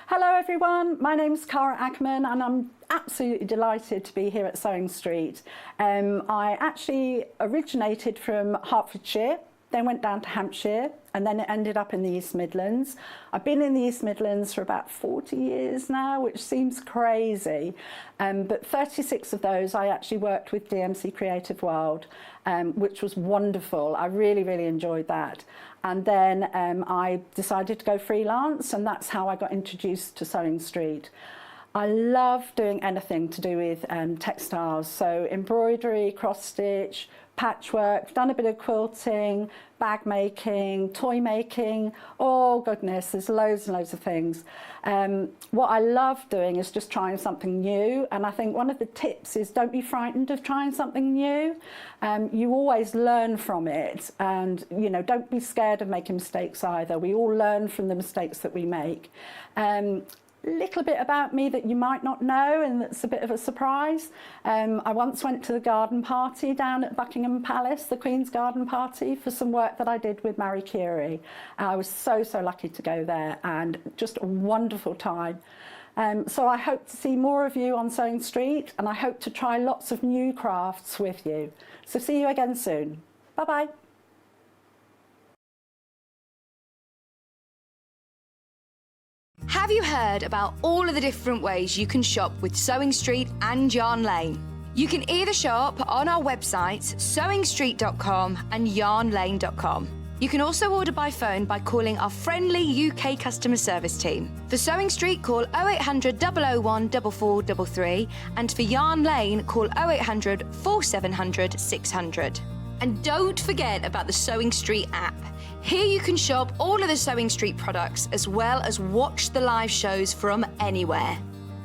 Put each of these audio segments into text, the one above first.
Hello everyone, my name's Cara Ackerman and I'm absolutely delighted to be here at Sewing Street. I actually originated from Hertfordshire, then went down to Hampshire and then it ended up in the East Midlands. I've been in the East Midlands for about 40 years now, which seems crazy, but 36 of those I actually worked with DMC Creative World, which was wonderful. I really enjoyed that. And then I decided to go freelance, and that's how I got introduced to Sewing Street. I love doing anything to do with textiles, so embroidery, cross stitch, patchwork, done a bit of quilting, bag making, toy making, oh goodness, there's loads and loads of things. What I love doing is just trying something new, and I think one of the tips is don't be frightened of trying something new. You always learn from it, and you know, don't be scared of making mistakes either. We all learn from the mistakes that we make. Little bit about me that you might not know, and that's a bit of a surprise. I once went to the garden party down at Buckingham Palace, the Queen's garden party, for some work that I did with Marie Curie. I was so lucky to go there, and just a wonderful time. So I hope to see more of you on Sewing Street, and I hope to try lots of new crafts with you. So see you again soon. Bye bye. Have you heard about all of the different ways you can shop with Sewing Street and Yarn Lane? You can either shop on our websites sewingstreet.com and yarnlane.com. You can also order by phone by calling our friendly UK customer service team. For Sewing Street, call 0800 001 4433, and for Yarn Lane, call 0800 4700 600. And don't forget about the Sewing Street app. Here you can shop all of the Sewing Street products as well as watch the live shows from anywhere.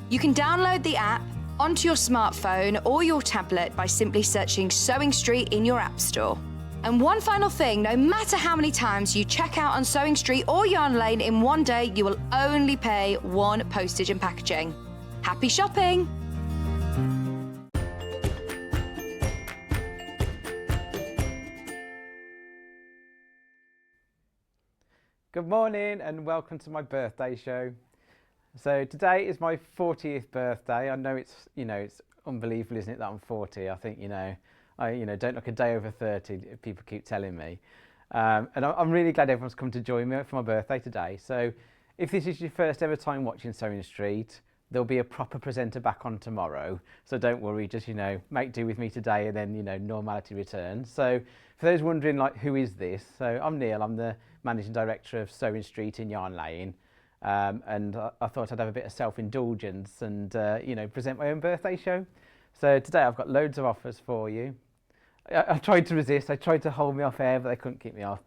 You can download the app onto your smartphone or your tablet by simply searching Sewing Street in your app store. And one final thing, no matter how many times you check out on Sewing Street or Yarn Lane in one day, you will only pay one postage and packaging. Happy shopping! Good morning and welcome to my birthday show. So today is my 40th birthday. I know it's unbelievable, isn't it, that I'm 40? I think, I don't look a day over 30, people keep telling me. And I'm really glad everyone's come to join me for my birthday today. So if this is your first ever time watching Sewing Street, there'll be a proper presenter back on tomorrow. So don't worry, just, make do with me today and then, normality returns. So for those wondering, who is this? So I'm Neil, I'm the Managing Director of Sewing Street in Yarn Lane. And I thought I'd have a bit of self-indulgence and, present my own birthday show. So today I've got loads of offers for you. I tried to resist, I tried to hold me off air, but they couldn't keep me off.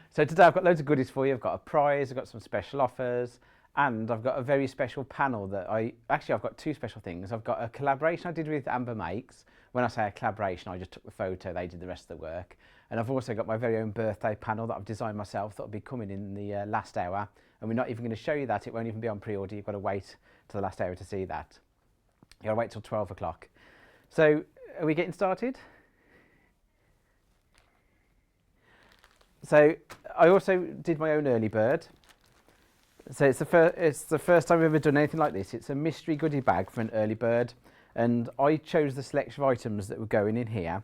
So today I've got loads of goodies for you. I've got a prize, I've got some special offers, and I've got a very special panel that I've got two special things. I've got a collaboration I did with Amber Makes. When I say a collaboration, I just took the photo, they did the rest of the work. And I've also got my very own birthday panel that I've designed myself that'll be coming in the last hour. And we're not even going to show you that, it won't even be on pre-order, you've got to wait till the last hour to see that. You've got to wait till 12 o'clock. So, are we getting started? So, I also did my own early bird. So it's the first time I've ever done anything like this. It's a mystery goodie bag for an early bird. And I chose the selection of items that were going in here.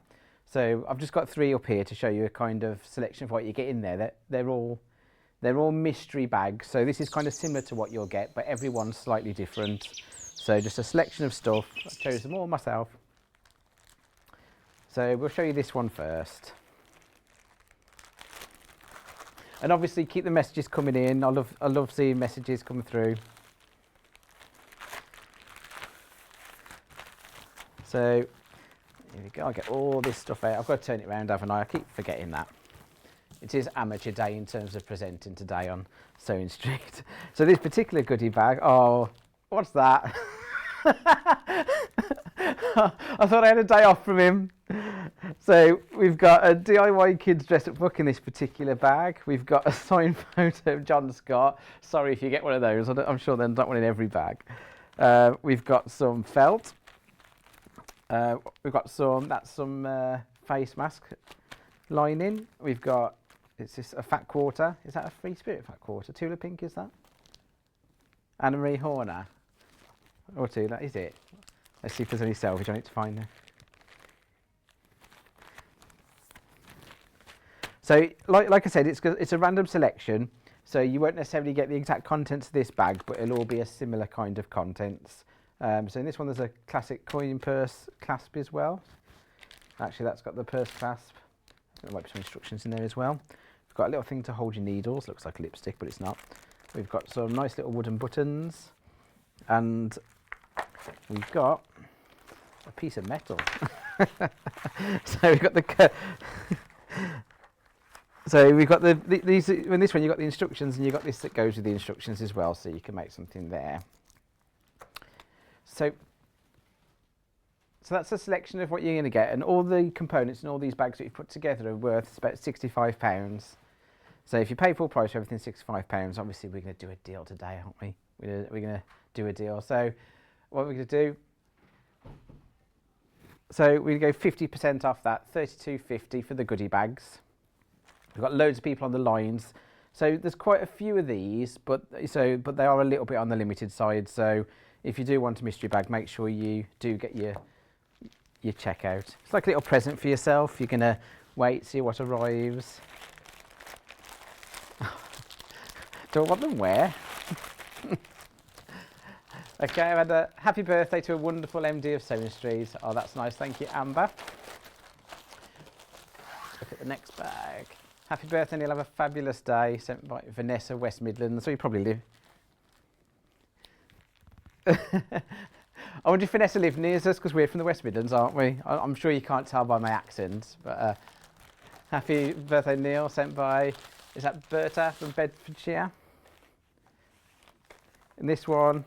So I've just got 3 up here to show you a kind of selection of what you get in there. They're all mystery bags. So this is kind of similar to what you'll get, but everyone's slightly different. So just a selection of stuff. I chose them all myself. So we'll show you this one first. And obviously keep the messages coming in. I love seeing messages come through. So here we go, I get all this stuff out. I've got to turn it around, haven't I? I keep forgetting that. It is amateur day in terms of presenting today on Sewing Street. So this particular goodie bag, oh, what's that? I thought I had a day off from him. So we've got a DIY kids dress up book in this particular bag. We've got a signed photo of John Scott. Sorry if you get one of those, I'm sure there's not one in every bag. We've got some felt. We've got some face mask lining. We've got, it's just a fat quarter. Is that a Free Spirit fat quarter? Tula pink, is that? Anna Marie Horner. Or two, that is it. Let's see if there's any selfies on it to find them. So, like I said, it's a random selection, so you won't necessarily get the exact contents of this bag, but it'll all be a similar kind of contents. So in this one, there's a classic coin purse clasp as well. Actually, that's got the purse clasp. There might be some instructions in there as well. We've got a little thing to hold your needles. Looks like lipstick, but it's not. We've got some nice little wooden buttons, and we've got a piece of metal. So we've got the. So we've got these. In this one, you've got the instructions, and you've got this that goes with the instructions as well, so you can make something there. So that's a selection of what you're going to get, and all the components and all these bags that you've put together are worth about £65. So if you pay full price for everything, £65, obviously we're going to do a deal today, aren't we? We're going to do a deal. So what we're going to do, so we're going to go 50% off that, £32.50 for the goodie bags. We've got loads of people on the lines. So there's quite a few of these, but they are a little bit on the limited side. So if you do want a mystery bag, make sure you do get your checkout. It's like a little present for yourself. You're going to wait, see what arrives. Don't want them where? Okay, I've had a happy birthday to a wonderful MD of Sewing Street. Oh, that's nice. Thank you, Amber. Let's look at the next bag. Happy birthday, and you'll have a fabulous day. Sent by Vanessa, West Midlands. So you probably live. I wonder if Vanessa lives near us, because we're from the West Midlands, aren't we? I'm sure you can't tell by my accent. But happy birthday, Neil. Sent by, is that Berta from Bedfordshire? And this one,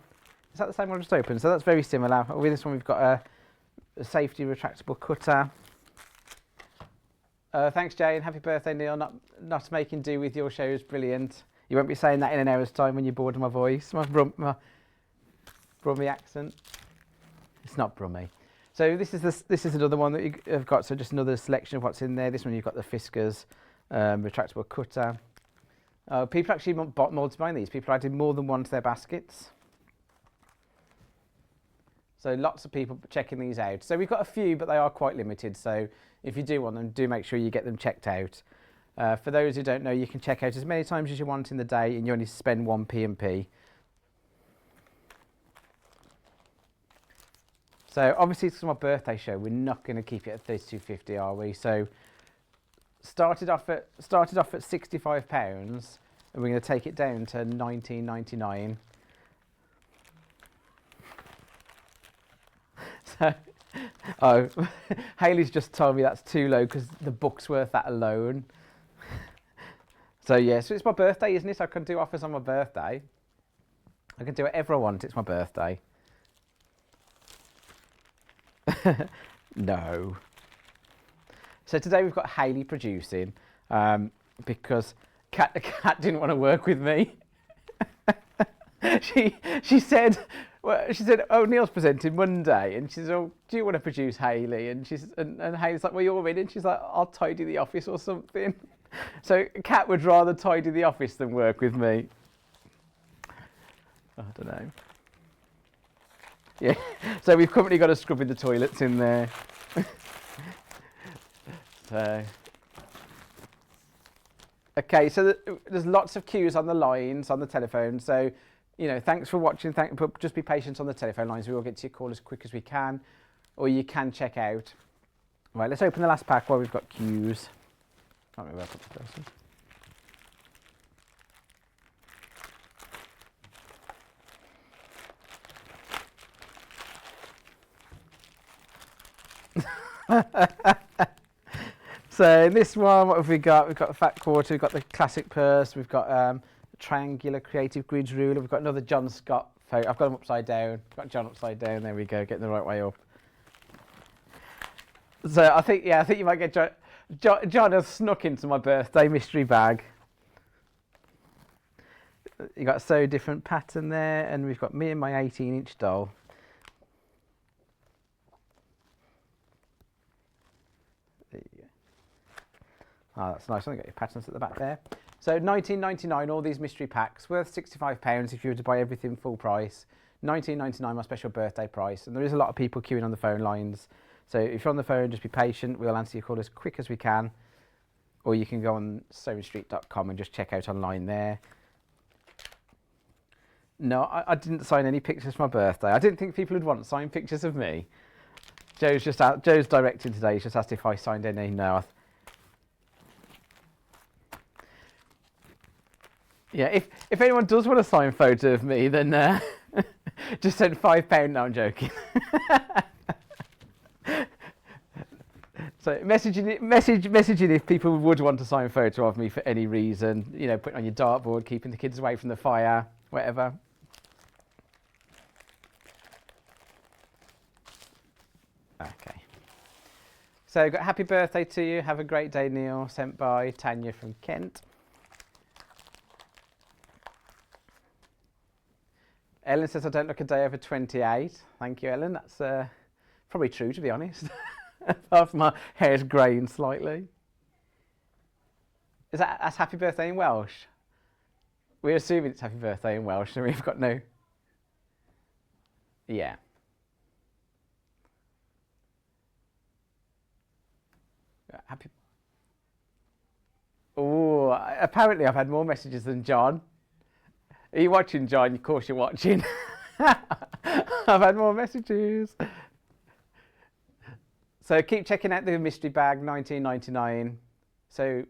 is that the same one I just opened? So that's very similar. With this one, we've got a safety retractable cutter. Thanks, Jane. Happy birthday, Neil. Not making do with your show is brilliant. You won't be saying that in an hour's time when you're bored of my voice. My Brummy accent. It's not Brummy. So this is another one that you've got. So just another selection of what's in there. This one you've got the Fiskars retractable cutter. People actually bought multiplying these. People added more than one to their baskets. So lots of people checking these out. So we've got a few, but they are quite limited. So if you do want them, do make sure you get them checked out. For those who don't know, you can check out as many times as you want in the day, and you only spend 1 P&P. So obviously it's my birthday show. We're not going to keep it at £32.50, are we? So started off at £65, and we're going to take it down to £19.99. So, oh, Hayley's just told me that's too low because the book's worth that alone. So yeah, so it's my birthday, isn't it? So I can do offers on my birthday. I can do whatever I want. It's my birthday. No. So today we've got Hayley producing because Kat didn't want to work with me. She said, oh, Neil's presenting Monday, and she said, oh, do you want to produce Hayley? And and Hayley's like, well, you're in, and she's like, I'll tidy the office or something. So Kat would rather tidy the office than work with me. I don't know. Yeah, so we've currently got a scrub in the toilets in there. So, okay, so there's lots of queues on the lines, on the telephone. So, you know, thanks for watching. But just be patient on the telephone lines. We will get to your call as quick as we can, or you can check out. Right, let's open the last pack while we've got queues. Can't remember where I put the first one. So in this one, what have we got? We've got a fat quarter, we've got the classic purse, we've got a triangular creative grids ruler, we've got another John Scott photo. I've got them upside down. I've got John upside down. There we go, getting the right way up. So I think you might get John. John has snuck into my birthday mystery bag. You got so different pattern there, and we've got me and my 18-inch doll. There you go. Oh, that's nice. I've got your patterns at the back there. So £19.99, all these mystery packs, worth £65 if you were to buy everything full price. £19.99 my special birthday price, and there is a lot of people queuing on the phone lines. So if you're on the phone, just be patient. We'll answer your call as quick as we can. Or you can go on sewingstreet.com and just check out online there. No, I didn't sign any pictures for my birthday. I didn't think people would want signed pictures of me. Joe's directing today. He's just asked if I signed any. No. Yeah, if anyone does want a signed photo of me, then just send £5. No, I'm joking. So messaging if people would want a signed photo of me for any reason. You know, putting on your dartboard, keeping the kids away from the fire, whatever. Okay. So got happy birthday to you. Have a great day, Neil. Sent by Tanya from Kent. Ellen says I don't look a day over 28. Thank you, Ellen. That's probably true, to be honest. Apart from my hair's greying slightly. That's happy birthday in Welsh? We're assuming it's happy birthday in Welsh, so we've got no... Yeah. Happy... Oh, apparently I've had more messages than John. Are you watching, John? Of course you're watching. I've had more messages. So keep checking out the mystery bag, £19.99. So,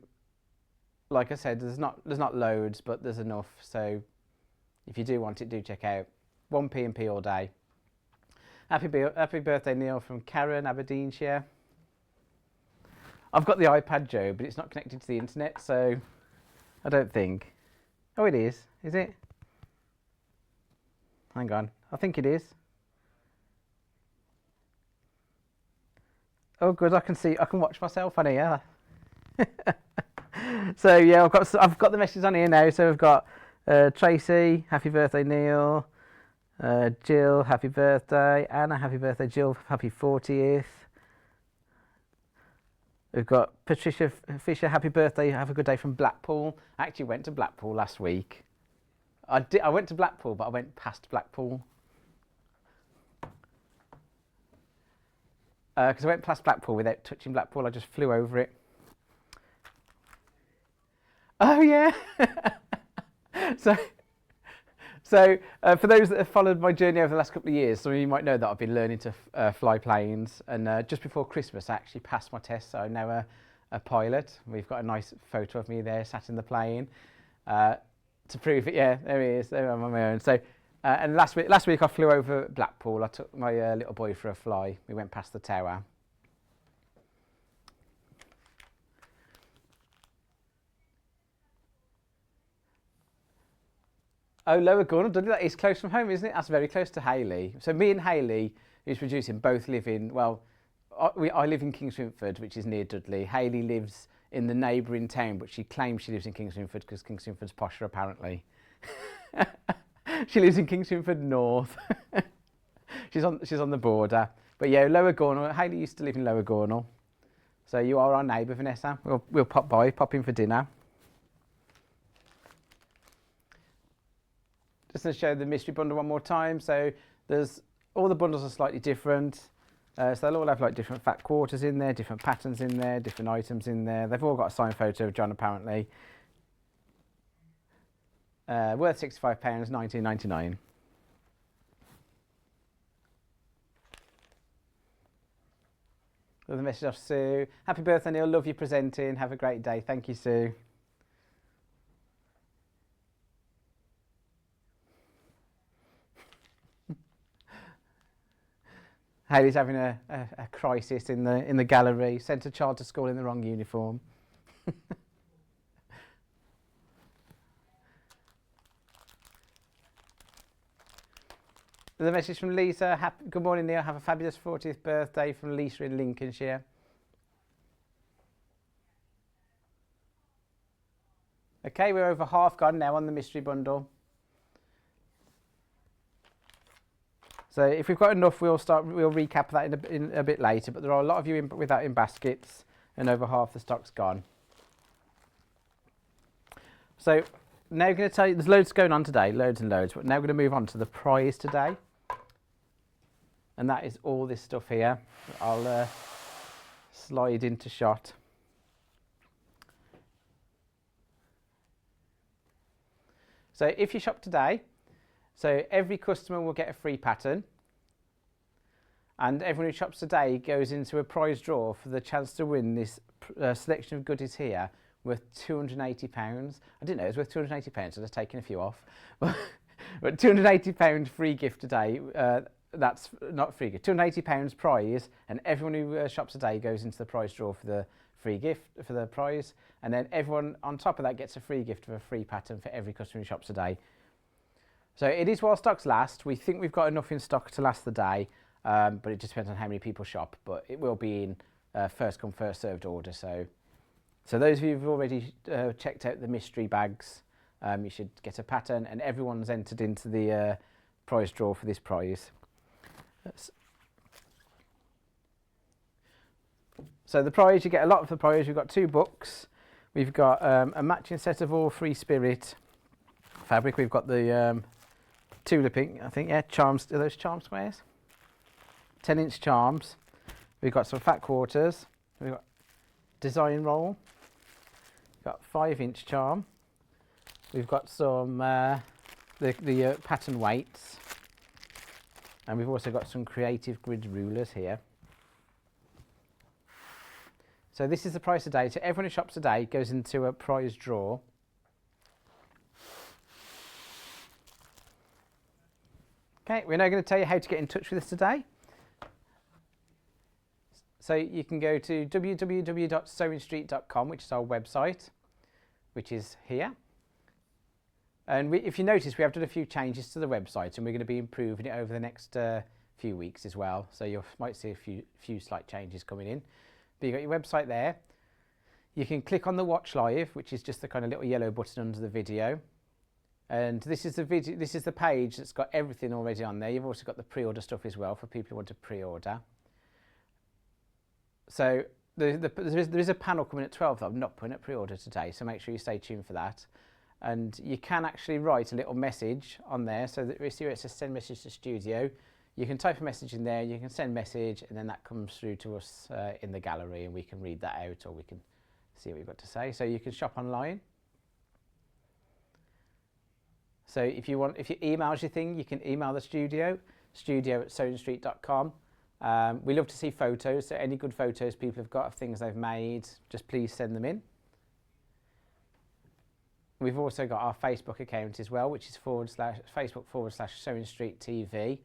like I said, there's not loads, but there's enough. So, if you do want it, do check out 1p&p all day. Happy birthday, Neil, from Karen, Aberdeenshire. I've got the iPad, Joe, but it's not connected to the internet, so I don't think. Oh, it is. Is it? Hang on. I think it is. Oh, good. I can watch myself on here. So yeah, I've got the messages on here now. So we've got Tracy, happy birthday, Neil. Jill, happy birthday. Anna, happy birthday. Jill, happy 40th. We've got Patricia Fisher, happy birthday. Have a good day from Blackpool. I actually went to Blackpool last week. I went to Blackpool, but I went past Blackpool. Because I went past Blackpool without touching Blackpool. I just flew over it. Oh, yeah. So for those that have followed my journey over the last couple of years, some of you might know that I've been learning to fly planes. And just before Christmas, I actually passed my test. So I'm now a pilot. We've got a nice photo of me there, sat in the plane. To prove it, yeah, there he is. There I'm on my own. So, and last week I flew over Blackpool. I took my little boy for a fly. We went past the tower. Oh, Lower Gornal, that is close from home, isn't it? That's very close to Hayley. So me and Hayley, who's producing, both live in, well, I live in Kingswinford, which is near Dudley. Hayley lives in the neighbouring town, but she claims she lives in Kingswinford because Kingswinford's posher, apparently. She lives in Kingswinford North. She's on the border. But yeah, Lower Gornal. Hayley used to live in Lower Gornal. So you are our neighbour, Vanessa. We'll pop in for dinner. Just to show the mystery bundle one more time. So all the bundles are slightly different. So they'll all have like different fat quarters in there, different patterns in there, different items in there. They've all got a signed photo of John, apparently. Worth £65, £19.99. With a message off Sue. Happy birthday, Neil. Love you presenting. Have a great day. Thank you, Sue. Hayley's having a crisis in the gallery. Sent a child to school in the wrong uniform. The message from Lisa. Good morning, Neil. Have a fabulous 40th birthday from Lisa in Lincolnshire. Okay, we're over half gone now on the mystery bundle. So if we've got enough, we'll recap that in a bit later. But there are a lot of you with that in baskets, and over half the stock's gone. So now I'm going to tell you, there's loads going on today, loads and loads, but now we're going to move on to the prize today. And that is all this stuff here. I'll slide into shot. So if you shop today, so every customer will get a free pattern, and everyone who shops today goes into a prize draw for the chance to win this selection of goodies here worth £280. I didn't know it was worth £280, so I've taken a few off. But £280 free gift today. That's not free gift, £280 prize, and everyone who shops today goes into the prize draw for the free gift for the prize, and then everyone on top of that gets a free gift of a free pattern for every customer who shops today. So it is while stocks last. We think we've got enough in stock to last the day, but it just depends on how many people shop. But it will be in first come first served order. So those of you who've already checked out the mystery bags, you should get a pattern, and everyone's entered into the prize draw for this prize. So the prize, you get a lot of the prize. We've got 2 books. We've got a matching set of all Free Spirit fabric. We've got the tulip ink, I think, yeah, charms. Are those charm squares? 10-inch charms. We've got some fat quarters. We've got design roll. We've got 5-inch charm. We've got some the pattern weights. And we've also got some creative grid rulers here. So this is the price today. So everyone who shops today goes into a prize draw. Okay, we're now going to tell you how to get in touch with us today. So you can go to www.sewingstreet.com, which is our website, which is here. And if you notice, we have done a few changes to the website, and we're going to be improving it over the next few weeks as well. So you might see a few slight changes coming in. But you've got your website there. You can click on the Watch Live, which is just the kind of little yellow button under the video. And this is the video. This is the page that's got everything already on there. You've also got the pre-order stuff as well for people who want to pre-order. So there is a panel coming at 12 that I'm not putting at pre-order today, so make sure you stay tuned for that. And you can actually write a little message on there, so that we see where it says send message to studio. You can type a message in there, you can send message, and then that comes through to us in the gallery, and we can read that out, or we can see what you've got to say. So you can shop online. So if you emails your thing, you can email the studio@sewingstreet.com. We love to see photos, so any good photos people have got of things they've made, just please send them in. We've also got our Facebook account as well, which is Facebook.com/SewingStreetTV.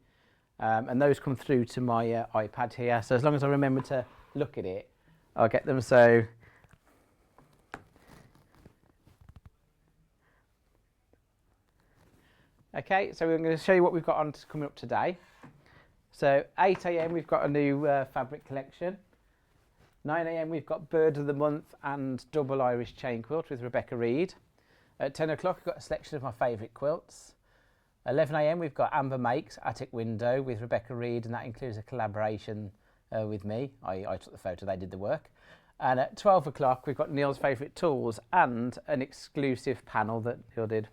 And those come through to my iPad here. So as long as I remember to look at it, I'll get them. So okay, so we're going to show you what we've got on coming up today. So 8 AM we've got a new fabric collection. 9 AM we've got Bird of the Month and Double Irish Chain Quilt with Rebecca Reid. At 10 o'clock we've got a selection of my favourite quilts. 11 AM we've got Amber Makes Attic Window with Rebecca Reid, and that includes a collaboration with me. I took the photo, they did the work. And at 12 o'clock we've got Neil's favourite tools and an exclusive panel that Neil did.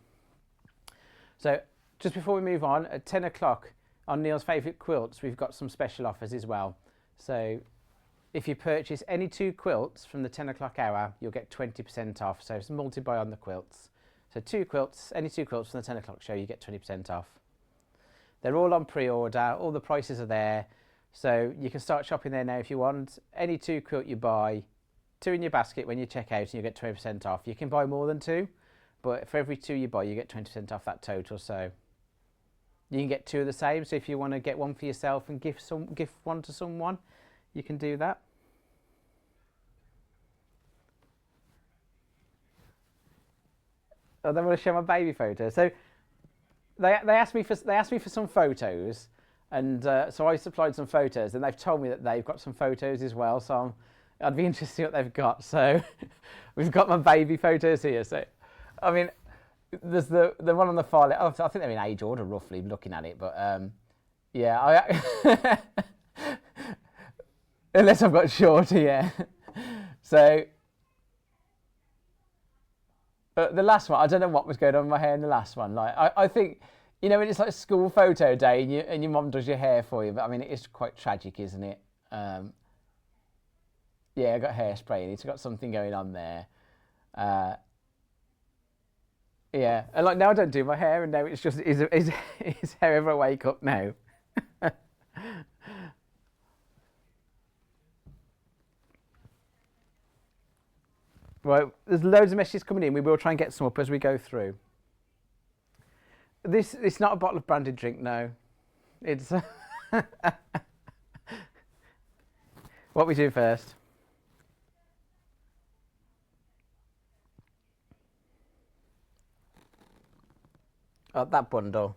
So just before we move on, at 10 o'clock on Neil's favourite quilts we've got some special offers as well. So if you purchase any 2 quilts from the 10 o'clock hour, you'll get 20% off. So it's multi-buy on the quilts. So 2 quilts, any 2 quilts from the 10 o'clock show, you get 20% off. They're all on pre-order, all the prices are there. So you can start shopping there now if you want. Any 2 quilt you buy, 2 in your basket when you check out, and you get 20% off. You can buy more than 2, but for every 2 you buy, you get 20% off that total. So you can get 2 of the same. So if you want to get one for yourself and gift one to someone, you can do that. I don't want to show my baby photo. So they asked me for some photos, and so I supplied some photos, and they've told me that they've got some photos as well. So I'd be interested to see what they've got. So we've got my baby photos here. So I mean, there's the one on the far left. I think they're in age order roughly, looking at it, but yeah, unless I've got shorter, yeah. So The last one, I don't know what was going on with my hair in the last one. Like, I think, you know, when it's like school photo day and your mum does your hair for you, but I mean, it is quite tragic, isn't it? Yeah, I got hairspray in it. It's got something going on there. Yeah, and like now I don't do my hair, and now it's just is however I wake up now. Right, there's loads of messages coming in. We will try and get some up as we go through. It's not a bottle of branded drink, no. It's what we do first. Oh, that bundle.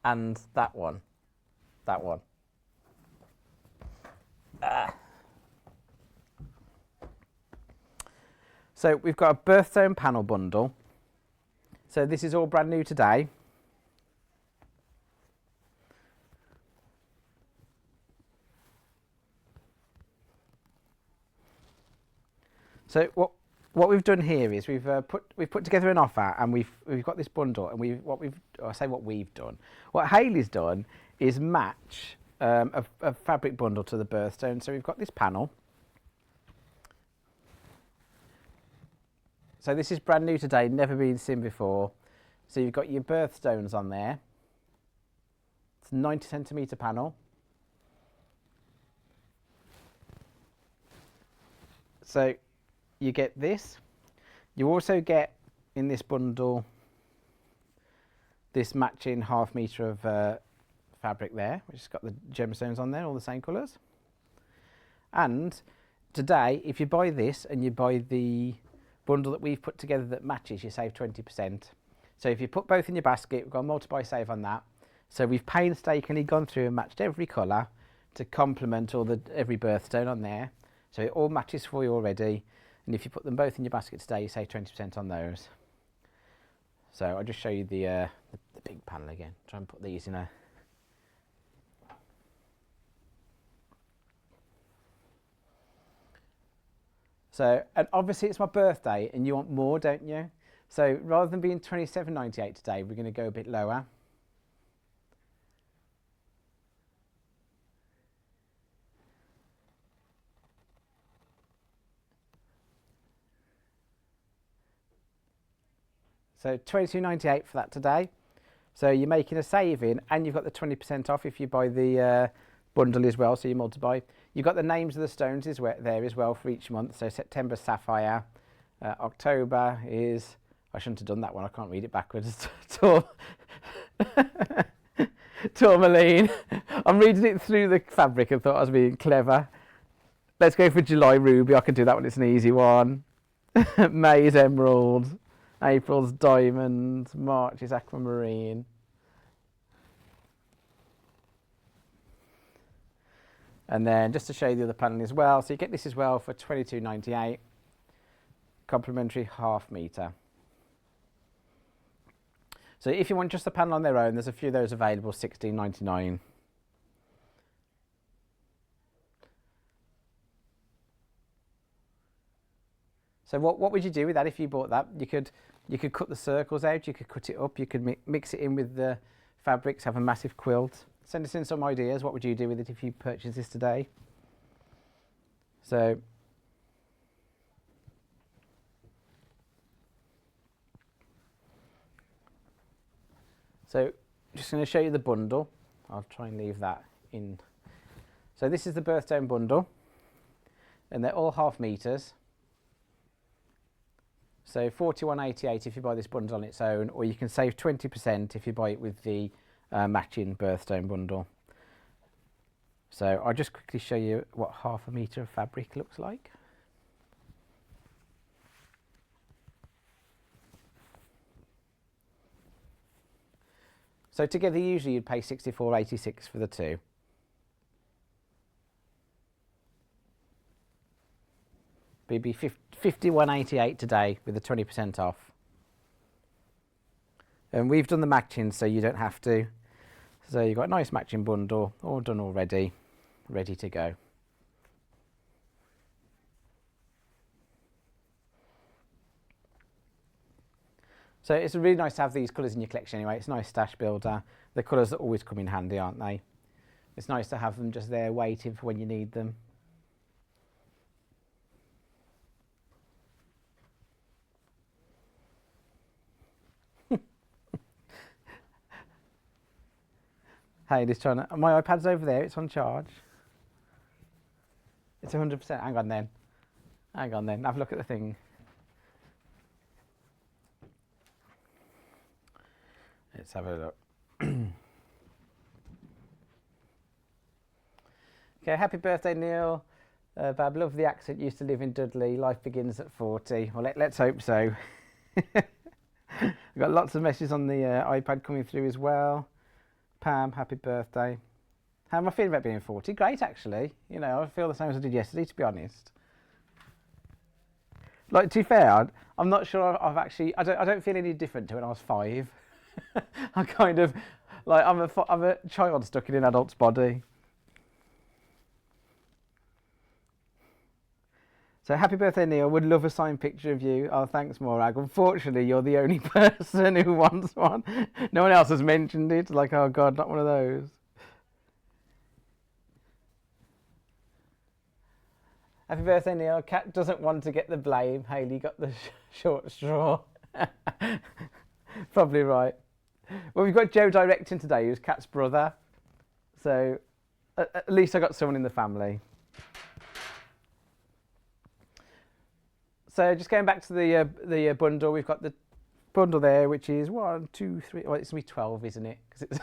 And that one. That one. So we've got a birthstone panel bundle. So this is all brand new today. So what we've done here is we've put together an offer, and we've got this bundle, and what Hayley's done is match a fabric bundle to the birthstone. So we've got this panel. So this is brand new today, never been seen before. So you've got your birthstones on there. It's a 90 centimetre panel. So you get this. You also get in this bundle this matching ½ metre of fabric there, which has got the gemstones on there, all the same colours. And today, if you buy this and you buy the bundle that we've put together that matches, you save 20%. So if you put both in your basket, we've got a multiply save on that. So we've painstakingly gone through and matched every colour to complement every birthstone on there. So it all matches for you already. And if you put them both in your basket today, you save 20% on those. So I'll just show you the big panel again. Try and put these in a... So, and obviously it's my birthday and you want more, don't you? So rather than being £27.98 today, we're going to go a bit lower. So £22.98 for that today. So you're making a saving, and you've got the 20% off if you buy the bundle as well, so you multiply. You've got the names of the stones there as well for each month. So September sapphire, October is, I shouldn't have done that one, I can't read it backwards. Tourmaline. I'm reading it through the fabric and thought I was being clever. Let's go for July ruby, I can do that one, it's an easy one. May is emerald, April's diamond, March is aquamarine. And then just to show you the other panel as well, so you get this as well for £22.98, complimentary ½ metre. So if you want just the panel on their own, there's a few of those available, £16.99. So what would you do with that if you bought that? You could cut the circles out, you could cut it up, you could mix it in with the fabrics, have a massive quilt. Send us in some ideas. What would you do with it if you purchased this today? So just going to show you the bundle. I'll try and leave that in. So this is the birthstone bundle, and they're all ½ metres. So £41.88 if you buy this bundle on its own, or you can save 20% if you buy it with the matching birthstone bundle. So I'll just quickly show you what ½ metre of fabric looks like. So together usually you'd pay £64.86 for the two. It'd be £51.88 today with the 20% off. And we've done the matching so you don't have to. So you've got a nice matching bundle, all done already, ready to go. So it's really nice to have these colours in your collection anyway. It's a nice stash builder. The colours that always come in handy, aren't they? It's nice to have them just there waiting for when you need them. Hayley's trying to, my iPad's over there, it's on charge. It's 100%, hang on then. Hang on then, have a look at the thing. Let's have a look. Okay, happy birthday Neil. Bab, love the accent, used to live in Dudley, life begins at 40. Well, let's hope so. I've got lots of messages on the iPad coming through as well. Pam, happy birthday. How am I feeling about being 40? Great, actually. You know, I feel the same as I did yesterday, to be honest. Like, to be fair, I'm not sure I've actually, I don't feel any different to when I was 5. I kind of, like, I'm a child stuck in an adult's body. So happy birthday, Neil. Would love a signed picture of you. Oh, thanks, Morag. Unfortunately, you're the only person who wants one. No one else has mentioned it. Like, oh God, not one of those. Happy birthday, Neil. Kat doesn't want to get the blame. Hayley got the short straw. Probably right. Well, we've got Joe directing today, who's Kat's brother. So at least I got someone in the family. So just going back to the bundle, we've got the bundle there, which is 1, 2, 3. Well, it's gonna be 12, isn't it? Because it's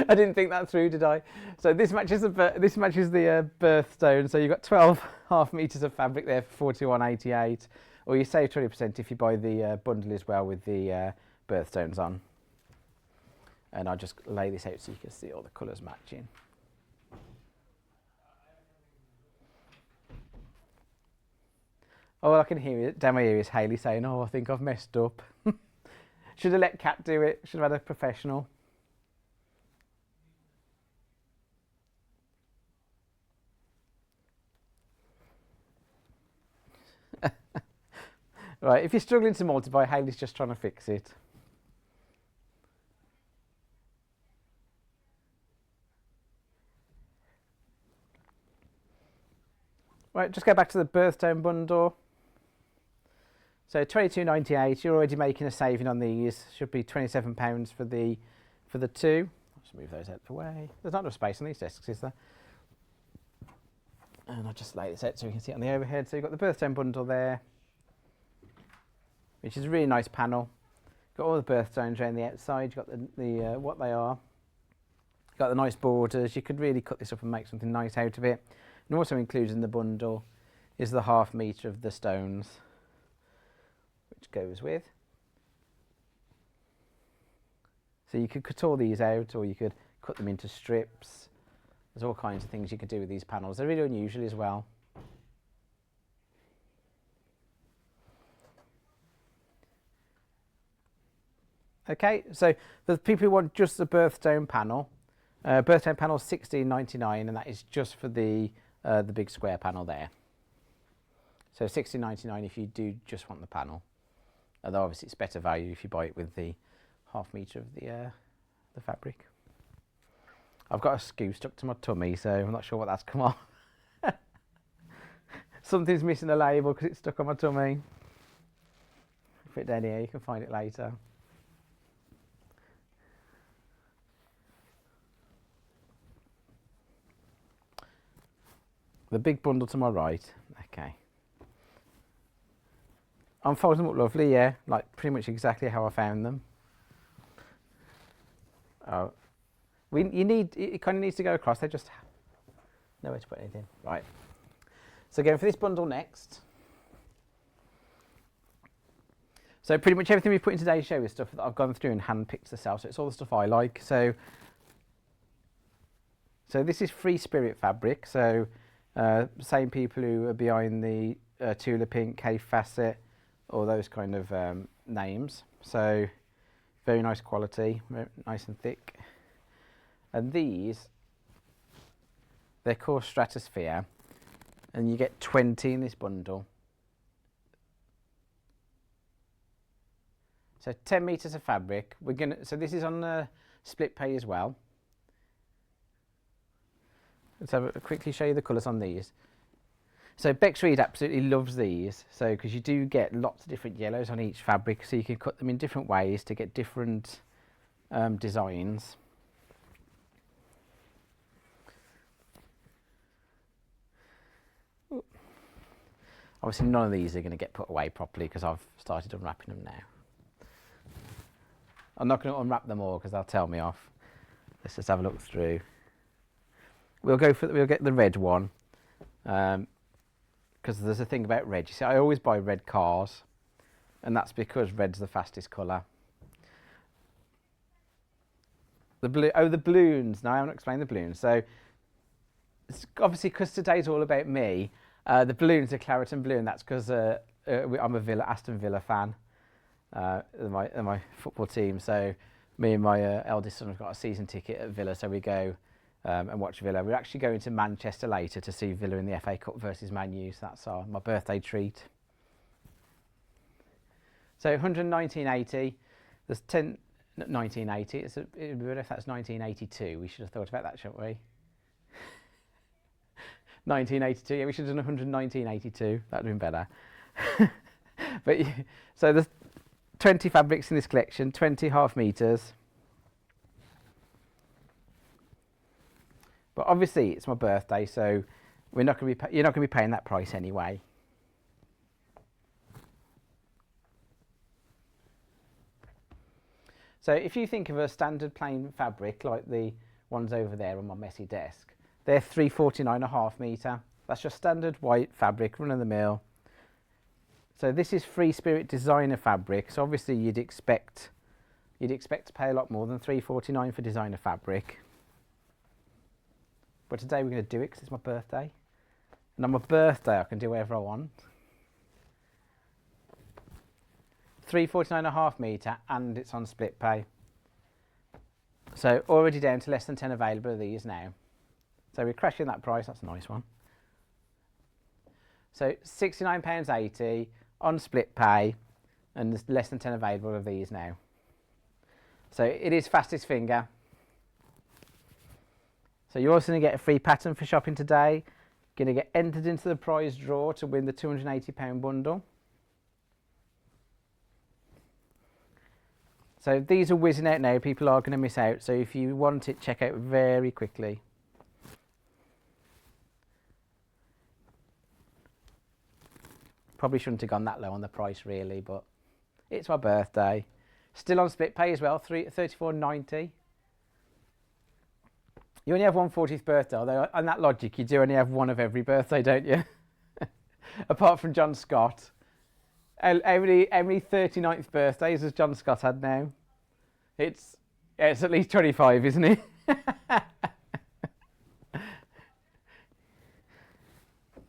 I didn't think that through, did I? So this matches the birthstone. So you've got 12.5 meters of fabric there for £41.88, or you save 20% if you buy the bundle as well with the birthstones on. And I'll just lay this out so you can see all the colours matching. All I can hear down my ear is Hayley saying, "Oh, I think I've messed up." Should have let Kat do it. Should have had a professional. Right, if you're struggling to multiply, Hayley's just trying to fix it. Right, just go back to the birthstone bundle. So £22.98. You're already making a saving on these. Should be £27 for the two. I'll just move those out of the way. There's not enough space on these desks, is there? And I'll just lay this out so you can see it on the overhead. So you've got the birthstone bundle there, which is a really nice panel. Got all the birthstones around the outside. You've got the what they are. You've got the nice borders. You could really cut this up and make something nice out of it. And also included in the bundle is the ½ metre of the stones, which goes with. So you could cut all these out, or you could cut them into strips. There's all kinds of things you could do with these panels. They're really unusual as well. Okay, so for the people who want just the birthstone panel is £16.99, and that is just for the big square panel there. So £16.99 if you do just want the panel. Although obviously it's better value if you buy it with the ½ metre of the fabric. I've got a skew stuck to my tummy, so I'm not sure what that's come off. Something's missing a label because it's stuck on my tummy. Put it down here, you can find it later. The big bundle to my right. Okay. I'm folding them up lovely, yeah, like pretty much exactly how I found them. Oh, it kind of needs to go across. They just nowhere to put anything. Right. So going for this bundle next. So pretty much everything we put in today's show is stuff that I've gone through and hand-picked myself. So it's all the stuff I like. So this is Free Spirit fabric. So same people who are behind the Tula Pink, Cave Facet, all those kind of names. So very nice quality, nice and thick. And these, they're called Stratosphere, and you get 20 in this bundle. So 10 metres of fabric. So this is on the split pay as well. Let's quickly show you the colours on these. So Reid absolutely loves these, so because you do get lots of different yellows on each fabric, so you can cut them in different ways to get different designs. Obviously none of these are going to get put away properly because I've started unwrapping them now. I'm not going to unwrap them all because they'll tell me off. Let's just have a look through. We'll get the red one. Because there's a thing about red. You see, I always buy red cars, and that's because red's the fastest colour. The balloons. No, I haven't explained the balloons. So, it's obviously because today's all about me, the balloons are claret and blue, and that's because I'm a Aston Villa fan, my football team. So, me and my eldest son have got a season ticket at Villa, so we go and watch Villa. We're actually going to Manchester later to see Villa in the FA Cup versus Man U, so that's my birthday treat. So 119.80, there's 1980, if that's 1982, we should have thought about that, shouldn't we? 1982, yeah, we should have done 119.82, that would have been better. But so there's 20 fabrics in this collection, 20 half metres. But obviously it's my birthday, so you're not going to be paying that price anyway. So if you think of a standard plain fabric like the ones over there on my messy desk, they're £3.49 a half metre. That's just standard white fabric, run of the mill. So this is Free Spirit designer fabric. So obviously you'd expect to pay a lot more than £3.49 for designer fabric. But today we're going to do it because it's my birthday. And on my birthday I can do whatever I want. £3.49 a half metre, and it's on split pay. So already down to less than 10 available of these now. So we're crashing that price, that's a nice one. So £69.80 on split pay, and there's less than 10 available of these now. So it is fastest finger. So you're also going to get a free pattern for shopping today. Going to get entered into the prize draw to win the £280 bundle. So these are whizzing out now, people are going to miss out. So if you want it, check out very quickly. Probably shouldn't have gone that low on the price really, but it's my birthday. Still on split pay as well, £34.90. You only have one 40th birthday, although on that logic you do only have one of every birthday, don't you? Apart from John Scott. How many 39th birthdays has John Scott had now? It's at least 25, isn't it?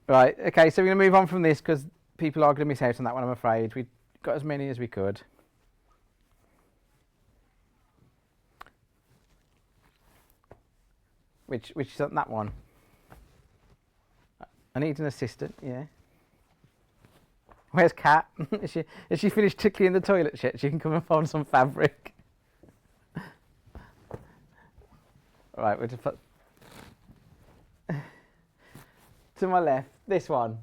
Right, okay, so we're going to move on from this because people are going to miss out on that one, I'm afraid. We got as many as we could. Which is on that one? I need an assistant, yeah. Where's Kat? Is she finished tickling the toilet yet? She can come and fold some fabric. Right, we'll just put to my left, this one.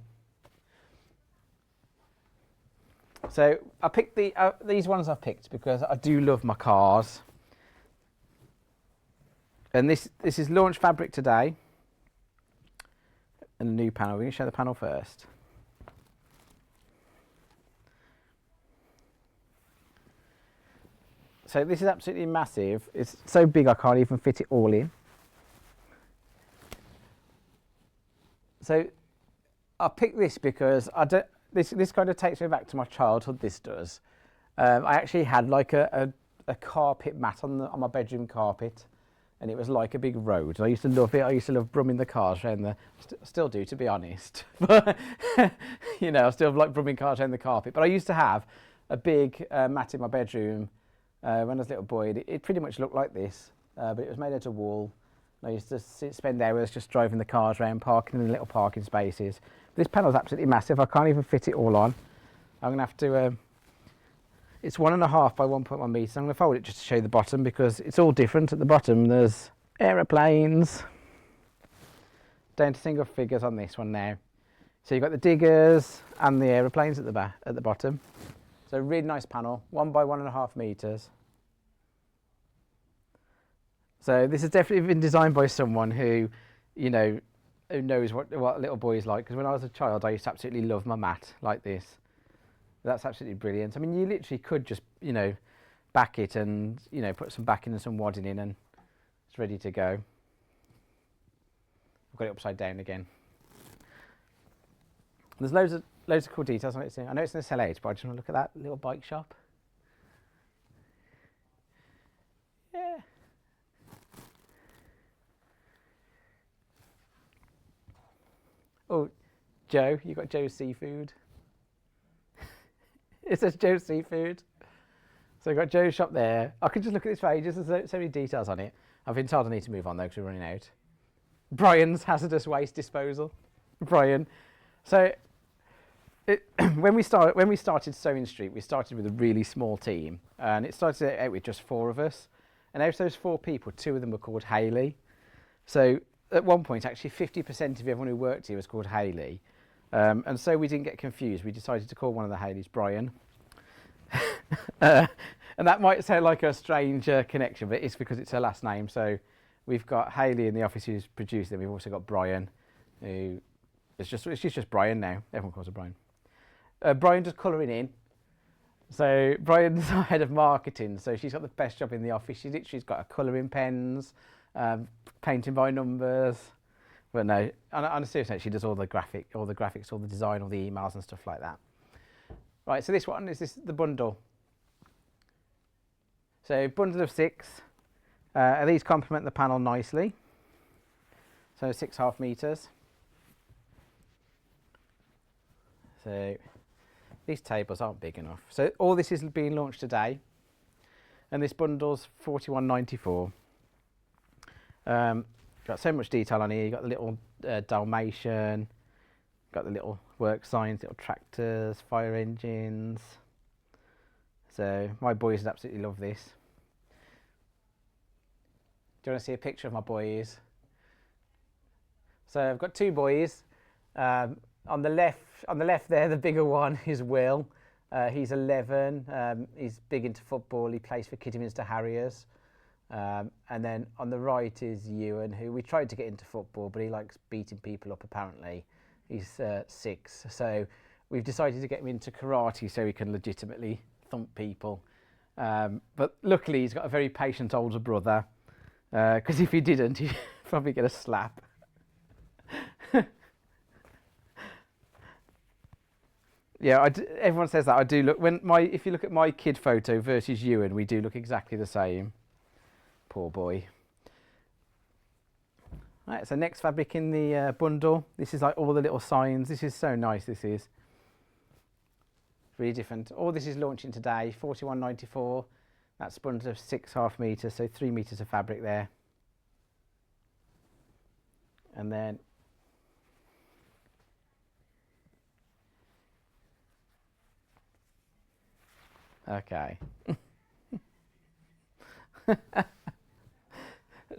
So I picked these ones I've picked because I do love my cars. And this is launch fabric today. And a new panel. We're going to show the panel first. So this is absolutely massive. It's so big I can't even fit it all in. So I picked this because this kind of takes me back to my childhood, this does. I actually had like a carpet mat on my bedroom carpet, and it was like a big road. I used to love it. I used to love brumming the cars around the, still do to be honest. But you know, I still like brumming cars around the carpet. But I used to have a big mat in my bedroom when I was a little boy. It pretty much looked like this, but it was made out of wool. I used to spend hours just driving the cars around, parking in the little parking spaces. This panel's absolutely massive. I can't even fit it all on. I'm going to have to... It's 1.5 by 1.1 metres. I'm going to fold it just to show you the bottom because it's all different. At the bottom there's aeroplanes, down to single figures on this one now. So you've got the diggers and the aeroplanes at the back, at the bottom. So really nice panel, 1 by 1.5 metres. So this has definitely been designed by someone who, you know, who knows what little boys like. Because when I was a child, I used to absolutely love my mat like this. That's absolutely brilliant. I mean, you literally could just, you know, back it and, you know, put some backing and some wadding in and it's ready to go. I've got it upside down again. There's loads of cool details on it. I know it's in a SLH, but I just want to look at that little bike shop. Yeah. Oh, Joe, you got Joe's Seafood. It says Joe's Seafood. So I've got Joe's shop there. I could just look at this for ages. There's so many details on it. I've been told I need to move on though because we're running out. Brian's hazardous waste disposal. Brian. So when we started Sewing Street, we started with a really small team, and it started out with just 4 of us. And out of those 4 people, 2 of them were called Hayley. So at one point, actually 50% of everyone who worked here was called Hayley. And so we didn't get confused. We decided to call one of the Hayleys Brian. And that might sound like a strange connection, but it's because it's her last name. So we've got Hayley in the office who's produced them. We've also got Brian, who is she's just Brian now. Everyone calls her Brian. Brian does colouring in. So Brian's our head of marketing. So she's got the best job in the office. She's got her colouring pens, painting by numbers. But no, on a serious note, she does all the graphics, all the design, all the emails and stuff like that. Right, so this one is the bundle. So bundle of 6. These complement the panel nicely. So 6.5 metres. So these tables aren't big enough. So all this is being launched today, and this bundle's £41.94. Got so much detail on here. You got the little Dalmatian, got the little work signs, little tractors, fire engines. So my boys would absolutely love this. Do you want to see a picture of my boys? So I've got 2 boys. On the left there, the bigger one is Will. He's 11. He's big into football. He plays for Kidderminster Harriers. And then on the right is Ewan, who we tried to get into football, but he likes beating people up apparently. He's 6. So we've decided to get him into karate so he can legitimately thump people. But luckily he's got a very patient older brother, because if he didn't, he'd probably get a slap. Yeah, everyone says that. I do look if you look at my kid photo versus Ewan, we do look exactly the same. Poor boy. Right, so next fabric in the bundle. This is like all the little signs. This is so nice. This is really different. All this is launching today. £41.94. That's a bundle of 6.5 metres, so 3 metres of fabric there. And then okay.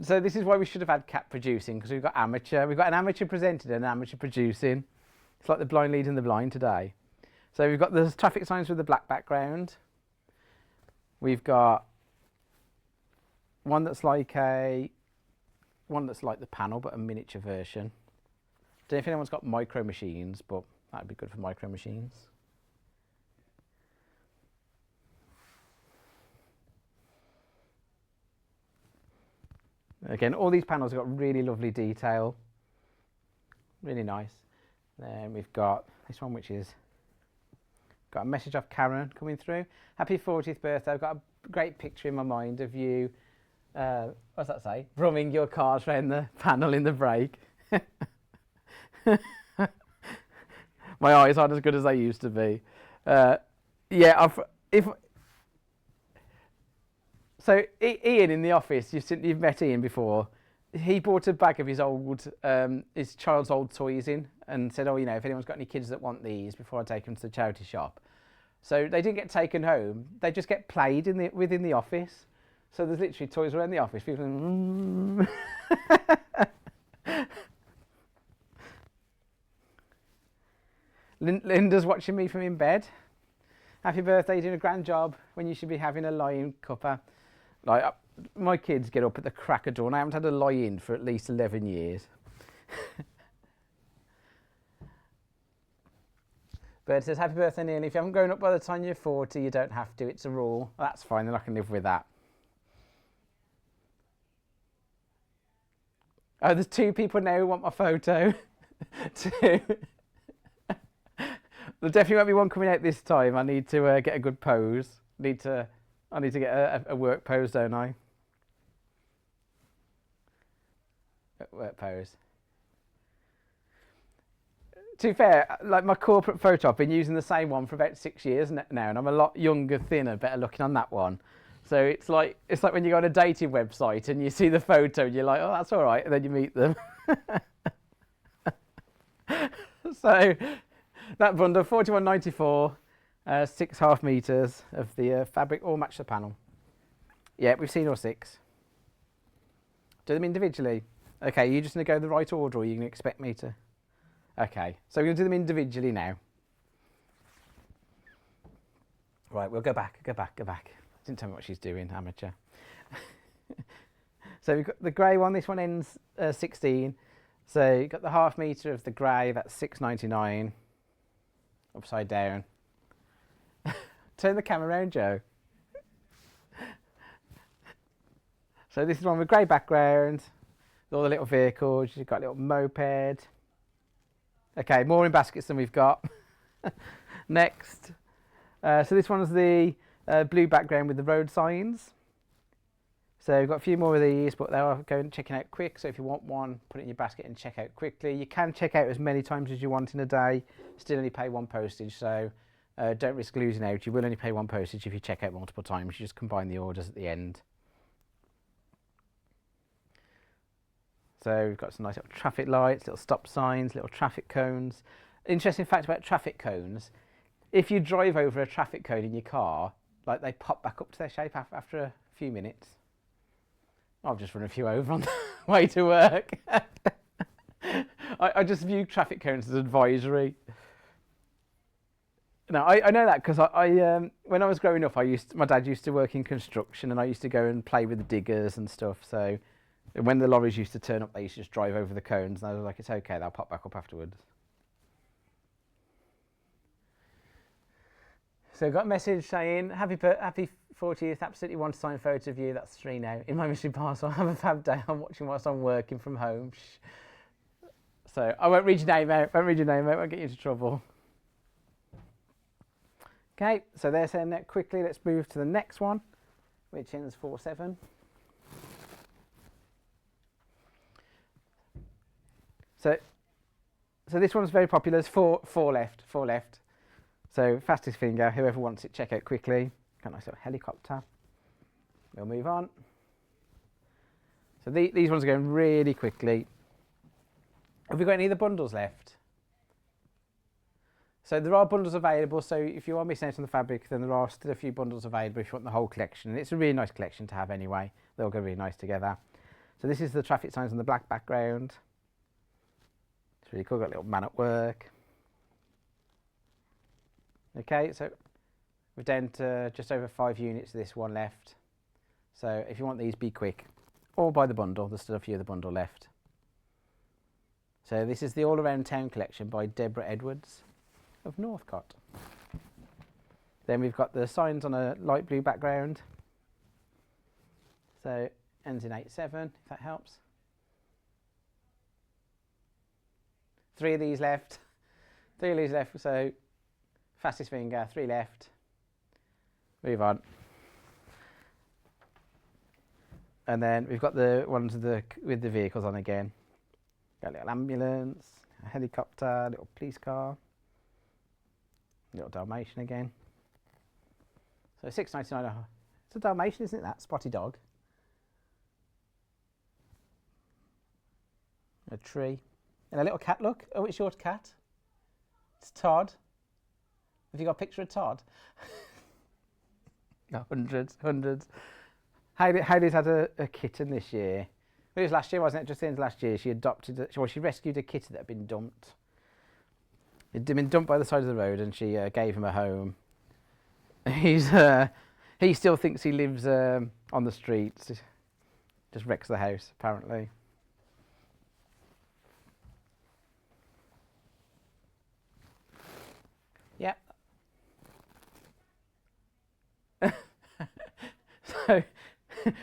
So this is why we should have had Cat producing, because we've got amateur. We've got an amateur presenting and an amateur producing. It's like the blind leading the blind today. So we've got the traffic signs with the black background. We've got one that's like the panel, but a miniature version. Don't know if anyone's got micro machines, but that would be good for micro machines. Again, all these panels have got really lovely detail. Really nice. Then we've got this one, which is got a message off Karen coming through. Happy 40th birthday. I've got a great picture in my mind of you, what's that say? Brumming your cars around the panel in the break. My eyes aren't as good as they used to be. So Ian in the office, you've met Ian before. He brought a bag of his child's old toys in and said, oh, you know, if anyone's got any kids that want these before I take them to the charity shop. So they didn't get taken home. They just get played within the office. So there's literally toys around the office. People Linda's watching me from in bed. Happy birthday, you're doing a grand job when you should be having a lie-in cuppa. Like, my kids get up at the crack of dawn. I haven't had a lie-in for at least 11 years. But it says, happy birthday, Neil. If you haven't grown up by the time you're 40, you don't have to. It's a rule. Well, that's fine, then I can live with that. Oh, there's 2 people now who want my photo. 2. There definitely won't be one coming out this time. I need to get a good pose. I need to get a work pose, don't I? Work pose. To be fair, like my corporate photo, I've been using the same one for about 6 years now, and I'm a lot younger, thinner, better looking on that one. So it's like when you go on a dating website and you see the photo and you're like, oh, that's all right, and then you meet them. So that bundle, £41.94, 6.5 metres of the fabric, all match the panel. Yeah, we've seen all 6. Do them individually. Okay, you're just going to go the right order, or you're going to expect me to? Okay, so we're going to do them individually now. Right, we'll go back. Didn't tell me what she's doing, amateur. So we've got the grey one. This one ends 16. So you've got the half metre of the grey, that's £6.99. Upside down. Turn the camera around, Joe. So this is one with grey background, with all the little vehicles. You've got a little moped. Okay, more in baskets than we've got. Next. So this one's the blue background with the road signs. So we've got a few more of these, but they are going checking out quick. So if you want one, put it in your basket and check out quickly. You can check out as many times as you want in a day. Still only pay 1 postage, so don't risk losing out. You will only pay 1 postage if you check out multiple times. You just combine the orders at the end. So we've got some nice little traffic lights, little stop signs, little traffic cones. Interesting fact about traffic cones: if you drive over a traffic cone in your car, like they pop back up to their shape after a few minutes. I've just run a few over on the way to work. I just view traffic cones as advisory. No, I know that because I when I was growing up, my dad used to work in construction, and I used to go and play with the diggers and stuff. So when the lorries used to turn up, they used to just drive over the cones, and I was like, it's okay, they'll pop back up afterwards. So I got a message saying, happy 40th, absolutely want to sign photos of you. That's 3 now. In my mystery parcel, have a fab day. I'm watching whilst I'm working from home. So I won't read your name out. Won't get you into trouble. Okay, so they're saying that quickly. Let's move to the next one, which ends 47. So this one's very popular. There's four left. So fastest finger, whoever wants it, check out quickly. Got a nice little helicopter. We'll move on. So these ones are going really quickly. Have we got any of the bundles left? So there are bundles available. So if you are missing out on the fabric, then there are still a few bundles available if you want the whole collection. And it's a really nice collection to have anyway. They'll go really nice together. So this is the traffic signs on the black background. It's really cool. Got a little man at work. Okay, so we're down to just over 5 units of this one left. So if you want these, be quick. Or buy the bundle. There's still a few of the bundle left. So this is the All Around Town collection by Deborah Edwards of Northcott. Then we've got the signs on a light blue background. So ends in 87, if that helps. 3 of these left. 3 of these left, so fastest finger, 3 left. Move on. And then we've got the ones with the vehicles on again. Got a little ambulance, a helicopter, a little police car, a little Dalmatian again. So £6.99. It's a Dalmatian, isn't it, that? Spotty dog. A tree. And a little cat, look. Oh, it's your cat. It's Todd. Have you got a picture of Todd? No, hundreds. Heidi's had a kitten this year. It was last year, wasn't it? Just the end of last year, she she rescued a kitten that had been dumped. He'd been dumped by the side of the road, and she gave him a home. He still thinks he lives on the streets. Just wrecks the house, apparently. Yep. So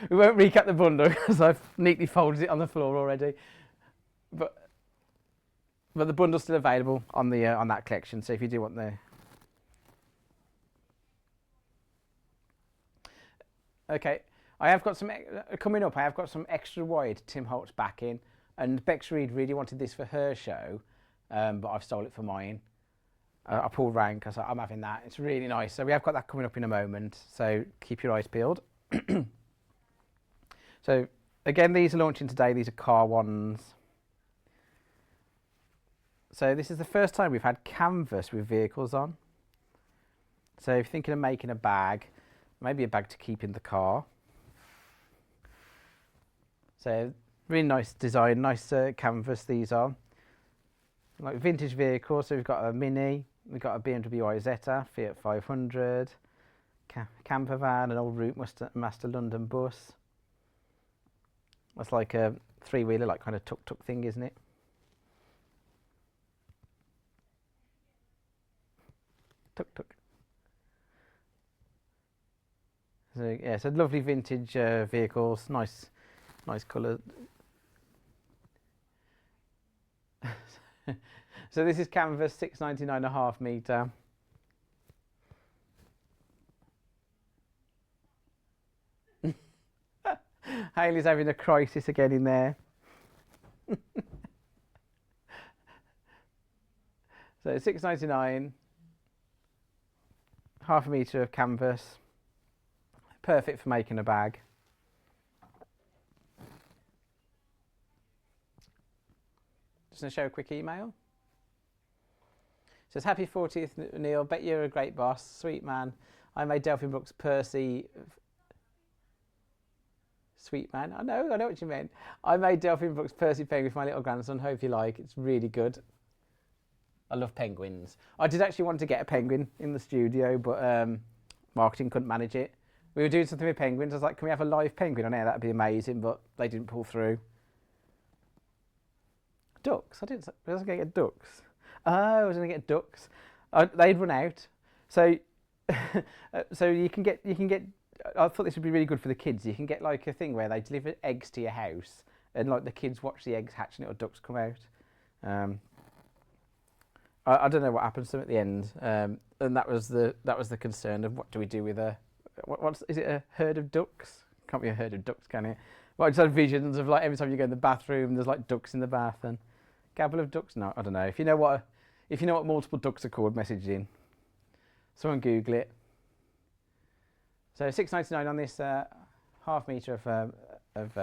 we won't recap the bundle because I've neatly folded it on the floor already. But the bundle's still available on the on that collection. So if you do want the okay, I have got some coming up. I have got some extra wide Tim Holtz backing, and Bex Reid really wanted this for her show, but I've stole it for mine. I pulled rank because I'm having that. It's really nice. So we have got that coming up in a moment. So keep your eyes peeled. So again, these are launching today. These are car ones. So this is the first time we've had canvas with vehicles on. So if you're thinking of making a bag, maybe a bag to keep in the car. So really nice design, nice canvas these are. Like vintage vehicles, so we've got a Mini, we've got a BMW Isetta, Fiat 500, camper van, an old Route Master London bus. That's like a three-wheeler, like kind of tuk-tuk thing, isn't it? Tuk-tuk. So yeah, so lovely vintage vehicles, nice colour. So this is canvas, £6.99.5 metre. Hayley's having a crisis again in there. So £6.99, half a metre of canvas, perfect for making a bag. Just going to show a quick email. It says, happy 40th, Neil. Bet you're a great boss. Sweet man. I made Delphine Brooks Percy. Sweet man. I know what you meant. I made Delphine Brooks Percy Penguin for my little grandson. Hope you like. It's really good. I love penguins. I did actually want to get a penguin in the studio, but marketing couldn't manage it. We were doing something with penguins. I was like, can we have a live penguin on air? That'd be amazing, but they didn't pull through. Ducks. I was going to get ducks. Oh, I was going to get ducks. They'd run out. So, so you can get. I thought this would be really good for the kids. You can get like a thing where they deliver eggs to your house, and like the kids watch the eggs hatch and little ducks come out. I don't know what happens to them at the end, and that was the concern of what do we do with a is it a herd of ducks? Can't be a herd of ducks, can it? Well, I just had visions of like every time you go in the bathroom, there's like ducks in the bath and gabble of ducks. No, I don't know. If you know what multiple ducks are called, message in. Someone Google it. So £6.99 on this half metre of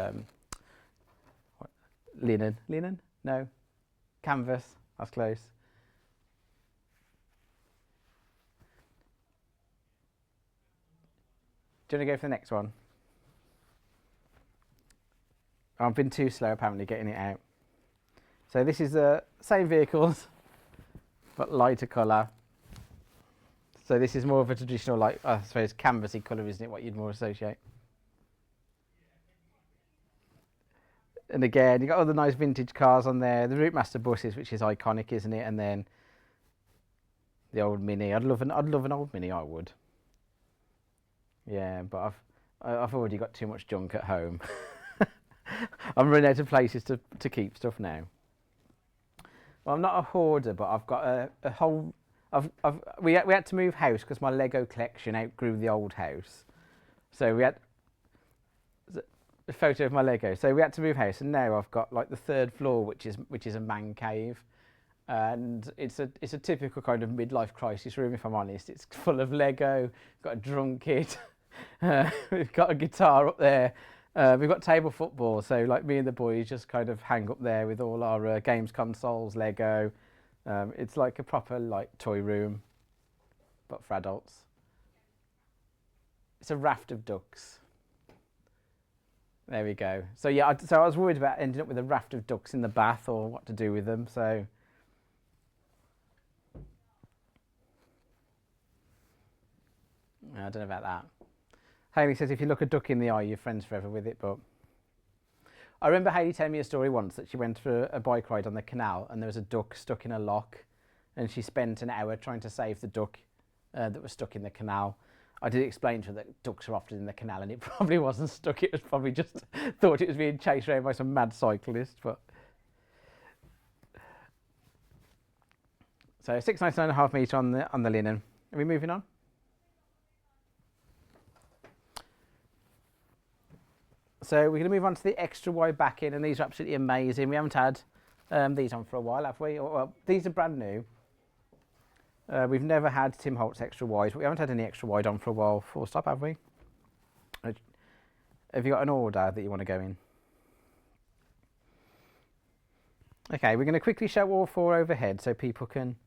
what, linen. Linen? No, canvas. That's close. Do you want to go for the next one? I've been too slow apparently getting it out. So this is the same vehicles, but lighter colour. So this is more of a traditional, like I suppose, canvassy colour, isn't it? What you'd more associate. And again, you got all the nice vintage cars on there. The Route Master buses, which is iconic, isn't it? And then the old Mini. I'd love an old Mini. I would. Yeah, but I've already got too much junk at home. I'm running out of places to keep stuff now. Well, I'm not a hoarder, but I've got a whole. We had to move house because my Lego collection outgrew the old house, so we had a photo of my Lego. So we had to move house, and now I've got like the third floor, which is a man cave, and it's a typical kind of midlife crisis room. If I'm honest, it's full of Lego. We've got a drum kit. We've got a guitar up there. We've got table football, so like me and the boys just kind of hang up there with all our games consoles, Lego. It's like a proper like toy room. but for adults. It's a raft of ducks. There we go. So yeah, so I was worried about ending up with a raft of ducks in the bath or what to do with them. So I don't know about that. Hayley says if you look a duck in the eye, you're friends forever with it. But I remember Hayley telling me a story once that she went for a bike ride on the canal and there was a duck stuck in a lock, and she spent an hour trying to save the duck that was stuck in the canal. I did explain to her that ducks are often in the canal, and it probably wasn't stuck. It was probably just thought it was being chased around by some mad cyclist. But so 6.99.5 metre on the linen. Are we moving on? So we're going to move on to the extra wide backing, and these are absolutely amazing. We haven't had these on for a while, have we? Well, these are brand new. We've never had Tim Holtz extra wide, but we haven't had any extra wide on for a while, full stop, have we? Have you got an order that you want to go in? Okay, we're going to quickly show all four overhead so people can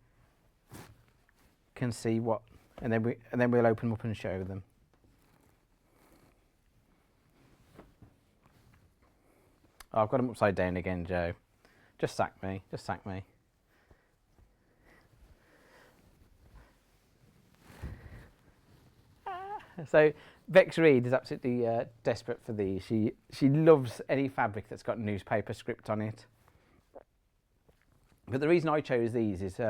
see what, and then we'll open them up and show them. Oh, I've got them upside down again, Joe. Just sack me. Just sack me. So Bex Reid is absolutely desperate for these. She loves any fabric that's got newspaper script on it. But the reason I chose these is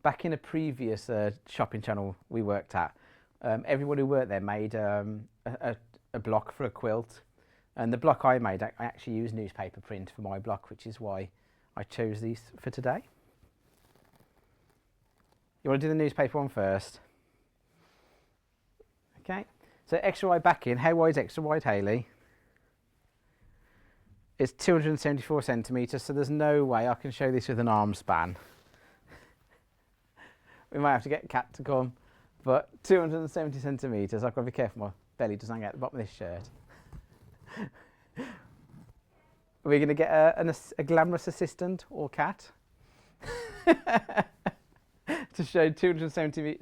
back in a previous shopping channel we worked at, everyone who worked there made a block for a quilt. And the block I made, I actually used newspaper print for my block, which is why I chose these for today. You want to do the newspaper one first? Okay, so extra wide backing. How wide is extra wide, Hayley? It's 274 centimetres, so there's no way I can show this with an arm span. We might have to get Kat to come, but 270 centimetres. I've got to be careful my belly doesn't hang out the bottom of this shirt. We're going to get a glamorous assistant or Kat to show 270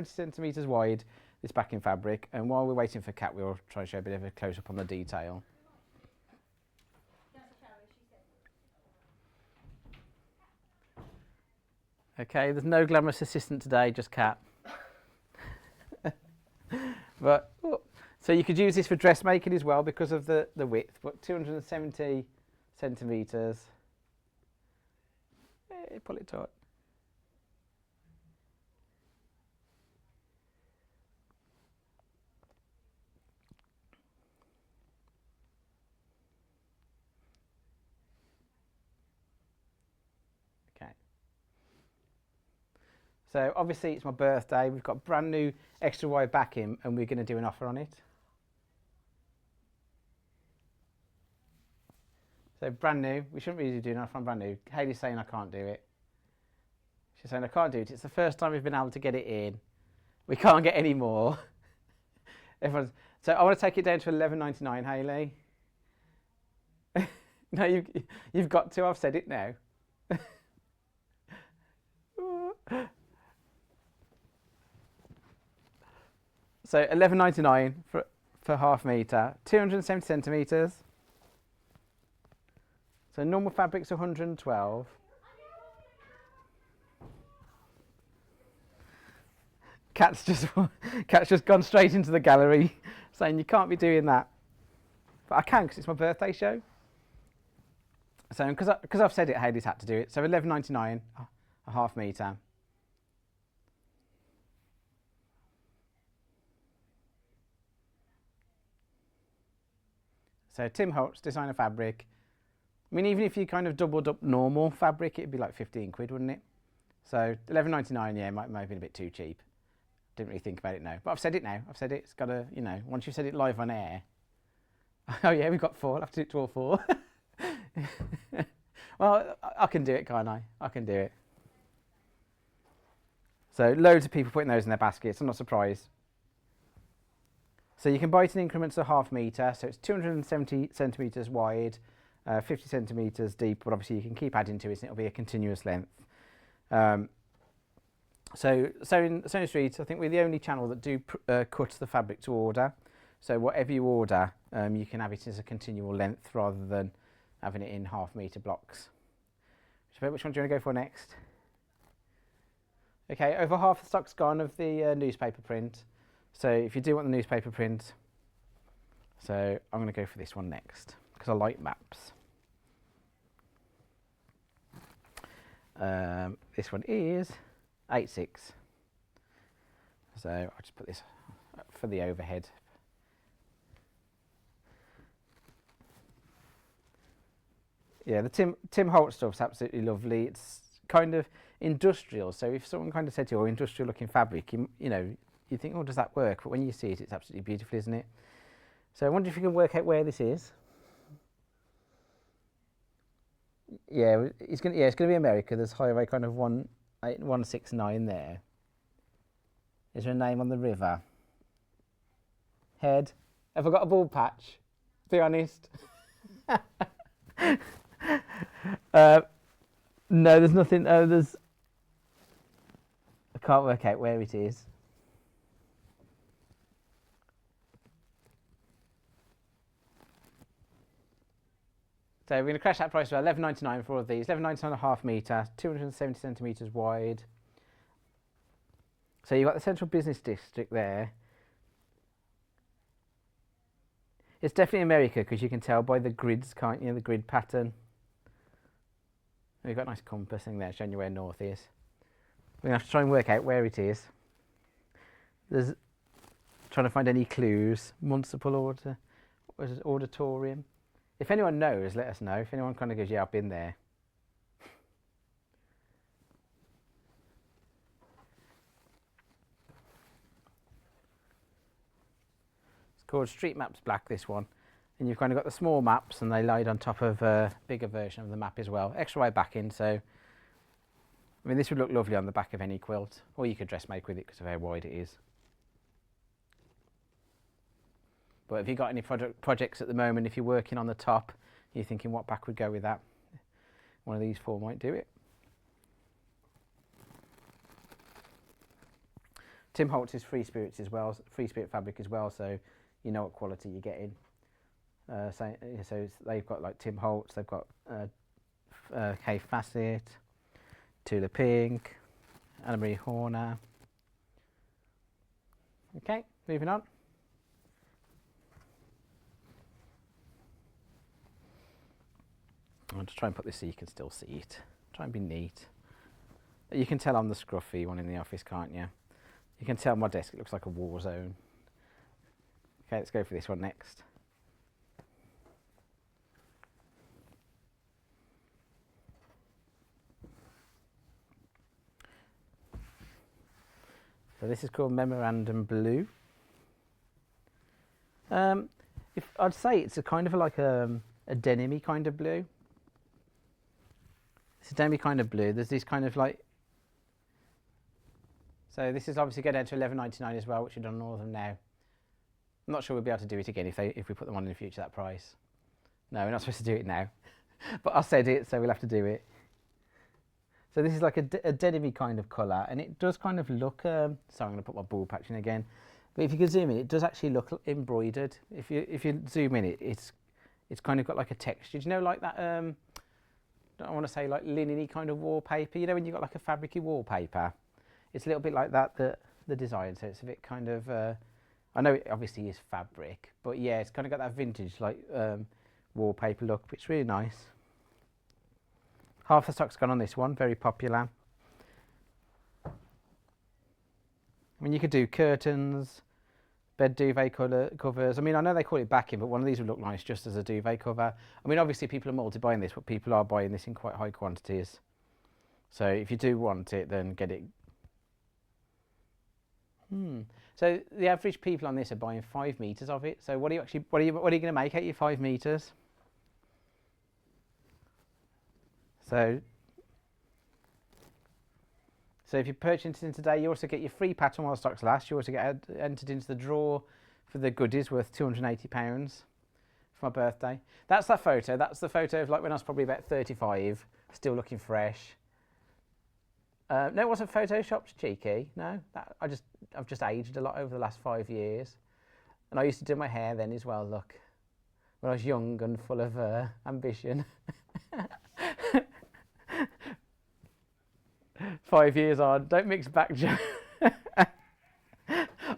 centimetres wide this backing fabric, and while we're waiting for Kat, we'll try to show a bit of a close up on the detail. Okay, there's no glamorous assistant today, just Kat. But so you could use this for dressmaking as well because of the width, but 270 centimetres. Hey, pull it taut. Okay. So obviously it's my birthday. We've got brand new extra wide backing, and we're going to do an offer on it. So brand new. We shouldn't really do an offer on brand new. Hayley's saying I can't do it. She's saying I can't do it. It's the first time we've been able to get it in. We can't get any more. So I want to take it down to $11.99, Hayley. No, you've got to. I've said it now. So $11.99 for half metre, 270 centimetres. So normal fabric's 112. Kat's just gone straight into the gallery saying you can't be doing that. But I can because it's my birthday show. So because I've said it, Hayley's had to do it. So $11.99 a half metre. So Tim Holtz, designer fabric. I mean, even if you kind of doubled up normal fabric, it'd be like 15 quid, wouldn't it? So $11.99, yeah, might have been a bit too cheap. Didn't really think about it now. But I've said it now. I've said it. It's got to, you know, once you've said it live on air. Oh yeah, we've got four. I'll have to do it to all four. Well, I can do it, can't I? I can do it. So loads of people putting those in their baskets. I'm not surprised. So you can buy it in increments of half metre. So it's 270 centimetres wide, 50 centimetres deep. But obviously you can keep adding to it and it'll be a continuous length. So Sewing Street, I think we're the only channel that do cut the fabric to order. So whatever you order, you can have it as a continual length rather than having it in half-metre blocks. Which one do you want to go for next? Okay, over half the stock's gone of the newspaper print. So if you do want the newspaper print, so I'm going to go for this one next because I like maps. This one is 8.6. So I'll just put this for the overhead. Yeah, the Tim Holt stuff's absolutely lovely. It's kind of industrial. So if someone kind of said to you, "Oh, industrial looking fabric," you know, you think, "Oh, does that work?" But when you see it, it's absolutely beautiful, isn't it? So I wonder if you can work out where this is. Yeah, it's going to be America. There's highway kind of 169 there. Is there a name on the river? Head. Have I got a bald patch? Be honest. No, there's nothing. I can't work out where it is. So we're going to crash that price for £11.99 for all of these. £11.99 a half metre, 270 centimetres wide. So you've got the central business district there. It's definitely America because you can tell by the grids, can't you? The grid pattern. We've got a nice compass thing there showing you where north is. We're going to have to try and work out where it is. There's trying to find any clues. Municipal auditorium. If anyone knows, let us know. If anyone kind of goes, "Yeah, I've been there." It's called Street Maps Black, this one. And you've kind of got the small maps and they laid on top of a bigger version of the map as well. Extra wide backing, so I mean this would look lovely on the back of any quilt, or you could dress make with it because of how wide it is. But if you've got any projects at the moment, if you're working on the top, you're thinking what back would go with that, one of these four might do it. Tim Holtz is Free Spirits as well, Free Spirit fabric as well, so you know what quality you're getting. So they've got like Tim Holtz, they've got Kay Fassett, Tula Pink, Anna Marie Horner. Okay, moving on. I'll just try and put this so you can still see it. Try and be neat. You can tell I'm the scruffy one in the office, can't you? You can tell my desk, it looks like a war zone. Okay, let's go for this one next. So this is called Memorandum Blue. If I'd say it's a kind of like a denim-y kind of blue. It's a denim-y kind of blue. There's this kind of like. So this is obviously going down to £11.99 as well, which we've done all of them now. I'm not sure we'll be able to do it again if we put them on in the future, that price. No, we're not supposed to do it now. But I said it, so we'll have to do it. So this is like a denim-y kind of colour, and it does kind of look. Sorry, I'm going to put my ball patch in again. But if you can zoom in, it does actually look embroidered. If you zoom in, it's kind of got like a texture. Do you know, like that? I want to say like linen-y kind of wallpaper. You know when you've got like a fabric-y wallpaper. It's a little bit like that. The design. So it's a bit kind of. I know it obviously is fabric, but yeah, it's kind of got that vintage like wallpaper look. But it's really nice. Half the stock's gone on this one, very popular. I mean, you could do curtains, bed duvet covers. I mean, I know they call it backing, but one of these would look nice just as a duvet cover. I mean, obviously people are multi-buying this, but people are buying this in quite high quantities. So if you do want it, then get it. So the average people on this are buying 5 meters of it. So what are you going to make out your 5 meters? So if you purchase it today, you also get your free pattern while stocks last. You also get entered into the draw for the goodies worth £280 for my birthday. That's that photo. That's the photo of like when I was probably about 35, still looking fresh. No, it wasn't photoshopped, cheeky. No, I've just aged a lot over the last 5 years, and I used to do my hair then as well. Look, when I was young and full of ambition. 5 years on, don't mix back.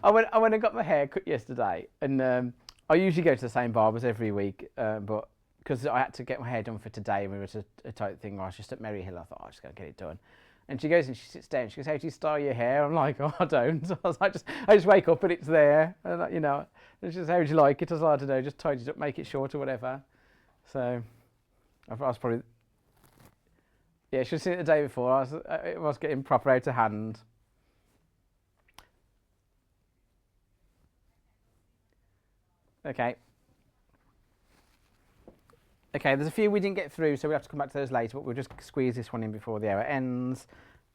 I went and got my hair cut yesterday, and I usually go to the same barbers every week, but because I had to get my hair done for today, and we were at a tight thing. I was just at Merry Hill. I thought, I'm just going to get it done. And she goes and she sits down. She goes, "How do you style your hair?" I'm like, "Oh, I don't." So I was like, I just wake up and it's there. And, you know, it's just, "How would you like it?" I was like, "I don't know, just tidy it up, make it short or whatever." So I was probably, yeah, she was seen it the day before. I was getting proper out of hand. Okay. Okay, there's a few we didn't get through, so we have to come back to those later, but we'll just squeeze this one in before the hour ends.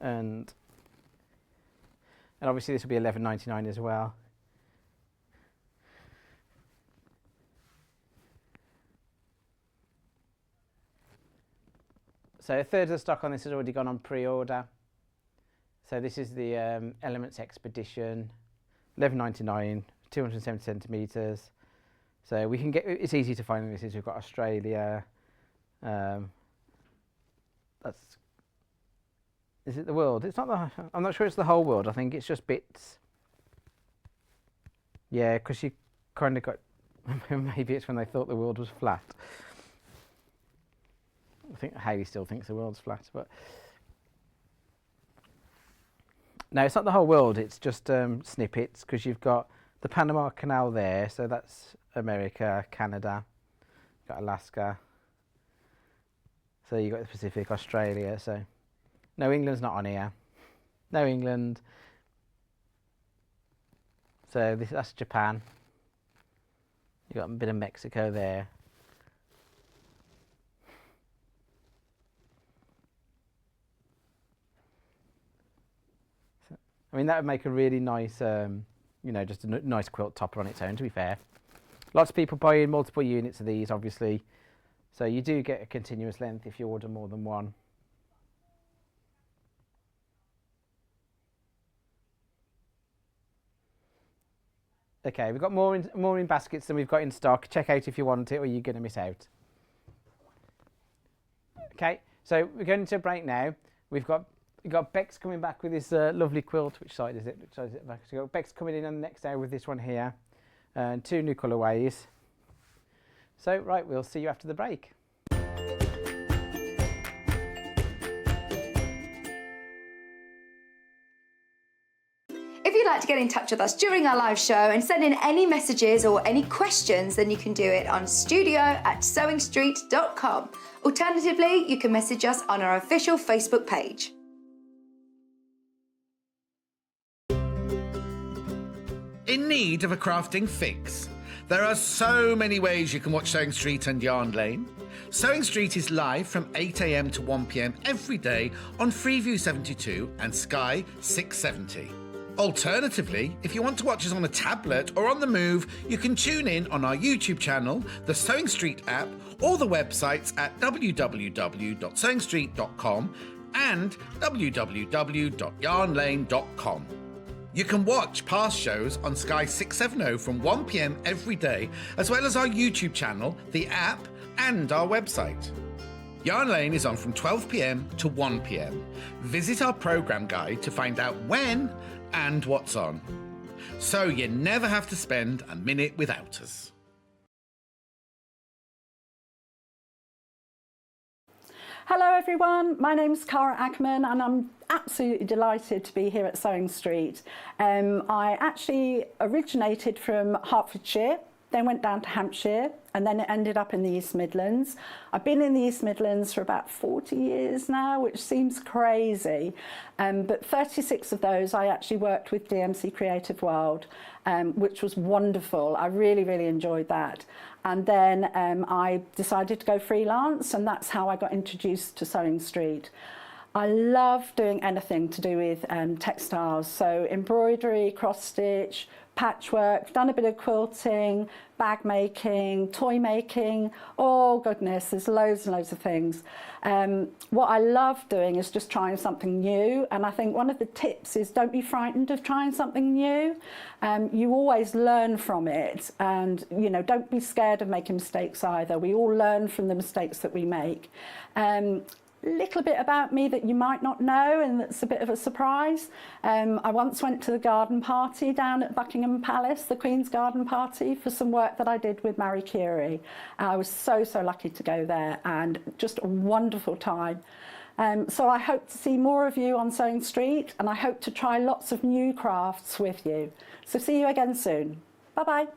And obviously this will be $11.99 as well. So a third of the stock on this has already gone on pre-order. So this is the Elements Expedition, $11.99, 270 centimetres. So we can get, it's easy to find this. We've got Australia. Is it the world? It's not the, I'm not sure it's the whole world. I think it's just bits. Yeah, because you kind of got, maybe it's when they thought the world was flat. I think Haley still thinks the world's flat, but no, it's not the whole world. It's just snippets, because you've got the Panama Canal there, so that's America, Canada, you've got Alaska, so you've got the Pacific, Australia, so no, England's not on here, no England, so that's Japan, you've got a bit of Mexico there. So, I mean, that would make a really nice you know, just a nice quilt topper on its own, to be fair. Lots of people buying multiple units of these, obviously. So you do get a continuous length if you order more than one. Okay, we've got more in baskets than we've got in stock. Check out if you want it, or you're going to miss out. Okay, so we're going into a break now. We've got Bex coming back with this lovely quilt. Which side is it? Which side is it back? So Bex coming in on the next hour with this one here, and 2 new colourways. So right, we'll see you after the break. If you'd like to get in touch with us during our live show and send in any messages or any questions, then you can do it on studio@sewingstreet.com. Alternatively, you can message us on our official Facebook page. In need of a crafting fix? There are so many ways you can watch Sewing Street and Yarn Lane. Sewing Street is live from 8 AM to 1 PM every day on Freeview 72 and Sky 670. Alternatively, if you want to watch us on a tablet or on the move, you can tune in on our YouTube channel, the Sewing Street app, or the websites at www.sewingstreet.com and www.yarnlane.com. You can watch past shows on Sky 670 from 1 PM every day, as well as our YouTube channel, the app, and our website. Yarn Lane is on from 12 PM to 1 PM. Visit our programme guide to find out when and what's on, so you never have to spend a minute without us. Hello everyone, my name's Cara Ackerman and I'm absolutely delighted to be here at Sewing Street. I actually originated from Hertfordshire, then went down to Hampshire and then it ended up in the East Midlands. I've been in the East Midlands for about 40 years now, which seems crazy, but 36 of those I actually worked with DMC Creative World, which was wonderful. I really, really enjoyed that. And then I decided to go freelance, and that's how I got introduced to Sewing Street. I love doing anything to do with textiles, so embroidery, cross stitch, patchwork, done a bit of quilting, bag making, toy making. Oh goodness, there's loads and loads of things. What I love doing is just trying something new, and I think one of the tips is don't be frightened of trying something new. You always learn from it, and you know, don't be scared of making mistakes either. We all learn from the mistakes that we make. Little bit about me that you might not know, and that's a bit of a surprise. I once went to the garden party down at Buckingham Palace, the Queen's garden party, for some work that I did with Marie Curie. I was so lucky to go there, and just a wonderful time. So I hope to see more of you on Sewing Street, and I hope to try lots of new crafts with you. So see you again soon. Bye-bye.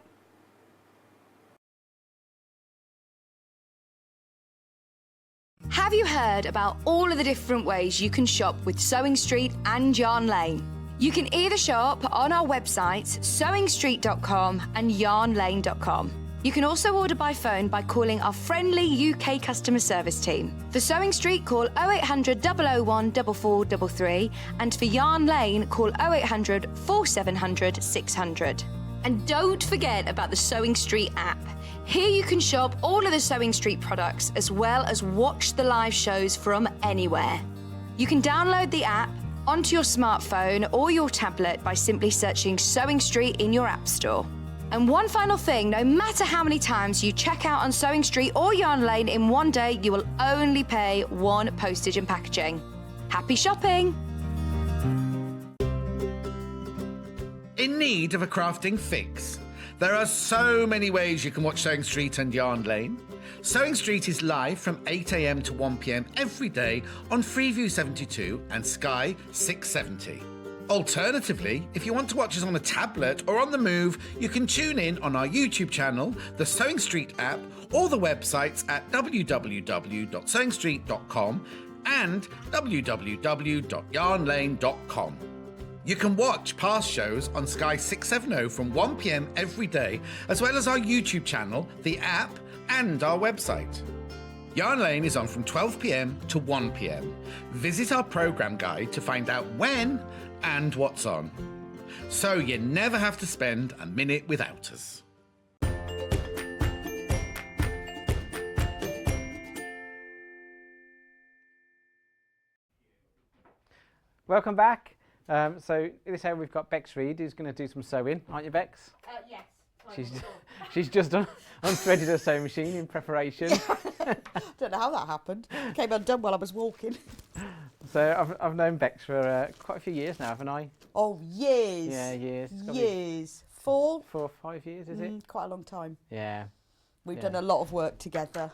Have you heard about all of the different ways you can shop with Sewing Street and Yarn Lane? You can either shop on our websites, sewingstreet.com and yarnlane.com. You can also order by phone by calling our friendly UK customer service team. For Sewing Street, call 0800 001 4433, and for Yarn Lane, call 0800 4700 600. And don't forget about the Sewing Street app. Here you can shop all of the Sewing Street products as well as watch the live shows from anywhere. You can download the app onto your smartphone or your tablet by simply searching Sewing Street in your app store. And one final thing, no matter how many times you check out on Sewing Street or Yarn Lane in one day, you will only pay one postage and packaging. Happy shopping! In need of a crafting fix? There are so many ways you can watch Sewing Street and Yarn Lane. Sewing Street is live from 8 a.m. to 1 p.m. every day on Freeview 72 and Sky 670. Alternatively, if you want to watch us on a tablet or on the move, you can tune in on our YouTube channel, the Sewing Street app, or the websites at www.sewingstreet.com and www.yarnlane.com. You can watch past shows on Sky 670 from 1 p.m. every day, as well as our YouTube channel, the app, and our website. Yarn Lane is on from 12 p.m. to 1 p.m. Visit our programme guide to find out when and what's on, so you never have to spend a minute without us. Welcome back. So in this area we've got Bex Reid, who's going to do some sewing, aren't you, Bex? Yes. She's just unthreaded her sewing machine in preparation. Don't know how that happened. Came undone while I was walking. So I've known Bex for quite a few years now, haven't I? Oh, years. Yeah, years. It's gotta be Years. 4 4 or 5 years, is it? Quite a long time. Yeah. We've done a lot of work together.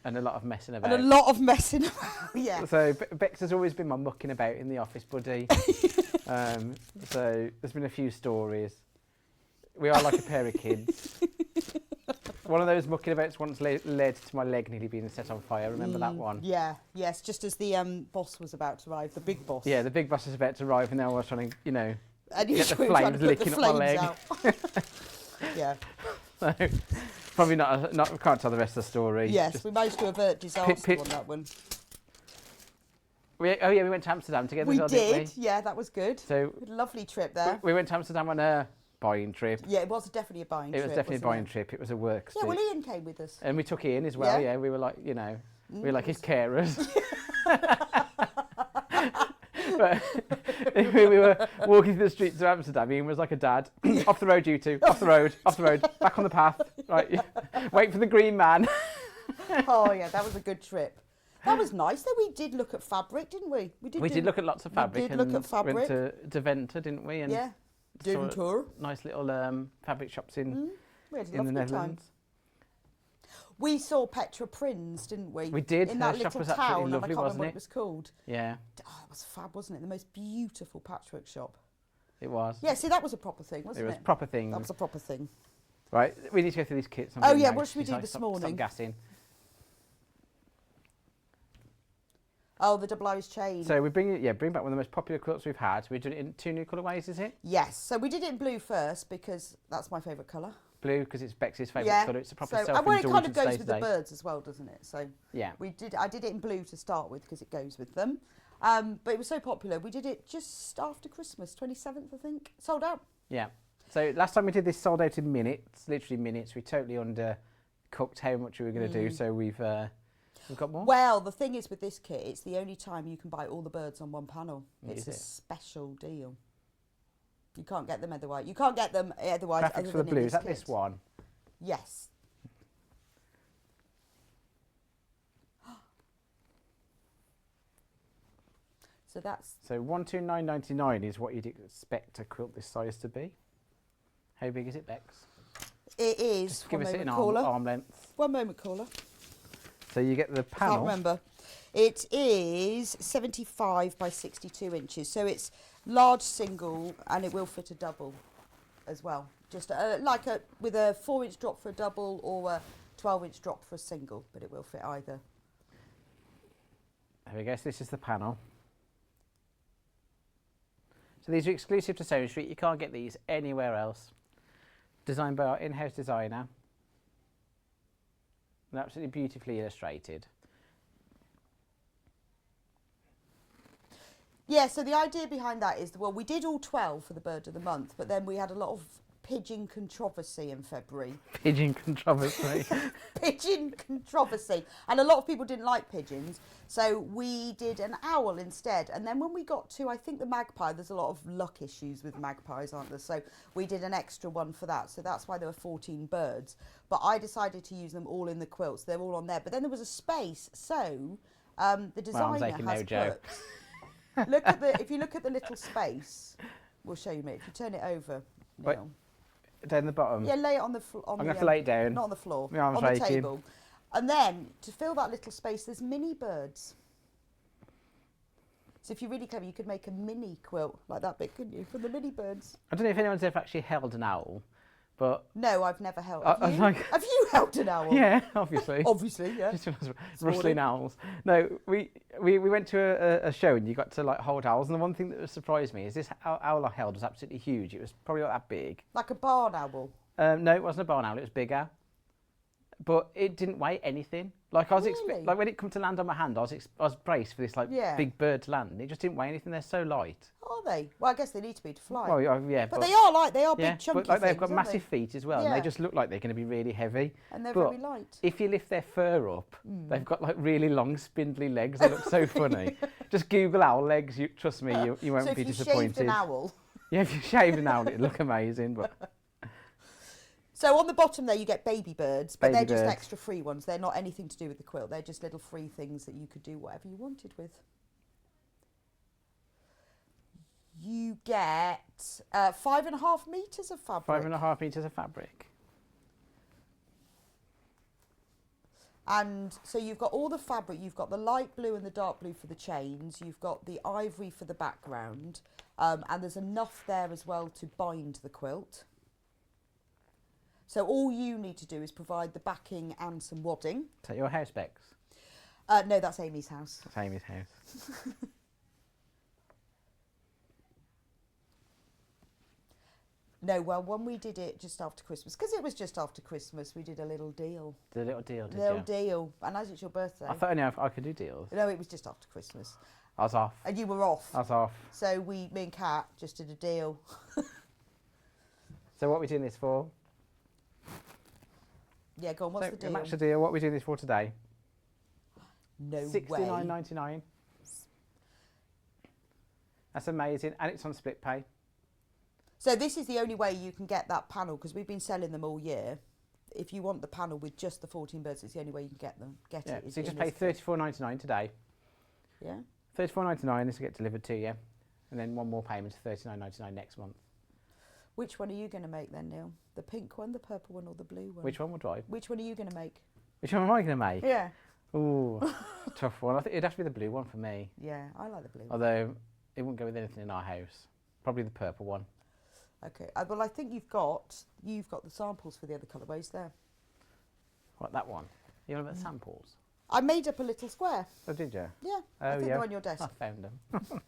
And a lot of messing about. And a lot of messing about, yeah. So Bex has always been my mucking about in the office buddy. So there's been a few stories. We are like a pair of kids. One of those mucking abouts once led to my leg nearly being set on fire. Remember that one? Yeah, yes, just as the boss was about to arrive, the big boss. Yeah, the big boss is about to arrive, and now I was trying to, you know, And you get the were trying flames to put licking the up my flames leg. out. Yeah. So, probably not. We can't tell the rest of the story. Yes, Just we managed to avert disaster on that one. we went to Amsterdam together. We as well, didn't did, yeah, that was good. So Lovely trip there. we went to Amsterdam on a buying trip. Yeah, it was definitely a buying trip. It was definitely a wasn't buying trip. It was a work. Yeah, well, Ian came with us. And we took Ian as well. Yeah. Yeah, we were like, you know, we were like his carers. But we were walking through the streets of Amsterdam. Ian was like a dad. Off the road, you two. Off the road. Off the road. Back on the path. Right. Wait for the green man. Oh yeah, that was a good trip. That was nice. Though we did look at fabric, didn't we? We did look at lots of fabric. We did look at fabric. Went to Deventer, didn't we? And Yeah. saw Deventer. nice little fabric shops in We had a the lovely Netherlands. time. We saw Petra Prinz, didn't we? We did. In Her that shop little was absolutely town, and I lovely, can't remember wasn't what it? it was called. Yeah, Oh, it was fab, wasn't it? The most beautiful patchwork shop. it was. Yeah, see, that was a proper thing, wasn't It it? was proper things. That was a proper thing. Right, we need to go through these kits. I'm Oh, going yeah, now. what should we do Stop- this stop morning? gassing. Oh, the double Irish chain. So we bring back one of the most popular quilts we've had. We're doing it in 2 new colourways, is it? Yes, so we did it in blue first because that's my favourite colour. Blue because it's Bex's favourite Yeah. colour. It's a proper So, self-indulgent well, it kind of goes stay with the today. birds as well, doesn't it? So Yeah. I did it in blue to start with because it goes with them. But it was so popular. We did it just after Christmas, 27th, I think. Sold out. Yeah. So last time we did this sold out in minutes, literally minutes. We totally undercooked how much we were going to do, so we've got more. Well, the thing is with this kit, it's the only time you can buy all the birds on one panel. It's a Is it? special deal. You can't get them otherwise. You can't get them otherwise. Graphics other for the than in blue, is that kit. this one? Yes. So that's So 129.99 is what you'd expect a quilt this size to be. How big is it, Bex? it is. Just give One us it in moment, caller. arm length. One moment, caller. So you get the panel. Can't remember. It is 75 by 62 inches. So it's large single, and it will fit a double as well. Just with a 4-inch drop for a double or a 12-inch drop for a single, but it will fit either. There we go. So this is the panel. So these are exclusive to Sewing Street. You can't get these anywhere else. Designed by our in-house designer. And absolutely beautifully illustrated. Yeah, so the idea behind that is, well, we did all 12 for the Bird of the Month, but then we had a lot of pigeon controversy in February. Pigeon controversy. Pigeon controversy. And a lot of people didn't like pigeons, so we did an owl instead. And then when we got to, I think, the magpie, there's a lot of luck issues with magpies, aren't there? So we did an extra one for that. So that's why there were 14 birds. But I decided to use them all in the quilts. They're all on there. But then there was a space, so the designer aching has now, Joe. put... if you look at the little space, we'll show you, mate. If you turn it over, Wait. Neil. Down the bottom. Yeah, lay it on the floor. I'm going to have to lay it down. Not on the floor. My arm's on the aching. table. And then to fill that little space, there's mini birds. So if you're really clever, you could make a mini quilt like that big, couldn't you? From the mini birds. I don't know if anyone's ever actually held an owl, but No, I've never held. I Have you? like- Have you held an owl? yeah, obviously. Obviously, yeah. Just rustling owls. No, we went to a show and you got to like hold owls, and the one thing that surprised me is this owl I held was absolutely huge. It was probably not that big. Like a barn owl. No, it wasn't a barn owl. It was bigger, but it didn't weigh anything. Like I was Really? like when it come to land on my hand, I was braced for this like Yeah. big bird to land, and it just didn't weigh anything. They're so light. Are they? Well, I guess they need to be to fly. Well, yeah, but they are yeah, big chunky but like they've things, got aren't massive they? feet as well, and they Yeah. just look like they're going to be really heavy. And they're but very light. if you lift their fur up, they've got like really long, spindly legs. They look so funny. Just Google owl legs. Trust me, you won't So be if you disappointed. shaved an owl. Yeah, if you shaved an owl, it'd look amazing. But So on the bottom there you get baby birds, but Baby they're just birds. extra free ones. They're not anything to do with the quilt. They're just little free things that you could do whatever you wanted with. You get 5.5 metres of fabric. 5.5 meters of fabric. And so you've got all the fabric. You've got the light blue and the dark blue for the chains. You've got the ivory for the background. And there's enough there as well to bind the quilt. So all you need to do is provide the backing and some wadding. Is that your house, Bex? No, that's Amy's house. That's Amy's house. No, well, when we did it just after Christmas, because it was just after Christmas, we did a little deal. The little deal, did Little you? deal. And as it's your birthday. I thought I knew I could do deals. No, it was just after Christmas. I was off. And you were off. I was off. So me and Kat just did a deal. So what are we doing this for? Yeah, go on, what's So, the deal? match the deal. What are we doing this for today? No way. $69.99. That's amazing, and it's on split pay. So this is the only way you can get that panel, because we've been selling them all year. If you want the panel with just the 14 birds, it's the only way you can get them. Get Yeah. it. is So you in just pay this kit. $34.99 today. Yeah. $34.99. This will get delivered to you, and then one more payment of $39.99 next month. Which one are you going to make then, Neil? The pink one, the purple one, or the blue one? Which one will drive? Which one are you going to make? Which one am I going to make? Yeah. Ooh, tough one. I think it'd have to be the blue one for me. Yeah, I like the blue one. Although it wouldn't go with anything in our house. Probably the purple one. Okay. Well, I think you've got the samples for the other colourways there. What, that one? You want about the samples? I made up a little square. Oh, did you? Yeah. I Oh, think yeah. they're on your desk. I found them.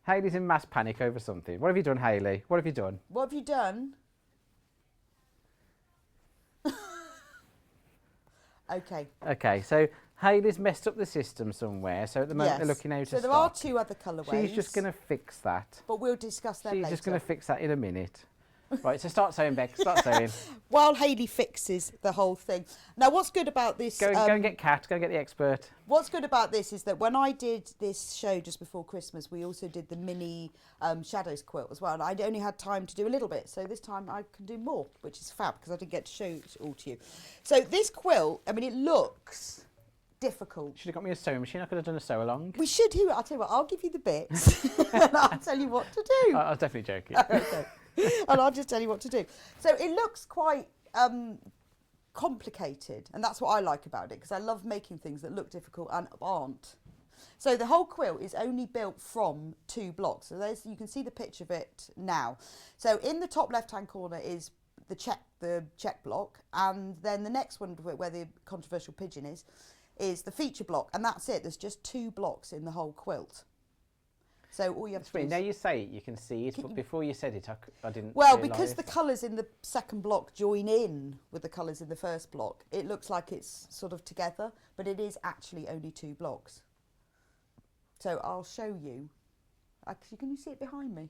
Hayley's in mass panic over something. What have you done, Hayley? What have you done? What have you done? Okay. Okay, so Hayley's messed up the system somewhere. So at the moment they're looking out of So there stock. are two other colourways. She's just going to fix that. But we'll discuss them She's later. just going to fix that in a minute. Right, so start sewing, Beck. Start sewing. While Hayley fixes the whole thing. Now, what's good about this? Go and get Kat. Go and get the expert. What's good about this is that when I did this show just before Christmas, we also did the mini Shadows quilt as well. And I only had time to do a little bit. So this time I can do more, which is fab because I didn't get to show it all to you. So this quilt, I mean, it looks difficult. Should have got me a sewing machine. I could have done a sew along. We should do it. I'll tell you what, I'll give you the bits and I'll tell you what to do. I was definitely joking. Okay. And I'll just tell you what to do. So it looks quite complicated, and that's what I like about it, because I love making things that look difficult and aren't. So the whole quilt is only built from 2 blocks. So there's, you can see the picture of it now. So in the top left-hand corner is the check block, and then the next one where the controversial pigeon is the feature block, and that's it. There's just 2 blocks in the whole quilt. So all you have to do is... Now you say it, you can see it, but before you said it, I didn't Well, realise. because the colours in the second block join in with the colours in the first block, it looks like it's sort of together, but it is actually only 2 blocks. So I'll show you. Actually, can you see it behind me?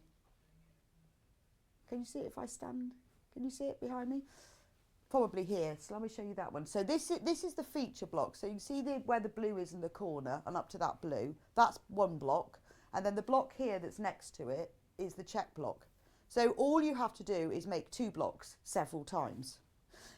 Can you see it if I stand? Can you see it behind me? Probably here, so let me show you that one. So this is the feature block. So you can see where the blue is in the corner and up to that blue. That's 1 block. And then the block here that's next to it is the check block. So all you have to do is make 2 blocks several times.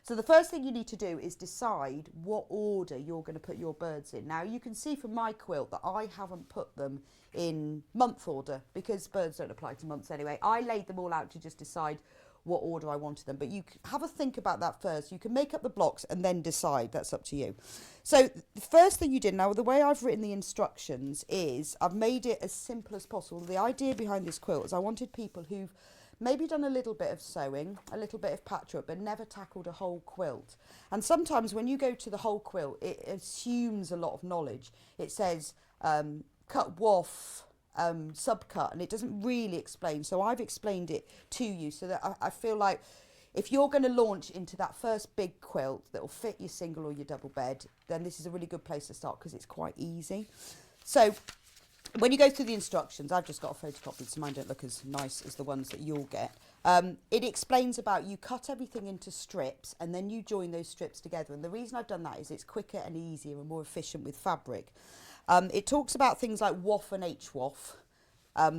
So the first thing you need to do is decide what order you're going to put your birds in. Now you can see from my quilt that I haven't put them in month order because birds don't apply to months anyway. I laid them all out to just decide what order I wanted them, but you have a think about that first. You can make up the blocks and then decide. That's up to you. So the first thing you did, now the way I've written the instructions is I've made it as simple as possible. The idea behind this quilt is I wanted people who've maybe done a little bit of sewing, a little bit of patchwork, but never tackled a whole quilt. And sometimes when you go to the whole quilt, it assumes a lot of knowledge. It says cut, waff, subcut, and it doesn't really explain. So I've explained it to you so that I feel like if you're going to launch into that first big quilt that will fit your single or your double bed, then this is a really good place to start because it's quite easy. So when you go through the instructions, I've just got a photocopy so mine don't look as nice as the ones that you'll get. It explains about you cut everything into strips and then you join those strips together, and the reason I've done that is it's quicker and easier and more efficient with fabric. It talks about things like waff and H-waff,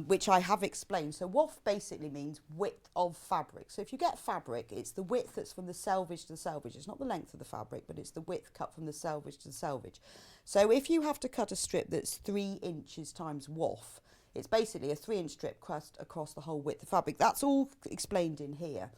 which I have explained. So waff basically means width of fabric. So if you get fabric, it's the width that's from the selvage to the selvage. It's not the length of the fabric, but it's the width cut from the selvage to the selvage. So if you have to cut a strip that's 3 inches times waff, it's basically a 3-inch strip cut across the whole width of fabric. That's all explained in here.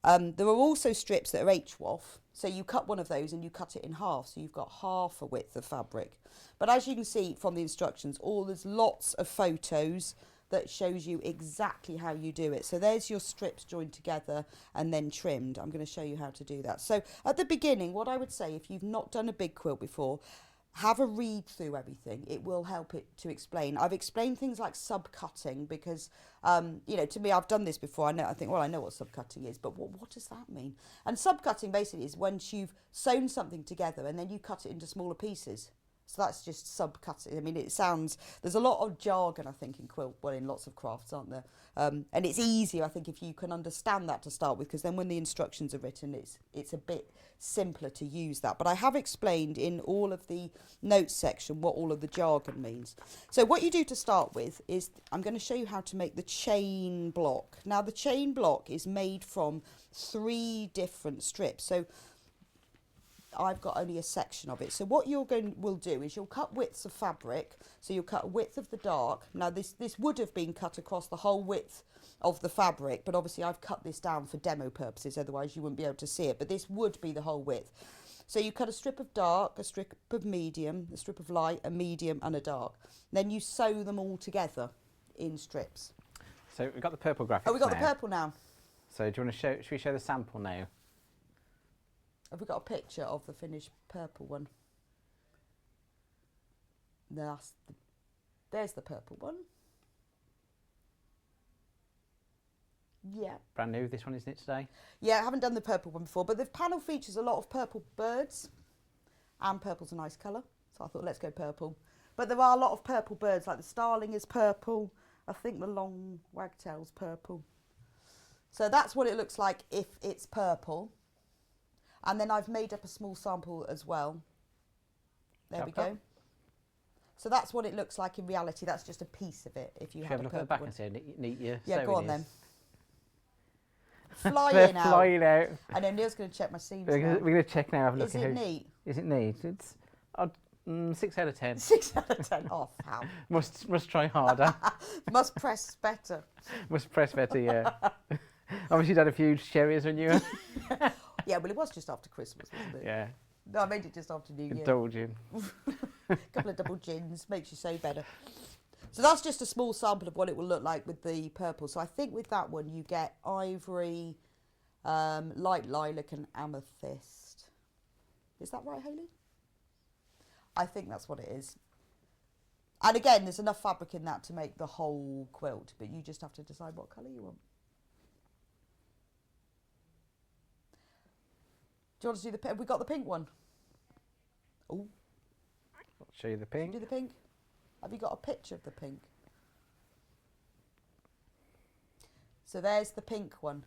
There are also strips that are H-waff, so you cut one of those and you cut it in half, so you've got half a width of fabric. But as you can see from the instructions, there's lots of photos that shows you exactly how you do it. So there's your strips joined together and then trimmed. I'm going to show you how to do that. So at the beginning, what I would say, if you've not done a big quilt before, have a read through everything. It will help it to explain. I've explained things like subcutting because, you know, to me, I've done this before. I think, well, I know what subcutting is, but what does that mean? And subcutting basically is once you've sewn something together and then you cut it into smaller pieces. So that's just subcutting. I mean, it sounds, there's a lot of jargon, I think, in quilt, well, in lots of crafts, aren't there? And it's easier, I think, if you can understand that to start with, because then when the instructions are written, it's a bit simpler to use that. But I have explained in all of the notes section what all of the jargon means. So what you do to start with is, I'm going to show you how to make the chain block. Now, the chain block is made from 3 different strips. So I've got only a section of it. So what will do is you'll cut widths of fabric. So you'll cut a width of the dark. Now this would have been cut across the whole width of the fabric, but obviously I've cut this down for demo purposes, otherwise you wouldn't be able to see it, but this would be the whole width. So you cut a strip of dark, a strip of medium, a strip of light, a medium and a dark. Then you sew them all together in strips. So we've got the purple graphics. Oh, we've got now. the purple now. So do you want to show, should we show the sample now? Have we got a picture of the finished purple one? There's the purple one. Yeah. Brand new, this one, isn't it, today? Yeah, I haven't done the purple one before, but the panel features a lot of purple birds, and purple's a nice colour, so I thought let's go purple. But there are a lot of purple birds, like the starling is purple, I think the long wagtail's purple. So that's what it looks like if it's purple. And then I've made up a small sample as well. There we go. So that's what it looks like in reality. That's just a piece of it. If you have a look purple at the back one. and see how neat your Yeah, go sewing on is. then. They're Flying out. flying out. I know Neil's going to check my seams We're now. going to check now. Have a look Is at it how- neat? Is it neat? It's 6 out of 10. 6 out of 10 off. How? Must try harder. Must press better. Must press better, yeah. Obviously, you'd had a few sherries when you were. Yeah, well, it was just after Christmas, wasn't it? Yeah, No, I made it just after New Year. indulging. A couple of double gins makes you sew better. So that's just a small sample of what it will look like with the purple. So I think with that one you get ivory, light lilac and amethyst. Is that right, Hayley? I think that's what it is. And again, there's enough fabric in that to make the whole quilt, but you just have to decide what colour you want. Do you want to do the? Have we got the pink one? Oh, I'll show you the can you pink. do the pink? Have you got a picture of the pink? So there's the pink one.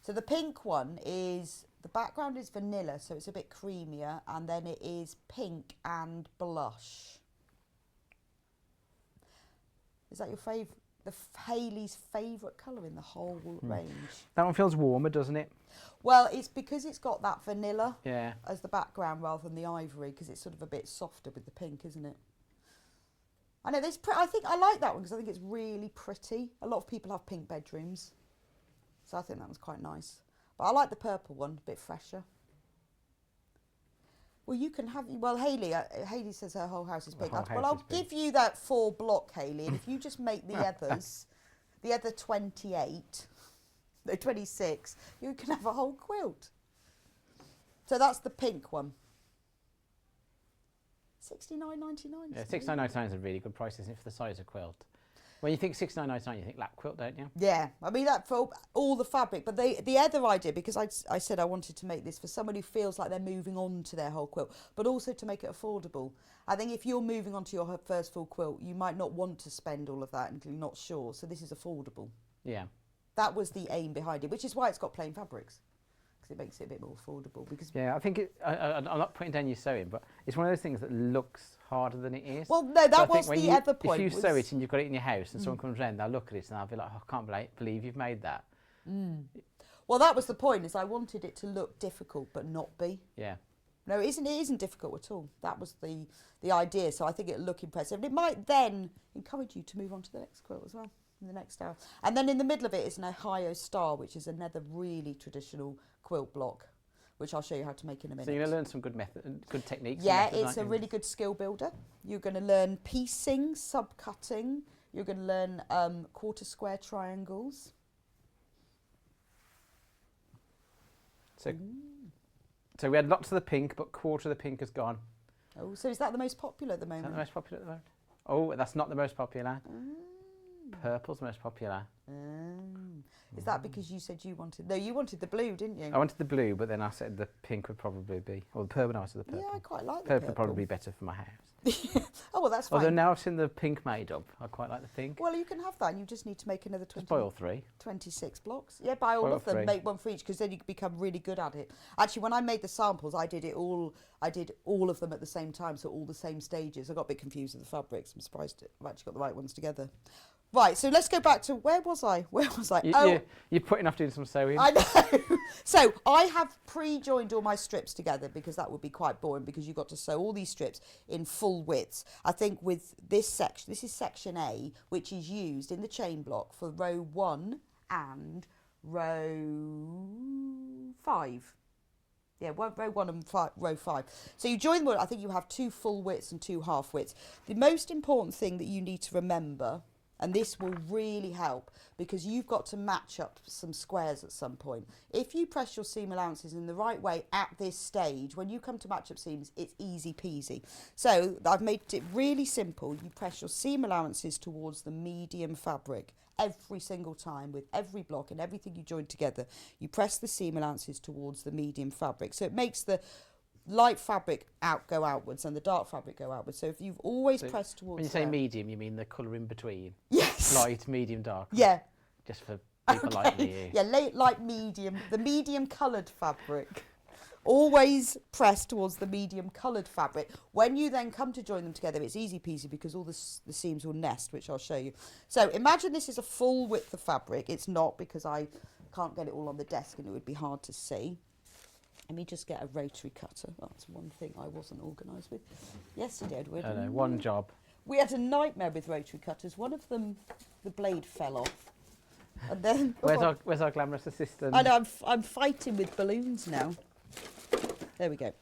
So the pink one is, the background is vanilla, so it's a bit creamier, and then it is pink and blush. Is that your favourite? Hayley's favourite colour in the whole range? That one feels warmer, doesn't it? Well, it's because it's got that vanilla Yeah. as the background rather than the ivory, because it's sort of a bit softer with the pink, isn't it? I know, I think I like that one because I think it's really pretty. A lot of people have pink bedrooms, so I think that one's quite nice. But I like the purple one, a bit fresher. Well, you can have, well, Hayley says her whole house is pink. whole Well, house I'll is pink. give you that 4 block, Hayley, and if you just make the others, the other 28, no, 26, you can have a whole quilt. So that's the pink one. $69.99. Yeah, $69.99 is a really good price, isn't it, for the size of quilt? When you think $69.99, you think lap quilt, don't you? Yeah, I mean that for all the fabric, but the other idea, because I said I wanted to make this for someone who feels like they're moving on to their whole quilt, but also to make it affordable. I think if you're moving on to your first full quilt, you might not want to spend all of that until you're not sure, so this is affordable. Yeah. That was the aim behind it, which is why it's got plain fabrics, because it makes it a bit more affordable. Because Yeah, I think I'm not putting down your sewing, but it's one of those things that looks harder than it is. well, no, So I that think was when the you- other point. If you was, sew it and you've got it in your house and someone comes round, they'll look at it and they'll be like, oh, I can't believe you've made that. well, that was the point. Is I wanted it to look difficult but not be. Yeah. No, it isn't difficult at all. That was the idea. So I think it'll look impressive. And it might then encourage you to move on to the next quilt as well, in the next style. And then in the middle of it is an Ohio star, which is another really traditional quilt block, which I'll show you how to make in a minute. So you're going to learn some good techniques. and Yeah, methods, it's aren't a you? really good skill builder. You're going to learn piecing, subcutting. You're going to learn quarter square triangles. So we had lots of the pink, but quarter of the pink has gone. Oh, so is that the most popular at the Is moment? that the most popular at the moment? Oh, that's not the most popular. Purple's most popular. Is that because you said you wanted... No, you wanted the blue, didn't you? I wanted the blue, but then I said the pink would probably be, or the purple. No, I said the purple. Yeah, I quite like the Purple would probably be better for my house. Oh, well, that's fine. Although now I've seen the pink made up, I quite like the pink. Well, you can have that. You just need to make another Just buy all 3. 26 blocks. Yeah, buy all Buy all of them. 3. Make one for each, because then you can become really good at it. Actually, when I made the samples, I did all of them at the same time, so all the same stages. I got a bit confused with the fabrics. I'm surprised I've actually got the right ones together. Right, so let's go back to where was I? You're putting off doing some sewing. I know. So I have pre-joined all my strips together because that would be quite boring, because you've got to sew all these strips in full widths. I think with this section, this is section A, which is used in the chain block for row 1 and row 5. Yeah, row 1 and row 5. So you join them all. I think you have 2 full widths and 2 half widths. The most important thing that you need to remember, and this will really help, because you've got to match up some squares at some point. If you press your seam allowances in the right way at this stage, when you come to match up seams, it's easy peasy. So I've made it really simple. You press your seam allowances towards the medium fabric every single time with every block and everything you join together. You press the seam allowances towards the medium fabric. So it makes the light fabric go outwards and the dark fabric go outwards. So if you've always pressed towards When you say medium, you mean the colour in between? Yes. Light, medium, dark? Yeah. Just for People like you. Yeah, light medium, the medium coloured fabric. Always press towards the medium coloured fabric. When you then come to join them together, it's easy peasy because all the seams will nest, which I'll show you. So imagine this is a full width of fabric. It's not, because I can't get it all on the desk and it would be hard to see. Let me just get a rotary cutter. That's one thing I wasn't organised with. Yesterday, Edward. I know, one job. We had a nightmare with rotary cutters. One of them, the blade fell off. And then Where's our glamorous assistant? I know, I'm fighting with balloons now. There we go.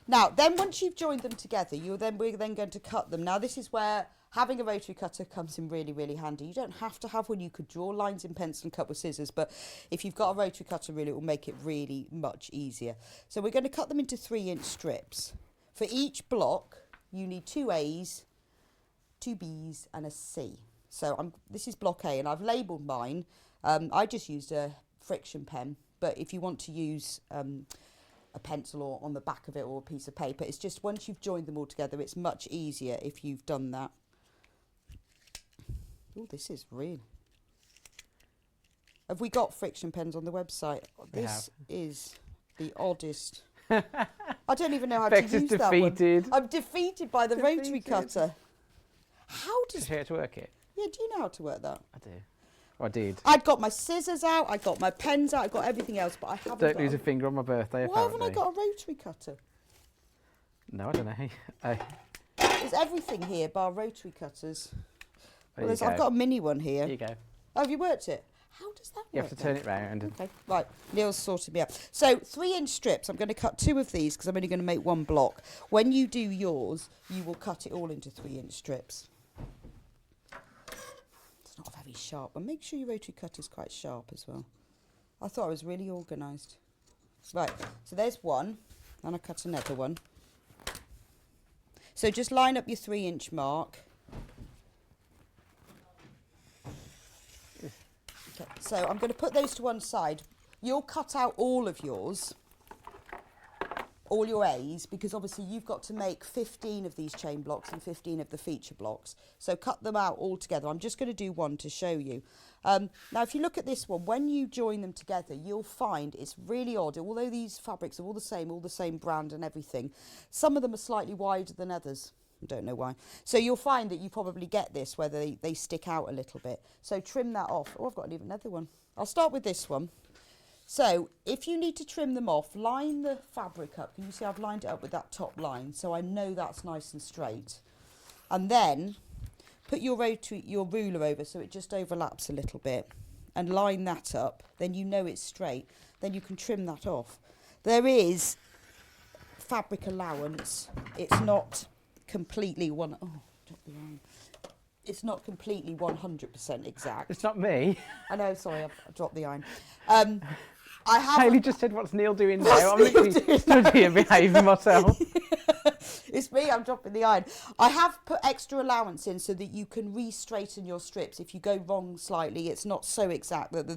Now, then once you've joined them together, we're then going to cut them. Now, this is where having a rotary cutter comes in really, really handy. You don't have to have one. You could draw lines in pencil and cut with scissors, but if you've got a rotary cutter, really, it will make it really much easier. So we're going to cut them into 3-inch strips. For each block, you need 2 A's, 2 B's and a C. So this is block A, and I've labelled mine. I just used a friction pen, but if you want to use a pencil or on the back of it or a piece of paper, it's just once you've joined them all together, it's much easier if you've done that. Oh, this is real. Have we got friction pens on the website? This is the oddest. I don't even know how Bex to is use that defeated. one. I'm defeated by the rotary cutter. How does... Show you how to work it? Yeah, do you know how to work that? I do. I did. I'd got my scissors out, I got my pens out, I got everything else, but I haven't Don't got lose a finger on my birthday, Why apparently. haven't I got a rotary cutter? No, I don't know. There's everything here bar rotary cutters. There Well, you I've go. got a mini one here. Here you go. Oh, have you worked it? How does that work? You have to turn it round. Okay, right. Neil's sorted me out. So 3-inch strips. I'm going to cut 2 of these because I'm only going to make 1 block. When you do yours, you will cut it all into 3-inch strips. It's not very sharp, but make sure your rotary cutter's quite sharp as well. I thought I was really organised. Right, so there's one, and I cut another one. So just line up your 3-inch mark. Okay, so I'm going to put those to one side. You'll cut out all of yours, all your A's, because obviously you've got to make 15 of these chain blocks and 15 of the feature blocks. So cut them out all together. I'm just going to do one to show you. Now, if you look at this one, when you join them together, you'll find it's really odd. Although these fabrics are all the same brand and everything, some of them are slightly wider than others. I don't know why. So you'll find that you probably get this where they stick out a little bit. So trim that off. Oh, I've got even another one. I'll start with this one. So if you need to trim them off, line the fabric up. Can you see I've lined it up with that top line, so I know that's nice and straight. And then put your ruler over so it just overlaps a little bit and line that up. Then you know it's straight. Then you can trim that off. There is fabric allowance. It's not completely it's not completely 100% exact. It's not me. I know, sorry, I dropped the iron. I have. Hayley just said, "What's Neil doing now?" I'm literally stood here behaving myself. It's me, I'm dropping the iron. I have put extra allowance in so that you can re-straighten your strips. If you go wrong slightly, it's not so exact that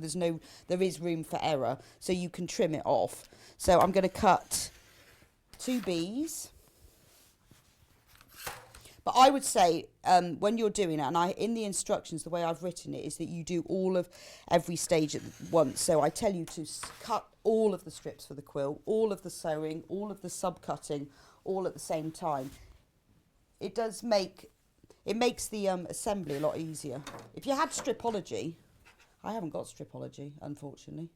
there is room for error, so you can trim it off. So I'm going to cut 2 B's. But I would say when you're doing that, and in the instructions, the way I've written it is that you do all of every stage at once. So I tell you to cut all of the strips for the quilt, all of the sewing, all of the sub-cutting, all at the same time. It makes the assembly a lot easier. If you had stripology, I haven't got stripology, unfortunately.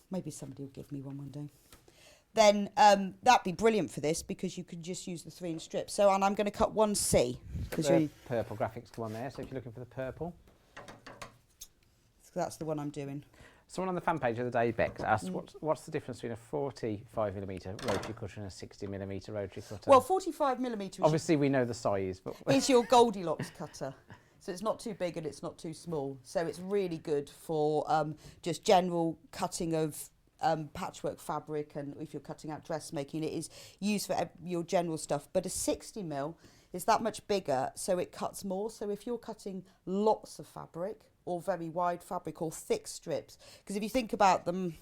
Maybe somebody will give me one day. Then that'd be brilliant for this because you could just use the 3-inch strips. So, and I'm going to cut 1 C. The purple graphics go on there, so if you're looking for the purple. So that's the one I'm doing. Someone on the fan page of the day, Bex, asked what's the difference between a 45mm rotary cutter and a 60mm rotary cutter? Well, 45mm obviously we know the size, but is your Goldilocks cutter. So it's not too big and it's not too small. So it's really good for just general cutting of patchwork fabric, and if you're cutting out dressmaking, it is used for your general stuff. But a 60mm is that much bigger, so it cuts more. So if you're cutting lots of fabric or very wide fabric or thick strips, because if you think about the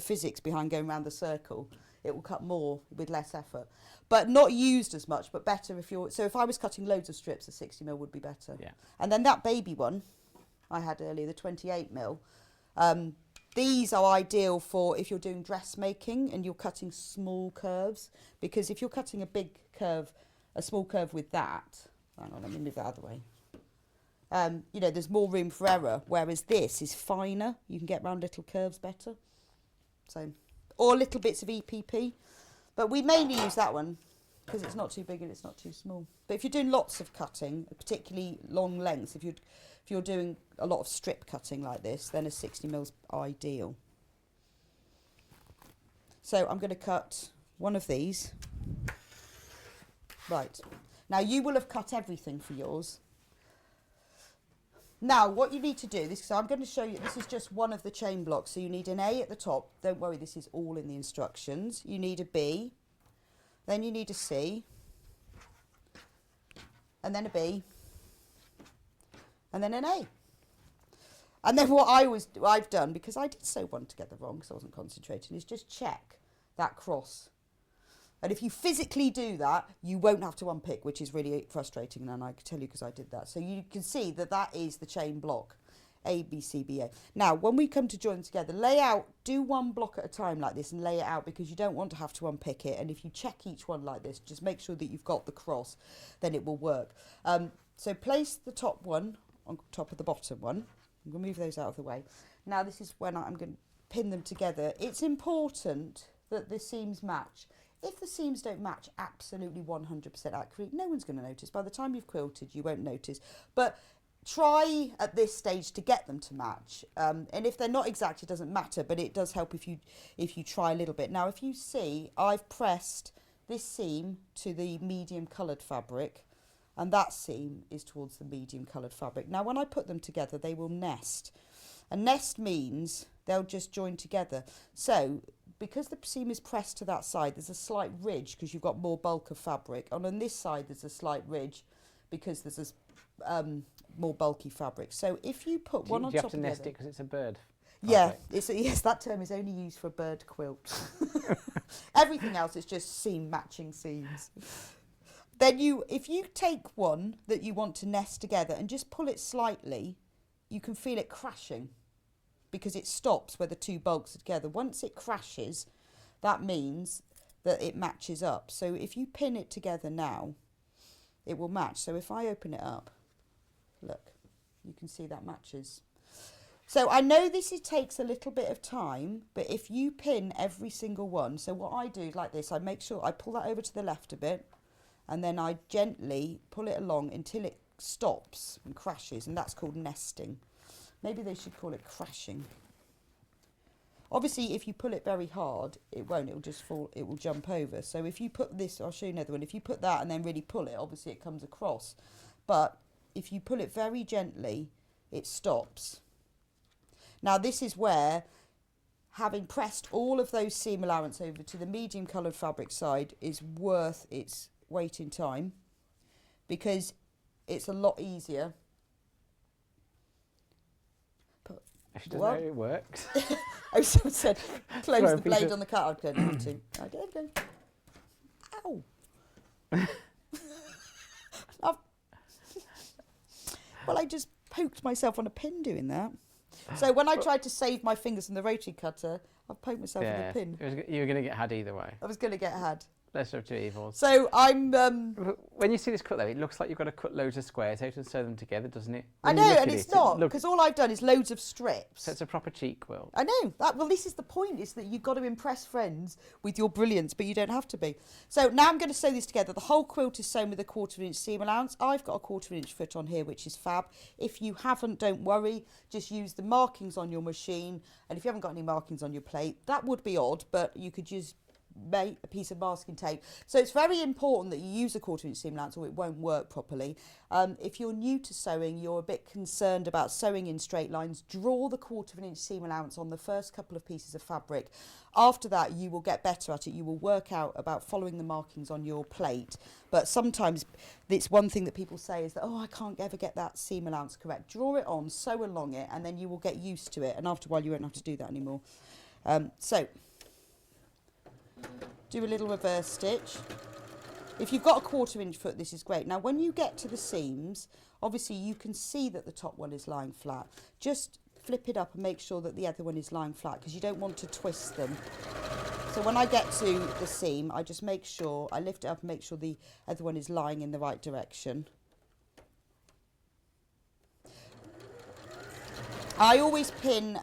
physics behind going around the circle, it will cut more with less effort, but not used as much, but better if you're. So if I was cutting loads of strips, a 60mm would be better. Yeah. And then that baby one, I had earlier, the 28mm. These are ideal for if you're doing dressmaking and you're cutting small curves, because if you're cutting a big curve, a small curve with that, hang on, let me move that other way. You know, there's more room for error, whereas this is finer. You can get around little curves better. So, or little bits of EPP, but we mainly use that one because it's not too big and it's not too small. But if you're doing lots of cutting, particularly long lengths, if you're doing a lot of strip cutting like this, then a 60mm is ideal. So I'm going to cut one of these. Right. Now you will have cut everything for yours. Now what you need to do, so I'm going to show you, this is just one of the chain blocks. So you need an A at the top. Don't worry, this is all in the instructions. You need a B, then you need a C, and then a B, and then an A. And then what I've done, because I did sew one together wrong because I wasn't concentrating, is just check that cross. And if you physically do that, you won't have to unpick, which is really frustrating, and I can tell you because I did that. So you can see that that is the chain block, A, B, C, B, A. Now, when we come to join together, lay out, do one block at a time like this and lay it out, because you don't want to have to unpick it. And if you check each one like this, just make sure that you've got the cross, then it will work. So place the top one on top of the bottom one. I'm going to move those out of the way. Now, this is when I'm going to pin them together. It's important that the seams match. If the seams don't match absolutely 100% accurate, no one's going to notice. By the time you've quilted, you won't notice. But try at this stage to get them to match. And if they're not exact, it doesn't matter, but it does help if you try a little bit. Now, if you see, I've pressed this seam to the medium coloured fabric, and that seam is towards the medium coloured fabric. Now, when I put them together, they will nest. A nest means they'll just join together. So, because the seam is pressed to that side, there's a slight ridge because you've got more bulk of fabric. And on this side, there's a slight ridge because there's a more bulky fabric. So if you put one on top of the other... Do you have to nest it because it's a bird? Yeah, yes, that term is only used for a bird quilt. Everything else is just seam matching seams. Then if you take one that you want to nest together and just pull it slightly, you can feel it crashing, because it stops where the two bulks are together. Once it crashes, that means that it matches up. So if you pin it together now, it will match. So if I open it up, look, you can see that matches. So I know this takes a little bit of time, but if you pin every single one, so what I do is like this, I make sure I pull that over to the left a bit, and then I gently pull it along until it stops and crashes, and that's called nesting. Maybe they should call it crashing. Obviously, if you pull it very hard, it won't. It will just fall. It will jump over. So if you put this, I'll show you another one. If you put that and then really pull it, obviously it comes across. But if you pull it very gently, it stops. Now this is where, having pressed all of those seam allowance over to the medium coloured fabric side, is worth its weight in time, because it's a lot easier. She doesn't know it works. I said, close the blade on the cut. I don't have to. I don't go. Ow. Well, I just poked myself on a pin doing that. So when I tried to save my fingers from the rotary cutter, I poked myself with a pin. You were going to get had either way. I was going to get had. Lesser of two evils. So I'm... when you see this cut though, it looks like you've got to cut loads of squares out and sew them together, doesn't it? I know, and it's not, because all I've done is loads of strips. So it's a proper cheek quilt. I know. Well, this is the point, is that you've got to impress friends with your brilliance, but you don't have to be. So now I'm going to sew this together. The whole quilt is sewn with a 1/4 inch seam allowance. I've got a 1/4 inch foot on here, which is fab. If you haven't, don't worry. Just use the markings on your machine. And if you haven't got any markings on your plate, that would be odd, but you could use a piece of masking tape. So it's very important that you use a 1/4 inch seam allowance or it won't work properly. If you're new to sewing, you're a bit concerned about sewing in straight lines, draw the 1/4 inch seam allowance on the first couple of pieces of fabric. After that, you will get better at it. You will work out about following the markings on your plate. But sometimes it's one thing that people say is that, oh, I can't ever get that seam allowance correct. Draw it on, sew along it, and then you will get used to it. And after a while, you won't have to do that anymore. So do a little reverse stitch. If you've got a 1/4 inch foot, this is great. Now, when you get to the seams, obviously you can see that the top one is lying flat. Just flip it up and make sure that the other one is lying flat, because you don't want to twist them. So when I get to the seam, I just make sure, I lift it up and make sure the other one is lying in the right direction. I always pin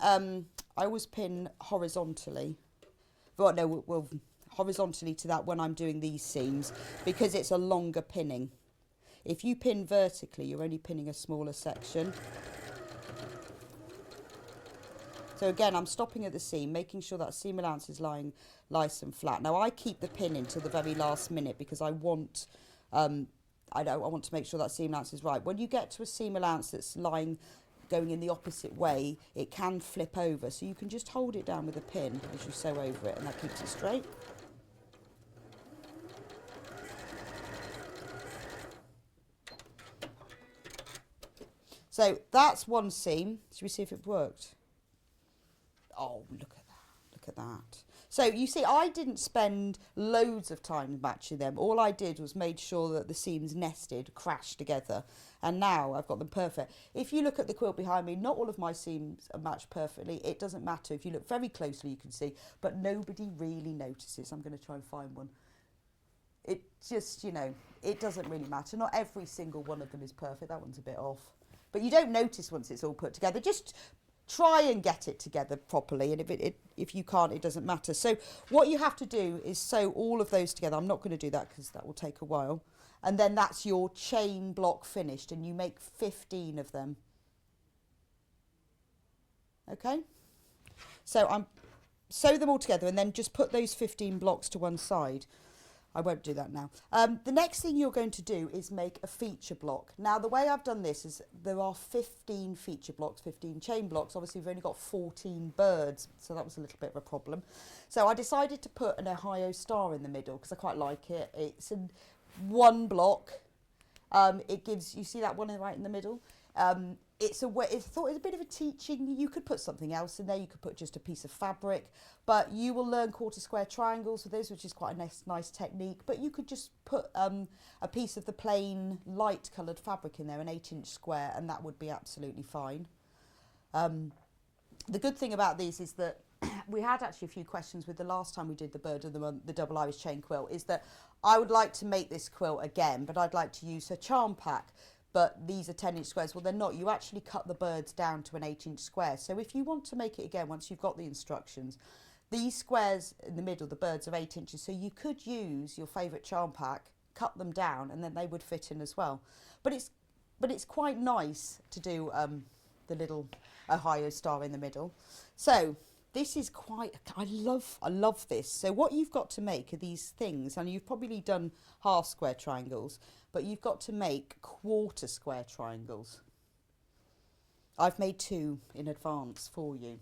horizontally. Well, horizontally to that when I'm doing these seams, because it's a longer pinning. If you pin vertically, you're only pinning a smaller section. So again, I'm stopping at the seam, making sure that seam allowance is lying nice and flat. Now I keep the pin until the very last minute, because I want to make sure that seam allowance is right. When you get to a seam allowance that's going in the opposite way, it can flip over, so you can just hold it down with a pin as you sew over it, and that keeps it straight. So that's one seam. Should we see if it worked? Oh, look at that, look at that. So you see, I didn't spend loads of time matching them. All I did was made sure that the seams nested, crashed together, and now I've got them perfect. If you look at the quilt behind me, not all of my seams are matched perfectly. It doesn't matter. If you look very closely, you can see, but nobody really notices. I'm going to try and find one. It just, you know, it doesn't really matter. Not every single one of them is perfect. That one's a bit off. But you don't notice once it's all put together. Just try and get it together properly, and if you can't, it doesn't matter. So what you have to do is sew all of those together. I'm not going to do that because that will take a while. And then that's your chain block finished, and you make 15 of them. Okay? So I'm sew them all together and then just put those 15 blocks to one side. I won't do that now. The next thing you're going to do is make a feature block. Now, the way I've done this is there are 15 feature blocks, 15 chain blocks. Obviously, we've only got 14 birds, so that was a little bit of a problem. So I decided to put an Ohio star in the middle because I quite like it. It's in one block. It gives, you see that one right in the middle? It's a way, I thought it was a bit of a teaching. You could put something else in there. You could put just a piece of fabric, but you will learn 1/4 square triangles with this, which is quite a nice technique. But you could just put a piece of the plain light coloured fabric in there, an 8-inch square, and that would be absolutely fine. The good thing about these is that we had actually a few questions with the last time we did the bird of the month, the double Irish chain quilt, is that I would like to make this quilt again, but I'd like to use a charm pack. But these are 10-inch squares. Well, they're not. You actually cut the birds down to an 8-inch square. So if you want to make it again, once you've got the instructions, these squares in the middle, the birds are 8 inches. So you could use your favourite charm pack, cut them down, and then they would fit in as well. But it's quite nice to do the little Ohio star in the middle. So this is quite, I love this. So what you've got to make are these things, and you've probably done half square triangles, but you've got to make 1/4 square triangles. I've made 2 in advance for you.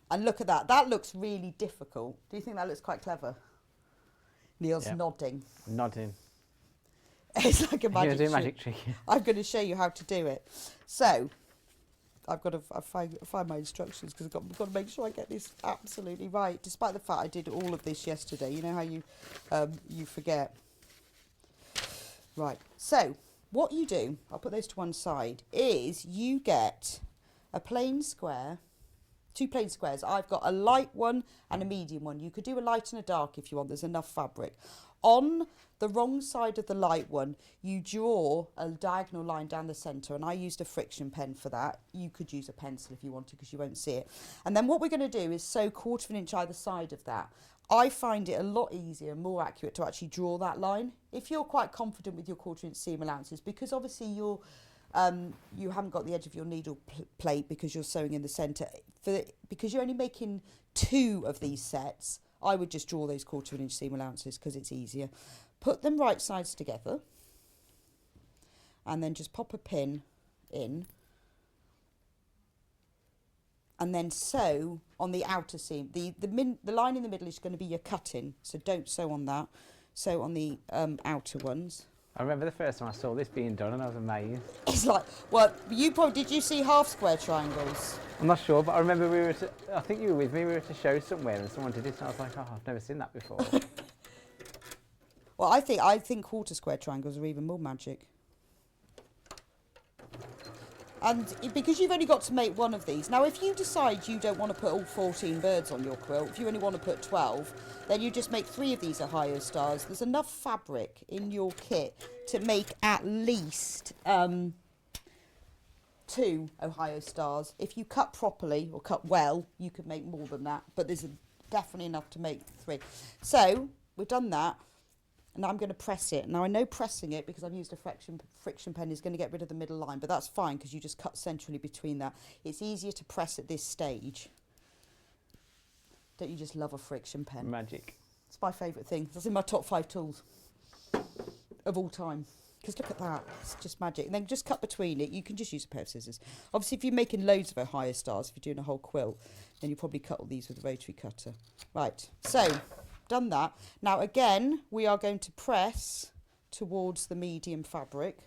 And look at that. That looks really difficult. Do you think that looks quite clever? Neil's nodding. Nodding. It's like a magic trick. Magic trick. I'm going to show you how to do it. So I've got to find my instructions because I've got to make sure I get this absolutely right, despite the fact I did all of this yesterday. You know how you forget. Right, so what you do, I'll put those to one side, is you get a plain square, 2 plain squares. I've got a light one and a medium one. You could do a light and a dark if you want. There's enough fabric. On the wrong side of the light one, you draw a diagonal line down the centre, and I used a friction pen for that. You could use a pencil if you wanted because you won't see it. And then what we're going to do is sew 1/4 inch either side of that. I find it a lot easier and more accurate to actually draw that line. If you're quite confident with your 1/4 inch seam allowances, because obviously you haven't got the edge of your needle plate because you're sewing in the centre, because you're only making 2 of these sets, I would just draw those 1/4 inch seam allowances because it's easier. Put them right sides together and then just pop a pin in and then sew on the outer seam. The line in the middle is going to be your cutting, so don't sew on that. Sew on the outer ones. I remember the first time I saw this being done and I was amazed. It's like, well, did you see half square triangles? I'm not sure, but I remember I think you were with me, we were at a show somewhere and someone did it and I was like, oh, I've never seen that before. Well, I think quarter square triangles are even more magic. And because you've only got to make one of these. Now, if you decide you don't want to put all 14 birds on your quilt, if you only want to put 12, then you just make 3 of these Ohio stars. There's enough fabric in your kit to make at least 2 Ohio stars. If you cut properly or cut well, you could make more than that. But there's definitely enough to make 3. So we've done that. And I'm going to press it. Now I know pressing it, because I've used a friction pen, is going to get rid of the middle line, but that's fine because you just cut centrally between that. It's easier to press at this stage. Don't you just love a friction pen? Magic. It's my favourite thing. That's in my top 5 tools of all time. Because look at that, it's just magic. And then just cut between it. You can just use a pair of scissors. Obviously, if you're making loads of Ohio stars, if you're doing a whole quilt, then you probably cut all these with a rotary cutter. Right, so done that. Now again, we are going to press towards the medium fabric.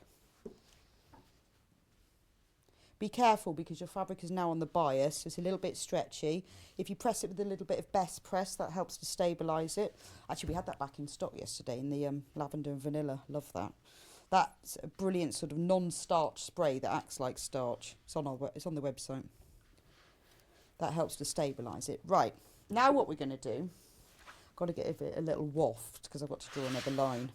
Be careful because your fabric is now on the bias, so it's a little bit stretchy. If you press it with a little bit of best press, that helps to stabilise it. Actually, we had that back in stock yesterday in the lavender and vanilla. Love that. That's a brilliant sort of non-starch spray that acts like starch. It's on the website. That helps to stabilise it. Right, now what we're going to do, got to give it a little waft because I've got to draw another line.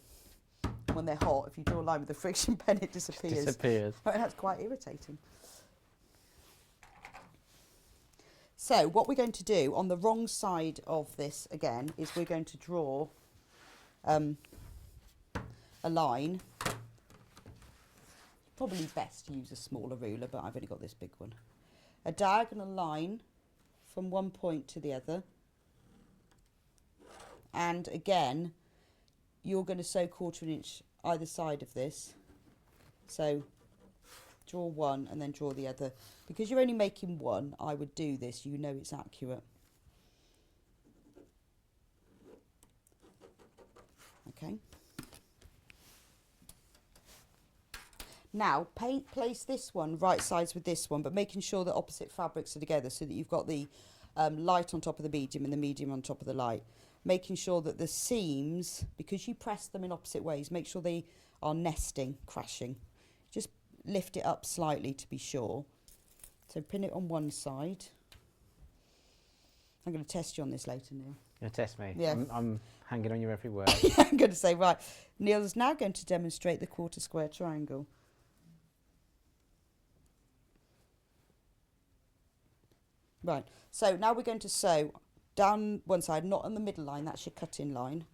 When they're hot, if you draw a line with a friction pen, it disappears. It disappears. Right, that's quite irritating. So what we're going to do on the wrong side of this again is we're going to draw a line. Probably best to use a smaller ruler, but I've only got this big one. A diagonal line from one point to the other. And again, you're going to sew 1/4 inch either side of this. So draw one and then draw the other. Because you're only making one, I would do this. You know it's accurate. Okay. Now, place this one right sides with this one, but making sure that opposite fabrics are together so that you've got the light on top of the medium and the medium on top of the light. Making sure that the seams, because you press them in opposite ways, make sure they are nesting, crashing. Just lift it up slightly to be sure. So pin it on one side. I'm going to test you on this later, Neil. You'll test me? Yeah. I'm hanging on your every word. I'm going to say, right, Neil's now going to demonstrate the 1/4 square triangle. Right, so now we're going to sew down one side, not on the middle line, that's your cut-in line.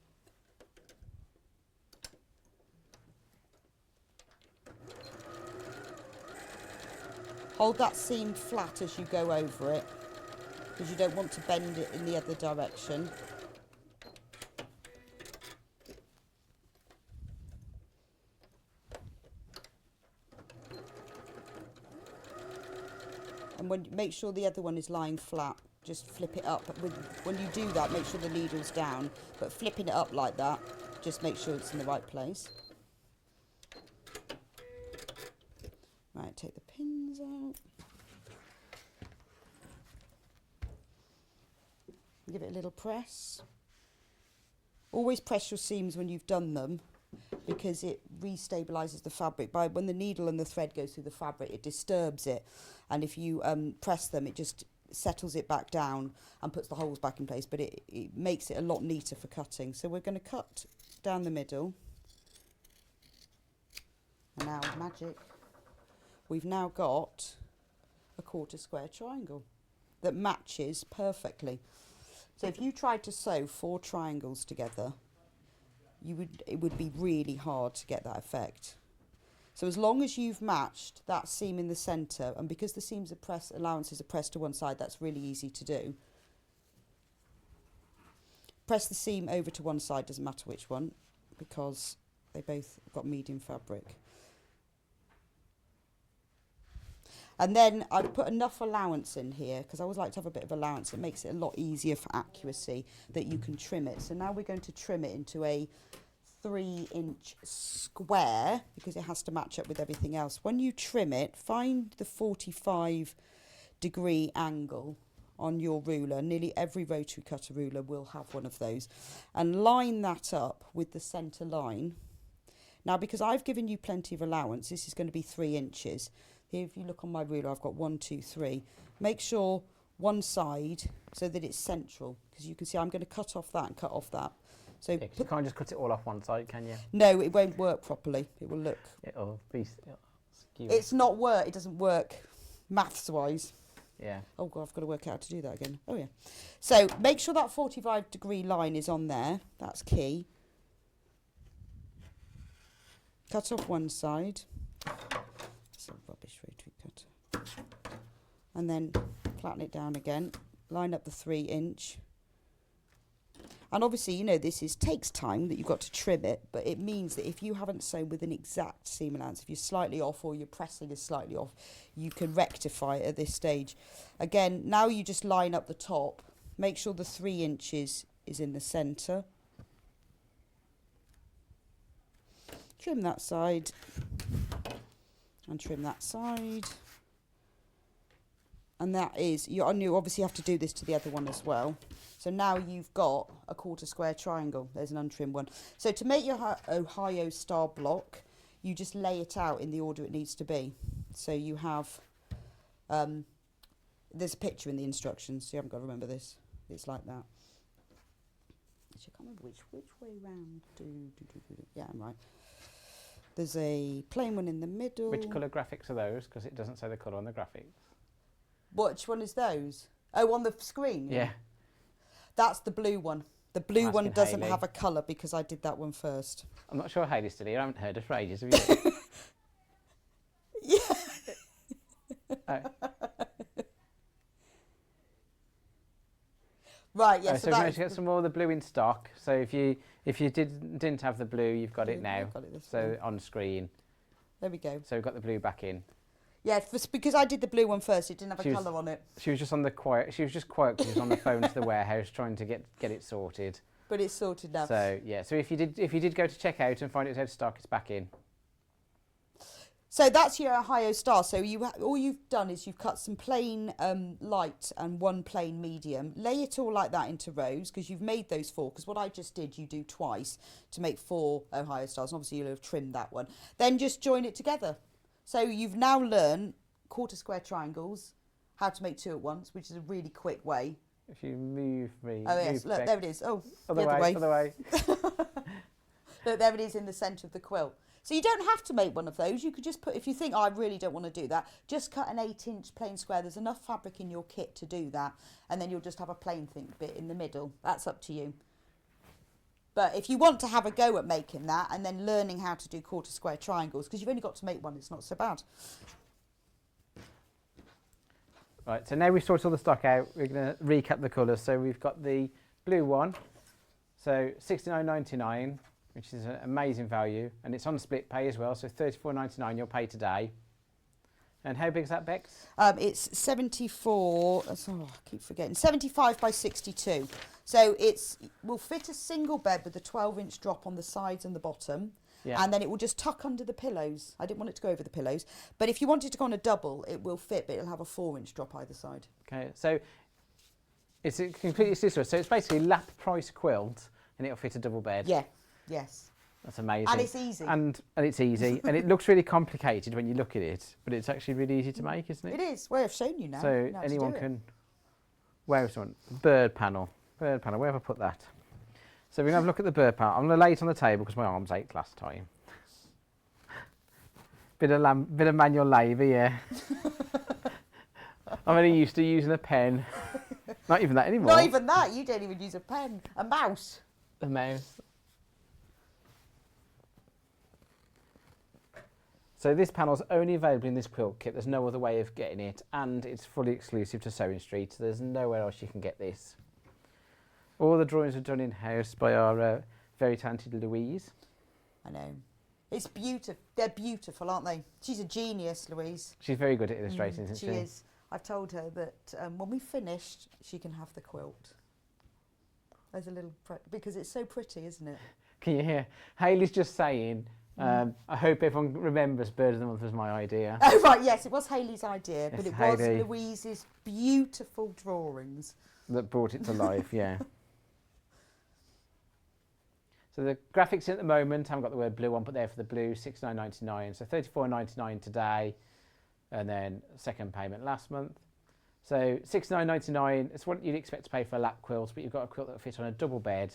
Hold that seam flat as you go over it, because you don't want to bend it in the other direction. And make sure the other one is lying flat. Just flip it up. When you do that, make sure the needle's down. But flipping it up like that, just make sure it's in the right place. Right, take the pins out. Give it a little press. Always press your seams when you've done them, because it restabilises the fabric. When the needle and the thread goes through the fabric, it disturbs it. And if you press them, it just settles it back down and puts the holes back in place, but it makes it a lot neater for cutting. So we're going to cut down the middle. And now, magic. We've now got a 1/4 square triangle that matches perfectly. So if you tried to sew 4 triangles together, it would be really hard to get that effect. So as long as you've matched that seam in the centre, and because the seams are allowances are pressed to one side, that's really easy to do. Press the seam over to one side, doesn't matter which one, because they both got medium fabric. And then I've put enough allowance in here, because I always like to have a bit of allowance. It makes it a lot easier for accuracy that you can trim it. So now we're going to trim it into a 3-inch square, because it has to match up with everything else. When you trim it, find the 45-degree angle on your ruler. Nearly every rotary cutter ruler will have one of those. And line that up with the centre line. Now, because I've given you plenty of allowance, this is going to be 3 inches. Here, if you look on my ruler, I've got 1, 2, 3. Make sure one side so that it's central, because you can see I'm going to cut off that and cut off that. So Yeah, 'cause you can't just cut it all off one side, can you? no, it won't work properly. It will look. It'll skew. It's not work. It doesn't work maths wise. Yeah. Oh God, I've got to work out how to do that again. Oh yeah. So make sure that 45-degree line is on there. That's key. Cut off one side. It's a rubbish rotary cutter. And then flatten it down again. Line up the 3 inch. And obviously, you know, takes time that you've got to trim it, but it means that if you haven't sewn with an exact seam allowance, if you're slightly off or your pressing is slightly off, you can rectify it at this stage. Again, now you just line up the top. Make sure the 3 inches is in the centre. Trim that side and trim that side. And that is, you obviously have to do this to the other one as well. So now you've got a 1/4 square triangle. There's an untrimmed one. So to make your Ohio star block, you just lay it out in the order it needs to be. So you have, there's a picture in the instructions, so you haven't got to remember this. It's like that. Actually, I can't remember which way round. Yeah, I'm right. There's a plain one in the middle. Which colour graphics are those? Because it doesn't say the colour on the graphics. Which one is those? Oh, on the screen? Yeah. That's the blue one. The blue one doesn't Hayley. have a colour because I did that one first. I'm not sure Hayley's still here. I haven't heard her for ages. Have you? Yeah. Oh. Right, yeah. So So we that managed to get some more of the blue in stock. So if you didn't have the blue, you've got it now. I've got it this So way. on screen. There we go. So we've got the blue back in. Yeah, because I did the blue one first, it didn't have She a was- colour on it. She was just on the quiet. She was just quiet because she was on the phone to the warehouse trying to get it sorted. But it's sorted now. So yeah. So if you did go to check out and find it was out of stock, it's back in. So that's your Ohio star. So all you've done is you've cut some plain light and one plain medium. Lay it all like that into rows because you've made those 4. Because what I just did, you do twice to make 4 Ohio stars. And obviously you'll have trimmed that one. Then just join it together. So you've now learned 1/4 square triangles, how to make 2 at once, which is a really quick way. If you move me. Oh yes, move look, back. there it is. Oh, Other the other way. way. Other way. Look, there it is in the centre of the quilt. So you don't have to make one of those. You could just put, if you think, oh, I really don't want to do that, just cut an 8-inch plain square. There's enough fabric in your kit to do that. And then you'll just have a plain bit in the middle. That's up to you. But if you want to have a go at making that and then learning how to do 1/4 square triangles, because you've only got to make one, it's not so bad. Right, so now we've sorted all the stock out, we're going to recap the colours. So we've got the blue one, so $69.99, which is an amazing value, and it's on split pay as well, so $34.99 you'll pay today. And how big is that, Bex? It's 74, I keep forgetting, 75 by 62. So will fit a single bed with a 12-inch drop on the sides and the bottom. Yeah. And then it will just tuck under the pillows. I didn't want it to go over the pillows. But if you wanted to go on a double, it will fit, but it'll have a 4-inch drop either side. Okay, so it's a completely scissors. So it's basically lap price quilt, and it'll fit a double bed. Yeah, yes. That's amazing. And it's easy. And it's easy. And it looks really complicated when you look at it, but it's actually really easy to make, isn't it? It is. Well, I've shown you now. So how to anyone do it. can. Where is one? Bird panel. Bird panel. Where have I put that? So we're going to have a look at the bird panel. I'm going to lay it on the table because my arms ached last time. Bit of manual labour, yeah. I'm only used to using a pen. Not even that anymore. Not even that. You don't even use a pen. A mouse. A mouse. So this panel's only available in this quilt kit. There's no other way of getting it, and it's fully exclusive to Sewing Street. So there's nowhere else you can get this. All the drawings are done in-house by our very talented Louise. I know. It's beautiful. They're beautiful, aren't they? She's a genius, Louise. She's very good at illustrating, isn't She she? is. I've told her that when we finished, she can have the quilt. There's a little because it's so pretty, isn't it? Can you hear? Hayley's just saying, I hope everyone remembers Bird of the Month was my idea. Oh, right, yes, it was Hayley's idea, but Yes, it was Hayley. Louise's beautiful drawings. That brought it to life, yeah. So the graphics at the moment, I haven't got the word blue on, but there for the blue, $69.99. So $34.99 today, and then second payment last month. So $69.99, it's what you'd expect to pay for a lap quilt, but you've got a quilt that will fit on a double bed.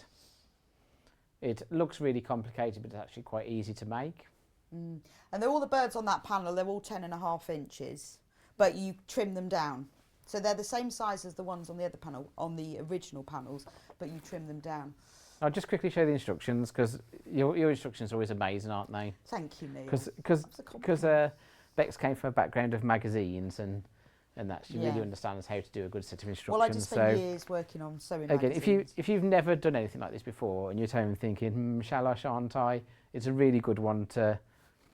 It looks really complicated, but it's actually quite easy to make. And they're all the birds on that panel, they're all 10.5 inches, but you trim them down. So they're the same size as the ones on the other panel, on the original panels, but you trim them down. I'll just quickly show the instructions, because your instructions are always amazing, aren't they? Thank you, Neil. Because Bex came from a background of magazines and that she really understands how to do a good set of instructions. Well, I just spent years working on sewing again, magazines. if you've never done anything like this before and you're at home thinking, shall I, shan't I? It's a really good one to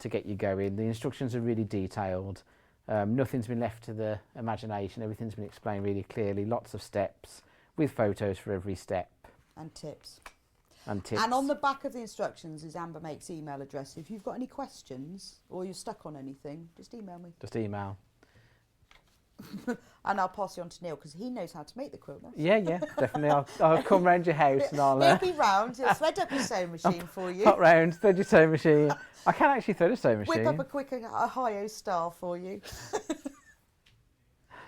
get you going. The instructions are really detailed. Nothing's been left to the imagination. Everything's been explained really clearly. Lots of steps with photos for every step. And tips. And tips. And on the back of the instructions is Amber Make's email address. If you've got any questions or you're stuck on anything, just email me. Just email. And I'll pass you on to Neil because he knows how to make the quilt now. Yeah, definitely. I'll come round your house and I'll... He'll be round. He'll thread up your sewing machine for you. Pop round, thread your sewing machine. I can actually thread a sewing machine. Whip up a quick Ohio style for you.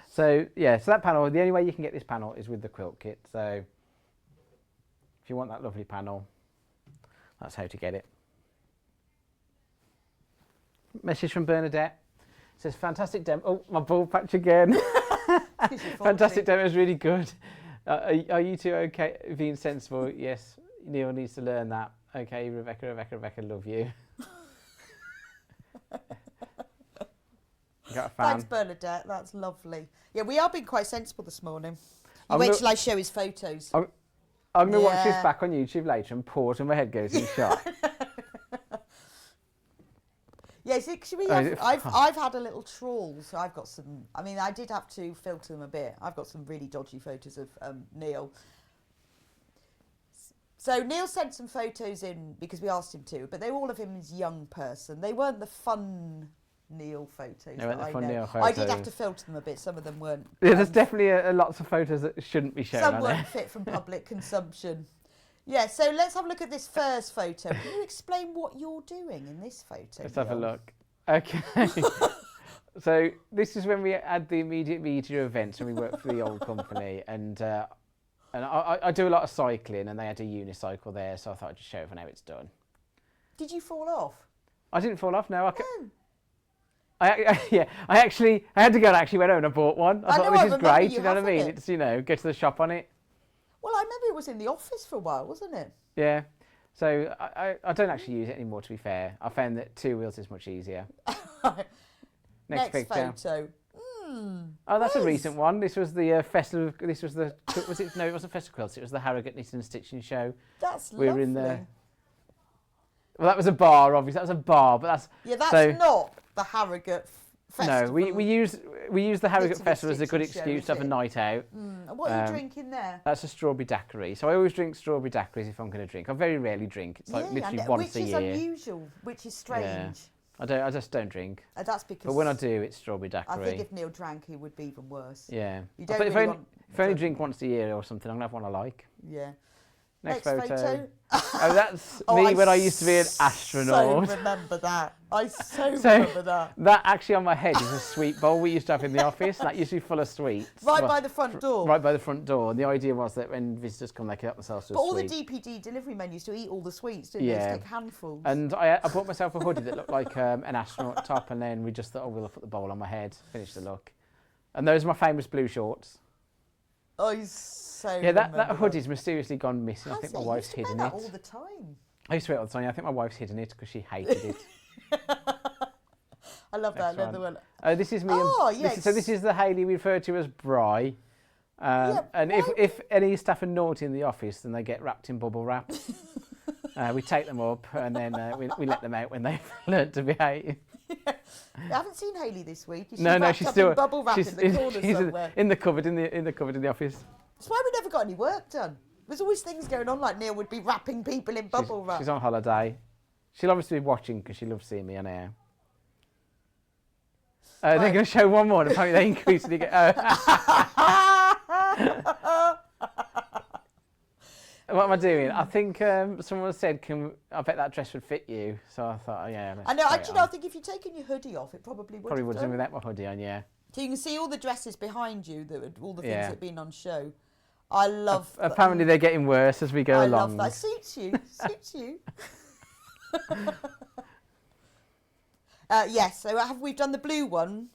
So that panel, the only way you can get this panel is with the quilt kit. So if you want that lovely panel, that's how to get it. Message from Bernadette. It says, fantastic demo. Oh, my ball patch again. Fantastic demo is really good. Are you two okay being sensible? Yes, Neil needs to learn that. Okay, Rebecca, love you. Got a fan. Thanks, Bernadette. That's lovely. Yeah, we are being quite sensible this morning. Wait till I show his photos. I'm going to watch this back on YouTube later and pause when my head goes in shot. Yes, I've had a little trawl, so I've got some. I mean, I did have to filter them a bit. I've got some really dodgy photos of Neil. So Neil sent some photos in because we asked him to, but they were all of him as a young person. They weren't the fun Neil photos. They weren't the fun know. Neil photos. I did have to filter them a bit. Some of them weren't. Yeah, there's definitely lots of photos that shouldn't be shown. Some weren't fit from public consumption. Yeah, so let's have a look at this first photo. Can you explain what you're doing in this photo? Let's have a look. Okay. So this is when we had the immediate media events when we worked for the old company, and I do a lot of cycling, and they had a unicycle there, so I thought I'd just show everyone how it's done. Did you fall off? I didn't fall off. No, I had to go and actually went home and I bought one. I thought this is great. You know what I mean? It's go to the shop on it. Well, I remember it was in the office for a while, wasn't it? Yeah. So I don't actually use it anymore, to be fair. I found that 2 wheels is much easier. Next picture. Photo. Oh, that's a recent one. This was the festival. This was the. Was it? No, it wasn't Festival Quilts. It was the Harrogate Knitting and Stitching Show. That's we lovely. were in the. Well, that was a bar, obviously. That was a bar, but that's. Yeah, that's not the Harrogate Festival. No, we use the Harrogate Knitting Festival as a good Stitching Show, excuse to have a night out. And what are you drinking there? That's a strawberry daiquiri. So I always drink strawberry daiquiris if I'm going to drink. I very rarely drink. It's like literally once a year. Which is unusual, which is strange. Yeah. I just don't drink. That's because. But when I do, it's strawberry daiquiri. I think if Neil drank, it would be even worse. Yeah. You don't But if really I only drink once a year or something, I'm going to have one I like. Yeah. Next photo. Oh, that's me when I used to be an astronaut. I remember that. I remember that. That actually on my head is a sweet bowl we used to have in the office. That used to be full of sweets. Right by the front door. Right by the front door. And the idea was that when visitors come, they could help themselves to a But all sweet. the DPD delivery men used to eat all the sweets, didn't they? Just take handfuls. And I bought myself a hoodie that looked like an astronaut top, and then we just thought, we'll put the bowl on my head, finish the look. And those are my famous blue shorts. That hoodie's mysteriously gone missing. I think my wife's hidden it. All the time. I used to wear it all the time. I think my wife's hidden it because she hated it. I love that. Another one. This is me. So this is the Hayley we refer to as Bry. And if any staff are naughty in the office, then they get wrapped in bubble wrap. We take them up and then we let them out when they've learnt to behave. I haven't seen Hayley this week. She's still bubble wrap in the corner somewhere. in the cupboard in the office. That's why we never got any work done. There's always things going on, like Neil would be wrapping people in bubble wrap. She's on holiday. She'll obviously be watching because she loves seeing me on air. They're going to show one more, and apparently they increasingly get. What am I doing? I think someone said, I bet that dress would fit you. So I thought, oh, yeah. I know. Actually, I think if you'd taken your hoodie off, it probably would. Probably would have done done without my hoodie on, yeah. So you can see all the dresses behind you, all the things that have been on show. I love. Apparently, they're getting worse as we go along. I love that. Suits you. Suits you. Yes. So we've done the blue one.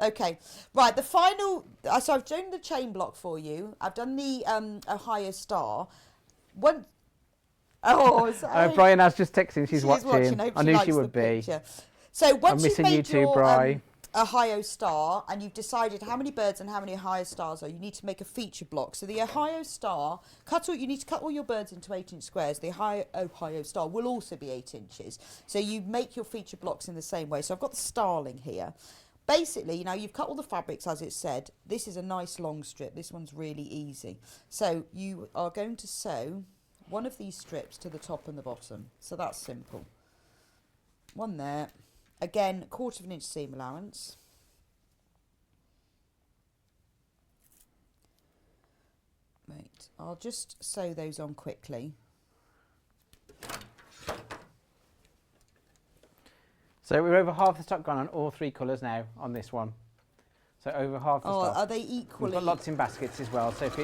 Okay. Right. The final. So I've done the chain block for you. I've done the Ohio Star. One. Oh, Brian has just texted. She's watching. I knew she would be. Picture. So once you've made your Bri. Ohio Star and you've decided how many birds and how many Ohio Stars are, you need to make a feature block. So the Ohio Star, you need to cut all your birds into 8-inch squares. The Ohio Star will also be 8 inches. So you make your feature blocks in the same way. So I've got the starling here. Basically, you've cut all the fabrics as it said. This is a nice long strip. This one's really easy. So you are going to sew one of these strips to the top and the bottom. So that's simple. One there. Again, 1/4 inch seam allowance. Right, I'll just sew those on quickly. So we're over half the stock gone on all 3 colours now on this one. So over half the stock. Are they equally? We've got lots in baskets as well. So if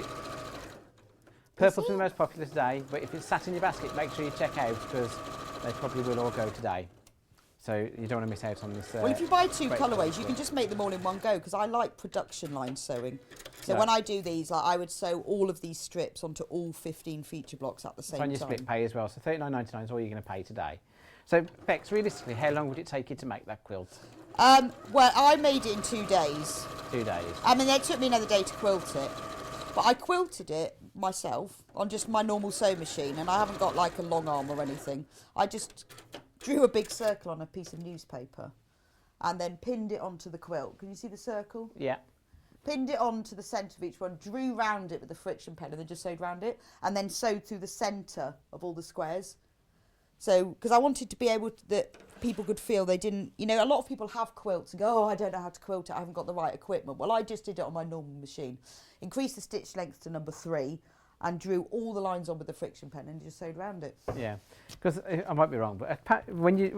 purple's been the most popular today, but if it's sat in your basket, make sure you check out because they probably will all go today. So you don't want to miss out on this. Well, if you buy 2 colourways, you can just make them all in one go because I like production line sewing. So when I do these, I would sew all of these strips onto all 15 feature blocks at the same time. It's on your split pay as well. So $39.99 is all you're going to pay today. So Bex, realistically, how long would it take you to make that quilt? Well, I made it in 2 days. 2 days. I mean, it took me another day to quilt it. But I quilted it myself on just my normal sewing machine, and I haven't got like a long arm or anything. I just drew a big circle on a piece of newspaper and then pinned it onto the quilt. Can you see the circle? Yeah. Pinned it onto the centre of each one, drew round it with a friction pen and then just sewed round it, and then sewed through the centre of all the squares. So, because I wanted to be able to, that people could feel they didn't, a lot of people have quilts and go, oh, I don't know how to quilt it, I haven't got the right equipment. Well, I just did it on my normal machine. Increased the stitch length to number 3 and drew all the lines on with the friction pen and just sewed around it. Yeah, because I might be wrong, but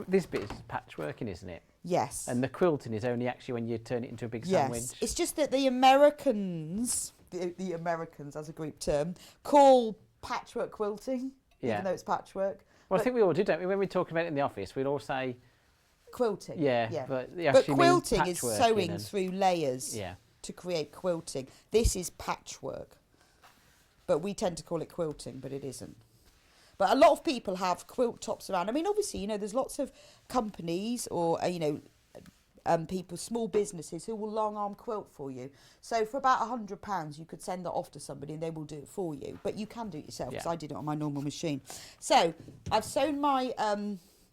this bit is patchworking, isn't it? Yes. And the quilting is only actually when you turn it into a big sandwich. Yes, it's just that the Americans, the Americans as a group term, call patchwork quilting, even though it's patchwork. Well, I think we all do, don't we? When we talk about it in the office, we'd all say quilting. Yeah. But quilting is sewing through layers to create quilting. This is patchwork. But we tend to call it quilting, but it isn't. But a lot of people have quilt tops around. I mean, obviously, there's lots of companies or, people, small businesses who will long arm quilt for you. So for about £100, you could send that off to somebody and they will do it for you. But you can do it yourself because I did it on my normal machine. So I've sewn my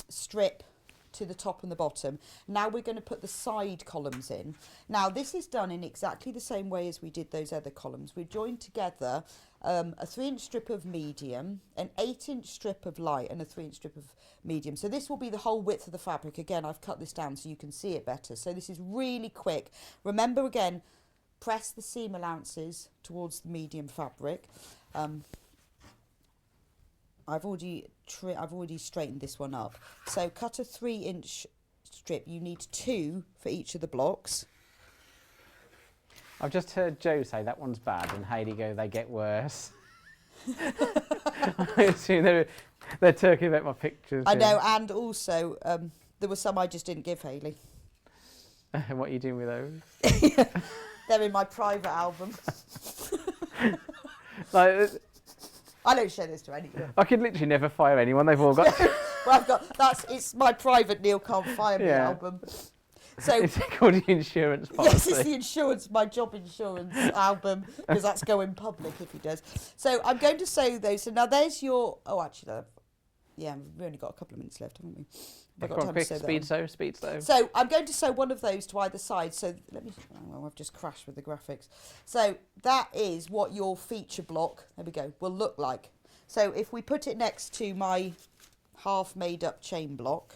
strip to the top and the bottom. Now we're going to put the side columns in. Now this is done in exactly the same way as we did those other columns. We joined together a 3-inch strip of medium, an 8-inch strip of light and a 3-inch strip of medium. So this will be the whole width of the fabric. Again, I've cut this down so you can see it better. So this is really quick. Remember again, press the seam allowances towards the medium fabric. I've already straightened this one up. So cut a 3-inch strip. You need 2 for each of the blocks. I've just heard Joe say that one's bad and Hayley go, they get worse. I assume they're talking about my pictures. I know, and also there were some I just didn't give Hayley. What are you doing with those? They're in my private album. I don't show this to anyone. I could literally never fire anyone. They've all got. Well, it's my private Neil Can't Fire Me album. So it's called the insurance policy. Yes, it's the insurance, my job insurance album, because that's going public if he does. So I'm going to sew those. So now there's your. Oh, actually, we've only got a couple of minutes left, haven't we? I've got time to sew that. Speed sew. So I'm going to sew one of those to either side. So let me. Oh, I've just crashed with the graphics. So that is what your feature block. There we go. Will look like. So if we put it next to my half made up chain block.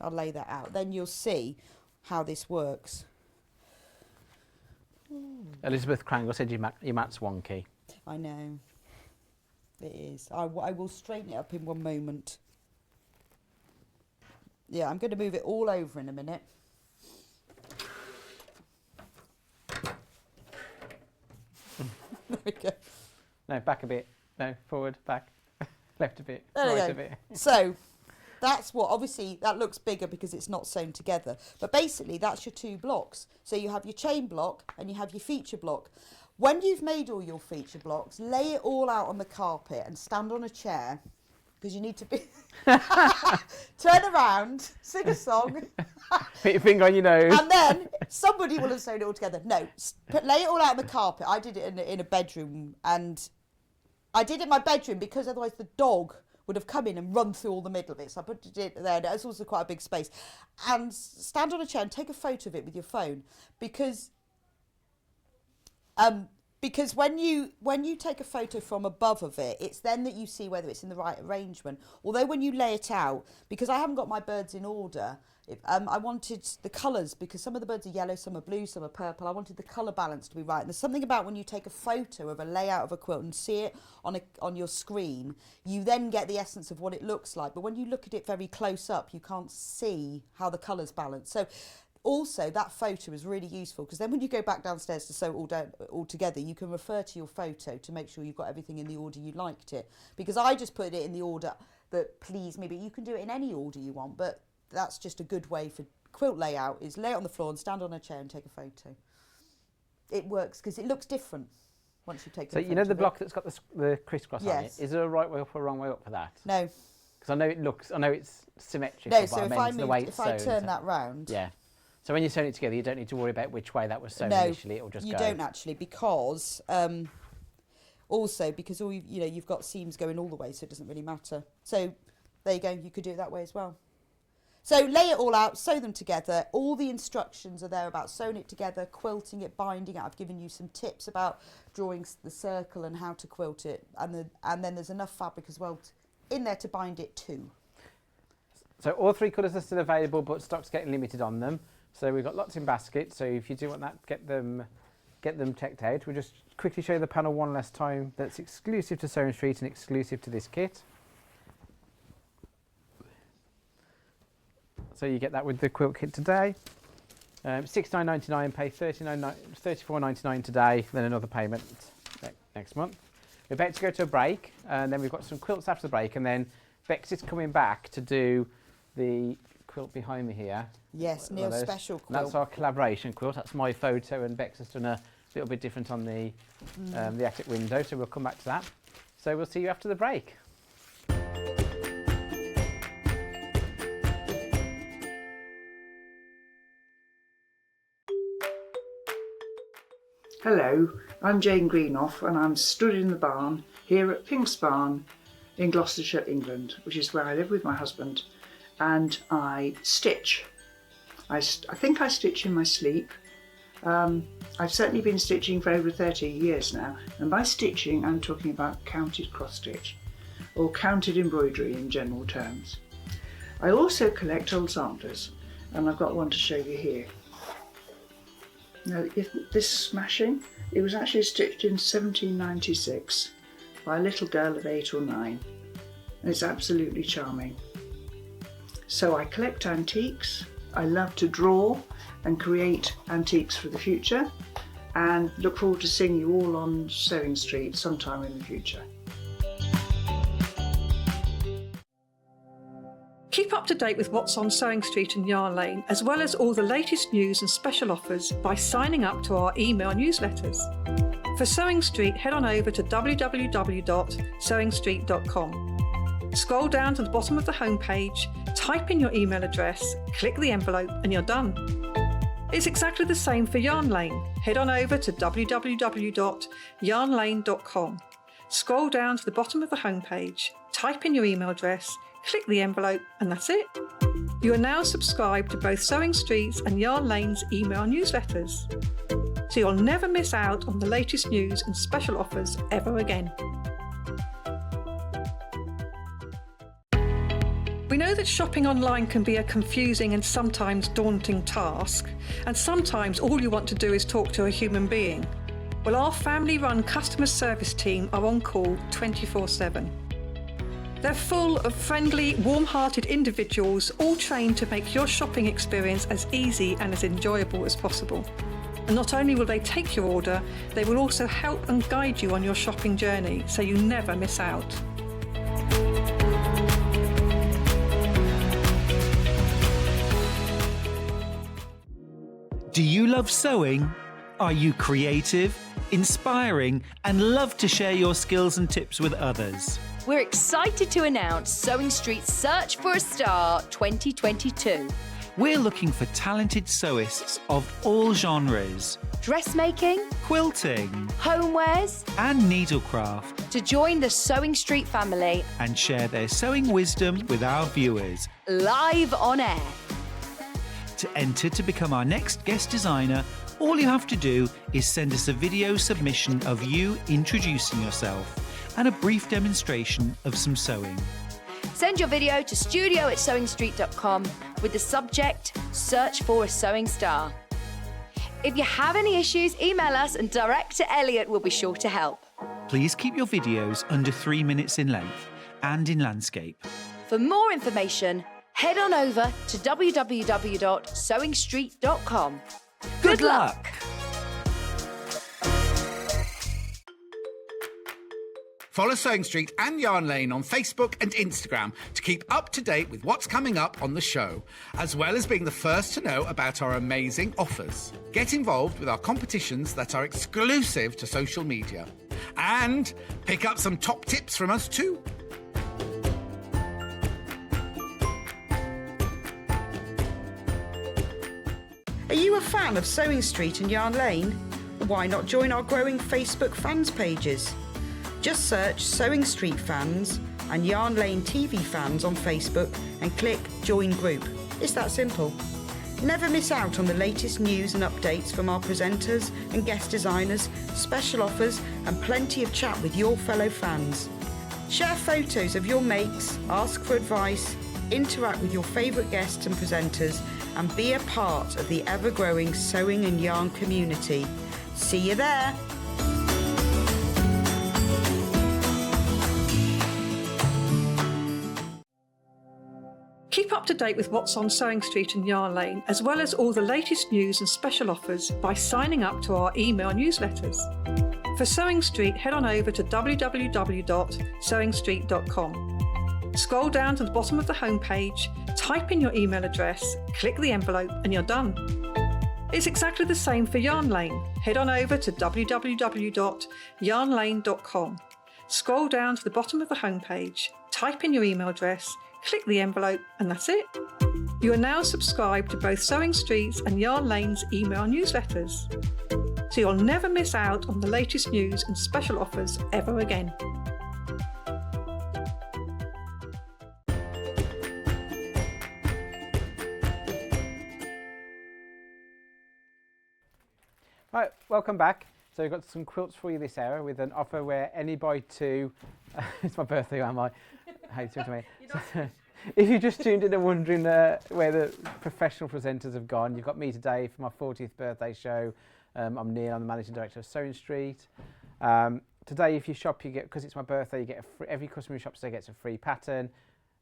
I'll lay that out. Then you'll see how this works. Elizabeth Crangle said your mat's wonky. I know. It is. I will straighten it up in one moment. Yeah, I'm going to move it all over in a minute. There we go. No, back a bit. No, forward, back. Left a bit, There we right go. a bit. So that's what, obviously that looks bigger because it's not sewn together, but basically that's your 2 blocks. So you have your chain block and you have your feature block. When you've made all your feature blocks, lay it all out on the carpet and stand on a chair, because you need to be turn around, sing a song, Put your finger on your nose. and then somebody will have sewn it all together. No, lay it all out on the carpet. I did it in a bedroom, and I did it in my bedroom because otherwise the dog would have come in and run through all the middle of it. So I put it there. It's also quite a big space. And stand on a chair and take a photo of it with your phone, because when you take a photo from above of it, it's then that you see whether it's in the right arrangement. Although when you lay it out, because I haven't got my birds in order, I wanted the colours, because some of the birds are yellow, some are blue, some are purple. I wanted the colour balance to be right. And there's something about when you take a photo of a layout of a quilt and see it on your screen, you then get the essence of what it looks like. But when you look at it very close up, you can't see how the colours balance. So also, that photo is really useful, because then when you go back downstairs to sew it all together, you can refer to your photo to make sure you've got everything in the order you liked it. Because I just put it in the order that pleased me, but you can do it in any order you want. But that's just a good way for quilt layout, is lay it on the floor and stand on a chair and take a photo. It works because it looks different once you take a photo. So you know the block that's got the crisscross on it? Yes. Is there a right way up or a wrong way up for that? No. Because I know it's symmetrical. No, so but if I turn that round. Yeah. So when you're sewing it together, you don't need to worry about which way that was sewn No, initially. It'll just you go. don't actually, because also because you've got seams going all the way, so it doesn't really matter. So there you go. You could do it that way as well. So lay it all out, sew them together. All the instructions are there about sewing it together, quilting it, binding it. I've given you some tips about drawing the circle and how to quilt it, and then there's enough fabric as well in there to bind it too. So all 3 colours are still available, but stock's getting limited on them. So we've got lots in basket. So if you do want that, get them checked out. We'll just quickly show you the panel one last time. That's exclusive to Sewing Street and exclusive to this kit. So you get that with the quilt kit today. $69.99, pay $34.99 today, then another payment next month. We're about to go to a break, and then we've got some quilts after the break, and then Bex is coming back to do the quilt behind me here. Yes, Neil's special quilt. And that's our collaboration quilt. That's my photo, and Bex has done a little bit different on the attic window, so we'll come back to that. So we'll see you after the break. Hello, I'm Jane Greenoff, and I'm stood in the barn here at Pink's Barn in Gloucestershire, England, which is where I live with my husband, and I stitch. I think I stitch in my sleep. I've certainly been stitching for over 30 years now, and by stitching I'm talking about counted cross stitch, or counted embroidery in general terms. I also collect old samplers, and I've got one to show you here. Now, this smashing, it was actually stitched in 1796 by a little girl of 8 or 9, and it's absolutely charming. So I collect antiques. I love to draw and create antiques for the future, and look forward to seeing you all on Sewing Street sometime in the future. Keep up to date with what's on Sewing Street and Yarn Lane, as well as all the latest news and special offers by signing up to our email newsletters. For Sewing Street, head on over to www.sewingstreet.com. Scroll down to the bottom of the homepage, type in your email address, click the envelope, and you're done. It's exactly the same for Yarn Lane. Head on over to www.yarnlane.com. Scroll down to the bottom of the homepage, type in your email address, click the envelope, and that's it. You are now subscribed to both Sewing Street's and Yarn Lane's email newsletters, so you'll never miss out on the latest news and special offers ever again. We know that shopping online can be a confusing and sometimes daunting task, and sometimes all you want to do is talk to a human being. Well, our family-run customer service team are on call 24/7. They're full of friendly, warm-hearted individuals, all trained to make your shopping experience as easy and as enjoyable as possible. And not only will they take your order, they will also help and guide you on your shopping journey, so you never miss out. Do you love sewing? Are you creative, inspiring, and love to share your skills and tips with others? We're excited to announce Sewing Street's Search for a Star 2022. We're looking for talented sewists of all genres, Dressmaking, quilting, homewares, and needlecraft, to join the Sewing Street family and share their sewing wisdom with our viewers. live on air. To enter to become our next guest designer, all you have to do is send us a video submission of you introducing yourself and a brief demonstration of some sewing. Send your video to studio@sewingstreet.com with the subject Search for a Sewing Star. If you have any issues, email us and Director Elliot will be sure to help. Please keep your videos under 3 minutes in length and in landscape. For more information, head on over to www.sewingstreet.com. Good luck! Follow Sewing Street and Yarn Lane on Facebook and Instagram to keep up to date with what's coming up on the show, as well as being the first to know about our amazing offers. Get involved with our competitions that are exclusive to social media. And pick up some top tips from us too. Are you a fan of Sewing Street and Yarn Lane? Why not join our growing Facebook fans pages? Just search Sewing Street Fans and Yarn Lane TV Fans on Facebook and click Join Group. It's that simple. Never miss out on the latest news and updates from our presenters and guest designers, special offers and plenty of chat with your fellow fans. Share photos of your makes, ask for advice, interact with your favourite guests and presenters and be a part of the ever-growing sewing and yarn community. See you there! Keep up to date with what's on Sewing Street and Yarn Lane, as well as all the latest news and special offers by signing up to our email newsletters. For Sewing Street, head on over to www.sewingstreet.com. Scroll down to the bottom of the homepage, type in your email address, click the envelope, and you're done. It's exactly the same for Yarn Lane. Head on over to www.yarnlane.com. Scroll down to the bottom of the homepage, type in your email address, click the envelope, and that's it. You are now subscribed to both Sewing Street's and Yarn Lane's email newsletters, so you'll never miss out on the latest news and special offers ever again. Right, welcome back. So we've got some quilts for you this hour with an offer where any buy two, it's my birthday, am I? Hey, talk to me. If you just tuned in and wondering where the professional presenters have gone, you've got me today for my 40th birthday show. I'm Neil, I'm the Managing Director of Sewing Street. Today, if you shop, you get, because it's my birthday, you get every customer who shops today gets a free pattern,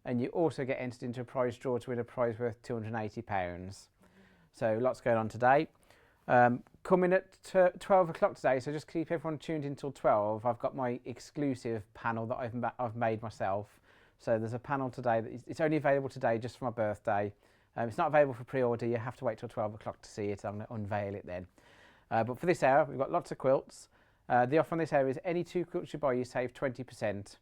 and you also get entered into a prize draw to win a prize worth £280. So lots going on today. Coming at 12 o'clock today, so just keep everyone tuned in till 12. I've got my exclusive panel that I've made myself. So there's a panel today that it's only available today just for my birthday. It's not available for pre-order. You have to wait till 12 o'clock to see it. I'm going to unveil it then. But for this hour, we've got lots of quilts. The offer on this hour is any 2 quilts you buy, you save 20%.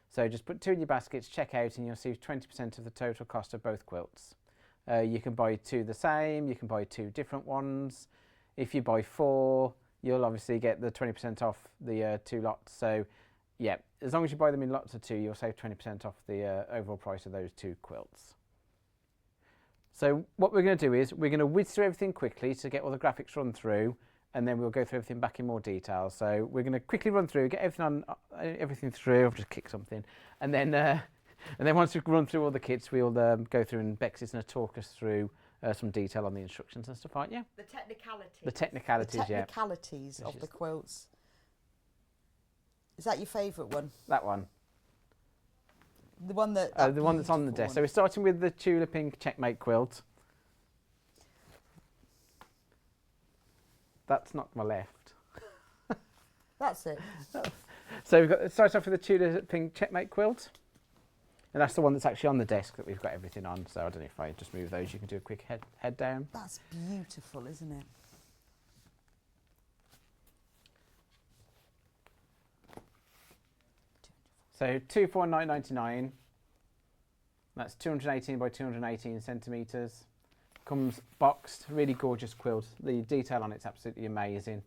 So just put 2 in your baskets, check out, and you'll save 20% of the total cost of both quilts. You can buy 2 the same. You can buy 2 different ones. If you buy 4, you'll obviously get the 20% off the 2 lots. So, yeah, as long as you buy them in lots of 2, you'll save 20% off the overall price of those 2 quilts. So what we're going to do is we're going to whiz through everything quickly to get all the graphics run through, and then we'll go through everything back in more detail. So we're going to quickly run through, get everything through. I've just kicked something, and then And then once we've run through all the kits, we'll go through and Bex is going to talk us through some detail on the instructions and stuff, aren't you? The technicalities. The technicalities, The technicalities of the quilts. Is that your favourite one? That one. The one that. The one that's on the desk. So we're starting with the Tudor Pink Checkmate quilt. That's not my left. That's it. So we've got start off with the Tudor Pink Checkmate quilt. And that's the one that's actually on the desk that we've got everything on. So I don't know if I just move those, you can do a quick head down. That's beautiful, isn't it? So 249.99. That's 218 by 218 centimetres. Comes boxed, really gorgeous quilt. The detail on it's absolutely amazing.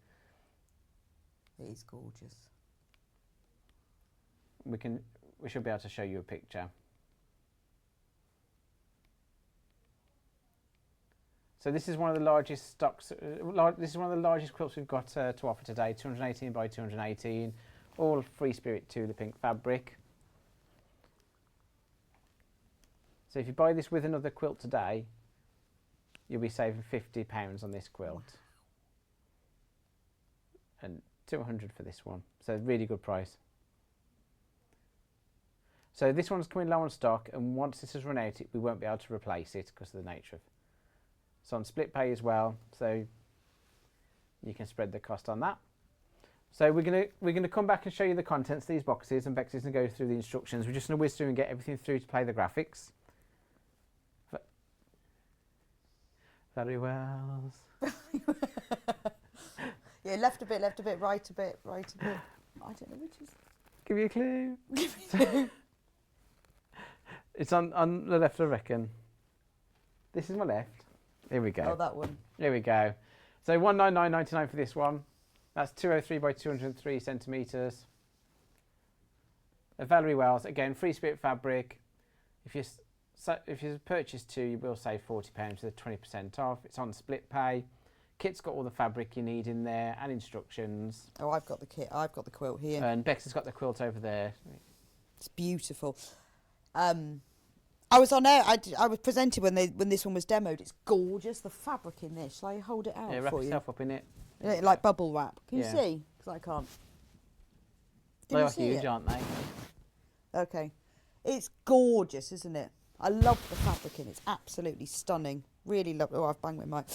It is gorgeous. We should be able to show you a picture. So this is one of the largest stocks. This is one of the largest quilts we've got to offer today. 218 by 218, all Free Spirit Tudor Pink fabric. So if you buy this with another quilt today, you'll be saving £50 on this quilt, and 200 for this one. So really good price. So this one's coming low on stock, and once this has run out, we won't be able to replace it because of the nature of. It's on split pay as well, so you can spread the cost on that. So we're gonna come back and show you the contents of these boxes, and Bexy's gonna go through the instructions. We're just gonna whiz through and get everything through to play the graphics. Very well. Yeah, left a bit, right a bit, right a bit. I don't know which is. Give you a clue. It's on the left, I reckon. This is my left. Here we go. Oh, that one. Here we go. So 199.99 for this one. That's 203 by 203 centimetres. Valerie Wells, again, Free Spirit fabric. If you purchase two, you will save £40 with 20% off. It's on split pay. Kit's got all the fabric you need in there and instructions. Oh, I've got the kit. I've got the quilt here. And Bex has got the quilt over there. It's beautiful. I was on air. I was presented when this one was demoed. It's gorgeous. The fabric in this. Shall I hold it out Yeah, wrap for you? yourself up in it. Like bubble wrap. Can you Yeah. see? Because I can't. Can They you are see huge, it? aren't they? Okay. It's gorgeous, isn't it? I love the fabric in it. It's absolutely stunning. Really love. Oh, I've banged my mic.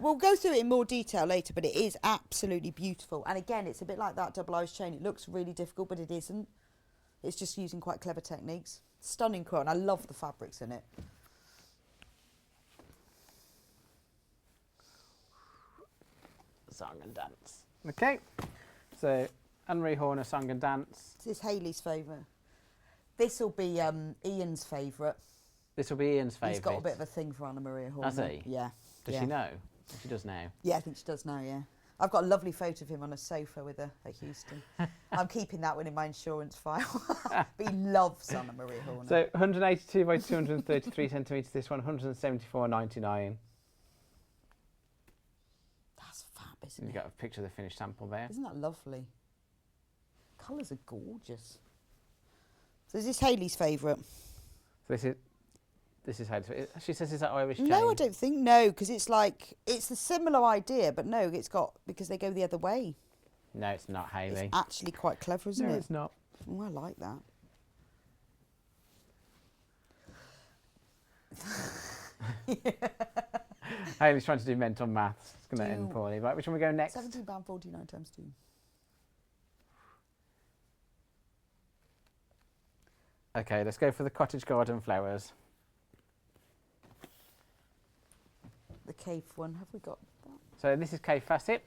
We'll go through it in more detail later, but it is absolutely beautiful. And again, it's a bit like that double eyes chain. It looks really difficult, but it isn't. It's just using quite clever techniques. Stunning quilt, and I love the fabrics in it. Song and dance. Okay. So Anne-Marie Horner, Song and Dance. This is Hayley's favourite. This will be Ian's favourite. This will be Ian's favourite. He's got a bit of a thing for Anna-Maria Horner. Has he? Yeah. Does she know? She does now. Yeah, I think she does now, yeah. I've got a lovely photo of him on a sofa with her at Houston. I'm keeping that one in my insurance file. But he loves Anna-Maria Horner. So 182 by 233 centimetres, this one, 174.99. That's fab, isn't You've it? got a picture of the finished sample there. Isn't that lovely? Colours are gorgeous. So is this Hayley's favourite? So this is how she says, is that Irish chain? No, I don't think no, because it's a similar idea, but no, it's got, because they go the other way. No, it's not Hayley. It's actually quite clever, isn't No, it? it's not. Oh, I like that. Hayley's trying to do mental maths. It's going to end poorly. Right, which one we go next? £17.49 times 2. Okay, let's go for the cottage garden flowers. The cave one, have we got that? So this is Cave Facet,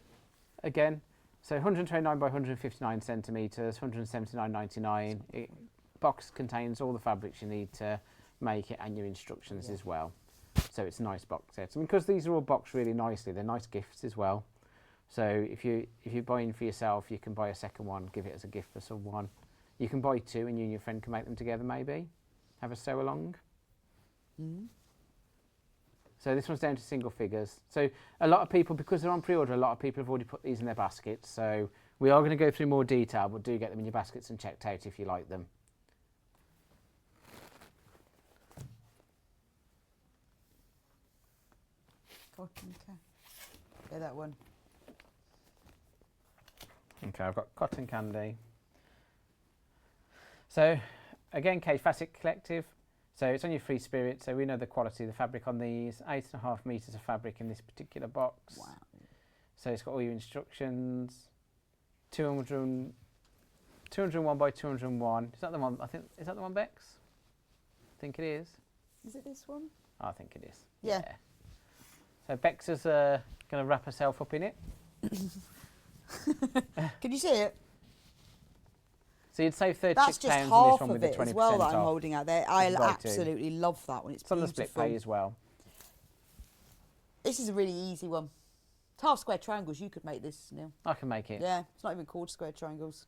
again. So 129 by 159 centimetres, 179.99. Box contains all the fabrics you need to make it and your instructions as well. So it's a nice box set. And because these are all boxed really nicely, they're nice gifts as well. So if you're buying for yourself, you can buy a second one, give it as a gift for someone. You can buy two and you and your friend can make them together maybe. Have a sew along. Mm. So this one's down to single figures. So a lot of people, because they're on pre-order, a lot of people have already put these in their baskets. So we are going to go through more detail, but do get them in your baskets and checked out if you like them. Cotton candy. Yeah, that one. Okay, I've got cotton candy. So, again, Cage Facet Collective. So it's on your free spirit. So we know the quality of the fabric on these. 8.5 meters of fabric in this particular box. Wow. So it's got all your instructions. 201 by 201. Is that the one? I think is that the one, Bex? I think it is. Is it this one? I think it is. Yeah. So Bex is going to wrap herself up in it. Can you see it? So you'd save £36 That's just on this half one of with the it 20% as well that I'm off. holding out there. I Right too. absolutely love that one. It's It's on the beautiful. split pay as well. This is a really easy one. It's half square triangles. You could make this, Neil. I can make it. Yeah, it's not even called square triangles.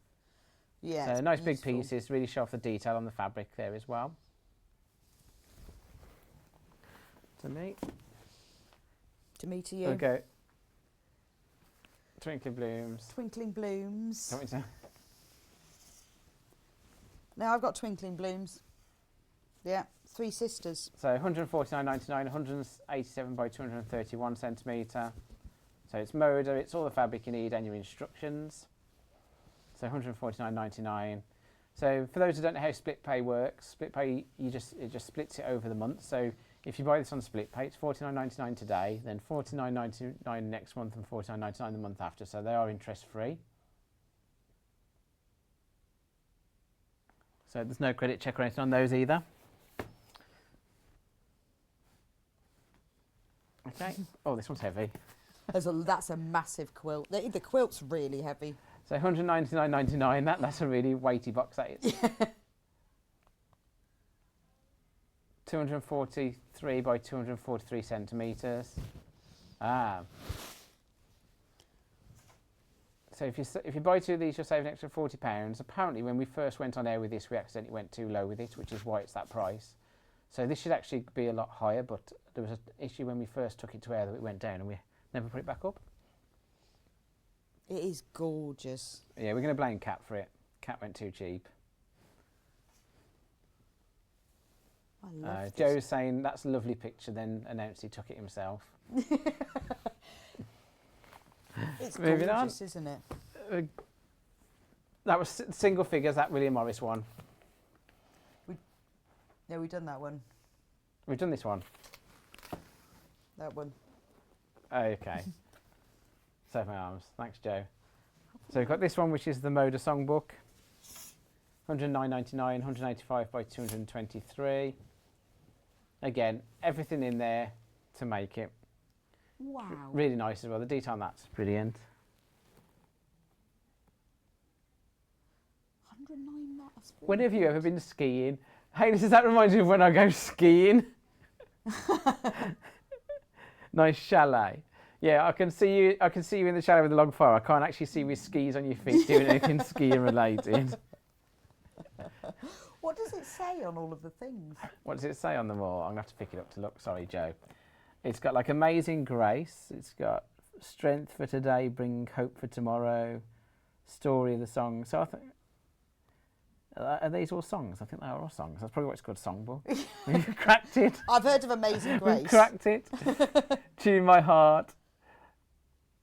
Yeah. So it's nice big beautiful. pieces, really show off the detail on the fabric there as well. To me. To me, to you. We'll go Twinkling Blooms. Twinkling Blooms. Want me to- Now I've got Twinkling Blooms. Yeah, Three Sisters. So 149.99, 187 by 231 centimetre. So it's Moda, it's all the fabric you need and your instructions. So 149.99. So for those who don't know how split pay works, split pay it just splits it over the month. So if you buy this on split pay, it's $49.99 today, then $49.99 next month, and $49.99 the month after. So they are interest free. So there's no credit check or anything on those either. Okay. Oh, this one's heavy. That's a massive quilt. The quilt's really heavy. So 199.99. That's a really weighty box. That is. 243 by 243 centimeters. Ah. So if you buy two of these, you'll save an extra £40. Apparently, when we first went on air with this, we accidentally went too low with it, which is why it's that price. So this should actually be a lot higher, but there was an issue when we first took it to air that it went down, and we never put it back up. It is gorgeous. Yeah, we're going to blame Cat for it. Cat went too cheap. I love this. Joe's saying that's a lovely picture, then announced he took it himself. It's Moving on. gorgeous, isn't it? That was single figures, that William Morris one. Yeah, we've done that one. We've done this one. That one. Okay. Save my arms. Thanks, Joe. So we've got this one, which is the Moda Songbook. 109.99, 185 by 223. Again, everything in there to make it. Wow. Really nice as well. The detail on that's brilliant. 109 that's really When have you good. ever been skiing? Hey, does that remind you of when I go skiing? Nice chalet. Yeah, I can see you. I can see you in the chalet with a log fire. I can't actually see you with skis on your feet doing anything skiing related. What does it say on all of the things? What does it say on them all? I'm gonna have to pick it up to look. Sorry, Joe. It's got like amazing grace. It's got strength for today, bring hope for tomorrow. Story of the song. So I think. Are these all songs? I think they are all songs. That's probably why it's called Songbook. We've cracked it. I've heard of Amazing Grace. We've cracked it. Tune my heart,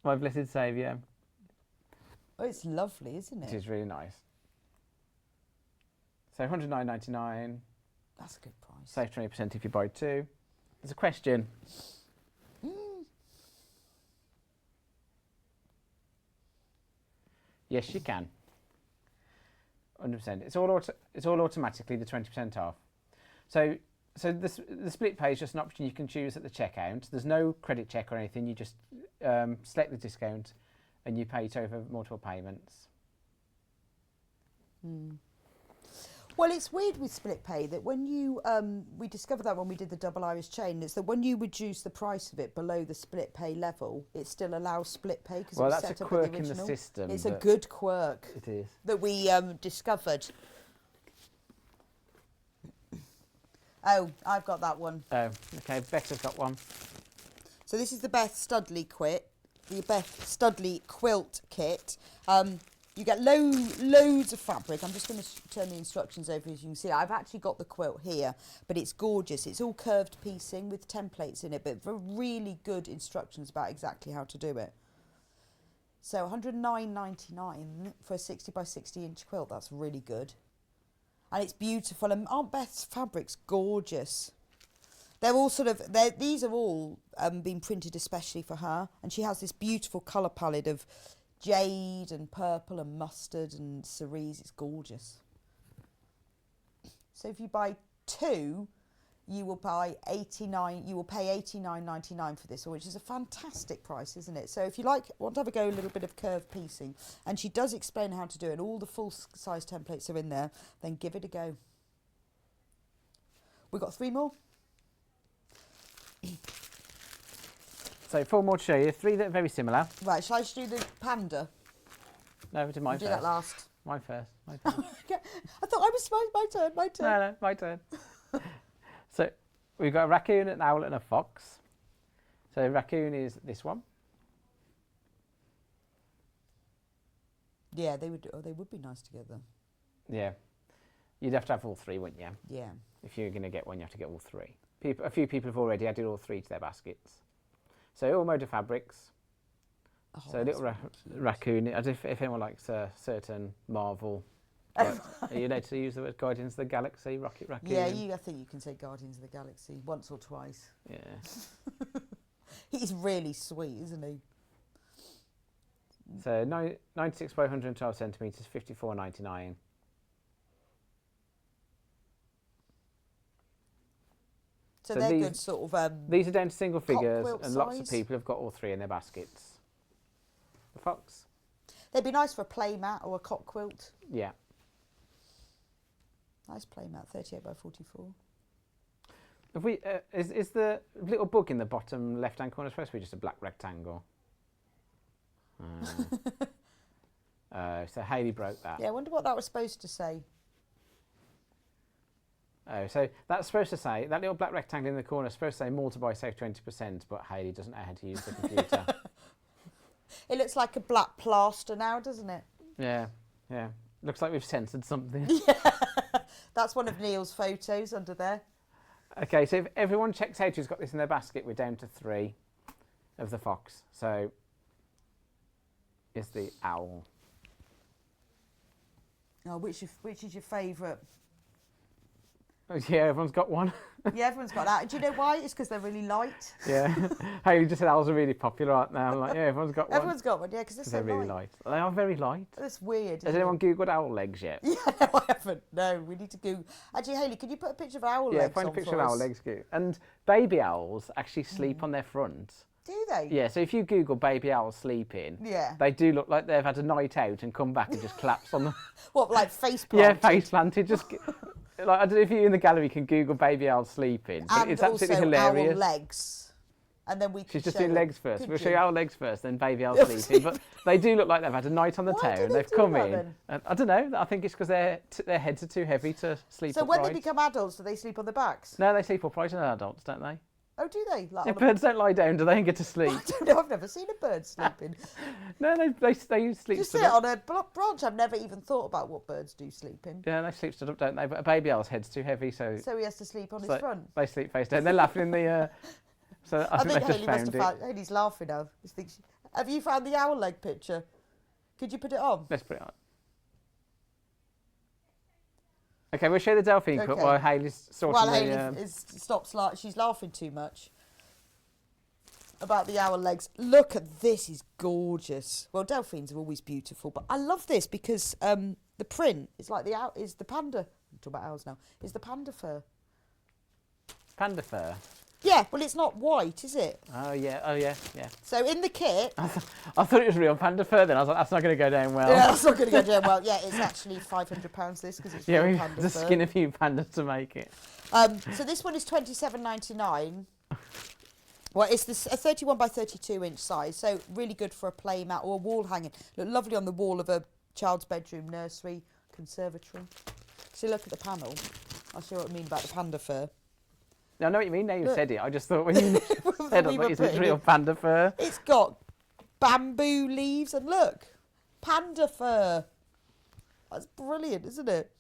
my blessed Saviour. Oh, it's lovely, isn't it? It is really nice. So 109.99. That's a good price. Save 20% if you buy two. There's a question. Yes, you can. 100%. It's all automatically the 20% off. So the split pay is just an option you can choose at the checkout. There's no credit check or anything. You just select the discount and you pay it over multiple payments. Well, it's weird with split pay that when you, we discovered that when we did the double iris chain, it's that when you reduce the price of it below the split pay level, it still allows split pay because Well, it was that's set a up with quirk the in the original. system. It's a good quirk It is. that we discovered. Oh, I've got that one. Oh, okay. Becca's got one. So this is the Beth Studley Quilt, the Beth Studley Quilt kit. You get loads of fabric. I'm just going to turn the instructions over as you can see. I've actually got the quilt here, but it's gorgeous. It's all curved piecing with templates in it, but really good instructions about exactly how to do it. So £109.99 for a 60 by 60 inch quilt. That's really good. And it's beautiful. And Aunt Beth's fabric's gorgeous. They're all these are all been printed especially for her. And she has this beautiful colour palette of jade and purple and mustard and cerise. It's gorgeous. So if you buy 2, you will pay £89.99 for this, which is a fantastic price, isn't it? So if you want to have a go, a little bit of curved piecing, and she does explain how to do it, and all the full size templates are in there, then give it a go. We've got 3 more. So 4 more to show you, 3 that are very similar. Right, shall I just do the panda? No, do mine Do first. that last. Mine first. My turn. I thought I was my turn. No, my turn. So we've got a raccoon, an owl and a fox. So raccoon is this one. Yeah, they would be nice together. Yeah. You'd have to have all 3, wouldn't you? Yeah. If you're going to get one, you have to get all 3. A few people have already added all 3 to their baskets. So all mode of fabrics. Oh, so a little raccoon, as if anyone likes a certain Marvel. You know, to use the word Guardians of the Galaxy, Rocket Raccoon. Yeah, I think you can say Guardians of the Galaxy once or twice. Yeah. He's really sweet, isn't he? So 96 by 112 centimetres, £54.99. So they're these, good sort of... these are down to single figures, quilt and lots of size. people have got all 3 in their baskets. The fox? They'd be nice for a play mat or a cock quilt. Yeah. Nice play mat, 38 by 44. If we, is the little bug in the bottom left-hand corner supposed to be just a black rectangle? So Hayley broke that. Yeah, I wonder what that was supposed to say. Oh, so that's supposed to say, that little black rectangle in the corner is supposed to say multiply save 20%, but Hayley doesn't know how to use the computer. It looks like a black plaster now, doesn't it? Yeah, yeah. Looks like we've censored something. Yeah. That's one of Neil's photos under there. Okay, so if everyone checks out who's got this in their basket, we're down to 3 of the fox. So is the owl. Oh, which is your favourite? Oh, yeah, everyone's got one. Yeah, everyone's got that. Do you know why? It's because they're really light. Yeah. Hayley just said owls are really popular, aren't they? I'm like, yeah, everyone's got one. Everyone's got one, yeah, because they're so really light. They are very light. That's weird. Has anyone Googled owl legs yet? Yeah, no, I haven't. No, we need to Google. Actually, Hayley, could you put a picture of owl legs on find a for picture of us? owl legs. And baby owls actually sleep on their front. Do they? Yeah, so if you Google baby owls sleeping, Yeah. they do look like they've had a night out and come back and just collapse on them. What, like face planted? Yeah, face planted. Just like, I don't know if you in the gallery can Google baby owls sleeping, but And it's absolutely also hilarious. owl legs. And then we can She's just show doing it. legs first. Could We'll show you? you owl legs first, then baby owls sleeping. But they do look like they've had a night on the Why do town. they They've do come that in. then? And I don't know. I think it's because their heads are too heavy to sleep So upright. when they become adults, do they sleep on their backs? No, they sleep upright as adults, don't they? Oh, do they? Like Yeah, on a- birds don't lie down, do they, and get to sleep? I don't know. I've never seen a bird sleeping. No, they sleep Just stood sit up. on a branch. I've never even thought about what birds do sleeping. Yeah, they sleep stood up, don't they? But a baby owl's head's too heavy, so So he has to sleep on his so front. they sleep face down. They're laughing in the. So I think they just Hayley must found have it. found. Hayley's laughing now. Have you found the owl leg picture? Could you put it on? Let's put it on. Okay, we'll show the Delphine quilt while Hayley's sorting Well, Hayley the. stops. She's laughing too much about the owl legs. Look at this; is gorgeous. Well, Delphines are always beautiful, but I love this because the print is like the owl is the panda. I'm talking about owls now. Is the panda fur? Panda fur. Yeah. Well, it's not white, is it? Oh yeah. So in the kit. I thought it was real panda fur. Then I was like, that's not going to go down well. Yeah, that's not going to go down well. Yeah, it's actually £500 this because it's Yeah, real we panda had to fur. skin a few pandas to make it. So this one is £27.99. Well, it's this a 31 by 32 inch size, so really good for a play mat or a wall hanging. Look lovely on the wall of a child's bedroom, nursery, conservatory. So look at the panel. I'll show you what I mean about the panda fur. I know what you mean. Now you've said it. I just thought when you said We it, were it's putting real it- panda fur. It's got bamboo leaves and look, panda fur. That's brilliant, isn't it?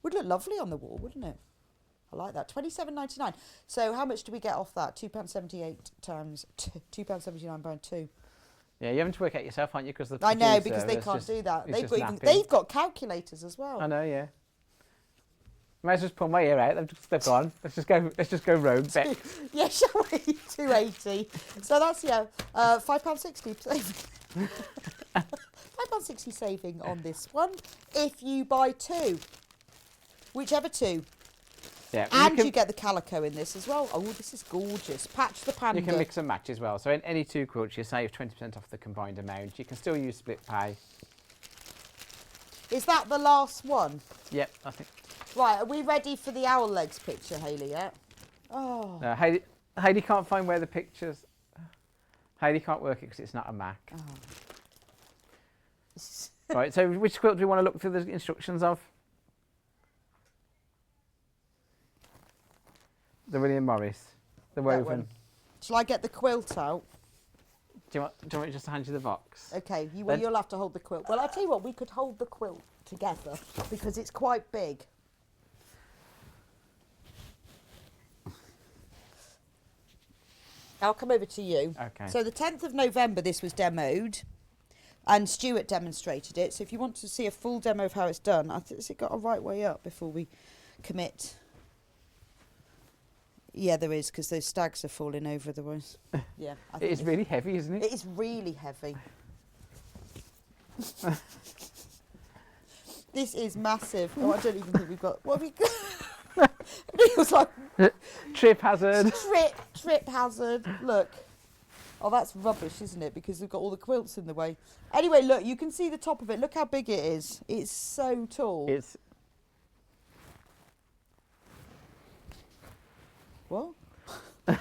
Would look lovely on the wall, wouldn't it? I like that. £27.99. So how much do we get off that? £2.78 times £2.79 by 2. Yeah, you're having to work out yourself, aren't you? Because I know, because they can't do that. They've got calculators as well. I know, yeah. Might as well just pull my ear out. They've gone. Let's just go road. Yeah, shall we? 280. So that's £5.60 saving. £5.60 saving on this one if you buy 2, whichever 2. Yeah, and you get the calico in this as well. Oh, this is gorgeous. Patch the panda. You can mix and match as well. So in any 2 quilts, you save 20% off the combined amount. You can still use split pay. Is that the last one? Yep, I think. Right, are we ready for the owl legs picture, Hayley, yet? Oh. Hayley can't find where the pictures... Hayley can't work it because it's not a Mac. Oh. Right, so which quilt do we want to look through the instructions of? The William Morris, the woven. Shall I get the quilt out? Do you want me just to hand you the box? Okay, you'll have to hold the quilt. Well, I'll tell you what, we could hold the quilt together because it's quite big. I'll come over to you. Okay. So the 10th of November this was demoed and Stuart demonstrated it. So if you want to see a full demo of how it's done, has it got a right way up before we commit? Yeah, there is, because those stags are falling over otherwise. Yeah, I think It is really heavy, isn't it? It is really heavy. This is massive. Oh, I don't even think we've got... What have we got? It was like... Trip hazard. Trip hazard. Look. Oh, that's rubbish, isn't it? Because we've got all the quilts in the way. Anyway, look, you can see the top of it. Look how big it is. It's so tall. It's... What? Did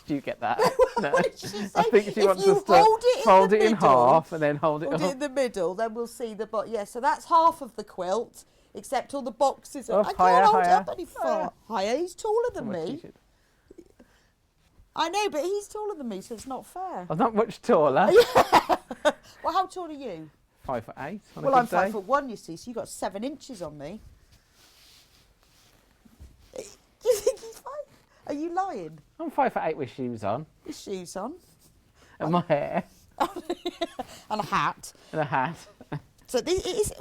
you get that? No. What did she say? I think she If wants you us to fold it in middle, half and then hold it Hold up. it in the middle, then we'll see the bottom. Yeah, so that's half of the quilt, except all the boxes. Up, I can't higher, hold it higher. up any far. Higher, he's taller than How much me. is it? I know, but he's taller than me, so it's not fair. I'm not much taller. Well, how tall are you? 5'8" on Well, a I'm good day. 5'1", you see, so you've got 7 inches on me. Do you think he's 5? Are you lying? I'm 5'8" with shoes on. His shoes on. And my hair. And a hat. And a hat. So it is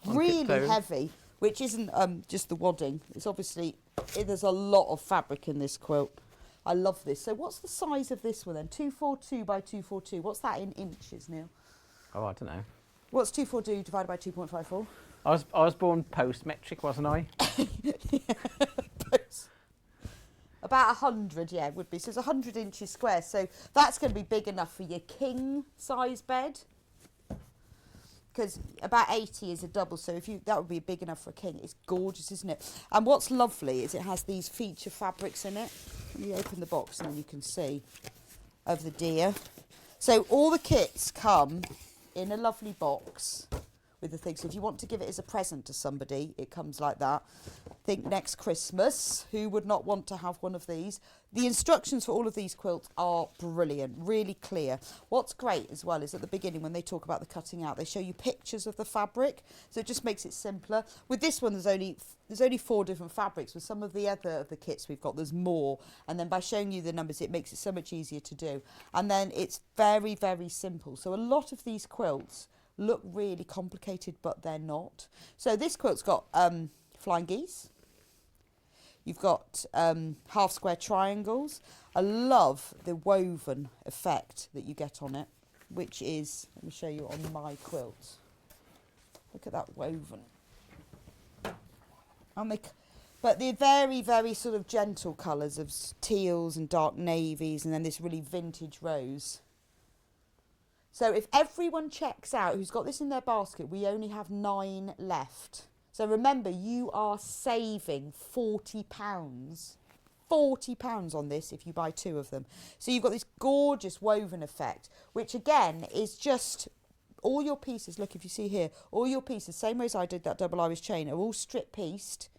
really tiptoe. heavy, which isn't just the wadding. It's obviously, there's a lot of fabric in this quilt. I love this. So what's the size of this one then? 242 by 242. What's that in inches, Neil? Oh, I don't know. What's 242 divided by 2.54? I was born post-metric, wasn't I? About 100, yeah, it would be. So it's 100 inches square. So that's going to be big enough for your king size bed. Because about 80 is a double, so that would be big enough for a king. It's gorgeous, isn't it? And what's lovely is it has these feature fabrics in it. You open the box and then you can see of the deer. So all the kits come in a lovely box with the things. So if you want to give it as a present to somebody, it comes like that. Think next Christmas, who would not want to have one of these? The instructions for all of these quilts are brilliant, really clear. What's great as well is at the beginning when they talk about the cutting out, they show you pictures of the fabric, so it just makes it simpler. With this one, there's only 4 different fabrics. With some of the other of the kits we've got, there's more. And then by showing you the numbers, it makes it so much easier to do. And then it's very, very simple. So a lot of these quilts look really complicated, but they're not. So this quilt's got flying geese. You've got half square triangles. I love the woven effect that you get on it, which is, let me show you on my quilt. Look at that woven. But they're very, very sort of gentle colours of teals and dark navies, and then this really vintage rose. So if everyone checks out who's got this in their basket, we only have 9 left. So remember, you are saving £40. £40 on this if you buy 2 of them. So you've got this gorgeous woven effect, which again is just all your pieces. Look, if you see here, all your pieces, same way as I did that double Irish chain, are all strip pieced.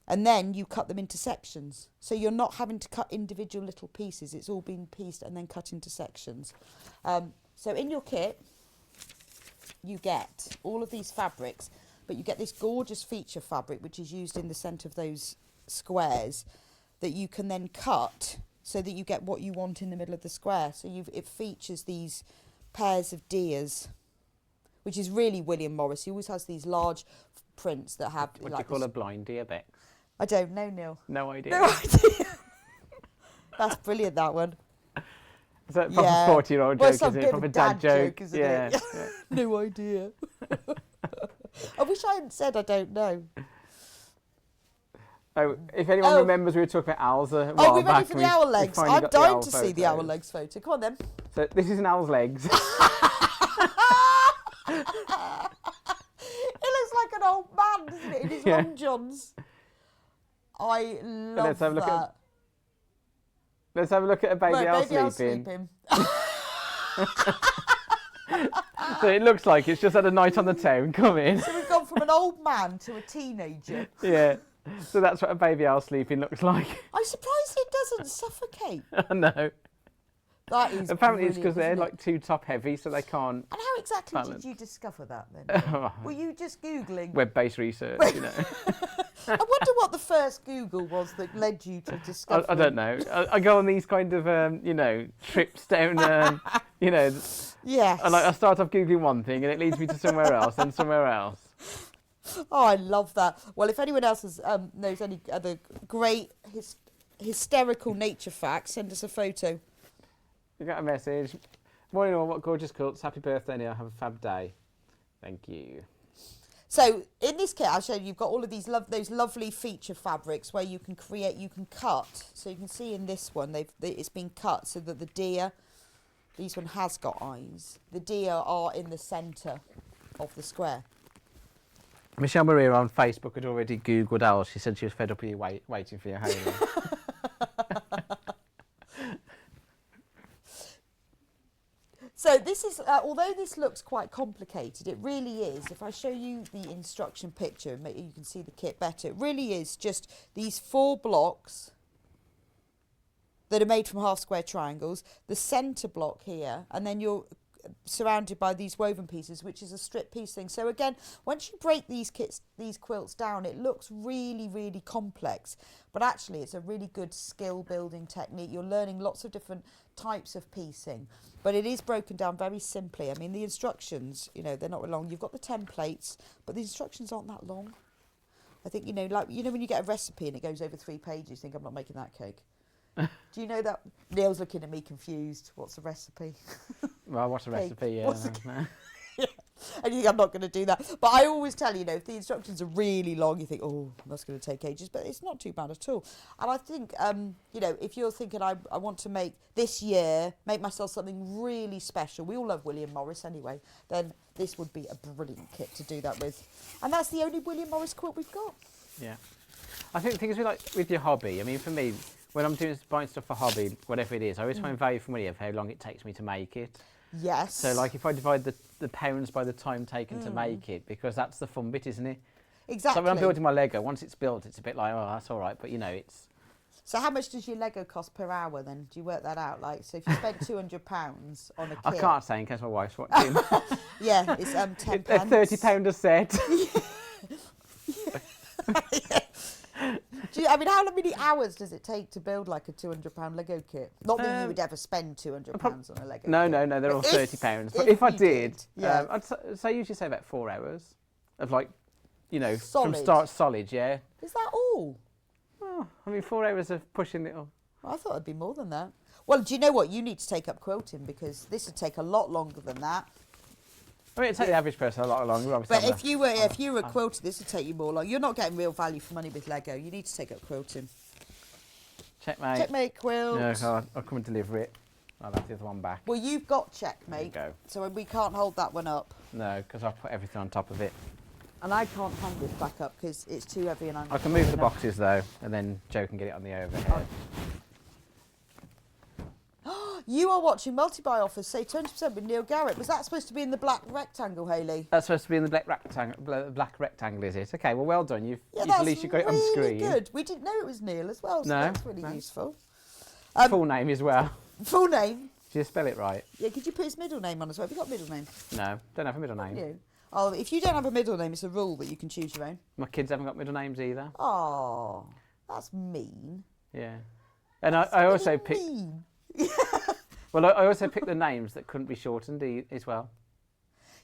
And then you cut them into sections. So you're not having to cut individual little pieces. It's all been pieced and then cut into sections. So in your kit, you get all of these fabrics, but you get this gorgeous feature fabric which is used in the centre of those squares that you can then cut so that you get what you want in the middle of the square. So it features these pairs of deers, which is really William Morris. He always has these large prints that have... What do you call a blind deer, Bex? I don't know, Neil. No idea. No idea. That's brilliant, that one. Is that a proper 40-year-old joke, some is it? bit Proper of dad joke? isn't Yeah. it? No idea. I wish I hadn't said I don't know. Oh, if anyone remembers, we were talking about owls a while Oh, we're back. ready for the owl legs. I'm dying to see the owl legs photo. Come on then. So this is an owl's legs. It looks like an old man, doesn't it, in his long johns. I love Let's have a look that. at. Let's have a look at a baby owl baby owl sleeping. So it looks like it's just had a night on the town. Come in. So we've gone from an old man to a teenager. Yeah. So that's what a baby owl sleeping looks like. I'm surprised it doesn't suffocate. No. That is Apparently it's because they're brilliant, like too top heavy, so they can't. And how exactly balance. did you discover that then? Were you just Googling? Web-based research, you know. I wonder what the first Google was that led you to discover. I don't know. I go on these kind of, you know, trips down, you know. Yes. And I start off Googling one thing and it leads me to somewhere else and somewhere else. Oh, I love that. Well, if anyone else has, knows any other great hysterical nature facts, send us a photo. You got a message. Morning all, what gorgeous quilts. Happy birthday, Neil. Have a fab day. Thank you. So in this kit, I'll show you, you've got all of these those lovely feature fabrics where you can cut. So you can see in this one, it's been cut so that the deer, this one has got eyes. The deer are in the centre of the square. Michelle Maria on Facebook had already Googled owls. She said she was fed up with you waiting for your home. So this is, although this looks quite complicated, it really is. If I show you the instruction picture, you can see the kit better. It really is just these 4 blocks that are made from half square triangles, the centre block here, and then you're surrounded by these woven pieces, which is a strip piece thing. So again, once you break these quilts down, it looks really, really complex, but actually it's a really good skill building technique. You're learning lots of different types of piecing, but it is broken down very simply. I mean, the instructions, you know, they're not long. You've got the templates, but the instructions aren't that long. I think, you know, like, you know, when you get a recipe and it goes over 3 pages, you think, I'm not making that cake. Do you know that? Neil's looking at me confused. What's the recipe? Well, what's the recipe? Yeah. Yeah. And you think, I'm not going to do that. But I always tell you know, if the instructions are really long, you think, oh, that's going to take ages. But it's not too bad at all. And I think, you know, if you're thinking, I want to make myself something really special. We all love William Morris anyway. Then this would be a brilliant kit to do that with. And that's the only William Morris quilt we've got. Yeah. I think the thing is with your hobby, I mean, for me, when I'm buying stuff for hobby, whatever it is, I always find value for money of how long it takes me to make it. Yes. So, like, if I divide the pounds by the time taken to make it, because that's the fun bit, isn't it? Exactly. So when I'm building my Lego, once it's built, it's a bit like, oh, that's all right, but, you know, it's... So how much does your Lego cost per hour, then? Do you work that out? Like, so if you spent £200 on a kit... I can't say in case my wife's watching. Yeah, it's £10. £30 a set. I mean, how many hours does it take to build like a £200 Lego kit? Not that you would ever spend £200 on a Lego No, kit. No, they're all £30. But if I did, I'd say usually say about 4 hours of, like, you know, Solid. from start solid, yeah. Is that all? Oh, I mean, 4 hours of pushing it all. Well, I thought it'd be more than that. Well, do you know what? You need to take up quilting because this would take a lot longer than that. I mean, it'd take the average person a lot longer. But if you were a quilter, this would take you more long. You're not getting real value for money with Lego. You need to take up quilting. Checkmate. Checkmate quilt. No, I'll come and deliver it. I'll have the other one back. Well, you've got checkmate. There you go. So we can't hold that one up. No, because I've put everything on top of it. And I can't hang this back up because it's too heavy and I can move the boxes though, and then Joe can get it on the overhead. You are watching Multi-Buy Offers, say 20% with Neil Garrett. Was that supposed to be in the black rectangle, Hayley? That's supposed to be in the black rectangle, is it? Okay, well done. You've at least you got it on really screen. good. We didn't know it was Neil as well, so No, that's really no. useful. Full name as well. Full name, Did you spell it right? Yeah, could you put his middle name on as well? Have you got a middle name? No, don't have a middle name. You? Oh, if you don't have a middle name, it's a rule that you can choose your own. My kids haven't got middle names either. Oh, that's mean. Yeah. And I also picked... Mean. Well, I also picked the names that couldn't be shortened as well.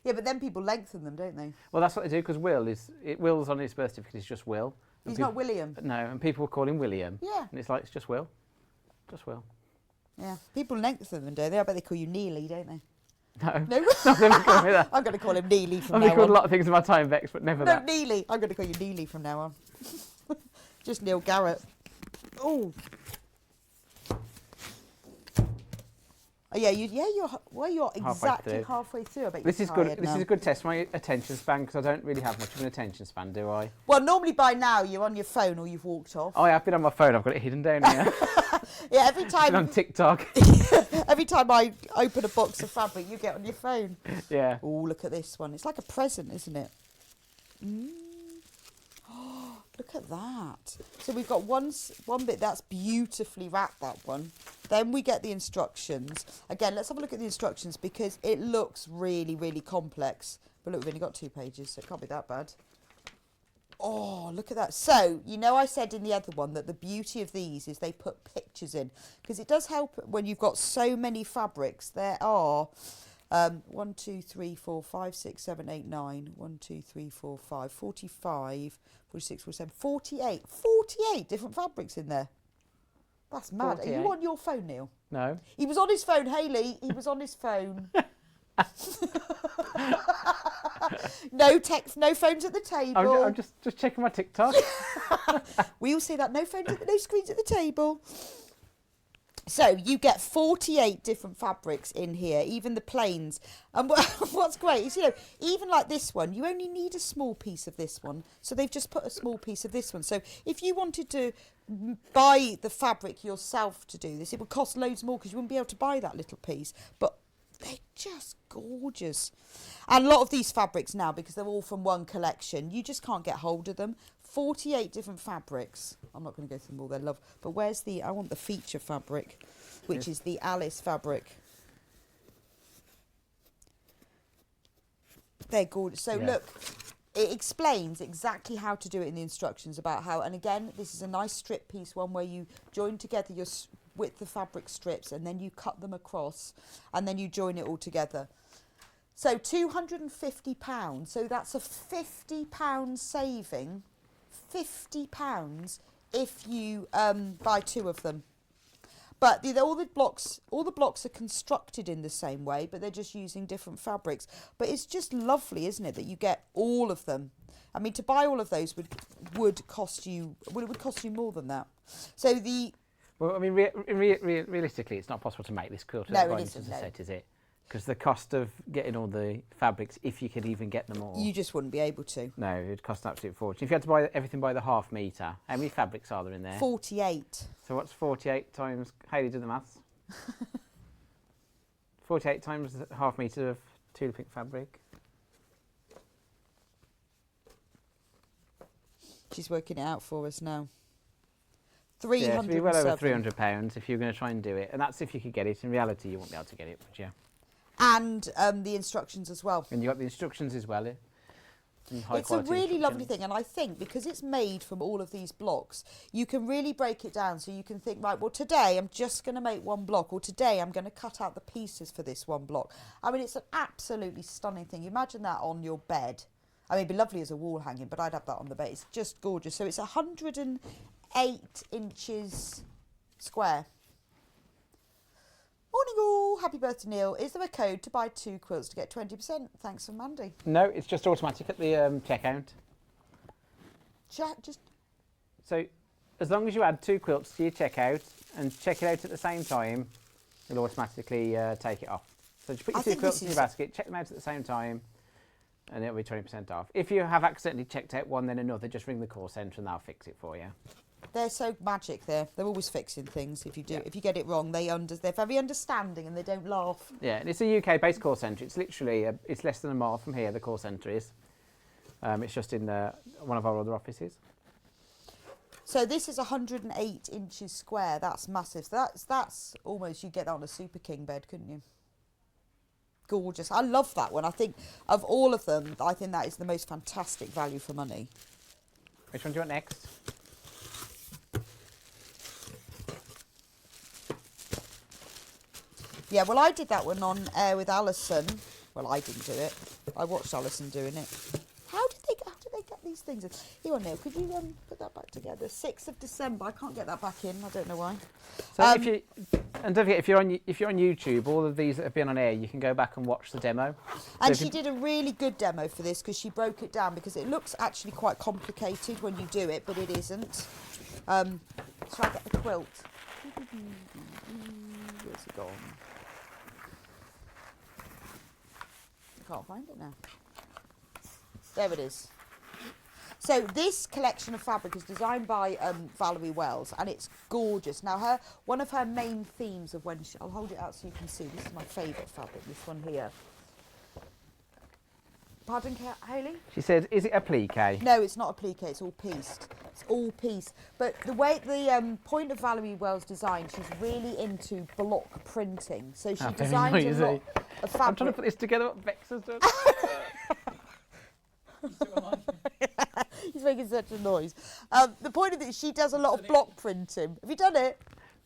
Yeah, but then people lengthen them, don't they? Well, that's what they do, because Will's on his birth certificate is just Will. He's not William. No, and people call him William. Yeah. And it's like, it's just Will. Just Will. Yeah. People lengthen them, don't they? I bet they call you Neely, don't they? No. No? Nothing call me that. I'm going to call him Neely from I've now been called on. a lot of things in my time, Bex, but never No, that. Neely. I'm going to call you Neely from now on. Just Neil Garrett. Oh. Oh yeah, you're exactly halfway through. I bet This you're is good. tired This now. is a good test for my attention span, because I don't really have much of an attention span, do I? Well, normally by now you're on your phone or you've walked off. Oh, I've been on my phone. I've got it hidden down here. Yeah, every Been time on TikTok. every time I open a box of fabric, you get on your phone. Yeah. Oh, look at this one. It's like a present, isn't it? Oh, look at that. So we've got one bit that's beautifully wrapped, that one. Then we get the instructions. Again, let's have a look at the instructions, because it looks really, really complex. But look, we've only got 2 pages, so it can't be that bad. Oh, look at that. So, you know, I said in the other one that the beauty of these is they put pictures in, because it does help when you've got so many fabrics. There are 1, 2, 3, 4, 5, 6, 7, 8, 9, 1, 2, 3, 4, 5, 45, 46, 47, 48 different fabrics in there. That's mad. 48. Are you on your phone, Neil? No. He was on his phone, Hayley. He was on his phone. No text, no phones at the table. I'm just checking my TikTok. We all say that. No phones, no screens at the table. So you get 48 different fabrics in here, even the plains. And what's great is, you know, even like this one, you only need a small piece of this one. So they've just put a small piece of this one. So if you wanted to buy the fabric yourself to do this, it would cost loads more, because you wouldn't be able to buy that little piece. But they're just gorgeous. And a lot of these fabrics now, because they're all from one collection, you just can't get hold of them. 48 different fabrics. I'm not going to go through them all, they're love. But where's I want the feature fabric, which is the Alice fabric. They're gorgeous. So look, it explains exactly how to do it in the instructions about how, and again, this is a nice strip piece one where you join together your width of fabric strips, and then you cut them across, and then you join it all together. So £250, so that's a £50 saving, £50 if you buy 2 of them. But all the blocks are constructed in the same way, but they're just using different fabrics. But it's just lovely, isn't it, that you get all of them. I mean, to buy all of those would cost you, well, it would cost you more than that. So Well, I mean, realistically, it's not possible to make this quilt No, right it into isn't, the no. set, is it? Because the cost of getting all the fabrics, if you could even get them all, you just wouldn't be able to. no, it would cost an absolute fortune. If you had to buy everything by the half metre, how many fabrics are there in there? 48. So what's 48 times? Hayley, do the maths. 48 times the half metre of tulip pink fabric. She's working it out for us now. Yeah, so it'd be well over £307. £300 if you're going to try and do it, and that's if you could get it. In reality, you won't be able to get it, would you? And the instructions as well. And you got the instructions as well. It's a really lovely thing, and I think because it's made from all of these blocks, you can really break it down, so you can think, right, well, today I'm just going to make one block, or today I'm going to cut out the pieces for this one block. I mean, it's an absolutely stunning thing. Imagine that on your bed. I mean, it'd be lovely as a wall hanging, but I'd have that on the bed. It's just gorgeous. So it's 108 inches square. Morning all, happy birthday Neil. Is there a code to buy 2 quilts to get 20%? Thanks from Mandy. No, it's just automatic at the checkout. So as long as you add 2 quilts to your checkout and check it out at the same time, it'll automatically take it off. So just put your 2 quilts in your basket, check them out at the same time, and it'll be 20% off. If you have accidentally checked out one then another, just ring the call centre and they'll fix it for you. They're so magic there. They're always fixing things. If you do, if you get it wrong, they're very understanding and they don't laugh. Yeah, and it's a UK-based call centre. It's literally it's less than a mile from here. The call centre is. It's just in one of our other offices. So this is 108 inches square. That's massive. So that's almost, you'd get that on a Super King bed, couldn't you? Gorgeous. I love that one. I think of all of them, I think that is the most fantastic value for money. Which one do you want next? Yeah, well, I did that one on air with Alison. Well, I didn't do it. I watched Alison doing it. How did they get these things in? Here on Neil, could you put that back together? 6th of December. I can't get that back in. I don't know why. So don't forget, if you're on YouTube, all of these that have been on air, you can go back and watch the demo. And she did a really good demo for this because she broke it down, because it looks actually quite complicated when you do it, but it isn't. So I get the quilt. Where's it gone? I can't find it now. There it is. So this collection of fabric is designed by Valerie Wells, and it's gorgeous. Now one of her main themes of when I'll hold it out so you can see. This is my favourite fabric. This one here. Pardon, Hayley? She said, "Is it applique?" No, it's not applique. It's all pieced. It's all pieced. But the way the point of Valerie Wells' design, she's really into block printing. So she designs a lot of fabric. I'm trying to put this together. What Vex has done. He's making such a noise. The point of it is she does a lot of block printing. Have you done it?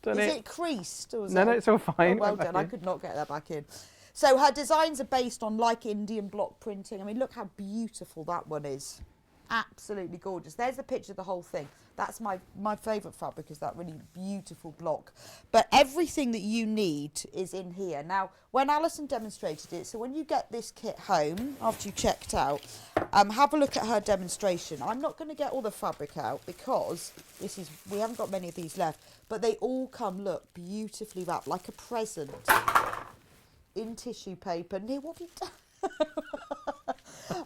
Is it creased? Or no, it's all fine. Oh, well done. I could not get that back in. So her designs are based on like Indian block printing. I mean, look how beautiful that one is. Absolutely gorgeous. There's the picture of the whole thing. That's my favourite fabric, is that really beautiful block. But everything that you need is in here. Now, when Alison demonstrated it, so when you get this kit home, after you checked out, have a look at her demonstration. I'm not going to get all the fabric out because we haven't got many of these left, but they all come, look, beautifully wrapped, like a present, in tissue paper. Neil, what have you done?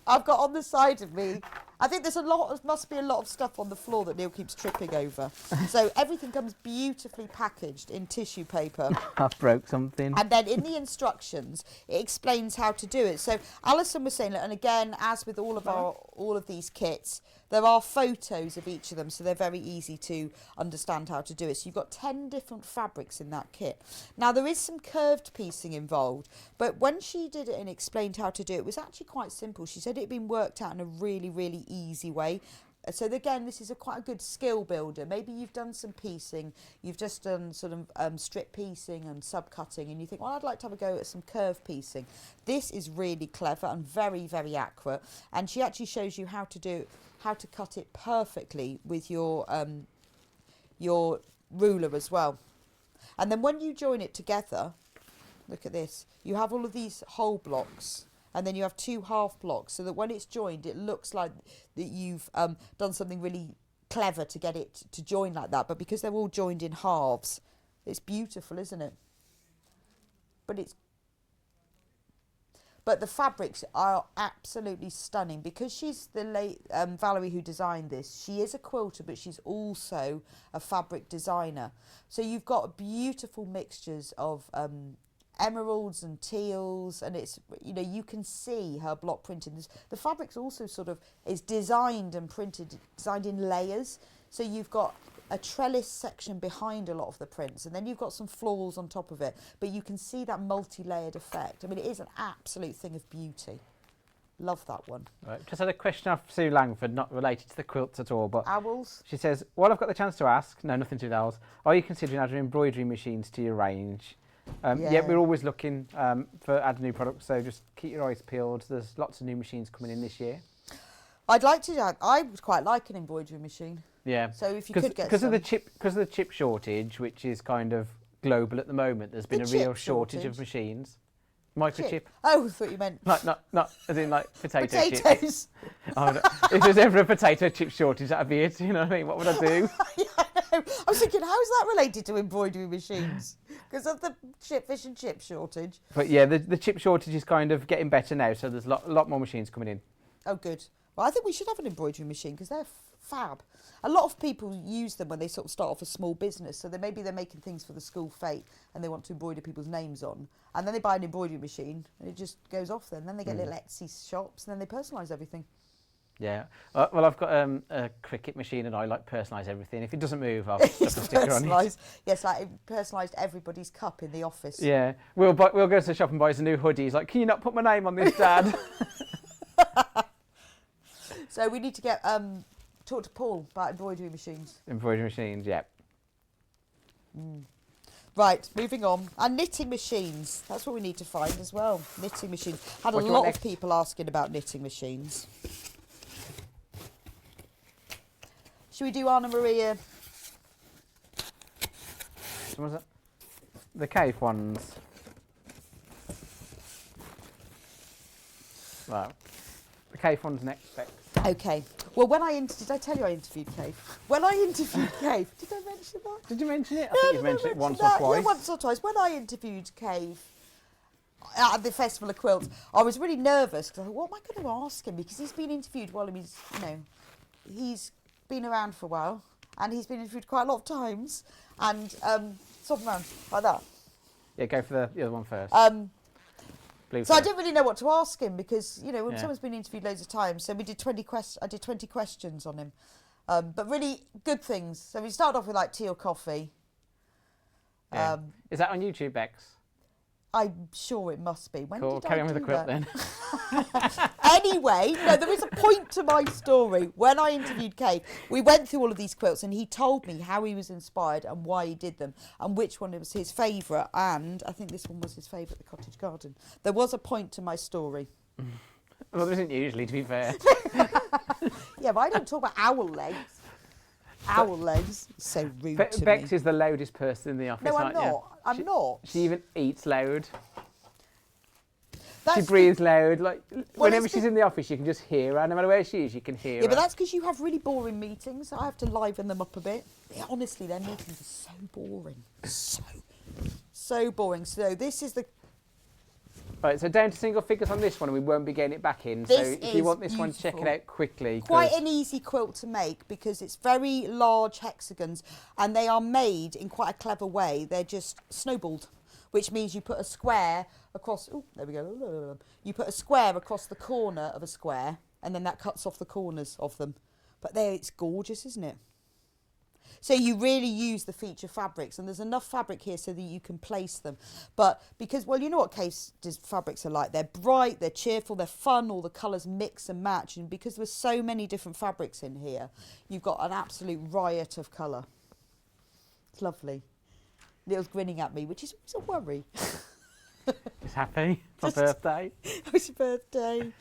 I've got on the side of me, I think must be a lot of stuff on the floor that Neil keeps tripping over. So everything comes beautifully packaged in tissue paper. I broke something. And then in the instructions, it explains how to do it. So Alison was saying, and again, as with all of these kits, there are photos of each of them, so they're very easy to understand how to do it. So you've got 10 different fabrics in that kit. Now, there is some curved piecing involved, but when she did it and explained how to do it, it was actually quite simple. She said it had been worked out in a really, really easy way. So again, this is quite a good skill builder. Maybe you've done some piecing, you've just done sort of strip piecing and subcutting, and you think, well, I'd like to have a go at some curve piecing. This is really clever and very, very accurate. And she actually shows you how to cut it perfectly with your ruler as well. And then when you join it together, look at this, you have all of these whole blocks. And then you have 2 half blocks, so that when it's joined, it looks like that you've done something really clever to get it to join like that. But because they're all joined in halves, it's beautiful, isn't it? But the fabrics are absolutely stunning. Because she's the late Valerie who designed this, she is a quilter, but she's also a fabric designer. So you've got beautiful mixtures of emeralds and teals, and it's, you can see her block printing. The fabric's also is designed and designed in layers. So you've got a trellis section behind a lot of the prints, and then you've got some florals on top of it, but you can see that multi-layered effect. I mean, it is an absolute thing of beauty. Love that one. Right, just had a question off Sue Langford, not related to the quilts at all, but owls. She says, while I've got the chance to ask, no, nothing to do with owls, are you considering adding embroidery machines to your range? Yeah, we're always looking for adding new products, so just keep your eyes peeled. There's lots of new machines coming in this year. I'd like to. I would quite like an embroidery machine. Yeah. So if you could get because of the chip shortage, which is kind of global at the moment, there's been a real shortage of machines. Microchip. Oh, I thought you meant not as in like potato chips. Potatoes. Oh, no. If there's ever a potato chip shortage, that'd be it. You know what I mean? What would I do? Yeah, I know. I was thinking, how is that related to embroidery machines? Because of the fish and chip shortage. But yeah, the chip shortage is kind of getting better now, so there's a lot more machines coming in. Oh, good. Well, I think we should have an embroidery machine because they're fab. A lot of people use them when they sort of start off a small business. So maybe they're making things for the school fete and they want to embroider people's names on. And then they buy an embroidery machine and it just goes off then. Then they get little Etsy shops and then they personalise everything. Yeah. Well, I've got a cricket machine, and I like personalise everything. If it doesn't move, I'll stick a sticker on it. Yes, like it personalised everybody's cup in the office. Yeah. We'll go to the shop and buy us a new hoodie. He's like, can you not put my name on this, Dad? So we need to get talk to Paul about embroidery machines. Embroidery machines, yeah. Right, moving on. And knitting machines. That's what we need to find as well. Knitting machines. Had a What do you want lot of next? people asking about knitting machines. Should we do Anna Maria? So was it? The cave ones. Right. The cave ones next, Bex. Okay. Well, when did I tell you I interviewed Cave? When I interviewed Cave, did I mention that? Did you mention it? I No, think did you I mentioned it mention once that? or twice. Yeah, once or twice. When I interviewed Cave at the Festival of Quilts, I was really nervous because I thought, what am I going to ask him? Because he's been interviewed while he's been around for a while and he's been interviewed quite a lot of times and swap around like that. Yeah, go for the other one first. Blue So I first. didn't really know what to ask him because, when Yeah. someone's been interviewed loads of times, so we did 20 I did 20 questions on him. But really good things. So we started off with like tea or coffee. Yeah. Is that on YouTube, Bex? I'm sure it must be. When Cool. did Carry I on with the do quilt that? then. Anyway, no, there is a point to my story. When I interviewed Cave, we went through all of these quilts and he told me how he was inspired and why he did them and which one was his favourite. And I think this one was his favourite, the cottage garden. There was a point to my story. Well, there isn't usually, to be fair. Yeah, but I don't talk about owl legs. Owl legs. So rude to Bex me. is the loudest person in the office, No, I'm aren't you? not. I'm not. She even eats loud. That's She breathes loud. Like whenever it's she's in the office, you can just hear her. No matter where she is, you can hear Yeah, her. but that's because you have really boring meetings. I have to liven them up a bit. Yeah, honestly, their meetings are so boring. So boring. So this is the... Right, so down to single figures on this one, and we won't be getting it back in. This so if you is want this one, check it beautiful. out quickly. Quite 'cause- an easy quilt to make because it's very large hexagons and they are made in quite a clever way. They're just snowballed, which means you put a square across... Oh, there we go. You put a square across the corner of a square and then that cuts off the corners of them. But there, it's gorgeous, isn't it? So you really use the feature fabrics and there's enough fabric here so that you can place them. But because, well, you know what case fabrics are like. They're bright, they're cheerful, they're fun, all the colours mix and match. And because there's so many different fabrics in here, you've got an absolute riot of colour. It's lovely. Neil's grinning at me, which is a worry. Just happy. It's my birthday. It's your birthday.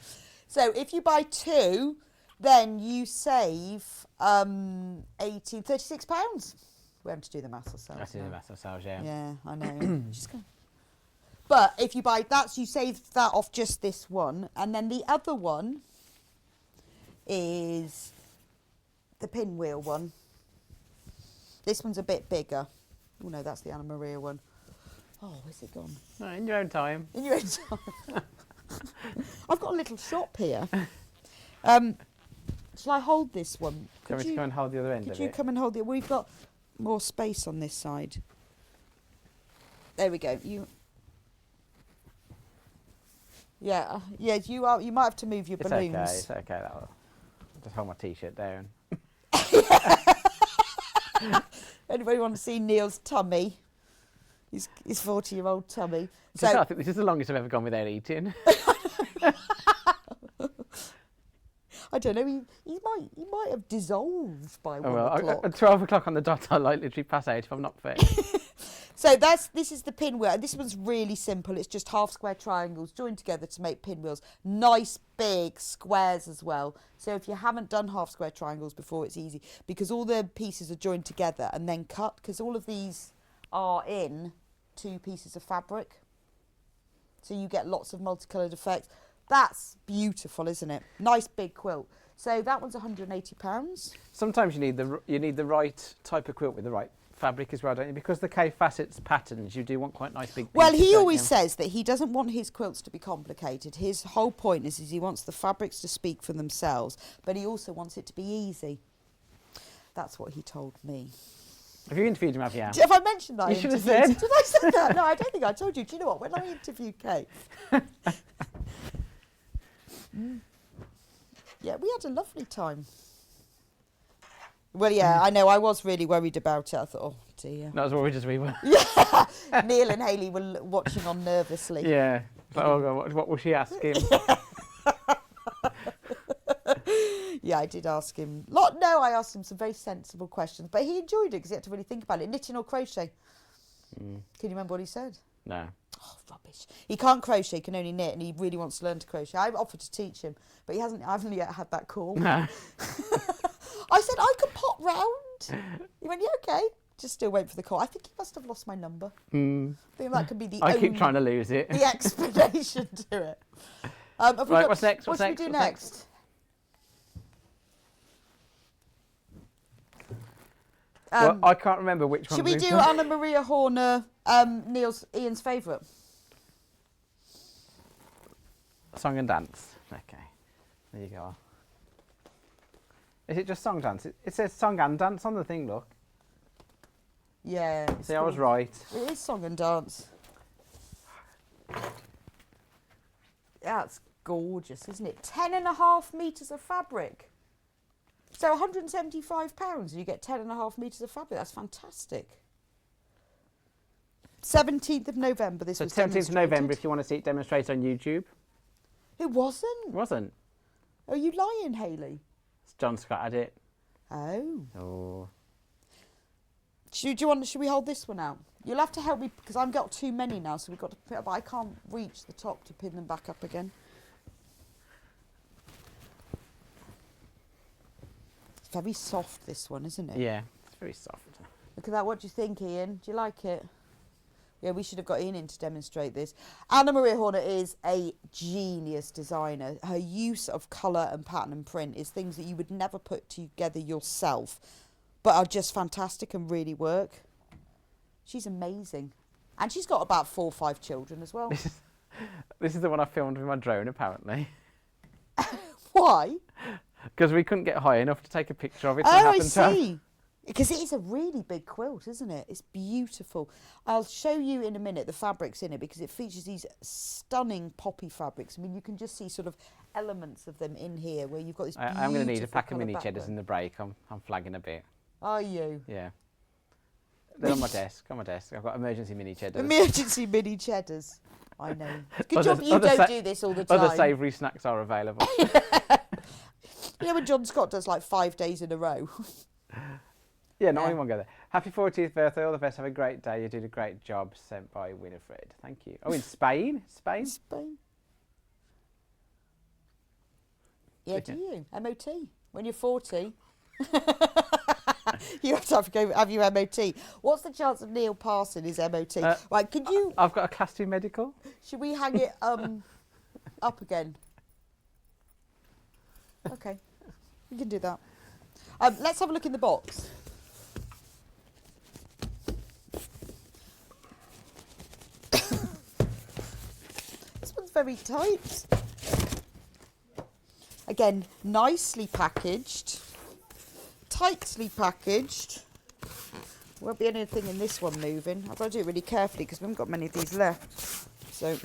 So if you buy two, then you save £36. We have to do the maths ourselves. That's in the math ourselves, yeah. Yeah, I know. But if you buy that, you save that off just this one. And then the other one is the pinwheel one. This one's a bit bigger. Oh no, that's the Anna Maria one. Oh, where's it gone? No, in your own time. In your own time. I've got a little shop here. Shall I hold this one? Do you want me to come and hold the other end Could of you it? come and hold it? We've got more space on this side. There we go. Yeah, you are. You might have to move your It's balloons. okay, it's okay. That'll just hold my t-shirt down. Anybody want to see Neil's tummy? His 40-year-old tummy. So, I think this is the longest I've ever gone without eating. I don't know. He might have dissolved by 1 o'clock. At 12 o'clock on the dot, I like literally pass out if I'm not fit. So this is the pinwheel. This one's really simple. It's just half square triangles joined together to make pinwheels. Nice big squares as well. So if you haven't done half square triangles before, it's easy because all the pieces are joined together and then cut because all of these are in 2 pieces of fabric. So you get lots of multicoloured effects. That's beautiful, isn't it? Nice big quilt. So that one's £180. Sometimes you need the right type of quilt with the right fabric as well, don't you? Because the K facets patterns, you do want quite nice big Well, pieces, he don't always you? says that he doesn't want his quilts to be complicated. His whole point is he wants the fabrics to speak for themselves, but he also wants it to be easy. That's what he told me. Have you interviewed him, have you? Have I mentioned that? You should have interviewed- said. Did I say that? No, I don't think I told you. Do you know what? When I interviewed Kate... Yeah, we had a lovely time. Well, yeah, I know. I was really worried about it. I thought, oh dear. Not as worried as we were. Yeah, Neil and Hayley were watching on nervously. Yeah. It's like, oh God, what will she ask him? Yeah, I did ask him. I asked him some very sensible questions, but he enjoyed it because he had to really think about it. Knitting or crochet? Can you remember what he said? No. Oh, rubbish. He can't crochet, he can only knit, and he really wants to learn to crochet. I've offered to teach him, but I haven't yet had that call. No. I said, I could pop round. He went, yeah, okay. Just still wait for the call. I think he must have lost my number. I think that could be the I keep trying to lose it. the explanation to it. Right, what's next? What should we do What's next? Well, I can't remember which one. Should we do Anna Maria Horner, Ian's favourite? Song and dance. Okay. There you go. Is it just song dance? It says song and dance on the thing, look. Yeah. See, I was right. It is song and dance. That's gorgeous, isn't it? 10.5 metres of fabric. So £175 and you get 10.5 metres of fabric. That's fantastic. 17th of November this was 17th of November demonstrated. if you want to see it demonstrated on YouTube. It wasn't? It wasn't. Are you lying, Hayley? John Scott had it. Oh. Oh. Should we hold this one out? You'll have to help me because I've got too many now, so we've got to put, but I can't reach the top to pin them back up again. It's very soft, this one, isn't it? Yeah, it's very soft. Look at that. What do you think, Ian? Do you like it? Yeah, we should have got Ian in to demonstrate this. Anna Maria Horner is a genius designer. Her use of colour and pattern and print is things that you would never put together yourself, but are just fantastic and really work. She's amazing. And she's got about 4 or 5 children as well. This is the one I filmed with my drone, apparently. Why? Because we couldn't get high enough to take a picture of it. Oh, I see. Because it is a really big quilt, isn't it? It's beautiful. I'll show you in a minute the fabrics in it because it features these stunning poppy fabrics. I mean, you can just see sort of elements of them in here where you've got this I'm going to need a pack of colour mini cheddars background. in the break. I'm flagging a bit. Are you? Yeah. They're on my desk. On my desk. I've got emergency mini cheddars. Emergency mini cheddars. I know. Good Other- job you other don't do this all the time. Other savoury snacks are available. You know when John Scott does like 5 days in a row? Yeah, not Yeah. anyone go there. Happy 40th birthday, all the best. Have a great day. You did a great job. Sent by Winifred. Thank you. Oh, in Spain? Spain? Spain. Yeah, do you? MOT. When you're 40. You have to have your MOT. What's the chance of Neil passing his MOT? Right, could you... I've got a class 2 medical. Should we hang it up again? Okay, we can do that. Let's have a look in the box. This one's very tight. Again, nicely packaged, tightly packaged. Won't be anything in this one moving. I've got to do it really carefully because we haven't got many of these left. So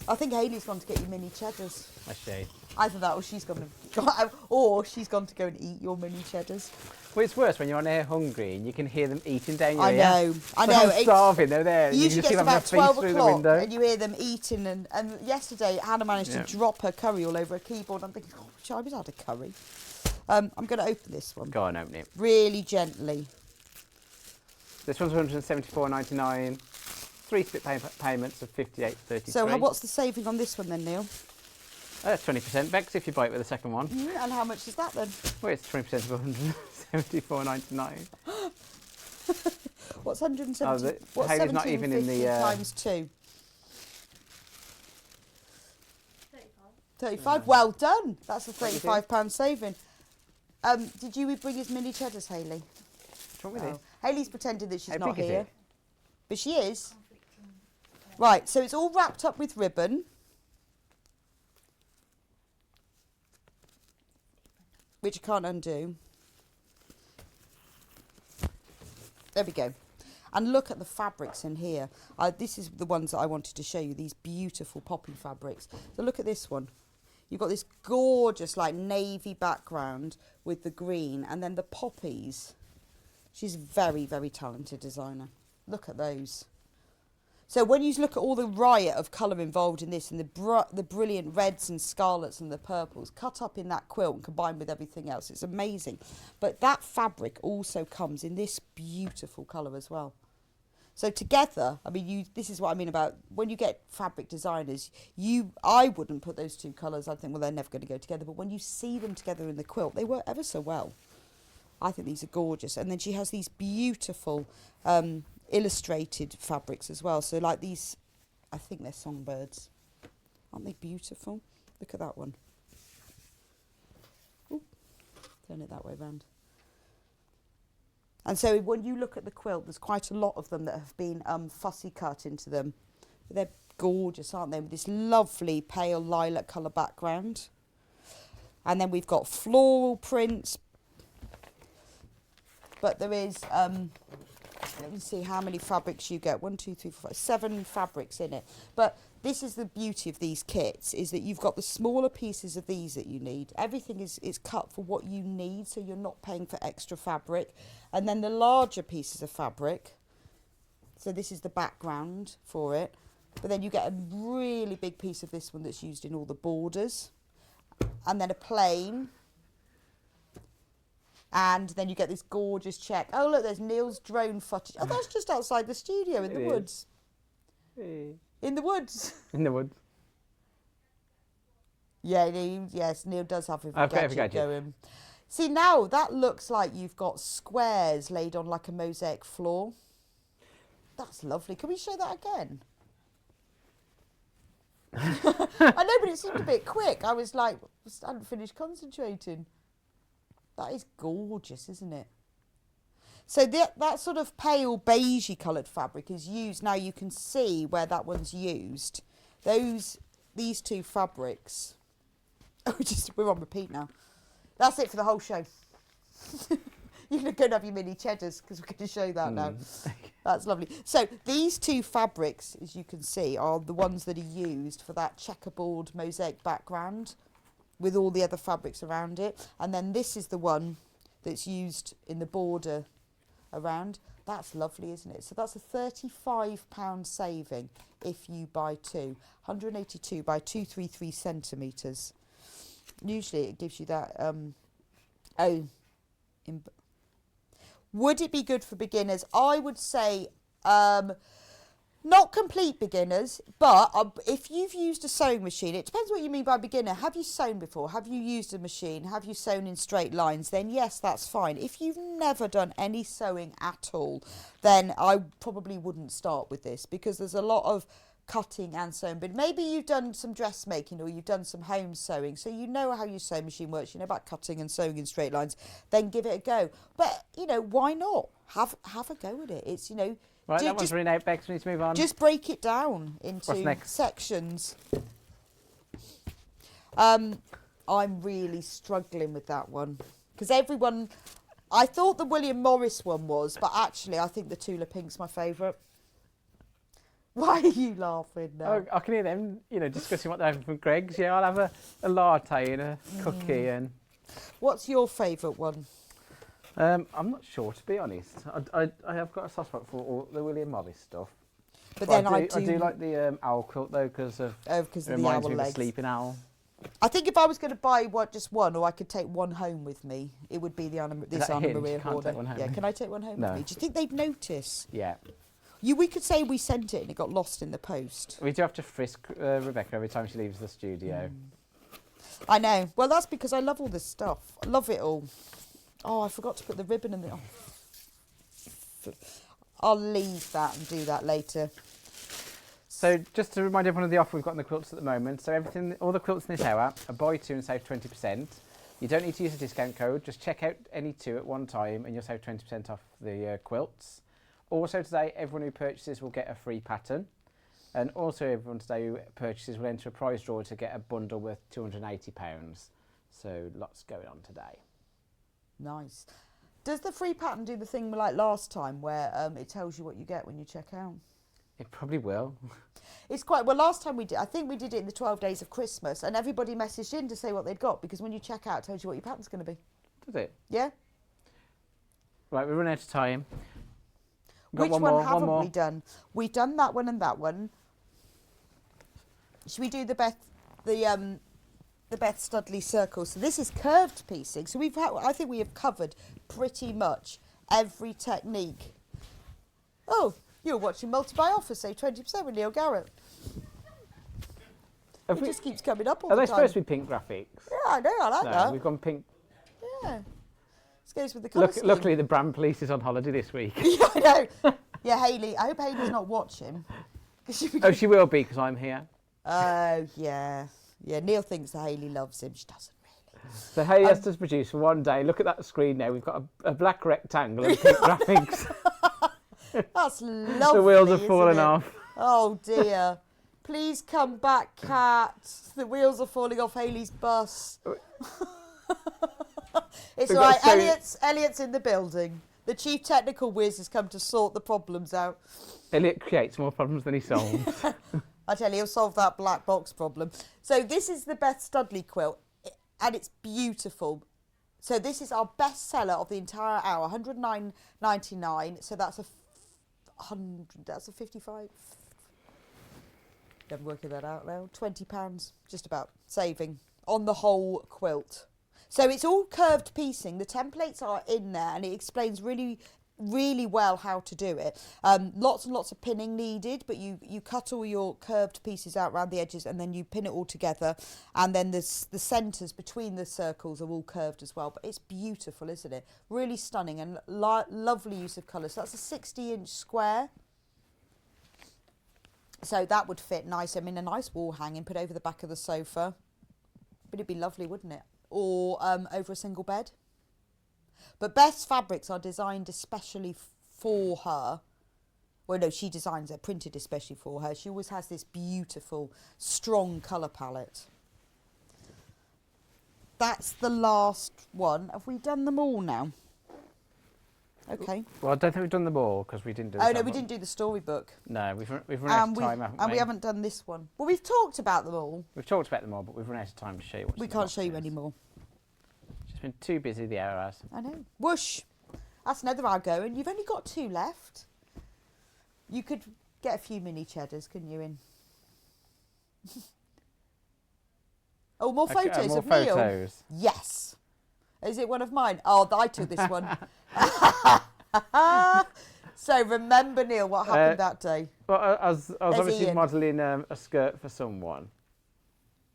I think Hayley's gone to get you mini cheddars. I see. Either that or she's gone to go and eat your mini cheddars. Well, it's worse when you're on air hungry and you can hear them eating down your I ear. know. I'm starving. They're there. You You usually can see get them having a about feast 12 through the o'clock window. and you hear them eating. And yesterday Hannah managed to drop her curry all over her keyboard. I'm thinking, oh, I was had a curry. I'm going to open this one. Go on, open it. Really gently. This one's £174.99. 3 split payments of £58.33. So what's the saving on this one then, Neil? 20% Bex if you buy it with the second one. And how much is that then? Well, it's 20% of £174.99. What's 170? What's Hayley's not even in 1750 the times 2? 35. Well done. That's a £35 saving. Did you bring his mini cheddars, Hayley? Do you want me this? Hayley's pretending that she's How not big is here. it? But she is. Right, so it's all wrapped up with ribbon. Which I can't undo. There we go. And look at the fabrics in here. This is the ones that I wanted to show you, these beautiful poppy fabrics. So look at this one. You've got this gorgeous like navy background with the green, and then the poppies. She's a very, very talented designer. Look at those. So when you look at all the riot of colour involved in this, and the brilliant reds and scarlets and the purples cut up in that quilt and combined with everything else, it's amazing. But that fabric also comes in this beautiful colour as well. So together, I mean, this is what I mean about when you get fabric designers, I wouldn't put those two colours. I'd think, well, they're never going to go together. But when you see them together in the quilt, they work ever so well. I think these are gorgeous. And then she has these beautiful illustrated fabrics as well. So like these, I think they're songbirds. Aren't they beautiful? Look at that one. Ooh, turn it that way round. And so when you look at the quilt, there's quite a lot of them that have been fussy cut into them. They're gorgeous, aren't they? With this lovely pale lilac colour background. And then we've got floral prints. But there is, let me see how many fabrics you get. 1, 2, 3, 4, 5, 7 fabrics in it. But this is the beauty of these kits, is that you've got the smaller pieces of these that you need. Everything is cut for what you need, so you're not paying for extra fabric. And then the larger pieces of fabric, so this is the background for it. But then you get a really big piece of this one that's used in all the borders. And then a plain. And then you get this gorgeous check. Oh, look, there's Neil's drone footage. Oh, that's just outside the studio in the woods. In the woods. In the woods. Yeah, yes, Neil does have a gadget going. See, now that looks like you've got squares laid on like a mosaic floor. That's lovely. Can we show that again? I know, but it seemed a bit quick. I was like, I hadn't finished concentrating. That is gorgeous, isn't it? So that sort of pale beigey coloured fabric is used. Now you can see where that one's used. These two fabrics. Oh, we're on repeat now. That's it for the whole show. You're going to go and have your mini cheddars because we're going to show that now. That's lovely. So these two fabrics, as you can see, are the ones that are used for that checkerboard mosaic background with all the other fabrics around it. And then this is the one that's used in the border around. That's lovely, isn't it? So that's a £35 saving if you buy two. 182 by 233 centimetres. Usually it gives you that. Would it be good for beginners? I would say not complete beginners, but if you've used a sewing machine, it depends what you mean by beginner. Have you sewn before? Have you used a machine? Have you sewn in straight lines? Then yes, that's fine. If you've never done any sewing at all, then I probably wouldn't start with this because there's a lot of cutting and sewing. But maybe you've done some dressmaking or you've done some home sewing, so you know how your sewing machine works, you know about cutting and sewing in straight lines, then give it a go. But, you know, why not? Have a go at it. It's, you know... Right, that one's really out, Bex. We need to move on. Just break it down into sections. I'm really struggling with that one because everyone... I thought the William Morris one was, but actually I think the Tula Pink's my favourite. Why are you laughing now? Oh, I can hear them, you know, discussing what they're having from Greg's. Yeah, I'll have a latte and a cookie. And what's your favourite one? I'm not sure, to be honest. I have got a soft spot for all the William Morris stuff. But then I do like the owl quilt though because it reminds me of the sleeping owl. I think if I was going to buy just one, or I could take one home with me, it would be this Anna Maria Horner. Yeah, can I take one home with me? Do you think they'd notice? Yeah. We could say we sent it and it got lost in the post. We do have to frisk Rebecca every time she leaves the studio. I know. Well, that's because I love all this stuff. I love it all. Oh, I forgot to put the ribbon in the... Oh. I'll leave that and do that later. So just to remind everyone of the offer we've got on the quilts at the moment. So all the quilts in this hour are buy two and save 20%. You don't need to use a discount code. Just check out any two at one time and you'll save 20% off the quilts. Also today, everyone who purchases will get a free pattern. And also everyone today who purchases will enter a prize draw to get a bundle worth £280. So lots going on today. Nice. Does the free pattern do the thing like last time where it tells you what you get when you check out? It probably will. It's quite, well, last time we did, I think we did it in the 12 days of Christmas, and everybody messaged in to say what they'd got, because when you check out, it tells you what your pattern's going to be. Does it? Yeah? Right, we're running out of time. Which one haven't we done? We've done that one and that one. Should we do the Beth Studley circle? So this is curved piecing. So I think we have covered pretty much every technique. Oh, you're watching Multi-Buy Offer, save 20% with Neil Garrett. It just keeps coming up all the time. Are they supposed to be pink graphics? Yeah, I know, I like that. We've gone pink. Yeah. This goes with the colour scheme. Luckily, the brand police is on holiday this week. Yeah, I know. Yeah, Hayley. I hope Hayley's not watching. She will be, because I'm here. Oh, yeah. Yeah, Neil thinks that Hayley loves him. She doesn't really. So Hayley has to produce for one day. Look at that screen now. We've got a black rectangle and pink graphics. That's lovely. The wheels have fallen off. Oh, dear. Please come back, Kat. The wheels are falling off Hayley's bus. It's all right. Elliot's in the building. The chief technical whiz has come to sort the problems out. Elliot creates more problems than he solves. I tell you, he'll solve that black box problem. So this is the Beth Studley quilt, and it's beautiful. So this is our best seller of the entire hour, $109.99. So that's that's a 55. I'm working that out now. £20, just about, saving on the whole quilt. So it's all curved piecing. The templates are in there, and it explains really, really well how to do it. Lots and lots of pinning needed, but you cut all your curved pieces out around the edges, and then you pin it all together, and then the centres between the circles are all curved as well. But it's beautiful, isn't it? Really stunning, and lovely use of colours. So that's a 60-inch square. So that would fit nice. I mean, a nice wall hanging put over the back of the sofa. But it'd be lovely, wouldn't it? Or over a single bed. But Beth's fabrics are designed especially for her. Well, no, she designs it, printed especially for her. She always has this beautiful, strong colour palette. That's the last one. Have we done them all now? Okay. Well, I don't think we've done them all, because we didn't do Oh, no, we didn't do the storybook. No, we've run out of time, haven't we? And we haven't done this one. Well, we've talked about them all. We've talked about them all, but we've run out of time to show you what's We in the can't show you boxes. anymore. Just been too busy, the hour has. I know. Whoosh. That's another hour going. You've only got 2 left. You could get a few mini cheddars, couldn't you, in? Oh, more photos more of Neil. photos. Yes. Is it one of mine? Oh, I took this one. So remember, Neil, what happened that day? Well, I was obviously Ian. modelling a skirt for someone.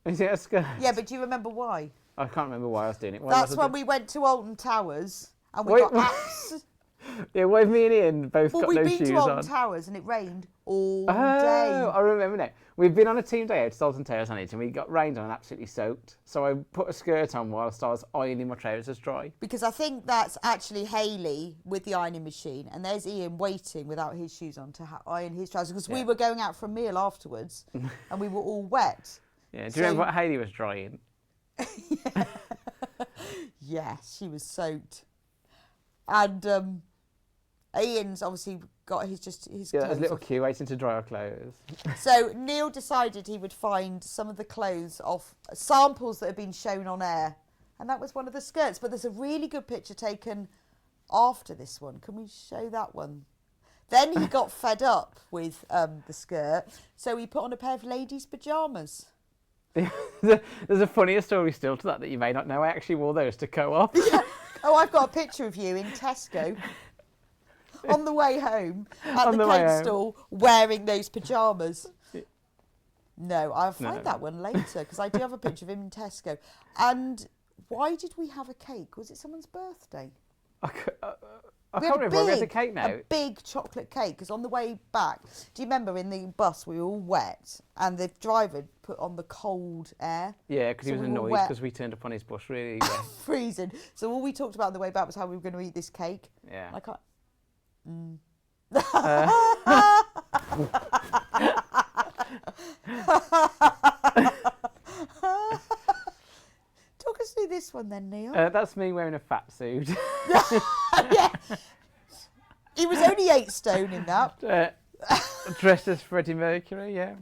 Is it a skirt? Yeah, but do you remember why? I can't remember why I was doing it. That's when we went to Alton Towers and we got Yeah, wave me and Ian both got no we'd shoes been to Alton on. Towers and it rained all Oh, day. I remember now. We've been on a team day out to Alton Towers on it, and we got rained on and absolutely soaked. So I put a skirt on whilst I was ironing my trousers dry. Because I think that's actually Hayley with the ironing machine, and there's Ian waiting without his shoes on to iron his trousers, because we were going out for a meal afterwards and we were all wet. Yeah. Do you remember what Hayley was drying? Yeah, she was soaked. And Ian's obviously got his Yeah, clothes there's a little off. queue waiting to dry our clothes. So Neil decided he would find some of the clothes off samples that had been shown on air, and that was one of the skirts. But there's a really good picture taken after this one. Can we show that one? Then he got fed up with the skirt, so he put on a pair of ladies' pyjamas. There's a funnier story still to that you may not know. I actually wore those to co-op. Oh, I've got a picture of you in Tesco on the way home at the clothes store wearing those pyjamas. No, I'll find that one later, because I do have a picture of him in Tesco. And why did we have a cake? Was it someone's birthday? I can't remember. We had a cake now. A big chocolate cake, because on the way back, do you remember in the bus we were all wet and the driver put on the cold air? Yeah, because he So was we were annoyed wet. because we turned up on his bus really. Freezing. So all we talked about on the way back was how we were going to eat this cake. Yeah. I can't. Talk Let's do this one then, Neil. That's me wearing a fat suit. Yeah. He was only 8 stone in that. Dressed as Freddie Mercury, yeah.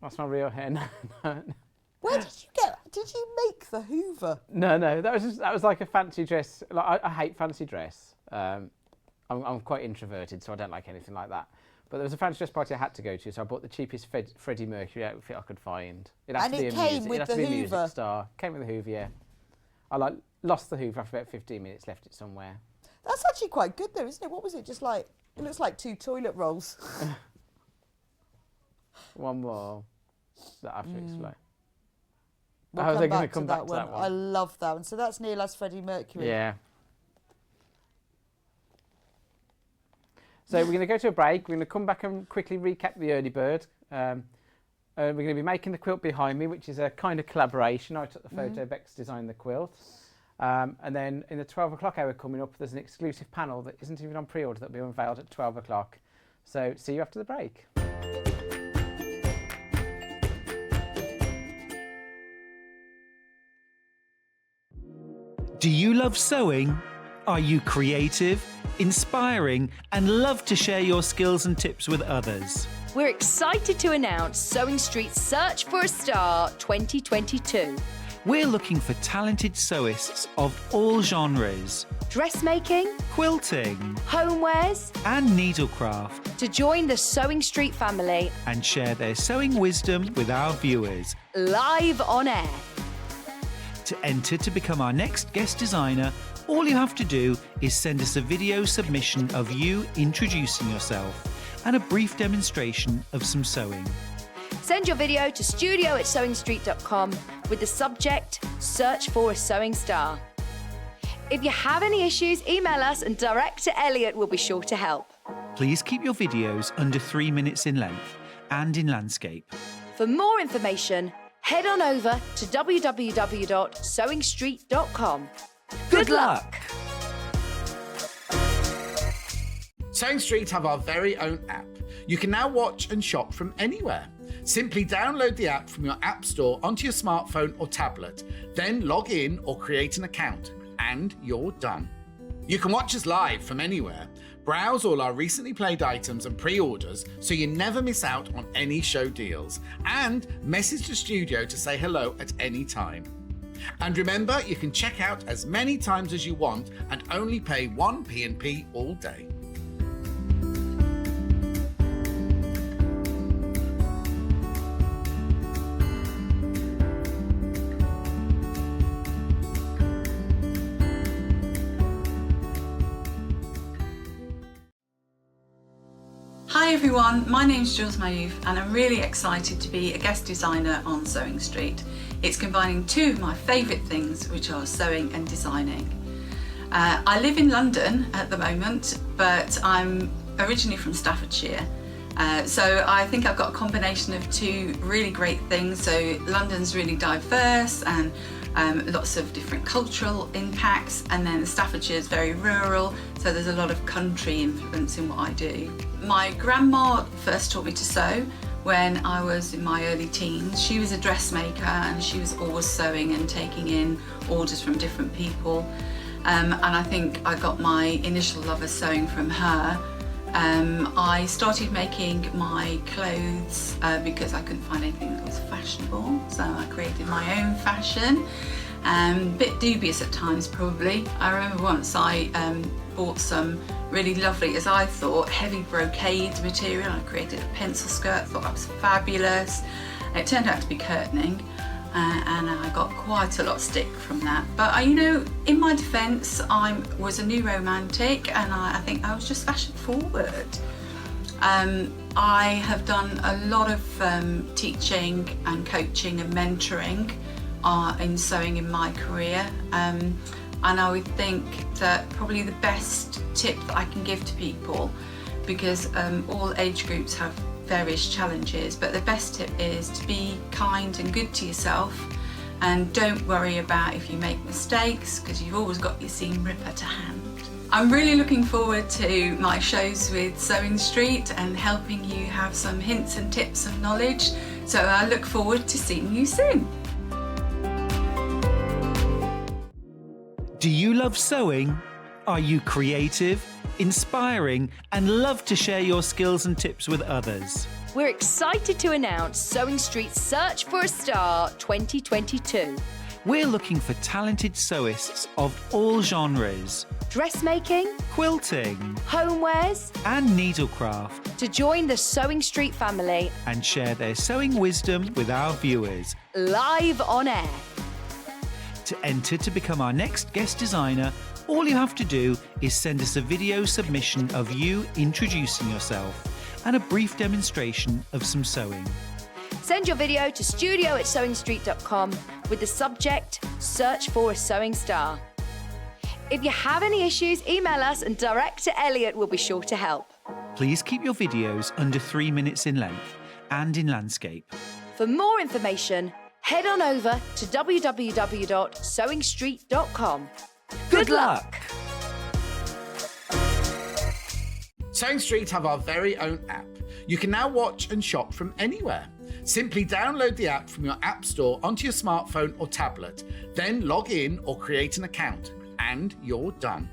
That's my real hair. Where did you get? Did you make the Hoover? No, that was like a fancy dress. Like I hate fancy dress. I'm quite introverted, so I don't like anything like that. But there was a fancy dress party I had to go to, so I bought the cheapest Freddie Mercury outfit I could find. It had to be a music star. Came with the Hoover, yeah. I lost the Hoover after about 15 minutes, left it somewhere. That's actually quite good though, isn't it? What was it? Just like, it looks like 2 toilet rolls. One more that I have to explain. We'll How was I going to come back to that one? I love that one. So that's Neil as Freddie Mercury. Yeah. So we're going to go to a break. We're going to come back and quickly recap the early bird. We're going to be making the quilt behind me, which is a kind of collaboration. I took the photo, Bex designed the quilt. And then in the 12 o'clock hour coming up, there's an exclusive panel that isn't even on pre-order that will be unveiled at 12 o'clock. So see you after the break. Do you love sewing? Are you creative, inspiring, and love to share your skills and tips with others? We're excited to announce Sewing Street's Search for a Star 2022. We're looking for talented sewists of all genres, Dressmaking, quilting, homewares, and needlecraft, to join the Sewing Street family and share their sewing wisdom with our viewers. live on air. To enter to become our next guest designer, all you have to do is send us a video submission of you introducing yourself and a brief demonstration of some sewing. Send your video to studio@sewingstreet.com with the subject, Search for a Sewing Star. If you have any issues, email us and Director Elliot will be sure to help. Please keep your videos under 3 minutes in length and in landscape. For more information, head on over to www.sewingstreet.com. Good luck! Sewing Street have our very own app. You can now watch and shop from anywhere. Simply download the app from your app store onto your smartphone or tablet, then log in or create an account, and you're done. You can watch us live from anywhere, browse all our recently played items and pre-orders so you never miss out on any show deals, and message the studio to say hello at any time. And remember, you can check out as many times as you want and only pay 1 P&P all day. Hi everyone, my name's Jules Mayouf and I'm really excited to be a guest designer on Sewing Street. It's combining 2 of my favourite things, which are sewing and designing. I live in London at the moment, but I'm originally from Staffordshire. So I think I've got a combination of 2 really great things. So London's really diverse and lots of different cultural impacts, and then Staffordshire is very rural, so there's a lot of country influence in what I do. My grandma first taught me to sew when I was in my early teens. She was a dressmaker and she was always sewing and taking in orders from different people. And I think I got my initial love of sewing from her. I started making my clothes because I couldn't find anything that was fashionable, so I created my own fashion. Bit dubious at times probably. I remember once I bought some really lovely, as I thought, heavy brocade material. I created a pencil skirt, thought that was fabulous. It turned out to be curtaining. And I got quite a lot of stick from that. But you know, in my defence, I was a new romantic and I think I was just fashion forward. I have done a lot of teaching and coaching and mentoring in sewing in my career. And I would think that probably the best tip that I can give to people, because all age groups have various challenges, but the best tip is to be kind and good to yourself and don't worry about if you make mistakes, because you've always got your seam ripper to hand. I'm really looking forward to my shows with Sewing Street and helping you have some hints and tips and knowledge, so I look forward to seeing you soon. Do you love sewing? Are you creative, inspiring, and love to share your skills and tips with others? We're excited to announce Sewing Street's Search for a Star 2022. We're looking for talented sewists of all genres, Dressmaking, quilting, homewares, and needlecraft, to join the Sewing Street family and share their sewing wisdom with our viewers. live on air. To enter to become our next guest designer, all you have to do is send us a video submission of you introducing yourself and a brief demonstration of some sewing. Send your video to studio@sewingstreet.com with the subject Search for a Sewing Star. If you have any issues, email us and Director Elliot will be sure to help. Please keep your videos under 3 minutes in length and in landscape. For more information, head on over to www.sewingstreet.com. Good luck! Sewing Street have our very own app. You can now watch and shop from anywhere. Simply download the app from your app store onto your smartphone or tablet, then log in or create an account, and you're done.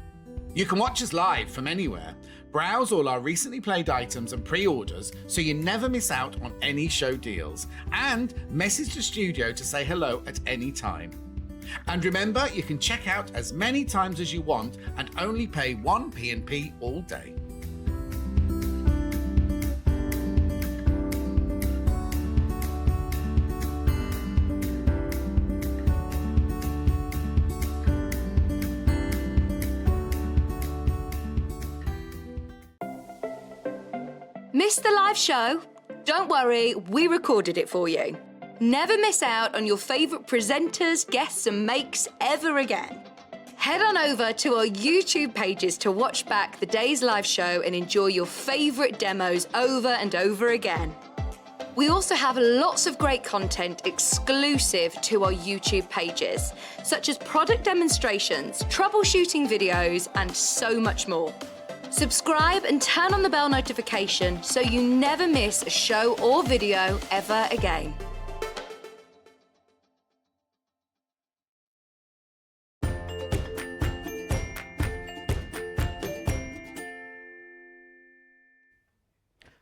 You can watch us live from anywhere, browse all our recently played items and pre-orders so you never miss out on any show deals, and message the studio to say hello at any time. And remember, you can check out as many times as you want and only pay 1 P&P all day. Missed the live show? Don't worry, we recorded it for you. Never miss out on your favourite presenters, guests and makes ever again. Head on over to our YouTube pages to watch back the day's live show and enjoy your favourite demos over and over again. We also have lots of great content exclusive to our YouTube pages, such as product demonstrations, troubleshooting videos, and so much more. Subscribe and turn on the bell notification so you never miss a show or video ever again.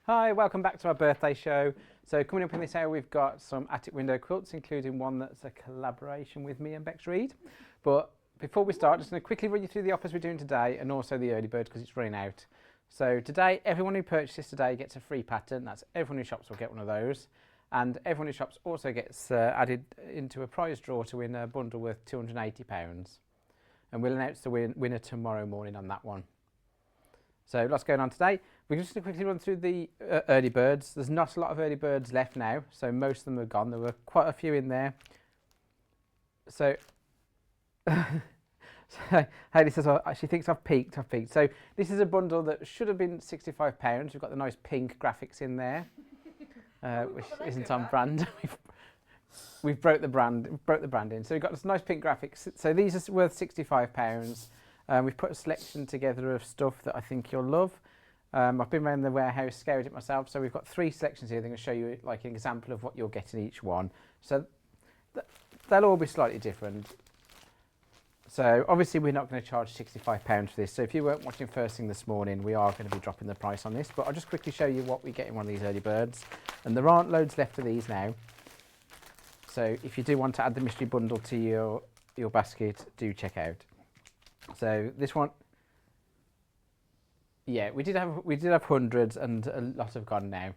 Hi, welcome back to our birthday show. So coming up in this area, we've got some attic window quilts, including one that's a collaboration with me and Bex Reid. But before we start, just going to quickly run you through the offers we're doing today and also the early bird because it's running out. So today, everyone who purchases today gets a free pattern. That's everyone who shops will get one of those. And everyone who shops also gets added into a prize draw to win a bundle worth £280. And we'll announce the winner tomorrow morning on that one. So lots going on today. We're just going to quickly run through the early birds. There's not a lot of early birds left now, so most of them are gone. There were quite a few in there. So, Hayley says, oh, she thinks I've peaked. So this is a bundle that should have been £65. We've got the nice pink graphics in there, which isn't on brand. We've broke the brand in. So we've got this nice pink graphics. So these are worth £65. We've put a selection together of stuff that I think you'll love. I've been around the warehouse, scoured it myself, so we've got 3 selections here. I'm going to show you like an example of what you'll get in each one. So they'll all be slightly different. So obviously we're not going to charge £65 for this. So if you weren't watching first thing this morning, we are going to be dropping the price on this. But I'll just quickly show you what we get in one of these early birds. And there aren't loads left of these now. So if you do want to add the mystery bundle to your basket, do check out. So this one, yeah, we did have hundreds and a lot have gone now.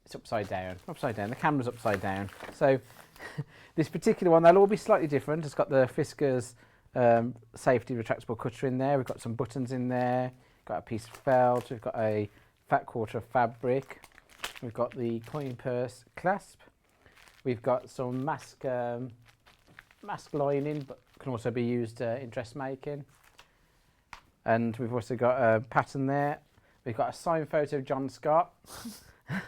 It's upside down. The camera's upside down. So this particular one, they'll all be slightly different. It's got the Fiskars safety retractable cutter in there. We've got some buttons in there. Got a piece of felt. We've got a fat quarter of fabric. We've got the coin purse clasp. We've got some mask lining, but can also be used in dressmaking. And we've also got a pattern there. We've got a signed photo of John Scott.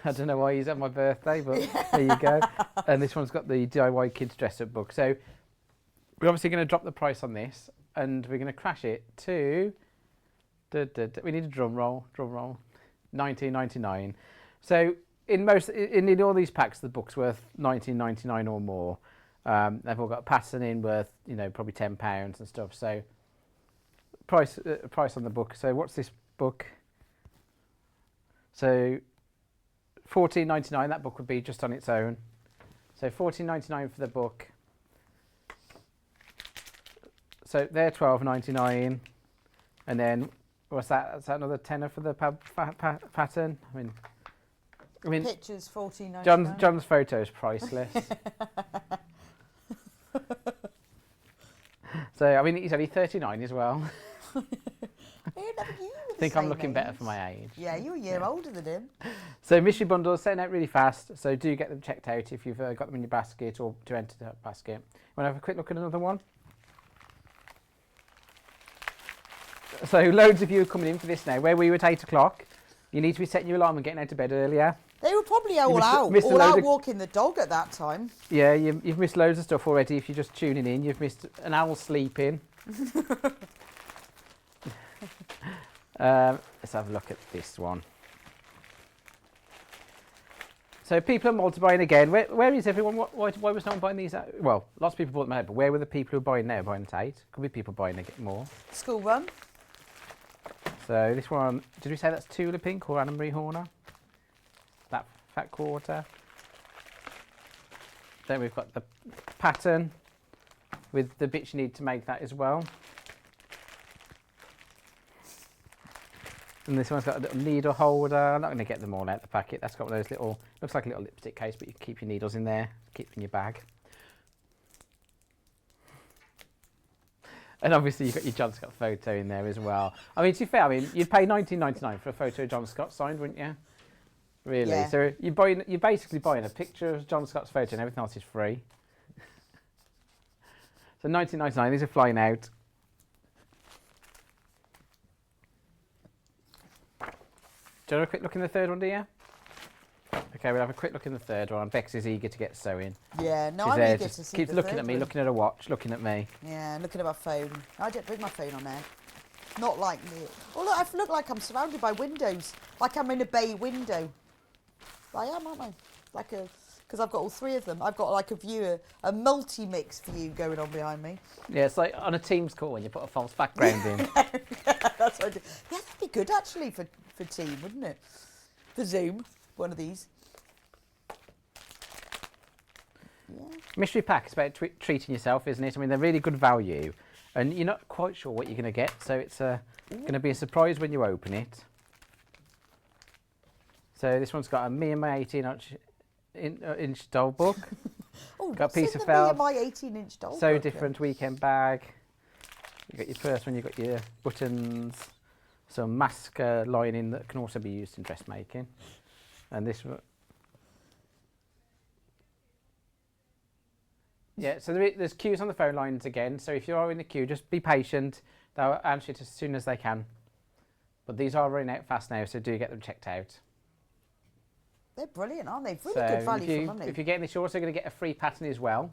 I don't know why he's at my birthday, but there you go. And this one's got the DIY Kids Dress Up book. So we're obviously going to drop the price on this, and we're going to crash it to, we need a drum roll, $19.99. So in all these packs, the book's worth $19.99 or more. They've all got a pattern in worth, you know, probably £10 and stuff. So price on the book. So what's this book? So £14.99. That book would be just on its own. So £14.99 for the book. So they're £12.99, and then what's that? Is that another tenner for the pattern? I mean, Pictures £14.99. John's photo is priceless. So I mean, he's only 39 as well. I think I'm looking better for my age. Yeah, you're a year older than him. So mystery bundles sent out really fast. So do get them checked out if you've got them in your basket or to enter that basket. Want to have a quick look at another one? So loads of you are coming in for this now. Where were you at 8 o'clock? You need to be setting your alarm and getting out of bed earlier. They were probably all out walking the dog at that time. Yeah, you've missed loads of stuff already. If you're just tuning in, you've missed an owl sleeping. Let's have a look at this one. So people are multiplying again. Where is everyone? Why was no one buying these? Well, lots of people bought them out, but where were the people who are buying now, buying at 8? Could be people buying more. School run. So this one, did we say that's Tula Pink or Anna Marie Horner? That fat quarter. Then we've got the pattern with the bits you need to make that as well. And this one's got a little needle holder. I'm not going to get them all out the packet. That's got one of those little, looks like a little lipstick case, but you can keep your needles in there, keep them in your bag. And obviously you've got your John Scott photo in there as well. I mean, to be fair, I mean, you'd pay $19.99 for a photo of John Scott signed, wouldn't you? Really? Yeah. So you're basically buying a picture of John Scott's photo and everything else is free. So $19.99, these are flying out. Do you want a quick look in the third one, do you? Okay, we'll have a quick look in the third one. Bex is eager to get sewing. Yeah, no, She's I'm there, eager just to see keeps the looking third at me, one. looking at her watch, looking at me. Yeah, looking at my phone. I didn't bring my phone on there. Not like me. Oh, look, I look like I'm surrounded by windows. Like I'm in a bay window. I am, aren't I? Like a... Because I've got all three of them. I've got like a view, a multi-mix view going on behind me. Yeah, it's like on a Teams call when you put a false background in. Yeah, that's what I do. Yeah, that'd be good actually for Team, wouldn't it? For Zoom, one of these. Yeah. Mystery pack is about treating yourself, isn't it? I mean, they're really good value, and you're not quite sure what you're going to get, so it's going to be a surprise when you open it. So this one's got a me and my 18-inch doll book. Oh, got a piece of me felt. and my 18-inch doll So book, different weekend bag. You got your first one. You got your buttons, some mask lining that can also be used in dressmaking, and this one. Yeah, so there's queues on the phone lines again. So if you are in the queue, just be patient. They'll answer it as soon as they can. But these are running out fast now, so do get them checked out. They're brilliant, aren't they? Really So good value for money. if you're getting this, you're also going to get a free pattern as well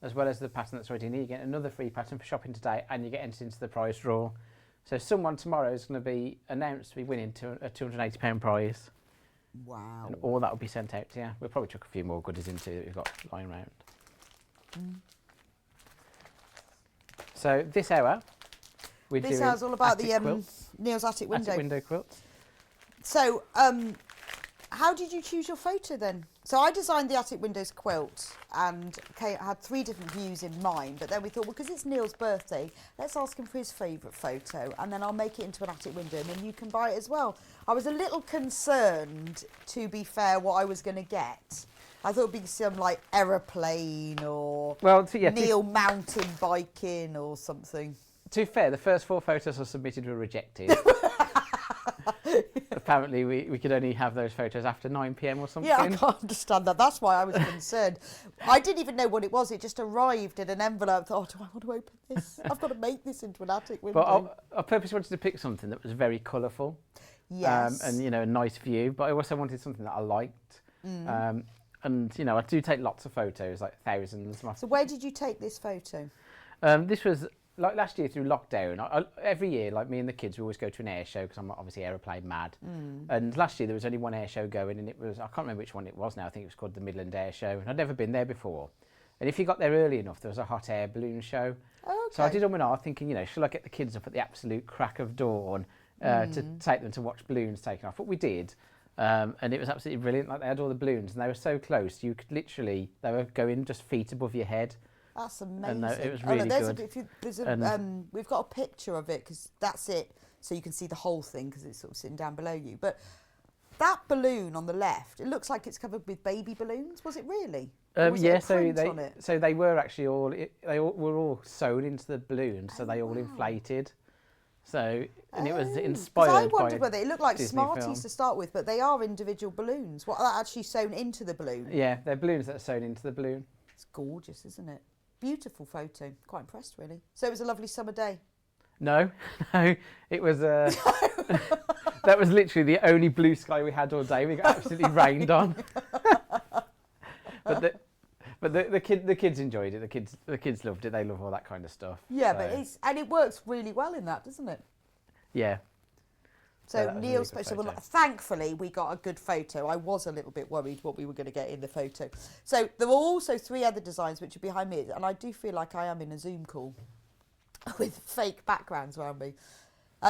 as the pattern that's already in. You get another free pattern for shopping today, and you get entered into the prize draw. So someone tomorrow is going to be announced to be winning a £280 prize. Wow. And all that will be sent out to you. We'll probably chuck a few more goodies into that we've got lying around. So this hour, we're doing hour's all about attic the quilts, Neil's attic window. attic window quilts. So, how did you choose your photo then? So I designed the attic windows quilt and had 3 different views in mind, but then we thought, well, because it's Neil's birthday, let's ask him for his favourite photo, and then I'll make it into an attic window, and then you can buy it as well. I was a little concerned, to be fair, what I was going to get. I thought it'd be some like aeroplane or Neil mountain biking or something. To be fair, the first 4 photos I submitted were rejected. Apparently we could only have those photos after 9 PM or something. Yeah, I can't understand that. That's why I was concerned. I didn't even know what it was. It just arrived in an envelope. I thought, oh, do I want to open this? I've got to make this into an attic window. But I purposely wanted to pick something that was very colourful. Yes. And, a nice view. But I also wanted something that I liked. And, I do take lots of photos, like thousands. So where did you take this photo? This was like last year through lockdown. Every year, like me and the kids, we always go to an air show because I'm obviously aeroplane mad. And last year there was only one air show going, and it was, I can't remember which one it was now. I think it was called the Midland Air Show, and I'd never been there before. And if you got there early enough, there was a hot air balloon show. Oh, okay. So I did them and I thinking, you know, shall I get the kids up at the absolute crack of dawn to take them to watch balloons taken off? But we did. And it was absolutely brilliant. Like, they had all the balloons and they were so close. You could literally, they were going just feet above your head. That's amazing. And it was really good. We've got a picture of it because that's it. So you can see the whole thing because it's sort of sitting down below you. But that balloon on the left, it looks like it's covered with baby balloons. Was it really? Was Yeah, it a print on it? so they were actually were all sewn into the balloons, so they all inflated. So, and it was inspired by. I wondered whether it looked like Disney Smarties film. to start with, but they are individual balloons. What are actually sewn into the balloon? Yeah, they're balloons that are sewn into the balloon. It's gorgeous, isn't it? Beautiful photo. Quite impressed, really. So it was a lovely summer day. No, no, it was. That was literally the only blue sky we had all day. We got absolutely rained on. But the kids enjoyed it. The kids loved it. They love all that kind of stuff. Yeah, so. but it works really well in that, doesn't it? Yeah. So that was a Neil's really good special. photo. Thankfully, we got a good photo. I was a little bit worried what we were going to get in the photo. So there were also 3 other designs which are behind me, and I do feel like I am in a Zoom call with fake backgrounds around me.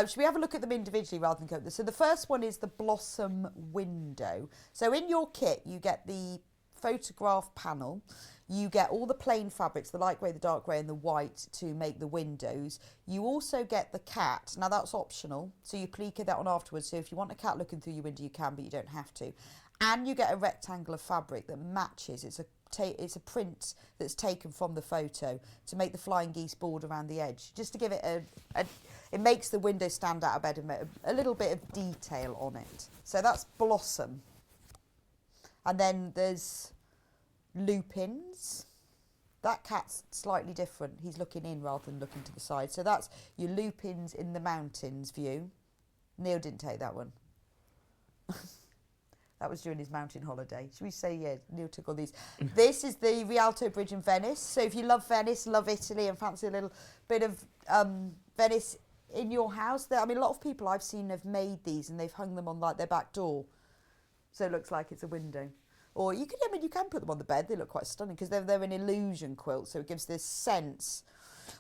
Should we have a look at them individually rather than go? So the first one is the Blossom window. So in your kit, you get the photograph panel. You get all the plain fabrics, the light grey, the dark grey and the white to make the windows. You also get the cat. Now that's optional, so you pleated that on afterwards. So if you want a cat looking through your window, you can, but you don't have to. And you get a rectangle of fabric that matches. It's a print that's taken from the photo to make the flying geese board around the edge, just to give it it makes the window stand out a bit, a little bit of detail on it. So that's Blossom. And then there's Lupins. That cat's slightly different. He's looking in rather than looking to the side. So that's your Lupins in the mountains view. Neil didn't take that one. That was during his mountain holiday. Should we say, yeah, Neil took all these. This is the Rialto Bridge in Venice. So if you love Venice, love Italy and fancy a little bit of Venice in your house, I mean, a lot of people I've seen have made these and they've hung them on like their back door. So it looks like it's a window. Or you can put them on the bed. They look quite stunning because they're an illusion quilt. So it gives this sense.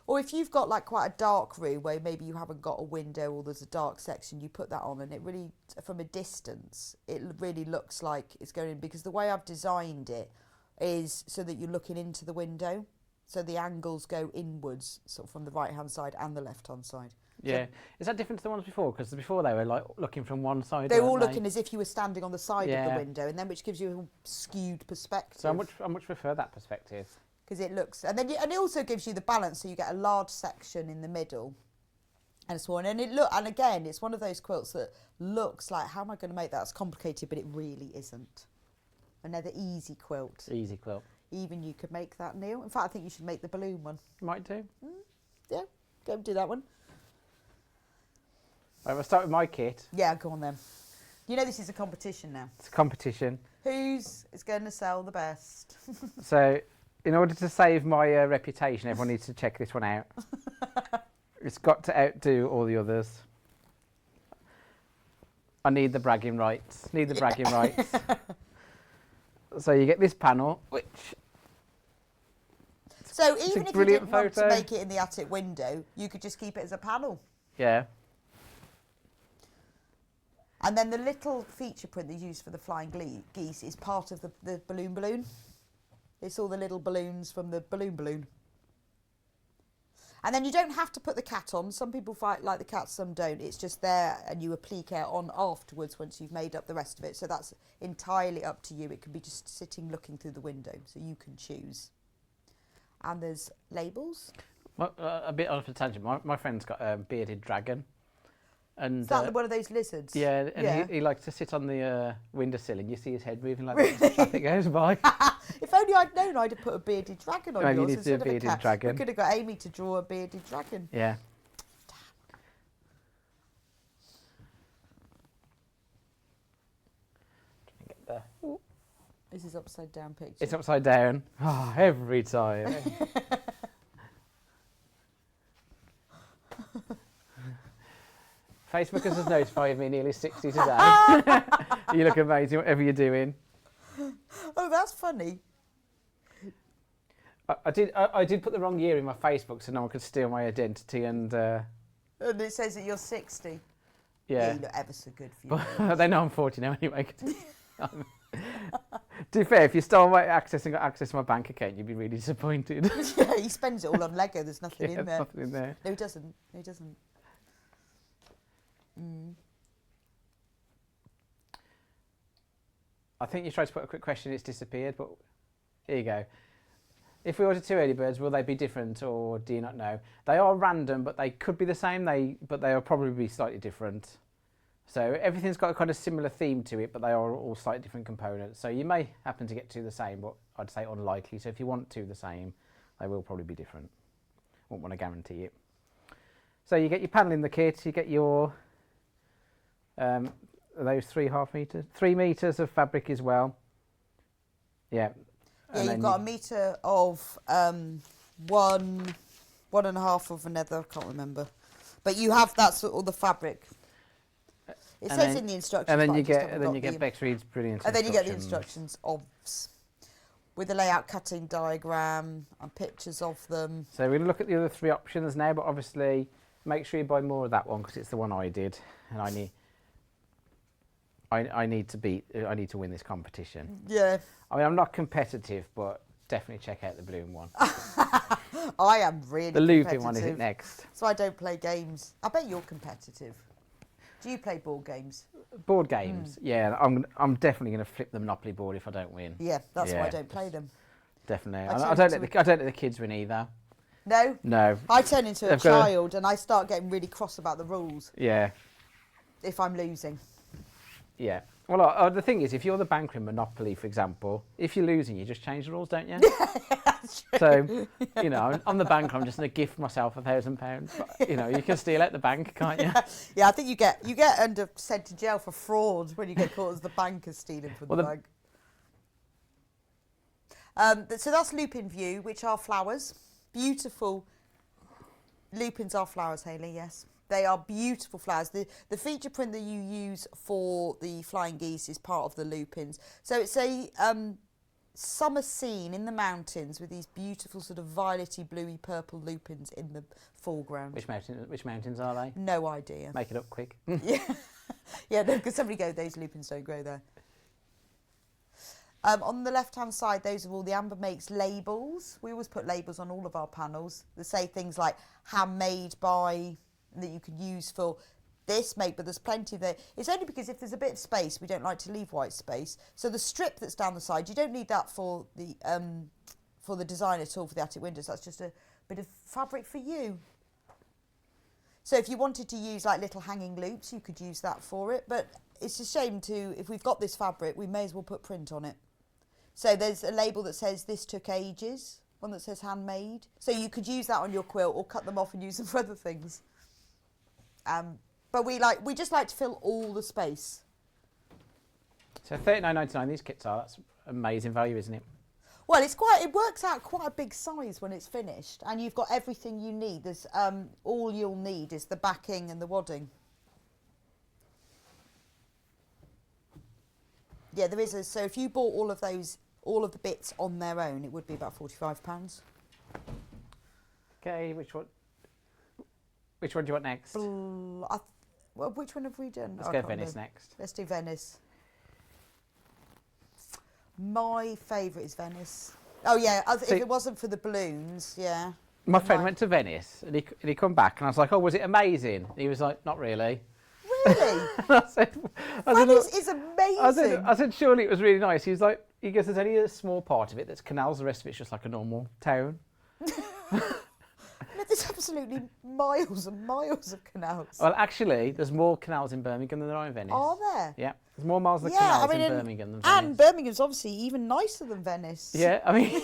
Or if you've got like quite a dark room where maybe you haven't got a window or there's a dark section, you put that on and it really, from a distance, it really looks like it's going in, because the way I've designed it is so that you're looking into the window. So the angles go inwards, sort of from the right-hand side and the left-hand side. Yeah. So is that different to the ones before? Because before they were like looking from one side. they were all weren't looking as if you were standing on the side of the window, and then which gives you a skewed perspective. So I much prefer that perspective. Because it looks, and it also gives you the balance, so you get a large section in the middle and a small one. And again, it's one of those quilts that looks like, how am I going to make that? It's complicated, but it really isn't. Another easy quilt. Easy quilt. Even you could make that, Neil. In fact, I think you should make the balloon one. Might do. Yeah, go and do that one. Right, we'll start with my kit. Yeah, go on then. You know this is a competition now. It's a competition. Who's is going to sell the best? So, in order to save my reputation, everyone needs to check this one out. It's got to outdo all the others. I need the bragging rights. So you get this panel, which... So even if you didn't want to photo. make it in the attic window, you could just keep it as a panel. Yeah. And then the little feature print they use for the flying geese is part of the balloon. It's all the little balloons from the balloon. And then you don't have to put the cat on. Some people like the cat, some don't. It's just there and you applique it on afterwards once you've made up the rest of it. So that's entirely up to you. It can be just sitting looking through the window, so you can choose. And there's labels. Well, a bit off a tangent. My friend's got a bearded dragon. And, Is that one of those lizards? Yeah, and he likes to sit on the windowsill and you see his head moving like that as the traffic goes by. If only I'd known, I'd have put a bearded dragon on Maybe yours you need to do a instead of a bearded cat. dragon. We could have got Amy to draw a bearded dragon. Yeah. Get the... This is upside down picture. It's upside down. Oh, every time. Facebook has just notified me nearly 60 today. You look amazing, whatever you're doing. Oh, that's funny. I did put the wrong year in my Facebook so no one could steal my identity and. And it says that you're 60. Yeah. You look ever so good for you. But they know I'm 40 now anyway. To be fair, if you stole my access and got access to my bank account, you'd be really disappointed. Yeah, he spends it all on Lego. There's nothing Yeah, in there. nothing in there. No, he doesn't. No, he doesn't. I think you tried to put a quick question, it's disappeared, but here you go. If we order 2 early birds, will they be different or do you not know? They are random, but they could be the same, but they will probably be slightly different. So everything's got a kind of similar theme to it, but they are all slightly different components. So you may happen to get 2 the same, but I'd say unlikely. So if you want 2 the same, they will probably be different. Won't want to guarantee it. So you get your panel in the kit, you get your those 3.5 meters, 3 meters of fabric as well. Yeah. Yeah, you've got a metre of 1.5 of another, I can't remember. But you have that sort of the fabric. It says in the instructions. And then but you get Bex Reid's brilliant and then you get the instructions of with the layout cutting diagram and pictures of them. So we're going to look at the other 3 options now, but obviously make sure you buy more of that one because it's the one I did, and I need to win this competition. Yeah. I mean, I'm not competitive, but definitely check out the balloon one. I am really The looping one is it next. So I don't play games. I bet you're competitive. Do you play board games? Board games, yeah. I'm definitely going to flip the Monopoly board if I don't win. Yeah, that's why I don't play them. Definitely. I don't let the kids win either. No? No. I turn into a child and I start getting really cross about the rules. Yeah. If I'm losing. Yeah. Well, the thing is, if you're the banker in Monopoly, for example, if you're losing, you just change the rules, don't you? That's true. So, you know, I'm the banker. I'm just going to gift myself £1,000. But, you know, you can steal at the bank, can't you? Yeah, I think you get sent to jail for fraud when you get caught as the banker stealing from the bank. So that's lupin view, which are flowers. Beautiful. Lupins are flowers, Hayley, yes. They are beautiful flowers. The feature print that you use for the flying geese is part of the lupins. So it's a summer scene in the mountains with these beautiful sort of violety, bluey, purple lupins in the foreground. Which mountains are they? No idea. Make it up quick. Yeah, yeah. No, because somebody go, those lupins don't grow there. On the left-hand side, those are all the Amber Makes labels. We always put labels on all of our panels that say things like handmade by, that you can use for this make, but there's plenty there. It's only because if there's a bit of space, we don't like to leave white space. So the strip that's down the side, you don't need that for the design at all for the attic windows. That's just a bit of fabric for you. So if you wanted to use like little hanging loops, you could use that for it. But it's a shame if we've got this fabric, we may as well put print on it. So there's a label that says this took ages, one that says handmade. So you could use that on your quilt or cut them off and use them for other things. But we just like to fill all the space. So $39.99 these kits are. That's amazing value, isn't it? Well, it works out quite a big size when it's finished, and you've got everything you need. There's all you'll need is the backing and the wadding. Yeah, there is. So if you bought all of the bits on their own, it would be about £45. Okay, which one do you want next? Well, which one have we done? Let's go Venice next. Let's do Venice. My favourite is Venice. Oh yeah, if it wasn't for the balloons, yeah. My friend went to Venice and he come back and I was like, oh, was it amazing? And he was like, not really. Really? Venice is amazing. I said, surely it was really nice. He goes, there's only a small part of it that's canals, the rest of it's just like a normal town. No, there's absolutely miles and miles of canals. Well, actually, there's more canals in Birmingham than there are in Venice. Are there? Yeah, there's more miles of canals in Birmingham than Venice. And Birmingham's obviously even nicer than Venice. Yeah, I mean,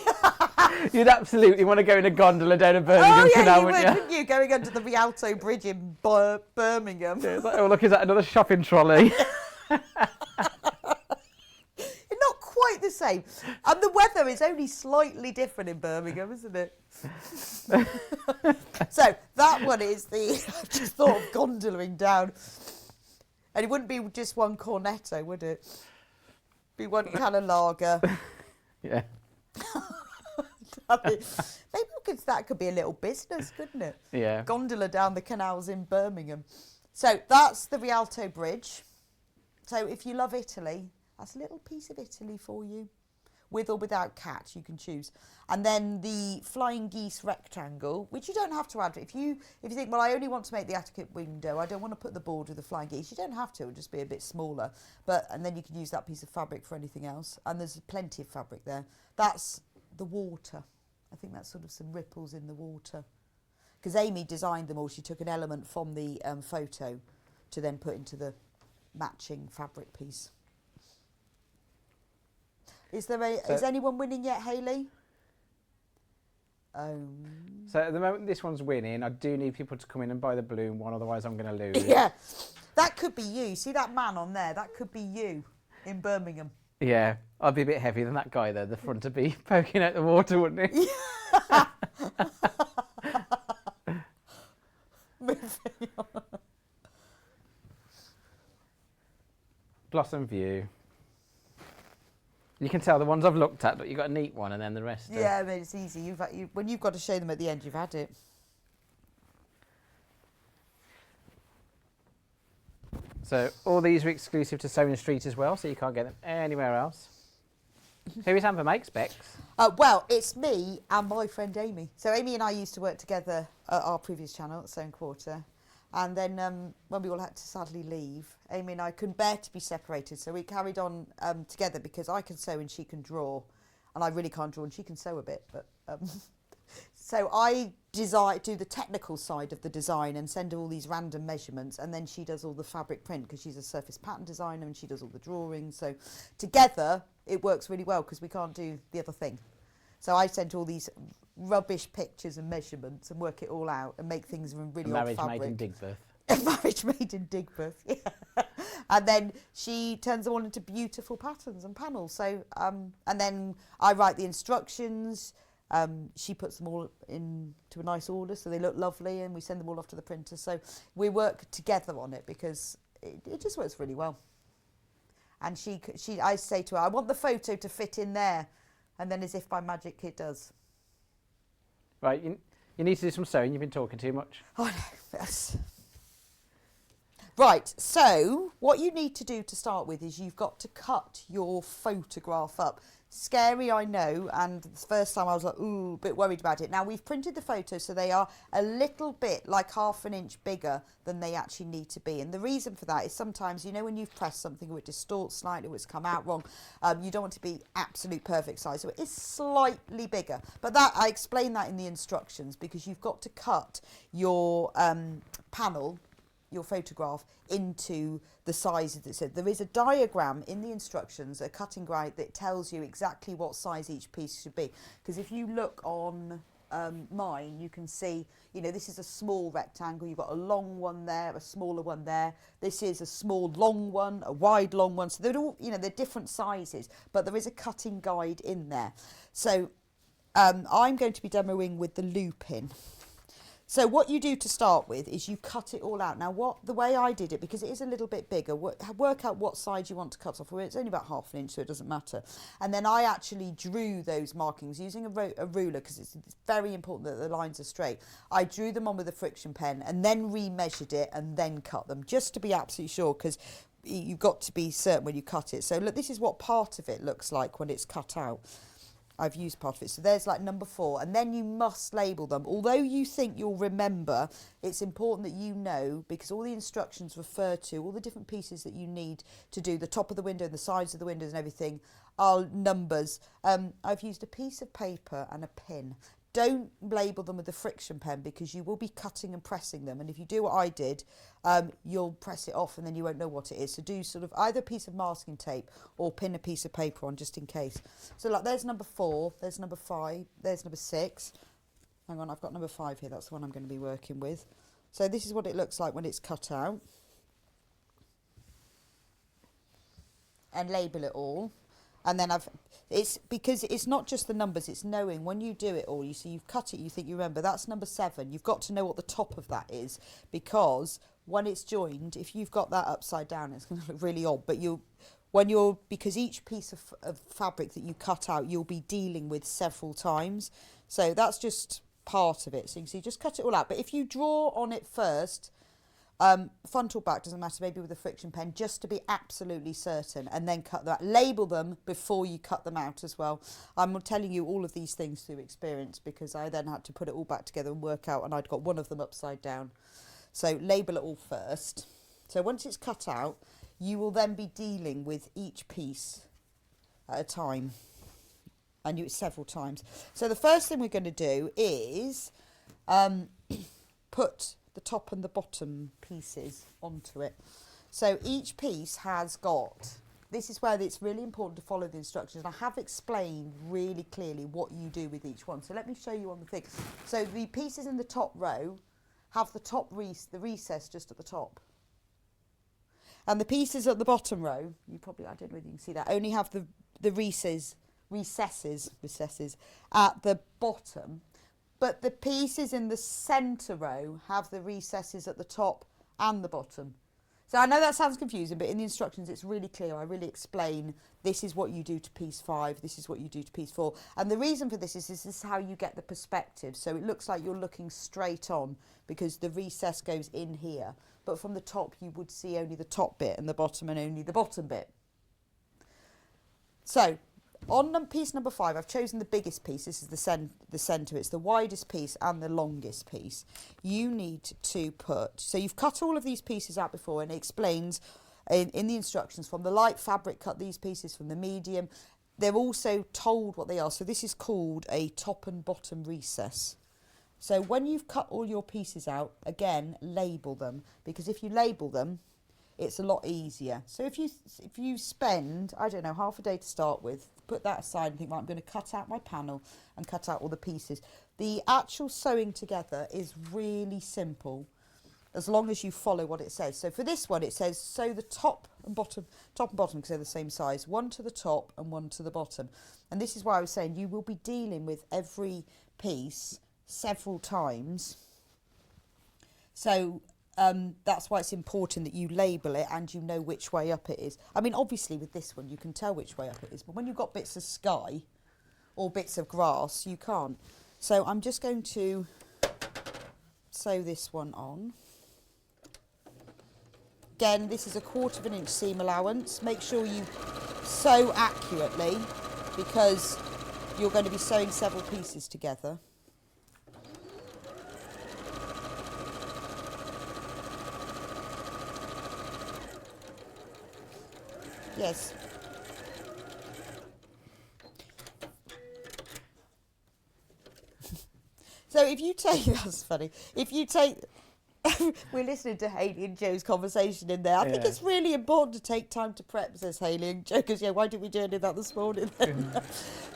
you'd absolutely want to go in a gondola down a Birmingham canal, wouldn't you? Going under the Rialto Bridge in Birmingham. Yeah, it's like, oh, look, is that another shopping trolley? Not quite the same. And the weather is only slightly different in Birmingham, isn't it? So that one is I just thought of gondolaing down. And it wouldn't be just one cornetto, would it? Be one can of lager. Yeah. Maybe that could be a little business, couldn't it? Yeah. Gondola down the canals in Birmingham. So that's the Rialto Bridge. So if you love Italy, that's a little piece of Italy for you. With or without cat, you can choose. And then the flying geese rectangle, which you don't have to add. If you think, well, I only want to make the attic window, I don't want to put the board with the flying geese, you don't have to, it'll just be a bit smaller. And then you can use that piece of fabric for anything else. And there's plenty of fabric there. That's the water. I think that's sort of some ripples in the water. Because Amy designed them all. She took an element from the photo to then put into the matching fabric piece. Is anyone winning yet, Hayley? So at the moment this one's winning, I do need people to come in and buy the balloon one, otherwise I'm going to lose. Yeah, that could be you. See that man on there? That could be you in Birmingham. Yeah, I'd be a bit heavier than that guy though. The front would be poking out the water, wouldn't he? Moving on. Blossom View. You can tell the ones I've looked at, but you've got a neat one and then the rest. Yeah, I mean, it's easy. When you've got to show them at the end, you've had it. So all these are exclusive to Sewing Street as well, so you can't get them anywhere else. Who is Amber Make Specs? Well, it's me and my friend Amy. So Amy and I used to work together at our previous channel at Sewing Quarter. And then when we all had to sadly leave, Amy and I couldn't bear to be separated. So we carried on together because I can sew and she can draw. And I really can't draw and she can sew a bit. But so I do the technical side of the design and send her all these random measurements. And then she does all the fabric print because she's a surface pattern designer and she does all the drawings. So together it works really well because we can't do the other thing. So I sent all these rubbish pictures and measurements and work it all out and make things in really old fabric. Marriage made in Digbeth. A marriage made in Digbeth, yeah. And then she turns them all into beautiful patterns and panels. So, and then I write the instructions. She puts them all into a nice order so they look lovely and we send them all off to the printer. So we work together on it because it just works really well. And I say to her, I want the photo to fit in there. And then as if by magic it does. Right, you need to do some sewing. You've been talking too much. Oh no, yes. Right, so what you need to do to start with is you've got to cut your photograph up. Scary, I know, and the first time I was like, ooh, a bit worried about it. Now, we've printed the photos, so they are a little bit like ½ an inch bigger than they actually need to be. And the reason for that is sometimes, you know, when you've pressed something or it distorts slightly or it's come out wrong, you don't want to be absolute perfect size. So it is slightly bigger. But that I explain that in the instructions because you've got to cut your panel, your photograph, into the size that it said. There is a diagram in the instructions, a cutting guide that tells you exactly what size each piece should be. Because if you look on mine, you can see, you know, this is a small rectangle. You've got a long one there, a smaller one there. This is a small long one, a wide long one. So they're all, you know, they're different sizes, but there is a cutting guide in there. So I'm going to be demoing with the loop in. So what you do to start with is you cut it all out. Now, the way I did it, because it is a little bit bigger, work out what side you want to cut off. Well, it's only about ½ an inch, so it doesn't matter. And then I actually drew those markings using a ruler, because it's very important that the lines are straight. I drew them on with a friction pen and then remeasured it and then cut them, just to be absolutely sure, because you've got to be certain when you cut it. So look, this is what part of it looks like when it's cut out. I've used part of it. So there's like number 4. And then you must label them. Although you think you'll remember, it's important that you know, because all the instructions refer to all the different pieces that you need to do. The top of the window and the sides of the windows and everything are numbers. I've used a piece of paper and a pin. Don't label them with a friction pen because you will be cutting and pressing them. And if you do what I did, you'll press it off and then you won't know what it is. So do sort of either a piece of masking tape or pin a piece of paper on just in case. So like there's number 4, there's number 5, there's number 6. Hang on, I've got number 5 here. That's the one I'm going to be working with. So this is what it looks like when it's cut out. And label it all. And then it's because it's not just the numbers, it's knowing when you do it all, you see you've cut it, you think you remember, that's number 7. You've got to know what the top of that is, because when it's joined, if you've got that upside down, it's going to look really odd. But because each piece of fabric that you cut out, you'll be dealing with several times. So that's just part of it. So you can see, just cut it all out. But if you draw on it first, front or back, doesn't matter, maybe with a friction pen, just to be absolutely certain, and then cut that. Label them before you cut them out as well. I'm telling you all of these things through experience, because I then had to put it all back together and work out, and I'd got one of them upside down. So label it all first. So once it's cut out, you will then be dealing with each piece at a time, and you several times. So the first thing we're going to do is put the top and the bottom pieces onto it. So each piece has got, this is where it's really important to follow the instructions. I have explained really clearly what you do with each one. So let me show you on the thing. So the pieces in the top row have the top the recess just at the top. And the pieces at the bottom row, I don't know if you can see that, only have the recesses at the bottom. But the pieces in the centre row have the recesses at the top and the bottom. So I know that sounds confusing, but in the instructions it's really clear. I really explain, this is what you do to piece 5, this is what you do to piece 4. And the reason for this is how you get the perspective. So it looks like you're looking straight on, because the recess goes in here. But from the top you would see only the top bit, and the bottom and only the bottom bit. So on piece number 5, I've chosen the biggest piece. This is the centre. It's the widest piece and the longest piece. You need to put, so you've cut all of these pieces out before, and it explains in the instructions, from the light fabric, cut these pieces, from the medium. They're also told what they are. So this is called a top and bottom recess. So when you've cut all your pieces out, again, label them, because if you label them, it's a lot easier. So if you spend, I don't know, half a day to start with, put that aside and think, right, I'm going to cut out my panel and cut out all the pieces. The actual sewing together is really simple, as long as you follow what it says. So for this one, it says sew the top and bottom, because they're the same size, one to the top and one to the bottom. And this is why I was saying you will be dealing with every piece several times. So that's why it's important that you label it and you know which way up it is. I mean, obviously with this one you can tell which way up it is, but when you've got bits of sky or bits of grass, you can't. So I'm just going to sew this one on. Again, this is a 1/4 inch seam allowance. Make sure you sew accurately, because you're going to be sewing several pieces together. Yes. So if you take, that's funny, if you take, we're listening to Hayley and Joe's conversation in there. I think it's really important to take time to prep, says Hayley, and Joe goes, yeah, why didn't we do any of that this morning then?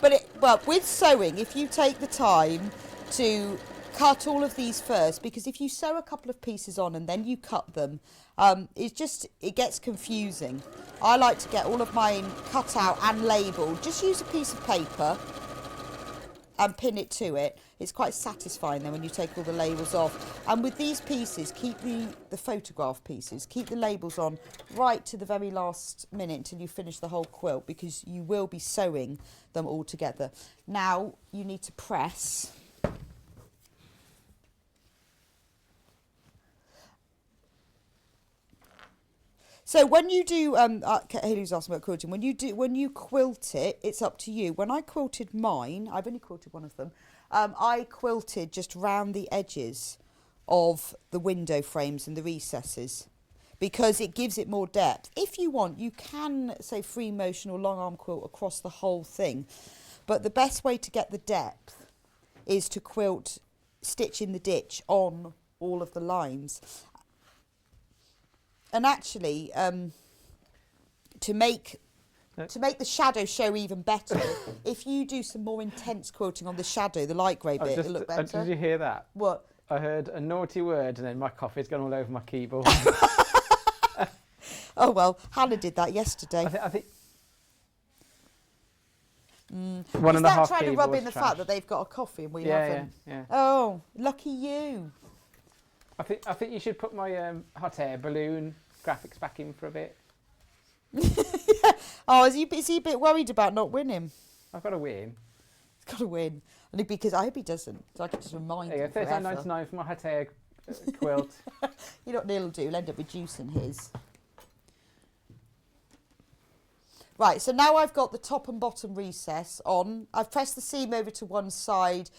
But with sewing, if you take the time to cut all of these first, because if you sew a couple of pieces on and then you cut them, it gets confusing. I like to get all of mine cut out and labelled. Just use a piece of paper and pin it to it. It's quite satisfying then when you take all the labels off. And with these pieces, keep the photograph pieces, keep the labels on right to the very last minute until you finish the whole quilt, because you will be sewing them all together. Now you need to press. So when you do, Hayley's asking about quilting. When you quilt it, it's up to you. When I quilted mine, I've only quilted one of them. I quilted just round the edges of the window frames and the recesses, because it gives it more depth. If you want, you can say free motion or long arm quilt across the whole thing, but the best way to get the depth is to quilt stitch in the ditch on all of the lines. And actually, to make the shadow show even better, if you do some more intense quilting on the shadow, the light grey bit, it'll look better. Did you hear that? What? I heard a naughty word and then my coffee's gone all over my keyboard. Oh well, Hannah did that yesterday. I think One and a half trying to rub in the fact that they've got a coffee and we haven't? Yeah. Oh, lucky you. I think you should put my hot air balloon graphics back in for a bit. Oh, is he a bit worried about not winning? I've got to win. He's got to win. Only because I hope he doesn't. So I can just remind There you him go, forever. £39.99 for my Hatea quilt. You know what Neil will do? He'll end up reducing his. Right, so now I've got the top and bottom recess on. I've pressed the seam over to one side,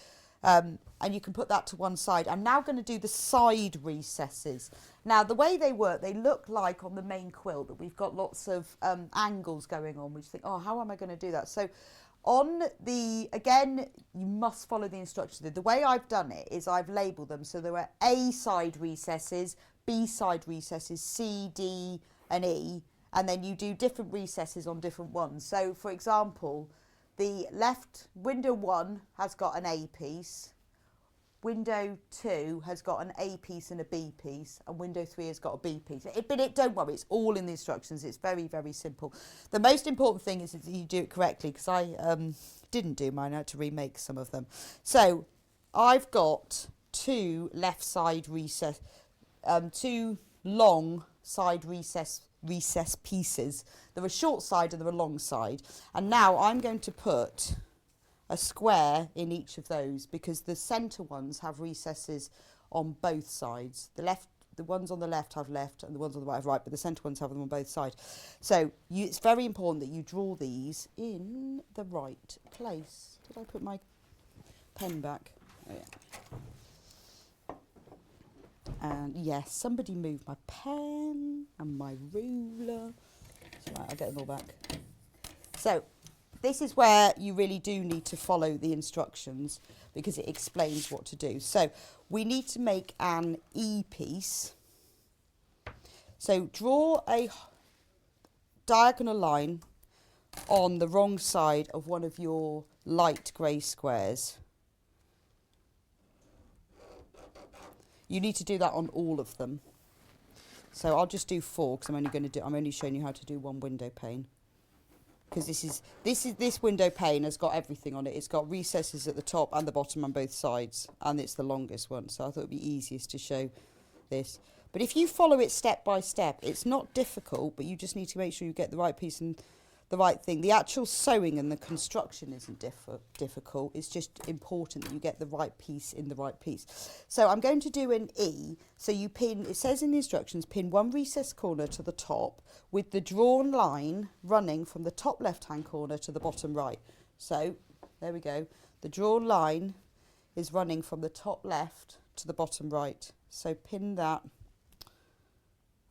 and you can put that to one side. I'm now going to do the side recesses. Now, the way they work, they look like on the main quilt that we've got lots of angles going on, which you think, oh, how am I going to do that? So on the, again, you must follow the instructions. The way I've done it is I've labelled them. So there are A side recesses, B side recesses, C, D and E. And then you do different recesses on different ones. So, for example, the left window 1 has got an A piece, window 2 has got an A piece and a B piece, and window 3 has got a B piece. But don't worry, it's all in the instructions. It's very, very simple. The most important thing is that you do it correctly, because I didn't do mine. I had to remake some of them. So I've got 2 left side recess, 2 long side recess pieces. There are short side and there are long side, and now I'm going to put a square in each of those, because the centre ones have recesses on both sides. The ones on the left have left and the ones on the right have right, but the centre ones have them on both sides. So it's very important that you draw these in the right place. Did I put my pen back? Oh, yeah. And yes, somebody moved my pen and my ruler. Right, I'll get them all back. So this is where you really do need to follow the instructions, because it explains what to do. So we need to make an E piece. So draw a diagonal line on the wrong side of one of your light grey squares. You need to do that on all of them. So I'll just do 4, because I'm only showing you how to do one window pane. Because this window pane has got everything on it. It's got recesses at the top and the bottom on both sides, and it's the longest one. So I thought it'd be easiest to show this. But if you follow it step by step, it's not difficult, but you just need to make sure you get the right piece and the right thing. The actual sewing and the construction isn't difficult. It's just important that you get the right piece in the right piece. So I'm going to do an E. So you pin, it says in the instructions, pin one recess corner to the top with the drawn line running from the top left-hand corner to the bottom right. So there we go. The drawn line is running from the top left to the bottom right. So pin that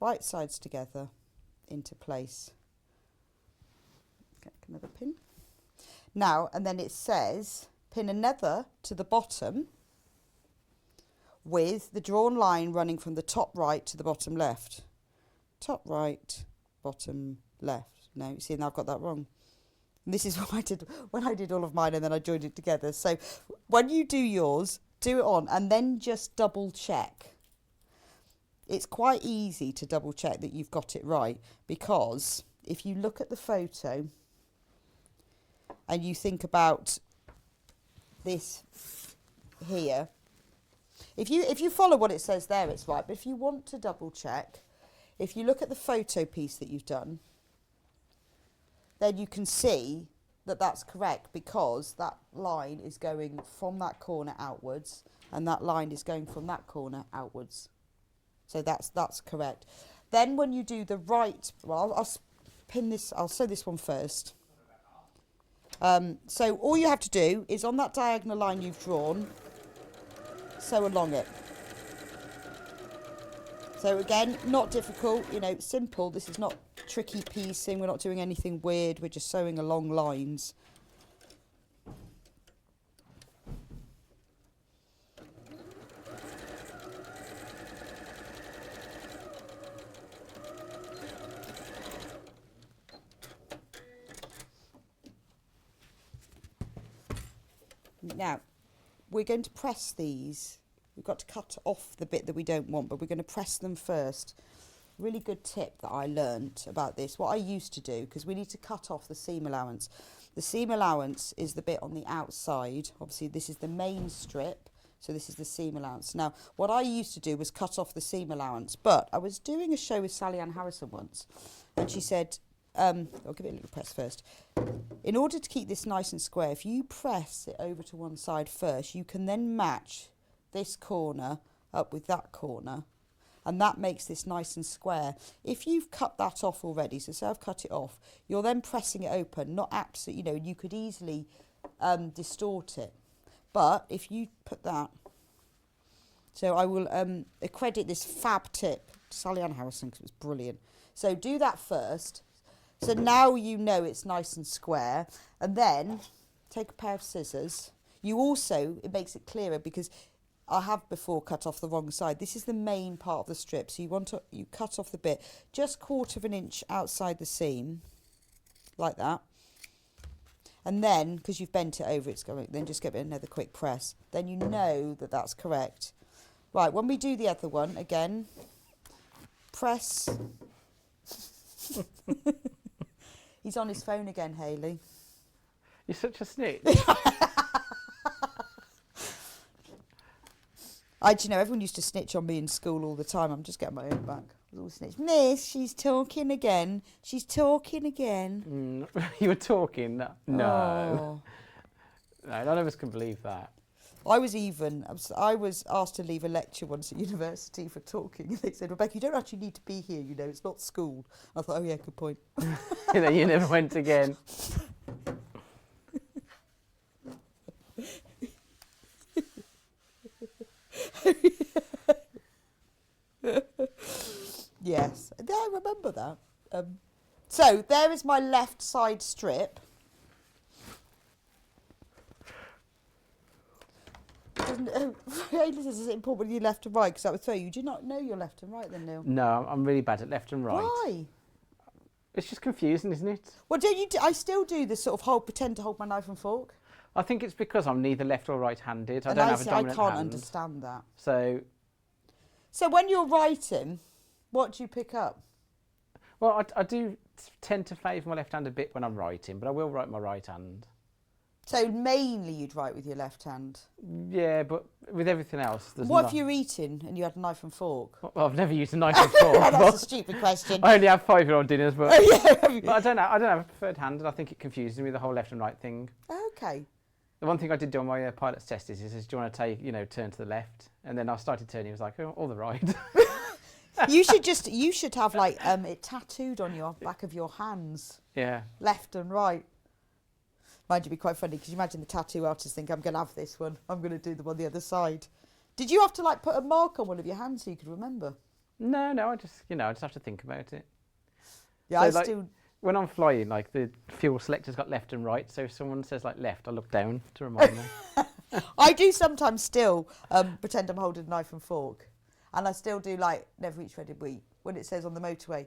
right sides together into place. Get another pin. Now, and then it says pin another to the bottom with the drawn line running from the top right to the bottom left. Top right, bottom left. No, see, now I've got that wrong. And this is what I did when I did all of mine, and then I joined it together. So when you do yours, do it on and then just double check. It's quite easy to double check that you've got it right, because if you look at the photo and you think about this here, if you follow what it says there, it's right. But if you want to double check, if you look at the photo piece that you've done, then you can see that that's correct, because that line is going from that corner outwards and that line is going from that corner outwards. So that's correct. Then when you do the right, well, I'll pin this, I'll sew this one first. So all you have to do is on that diagonal line you've drawn, sew along it. So again, not difficult, you know, simple. This is not tricky piecing. We're not doing anything weird. We're just sewing along lines. Now, we're going to press these. We've got to cut off the bit that we don't want, but we're going to press them first. Really good tip that I learnt about this, what I used to do, because we need to cut off the seam allowance. The seam allowance is the bit on the outside. Obviously, this is the main strip, so this is the seam allowance. Now, what I used to do was cut off the seam allowance, but I was doing a show with Sally Ann Harrison once, and she said, I'll give it a little press first. In order to keep this nice and square, if you press it over to one side first, you can then match this corner up with that corner, and that makes this nice and square. If you've cut that off already, so say I've cut it off, you're then pressing it open, not absolutely, you know, you could easily distort it. But if you put that, so I will accredit this fab tip to Sally Ann Harrison because it was brilliant. So do that first. So now you know it's nice and square, and then take a pair of scissors. You also, it makes it clearer because I have before cut off the wrong side. This is the main part of the strip, so you cut off the bit just 1/4 inch outside the seam, like that. And then, because you've bent it over, it's going. Then just give it another quick press. Then you know that that's correct. Right, when we do the other one again, press. He's on his phone again, Hayley. You're such a snitch. Do you know, everyone used to snitch on me in school all the time. I'm just getting my own back. I was always snitch. Miss, she's talking again. She's talking again. You were talking? No. Oh. No, none of us can believe that. I was asked to leave a lecture once at university for talking. They said, Rebecca, you don't actually need to be here, you know, it's not school. I thought, oh yeah, good point. You know, you never went again. Yes, I remember that. So there is my left side strip. Hayley says, is it important when you left and right? Because that would throw you. Do you not know your left and right then, Neil? No, I'm really bad at left and right. Why? It's just confusing, isn't it? Well, don't you? I still do this sort of pretend to hold my knife and fork. I think it's because I'm neither left or right-handed. I And don't have a dominant I can't hand. understand that. So when you're writing, what do you pick up? well, I do tend to favour my left hand a bit when I'm writing, but I will write my right hand. So mainly you'd write with your left hand. Yeah, but with everything else, there's What if you're eating and you had a knife and fork? Well, I've never used a knife and fork. That's a stupid question. I only have 5-year-old dinners, but, Oh, yeah. but I don't have a preferred hand, and I think it confuses me, the whole left and right thing. Okay. The one thing I did do on my pilot's test is do you want to turn to the left? And then I started turning, it was like, oh, all the right. You should have like it tattooed on your back of your hands. Yeah. Left and right. Mind you, be quite funny because you imagine the tattoo artist think, I'm going to have this one. I'm going to do them on the other side. Did you have to like put a mark on one of your hands so you could remember? No, I just have to think about it. Yeah, So, I still. When I'm flying, like the fuel selector's got left and right, so if someone says like left, I look down to remind them. I do sometimes still pretend I'm holding a knife and fork, and I still do like never eat shredded wheat when it says on the motorway,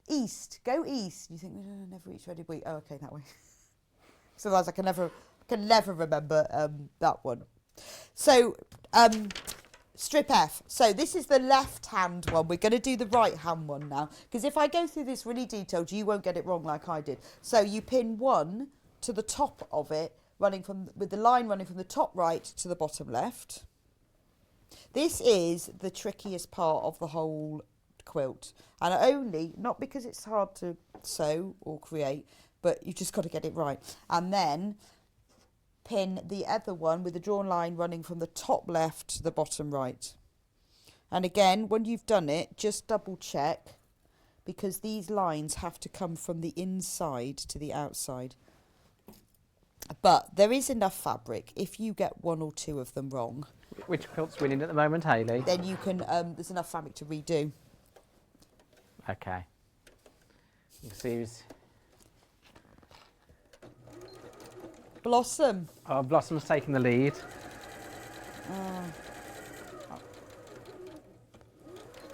east, go east. You think no, never eat shredded wheat. Oh, okay, that way. So otherwise I can never remember that one. So strip F. So this is the left hand one. We're going to do the right hand one now, because if I go through this really detailed, you won't get it wrong like I did. So you pin one to the top of it, with the line running from the top right to the bottom left. This is the trickiest part of the whole quilt, and not because it's hard to sew or create, but you've just got to get it right. And then pin the other one with the drawn line running from the top left to the bottom right. And again, when you've done it, just double check, because these lines have to come from the inside to the outside. But there is enough fabric. If you get one or two of them wrong, Which quilt's winning at the moment, Hayley? then you can. There's enough fabric to redo. Okay. You can see who's... Blossom. Oh, Blossom's taking the lead.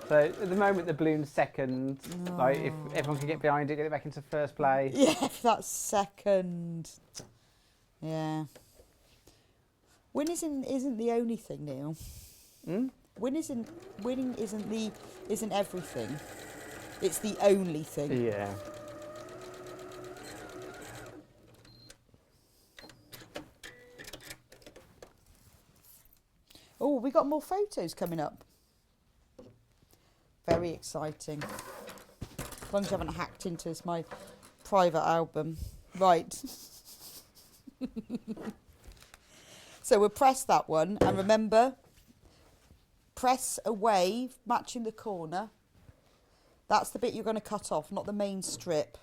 So at the moment, the balloon's second. Like if everyone can get behind it, get it back into first place. Yeah, that's second. Yeah. Winning isn't the only thing, Neil. Winning isn't everything. It's the only thing. Yeah. Oh, we got more photos coming up. Very exciting. As long as you haven't hacked into my private album. Right. So we'll press that one, and remember, press away, matching the corner. That's the bit you're going to cut off, not the main strip,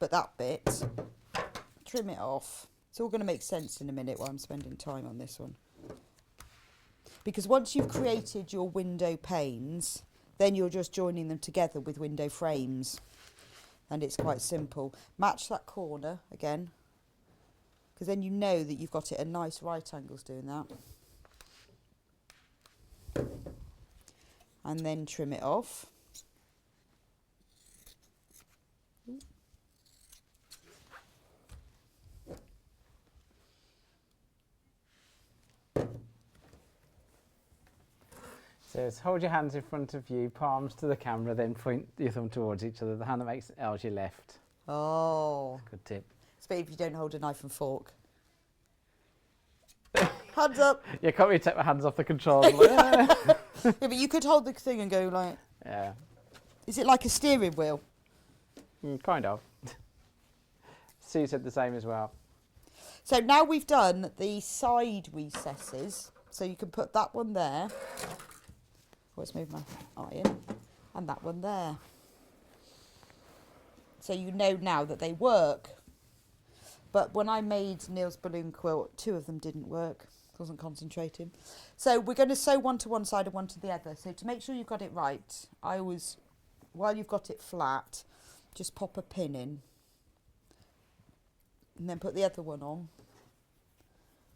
but that bit. Trim it off. It's all going to make sense in a minute while I'm spending time on this one. Because once you've created your window panes, then you're just joining them together with window frames. And it's quite simple. Match that corner again, because then you know that you've got it at nice right angles doing that. And then trim it off. So it's hold your hands in front of you, palms to the camera, then point your thumb towards each other. The hand that makes L is your left. Oh. Good tip. Especially if you don't hold a knife and fork. Hands up. You can't really take my hands off the controls. Yeah, But you could hold the thing and go like... Yeah. Is it like a steering wheel? Kind of. Sue said the same as well. So now we've done the side recesses. So you can put that one there. Let's move my iron. And that one there. So you know now that they work. But when I made Neil's balloon quilt, 2 of them didn't work. Wasn't concentrating. So we're going to sew one to one side and one to the other. So to make sure you've got it right, I always, while you've got it flat, just pop a pin in. And then put the other one on.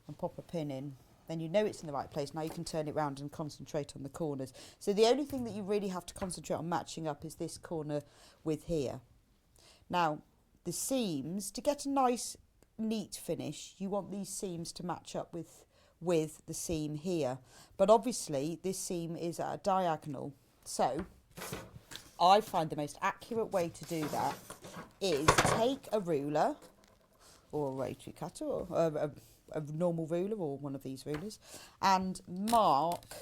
And pop a pin in. Then you know it's in the right place. Now you can turn it round and concentrate on the corners. So the only thing that you really have to concentrate on matching up is this corner with here. Now, the seams, to get a nice, neat finish, you want these seams to match up with the seam here. But obviously, this seam is at a diagonal. So, I find the most accurate way to do that is take a ruler, or a rotary cutter, or a normal ruler, or one of these rulers, and mark,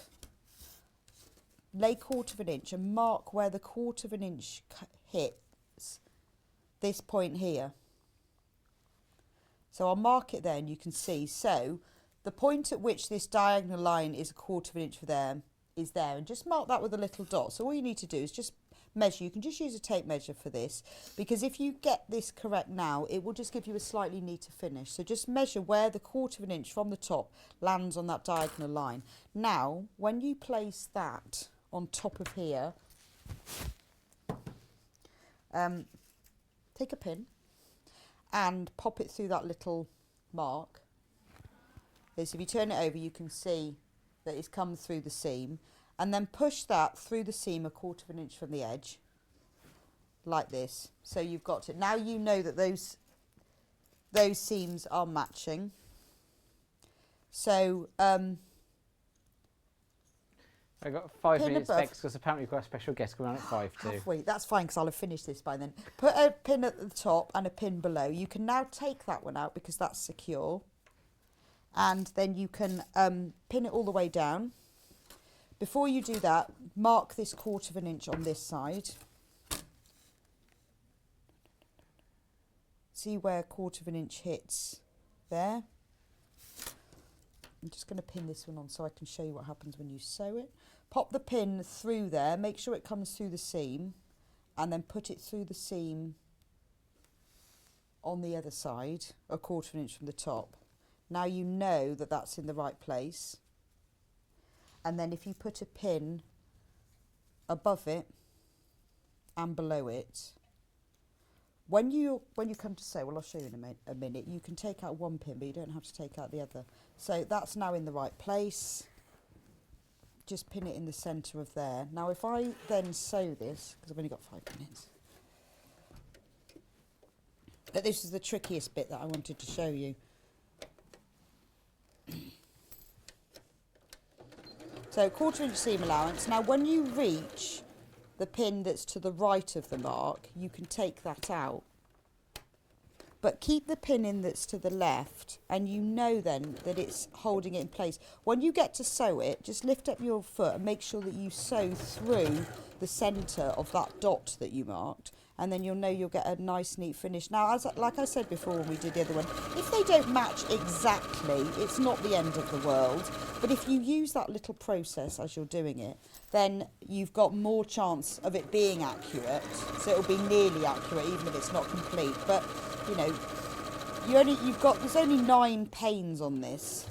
lay 1/4 of an inch and mark where the 1/4 of an inch hits this point here. So I'll mark it there and you can see. So the point at which this diagonal line is 1/4 of an inch for there is there, and just mark that with a little dot. So all you need to do is just measure. You can just use a tape measure for this, because if you get this correct now, it will just give you a slightly neater finish. So just measure where the 1/4 of an inch from the top lands on that diagonal line. Now, when you place that on top of here, take a pin and pop it through that little mark. So if you turn it over, you can see that it's come through the seam. And then push that through the seam 1/4 of an inch from the edge, like this. So you've got it. Now you know that those seams are matching. So I've got 5 minutes next, because apparently we've got a special guest coming on at 5 too. have we? That's fine, because I'll have finished this by then. Put a pin at the top and a pin below. You can now take that one out because that's secure. And then you can pin it all the way down. Before you do that, mark this 1/4 of an inch on this side. See where 1/4 of an inch hits there. I'm just going to pin this one on so I can show you what happens when you sew it. Pop the pin through there, make sure it comes through the seam, and then put it through the seam on the other side, 1/4 of an inch from the top. Now you know that that's in the right place. And then if you put a pin above it and below it, when you come to sew, well, I'll show you in a minute, you can take out one pin, but you don't have to take out the other. So that's now in the right place. Just pin it in the centre of there. Now if I then sew this, because I've only got 5 minutes, but this is the trickiest bit that I wanted to show you. So 1/4 inch seam allowance. Now when you reach the pin that's to the right of the mark, you can take that out. But keep the pin in that's to the left, and you know then that it's holding it in place. When you get to sew it, just lift up your foot and make sure that you sew through the centre of that dot that you marked, and then you'll know you'll get a nice neat finish. Now, like I said before when we did the other one, if they don't match exactly, it's not the end of the world. But if you use that little process as you're doing it, then you've got more chance of it being accurate. So it'll be nearly accurate, even if it's not complete. But you know, there's only 9 panes on this.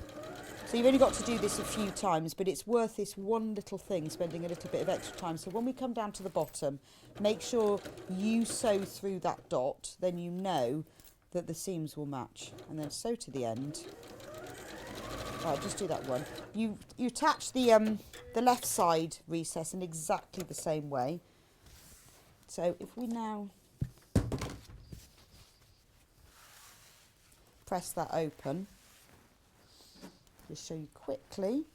So you've only got to do this a few times, but it's worth this one little thing, spending a little bit of extra time. So when we come down to the bottom, make sure you sew through that dot, then you know that the seams will match. And then sew to the end. Right, just do that one. You attach the left side recess in exactly the same way. So if we now press that open, just show you quickly.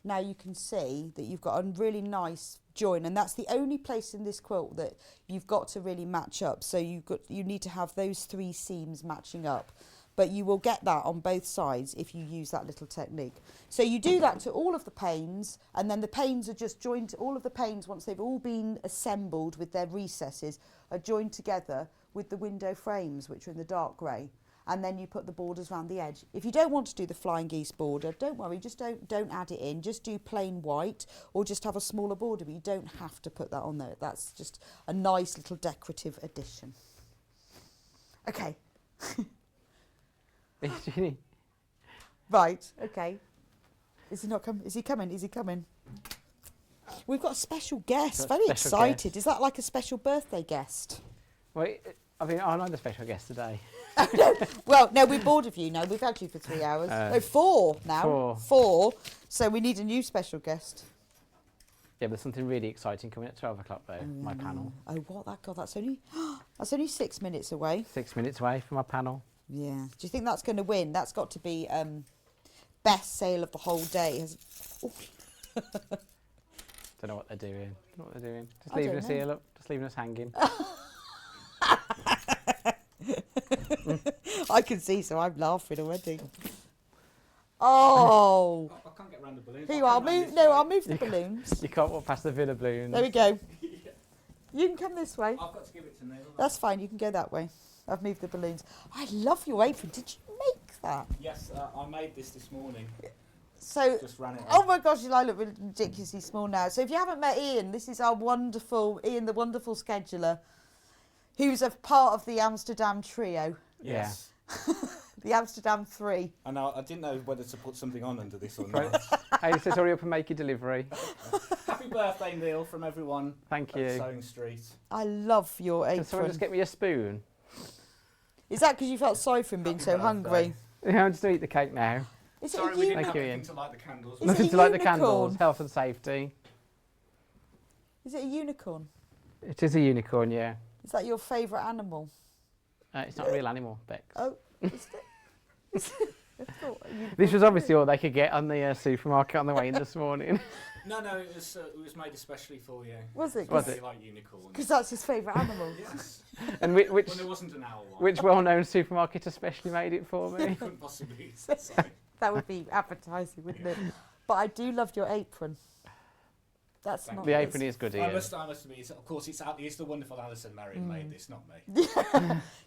Now you can see that you've got a really nice join, and that's the only place in this quilt that you've got to really match up. So you need to have those 3 seams matching up, but you will get that on both sides if you use that little technique. So you do that to all of the panes, and then the panes are just joined. All of the panes, once they've all been assembled with their recesses, are joined together with the window frames, which are in the dark grey. And then you put the borders around the edge. If you don't want to do the flying geese border, don't worry, just don't add it in. Just do plain white, or just have a smaller border, but you don't have to put that on there. That's just a nice little decorative addition. Okay. Right, okay. Is he not coming? Is he coming? Is he coming? We've got a special guest. Very excited. Is that like a special birthday guest? Well, I mean, I'm the special guest today. Oh, no. Well, no, we're bored of you now. We've had you for 3 hours. No, 4 now. 4. So we need a new special guest. Yeah, but there's something really exciting coming at 12 o'clock though, my panel. Oh, what? That God, that's only 6 minutes away. 6 minutes away from my panel. Yeah. Do you think that's going to win? That's got to be best sale of the whole day. Don't know what they're doing. Just leaving us here, look. Just leaving us hanging. I can see, so I'm laughing already. Oh! I can't get around the balloons. Here you are. I'll move the balloons. You can't walk past the villa balloons. There we go. You can come this way. I've got to give it to Neil. That's fine. You can go that way. I've moved the balloons. I love your apron. Did you make that? Yes, I made this morning. So, just ran it. Oh my gosh, I look ridiculously small now. So if you haven't met Ian, this is our wonderful Ian, the wonderful scheduler, who's a part of the Amsterdam trio. Yes. The Amsterdam 3. And I didn't know whether to put something on under this or not. Hey, so hurry up and make your delivery. Happy birthday, Neil, from everyone. Thank you. At Sewing Street. I love your apron. Can someone just get me a spoon? Is that because you felt sorry for him being so hungry? Yeah, I'm just going to eat the cake now. Is Sorry, it we didn't Thank have you, anything Ian. to light the candles. Nothing to light the candles. Health and safety. Is it a unicorn? It is a unicorn, yeah. Is that your favourite animal? It's not a real animal, Bex. Oh, is it? This was obviously all they could get on the supermarket on the way in this morning. No, it was made especially for you. Was it? Was Because you like unicorns. Because that's his favourite animal. Yes. And which When there wasn't an owl one. which well-known supermarket especially made it for me? Couldn't possibly say. That would be advertising, wouldn't it? But I do love your apron. That's Thank not The apron is good, I Ian. must admit, of course, it's the wonderful Alison Marion made this, not me.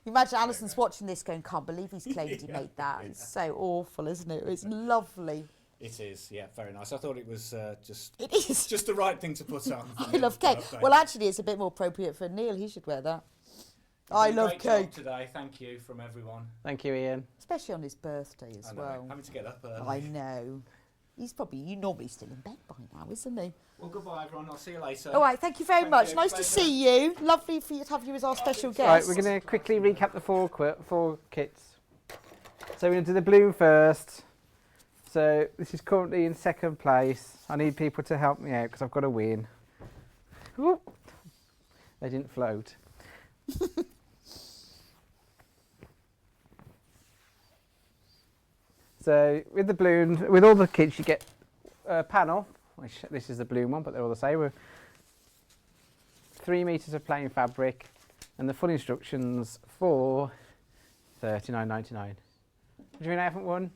Imagine Alison's watching this going, can't believe he's claimed he made that. It's so awful, isn't it? It's lovely. It is, yeah, very nice. I thought it was It is. just the right thing to put on. I love cake. Well, actually, it's a bit more appropriate for Neil. He should wear that. I love Great cake. job today. Thank you from everyone. Thank you, Ian. Especially on his birthday as I know, well. having to get up early. I know. He's probably normally still in bed by now, isn't he? Well, goodbye, everyone. I'll see you later. All right, thank you very Thank much. you. Nice to Pleasure. see you. Lovely for you to have you as our special guest. Right, we're going to quickly recap the four kits. So we're going to do the balloon first. So this is currently in second place. I need people to help me out because I've got to win. Whoop. They didn't float. So with the balloon, with all the kits, you get a panel. Which this is the balloon one, but they're all the same. We're 3 meters of plain fabric, and the full instructions for $39.99. Do you mean I haven't won?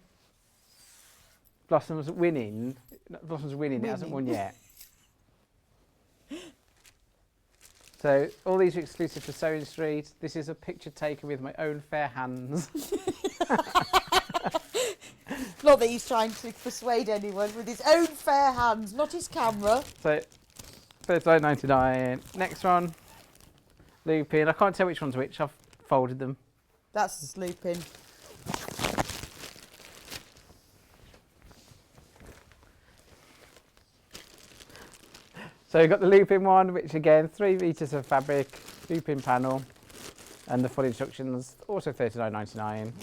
Blossom's winning. Blossom's winning. It hasn't won yet. So all these are exclusive for Sewing Street. This is a picture taken with my own fair hands. Not that he's trying to persuade anyone, with his own fair hands, not his camera. So £39.99. Next one, looping. I can't tell which one's which. I've folded them. That's just looping. So you've got the looping one, which again, 3 metres of fabric, looping panel, and the full instructions, also £39.99.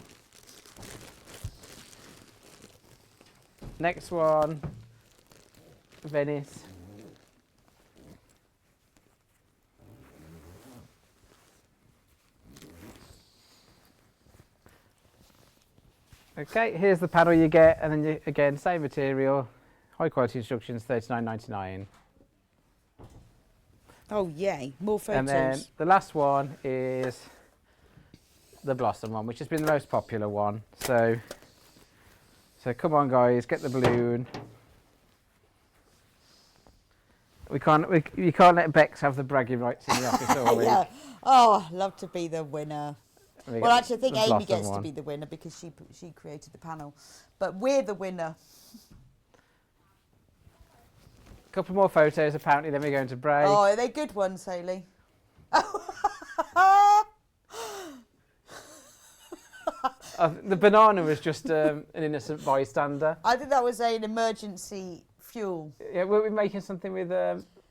Next one, Venice. Okay, here's the panel you get, and then again, same material, high quality instructions, £39.99. Oh yay, more photos. And then the last one is the Blossom one, which has been the most popular one. So come on guys, get the balloon. You can't let Bex have the bragging rights in the office all week. Yeah. Oh, I'd love to be the winner. Well, actually, I think Amy Blossom gets one. to be the winner because she created the panel. But we're the winner. Couple more photos apparently, then we're going to break. Oh, are they good ones, Hayley? The banana was just an innocent bystander. I think that was an emergency fuel. Yeah, weren't we making something with,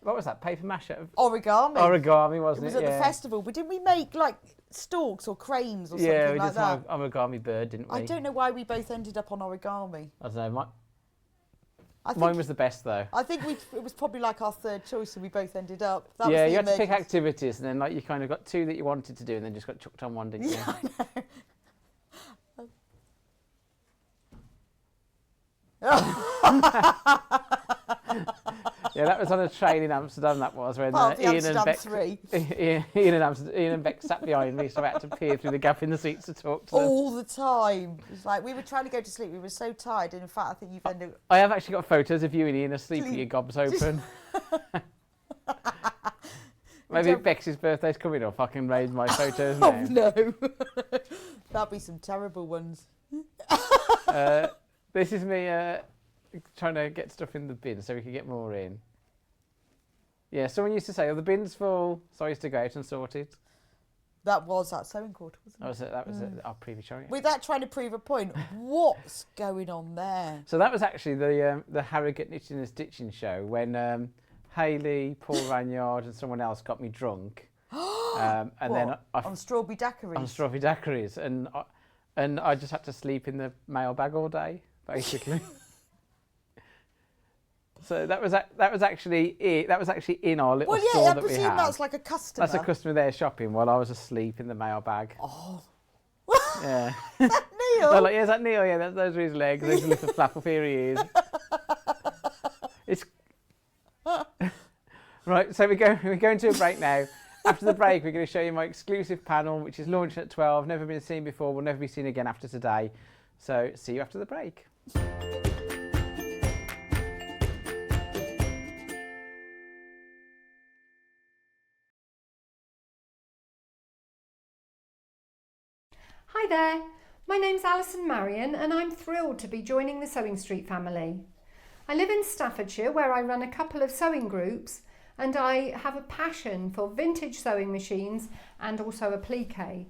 what was that, paper mache? Origami. Origami, wasn't it? It was at the festival, but didn't we make like stalks or cranes or something yeah, we like did that? some origami bird, didn't we? I don't know why we both ended up on origami. I don't know. I think, Mine was the best though. I think it was probably like our third choice and we both ended up. That Yeah, was you had to pick activities and then like you kind of got 2 that you wanted to do and then just got chucked on one, didn't you? Yeah, Yeah, that was on a train in Amsterdam, that was, when Ian and Beck sat behind me, so I had to peer through the gap in the seats to talk to them. all the time. It's like we were trying to go to sleep. We were so tired, and in fact, I think you've ended. I have actually got photos of you and Ian asleep with your gobs open. Maybe Bex's birthday's coming up. I can raise my photos now. Oh no, that'd be some terrible ones. This is me trying to get stuff in the bin so we can get more in. Yeah, someone used to say, "Oh, the bin's full," so I used to go out and sort it. That was that sewing quarter, wasn't it? That was our previous show. With that trying to prove a point, what's going on there? So that was actually the Harrogate Knitting and Stitching show when Hayley, Paul Ranyard and someone else got me drunk. And then on strawberry daiquiris. On strawberry daiquiris, and I just had to sleep in the mailbag all day, basically. So that was actually it. That was actually in our little store that we had. I presume that's like a customer. That's a customer there shopping while I was asleep in the mailbag. Oh. Yeah. Is that Neil? They're like, yeah, is that Neil? Yeah, those are his legs. There's a little flap up here he is. It's right. So we're going to a break now. After the break, we're going to show you my exclusive panel, which is launching at 12. Never been seen before. Will never be seen again after today. So see you after the break. Hi there, my name's Alison Marion and I'm thrilled to be joining the Sewing Street family. I live in Staffordshire where I run a couple of sewing groups and I have a passion for vintage sewing machines and also applique.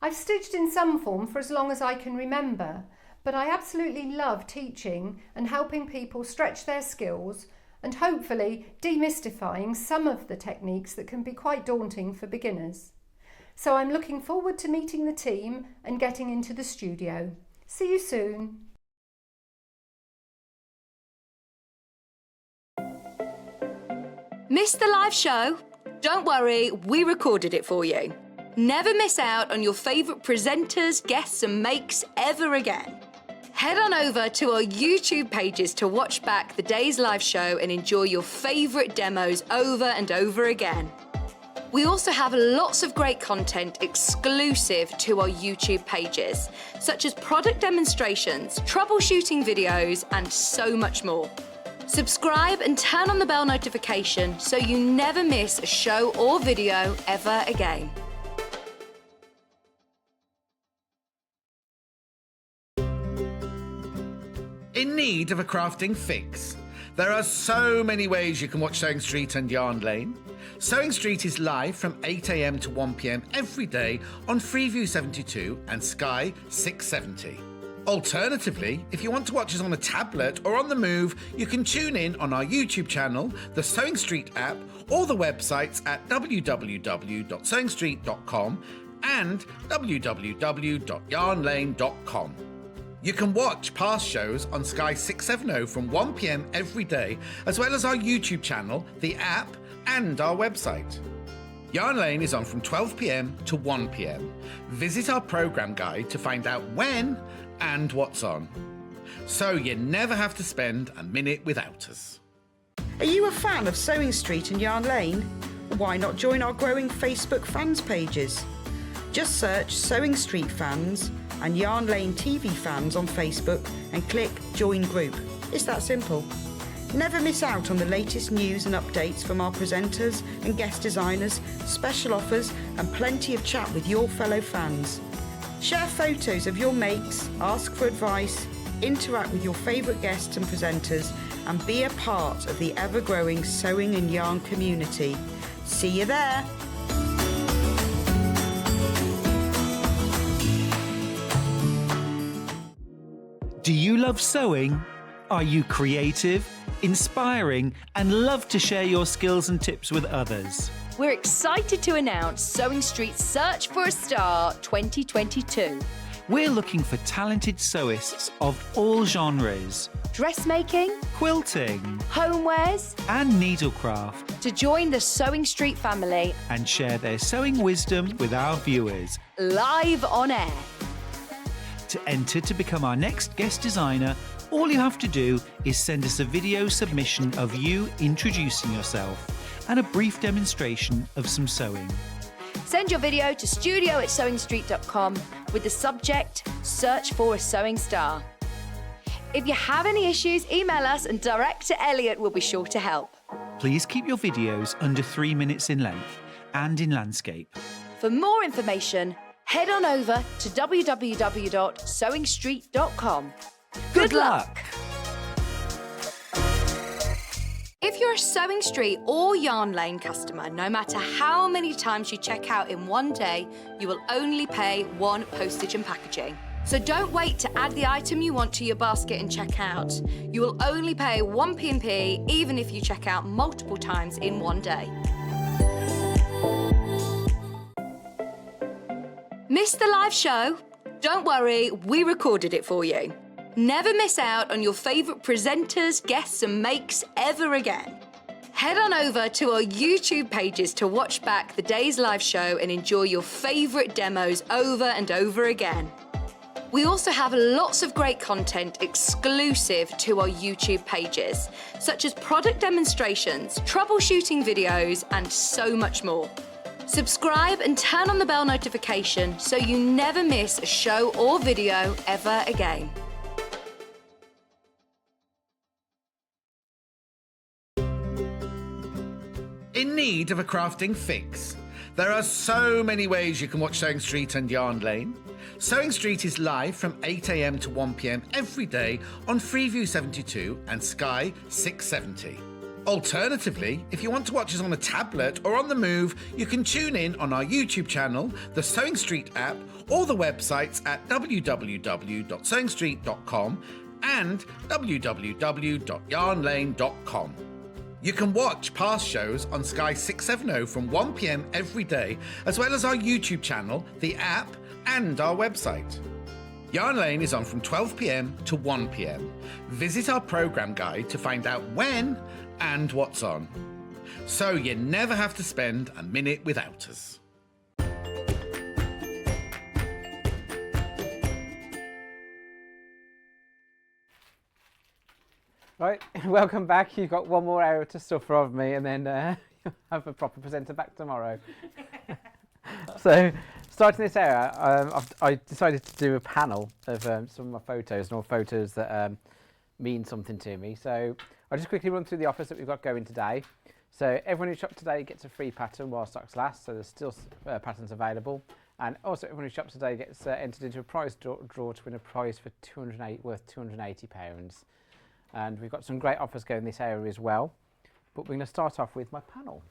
I've stitched in some form for as long as I can remember, but I absolutely love teaching and helping people stretch their skills and hopefully demystifying some of the techniques that can be quite daunting for beginners. So I'm looking forward to meeting the team and getting into the studio. See you soon. Missed the live show? Don't worry, we recorded it for you. Never miss out on your favourite presenters, guests and makes ever again. Head on over to our YouTube pages to watch back the day's live show and enjoy your favourite demos over and over again. We also have lots of great content exclusive to our YouTube pages, such as product demonstrations, troubleshooting videos, and so much more. Subscribe and turn on the bell notification so you never miss a show or video ever again. In need of a crafting fix? There are so many ways you can watch Sewing Street and Yarn Lane. Sewing Street is live from 8 AM to 1 PM every day on Freeview 72 and Sky 670. Alternatively, if you want to watch us on a tablet or on the move, you can tune in on our YouTube channel, the Sewing Street app, or the websites at www.sewingstreet.com and www.yarnlane.com. You can watch past shows on Sky 670 from 1 PM every day, as well as our YouTube channel, the app, and our website. Yarn Lane is on from 12 PM to 1 PM. Visit our programme guide to find out when and what's on, so you never have to spend a minute without us. Are you a fan of Sewing Street and Yarn Lane? Why not join our growing Facebook fans pages? Just search Sewing Street Fans and Yarn Lane TV Fans on Facebook and click Join Group. It's that simple. Never miss out on the latest news and updates from our presenters and guest designers, special offers, and plenty of chat with your fellow fans. Share photos of your makes, ask for advice, interact with your favourite guests and presenters, and be a part of the ever-growing sewing and yarn community. See you there! Do you love sewing? Are you creative, inspiring, and love to share your skills and tips with others? We're excited to announce Sewing Street's Search for a Star 2022. We're looking for talented sewists of all genres, Dressmaking, quilting, homewares, and needlecraft, to join the Sewing Street family and share their sewing wisdom with our viewers. live on air. To enter to become our next guest designer, all you have to do is send us a video submission of you introducing yourself and a brief demonstration of some sewing. Send your video to studio@sewingstreet.com with the subject Search for a Sewing Star. If you have any issues, email us and Director Elliot will be sure to help. Please keep your videos under 3 minutes in length and in landscape. For more information, head on over to www.sewingstreet.com. Good luck! If you're a Sewing Street or Yarn Lane customer, no matter how many times you check out in one day, you will only pay one postage and packaging. So don't wait to add the item you want to your basket and check out. You will only pay one P&P even if you check out multiple times in one day. Missed the live show? Don't worry, we recorded it for you. Never miss out on your favourite presenters, guests and makes ever again. Head on over to our YouTube pages to watch back the day's live show and enjoy your favourite demos over and over again. We also have lots of great content exclusive to our YouTube pages, such as product demonstrations, troubleshooting videos, and so much more. Subscribe and turn on the bell notification so you never miss a show or video ever again. In need of a crafting fix? There are so many ways you can watch Sewing Street and Yarn Lane. Sewing Street is live from 8 AM to 1 PM every day on Freeview 72 and Sky 670. Alternatively, if you want to watch us on a tablet or on the move, you can tune in on our YouTube channel, the Sewing Street app, or the websites at www.sewingstreet.com and www.yarnlane.com. You can watch past shows on Sky 670 from 1 PM every day, as well as our YouTube channel, the app, and our website. Yarn Lane is on from 12 PM to 1 PM. Visit our programme guide to find out when and what's on, so you never have to spend a minute without us. Right, welcome back. You've got one more hour to suffer of me, and then have a proper presenter back tomorrow. So, starting this area, I decided to do a panel of some of my photos and all photos that mean something to me. So, I'll just quickly run through the offers that we've got going today. So, everyone who shops today gets a free pattern while stocks last, so there's still patterns available. And also, everyone who shops today gets entered into a prize draw to win a prize for worth £280. And we've got some great offers going in this area as well. But we're going to start off with my panel.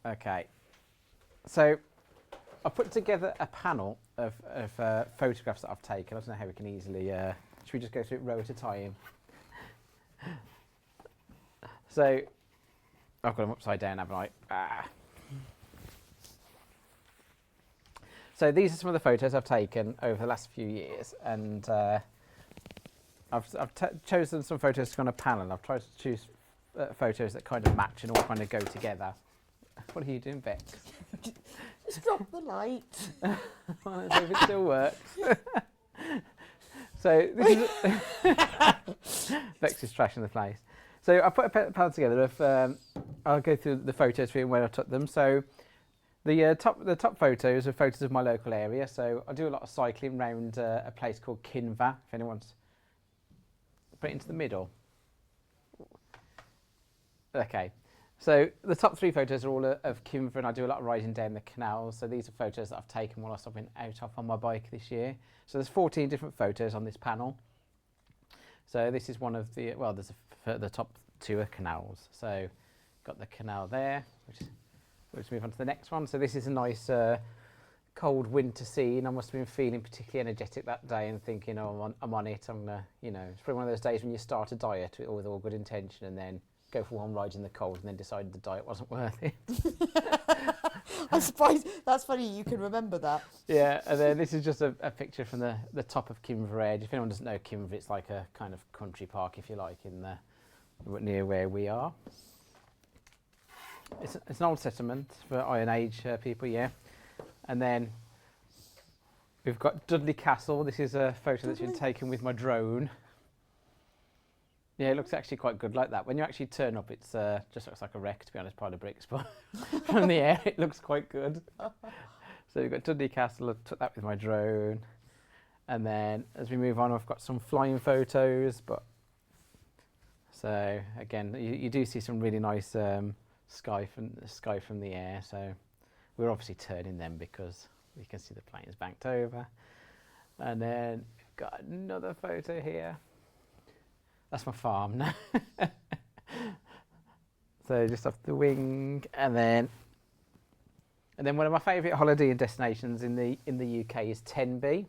Okay, so I've put together a panel of photographs that I've taken. I don't know how we can easily, should we just go through it row at a time? So, I've got them upside down, haven't I? So these are some of the photos I've taken over the last few years, and I've chosen some photos to go on a panel, and I've tried to choose photos that kind of match and all kind of go together. What are you doing, Bex? Just drop the light. Well, let's see if it still works. So this is Bex is trashing the place. So I put a panel together of I'll go through the photos for you and where I took them. So the top photos are photos of my local area. So I do a lot of cycling around a place called Kinva. If anyone's put it into the middle. Okay. So the top 3 photos are all of Kinva, and I do a lot of riding down the canals. So these are photos that I've taken whilst I've been out off on my bike this year. So there's 14 different photos on this panel. So this is one of the, well, there's the top 2 are canals. So got the canal there, we'll just move on to the next one. So this is a nice cold winter scene. I must have been feeling particularly energetic that day and thinking, oh, I'm on it. I'm gonna, you know, it's probably one of those days when you start a diet with all good intention and then go for one ride in the cold and then decide the diet wasn't worth it. I'm surprised. That's funny, you can remember that. Yeah, and then this is just a picture from the top of Kinva Edge. If anyone doesn't know Kinva, it's like a kind of country park, if you like, in near where we are. It's an old settlement for Iron Age people, yeah. And then we've got Dudley Castle. This is a photo that's been taken with my drone. Yeah, it looks actually quite good like that. When you actually turn up, it's just looks like a wreck, to be honest, pile of bricks, but from the air it looks quite good. So we've got Dudley Castle, I took that with my drone. And then as we move on, I've got some flying photos, but so again, you do see some really nice sky from the air, so we're obviously turning them because we can see the planes banked over. And then we've got another photo here. That's my farm now. So just off the wing, and then one of my favourite holiday destinations in the UK is Tenby.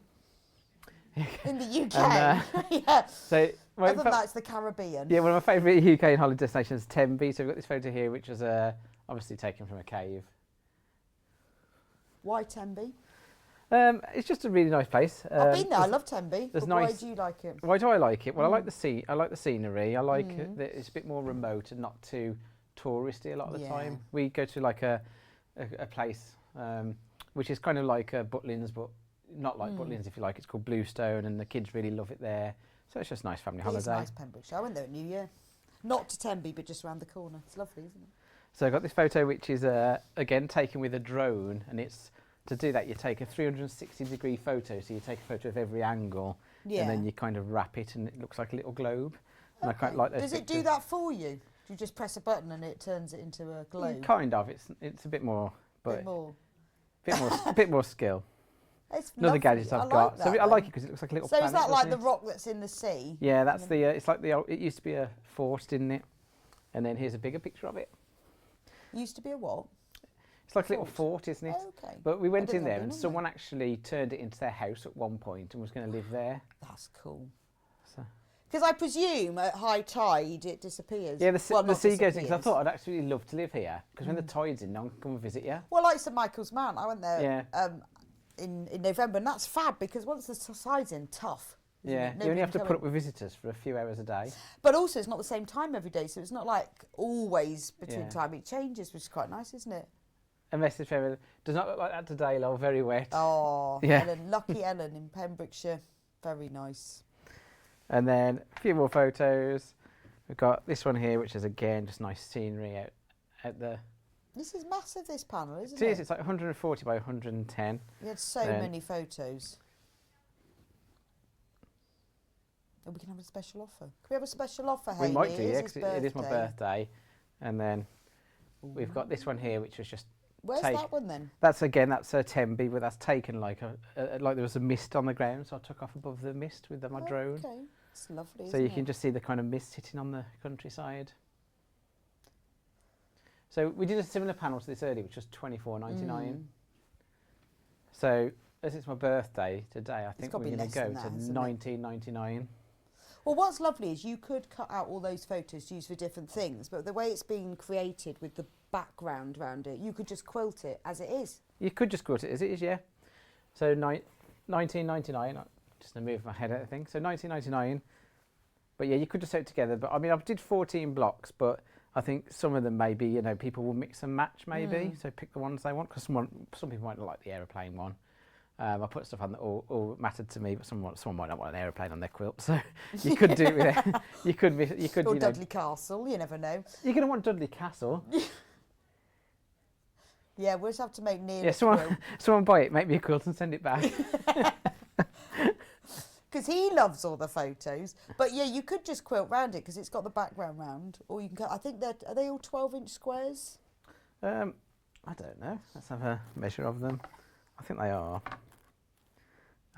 In the UK, and, yeah. So I thought that's the Caribbean. Yeah, one of my favourite UK holiday destinations is Tenby. So we've got this photo here, which was obviously taken from a cave. Why Tenby? It's just a really nice place. I've been there. I love Tenby. But why do you like it? Why do I like it? Well, I like the sea. I like the scenery. I like that it's a bit more remote and not too touristy a lot of the time. We go to like a place which is kind of like Butlins, but not like Butlins, if you like. It's called Bluestone, and the kids really love it there. So it's just a nice family holiday. It's nice, Pembrokeshire. I went there at New Year. Not to Tenby, but just around the corner. It's lovely, isn't it? So I got this photo, which is again taken with a drone, and it's to do that you take a 360-degree photo. So you take a photo of every angle, and then you kind of wrap it, and it looks like a little globe. And I quite like those. Does it do that for you? Do you just press a button and it turns it into a globe? Kind of. It's a bit more, but a bit more skill. It's another lovely. gadget I've got. So I like it because it looks like a little planet. So is that like the rock that's in the sea? Yeah, that's the. It's like the old. It used to be a fort, didn't it? And then here's a bigger picture of it. Used to be a what? It's like a little fort, isn't it? Oh, okay. But we went in there and someone actually turned it into their house at one point and was going to live there. That's cool. So. Because I presume at high tide it disappears. Yeah, the sea goes in. Because I thought I'd actually love to live here. Because when the tide's in, no one can come and visit you. Well, like St Michael's Mount, I went there in November, and that's fab because once the tide's in, tough. Yeah, you only have to put up with visitors for a few hours a day. But also, it's not the same time every day, so it's not like always between time. It changes, which is quite nice, isn't it? A message for everyone. Does not look like that today, love. Very wet. Oh, yeah. Ellen, lucky Ellen in Pembrokeshire. Very nice. And then a few more photos. We've got this one here, which is again just nice scenery out the. This is massive, this panel, isn't It it? is. It's like 140 by 110. You had so many photos. And we can have a special offer. Can we have a special offer, Hayley? We might do, It is yeah, his because it is my birthday. And then we've got this one here, which was just. Where's that one then? That's a Tembe, but that's taken like like there was a mist on the ground, so I took off above the mist with my drone. Okay, it's lovely. So you can just see the kind of mist hitting on the countryside. So we did a similar panel to this earlier, which was $24.99. So as it's my birthday today, I think we're going to go to $19.99. Well, what's lovely is you could cut out all those photos to use for different things, but the way it's been created with the background around it, you could just quilt it as it is. You could just quilt it as it is, yeah. So $19.99. Just to move my head out of things. So $19.99. But yeah, you could just sew it together. But I mean, I did 14 blocks, but I think some of them maybe, you know, people will mix and match maybe. So pick the ones they want, because some people might not like the aeroplane one. I put stuff on that all mattered to me, but someone might not want an aeroplane on their quilt. So you could do it with it. You could. Or Dudley Castle, you never know. You're going to want Dudley Castle. Yeah, we'll just have to make near. Yeah, someone buy it, make me a quilt and send it back. Because he loves all the photos. But yeah, you could just quilt round it because it's got the background round. Or you can cut, I think are they all 12-inch squares? I don't know. Let's have a measure of them. I think they are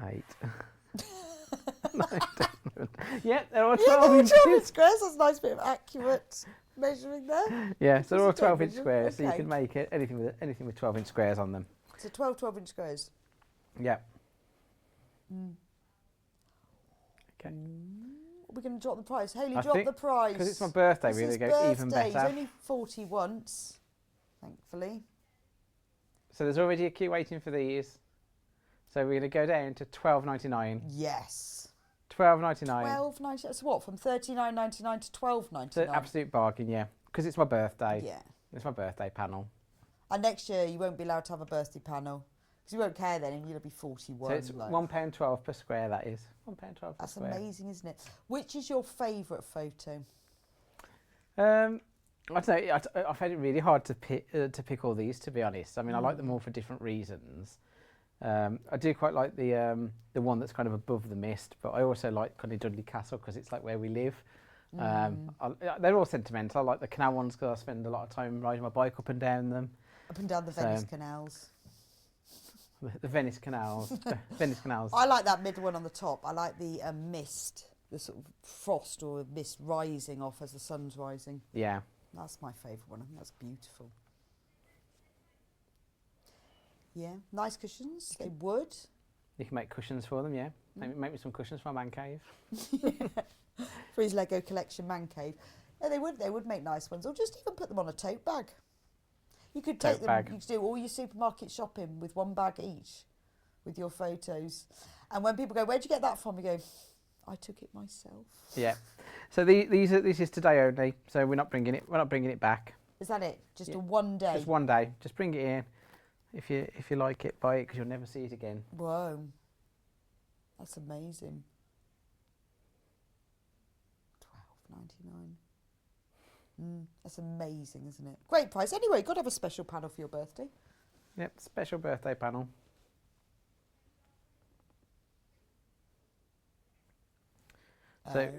8. 9, 10, yeah, they're all 12 inches. 12-inch squares. That's a nice bit of accurate measuring there. Yeah, so they're all 12-inch squares, okay. so you can make it anything with 12-inch squares on them. So 12-inch squares. Yeah. Okay. We're going to drop the price. Hayley, I drop think the price. Because it's my birthday, we're going to go even better. He's only 40 once, thankfully. So there's already a queue waiting for these. So we're going to go down to $12.99. Yes. $12.99. $12.99. That's what, from $39.99 to $12.99? It's an absolute bargain, yeah. Because it's my birthday. Yeah. It's my birthday panel. And next year you won't be allowed to have a birthday panel. Because you won't care then and you'll be 41. So it's £1.12 per square, that is. £1.12 per That's square. amazing, isn't it? Which is your favourite photo? I don't know. I find it really hard to pick all these, to be honest. I mean, I like them all for different reasons. I do quite like the one that's kind of above the mist, but I also like kind of Dudley Castle because it's like where we live. They're all sentimental. I like the canal ones because I spend a lot of time riding my bike up and down them. Up and down the Venice canals. The Venice canals. Venice canals. I like that middle one on the top. I like the mist, the sort of frost or mist rising off as the sun's rising. Yeah. That's my favourite one. I think that's beautiful. Yeah, nice cushions. They would. You can make cushions for them, yeah. Make me some cushions for my man cave. For his Lego collection man cave. Yeah, they would make nice ones. Or just even put them on a tote bag. You could take them, you could do all your supermarket shopping with one bag each with your photos. And when people go, where'd you get that from? You go, I took it myself. Yeah. So this is today only. So we're not bringing it back. Is that it? Just a one day? Just one day. Just bring it in. If you like it, buy it because you'll never see it again. Whoa. That's amazing. $12.99. That's amazing, isn't it? Great price. Anyway, you've got to have a special panel for your birthday. Yep, special birthday panel. So,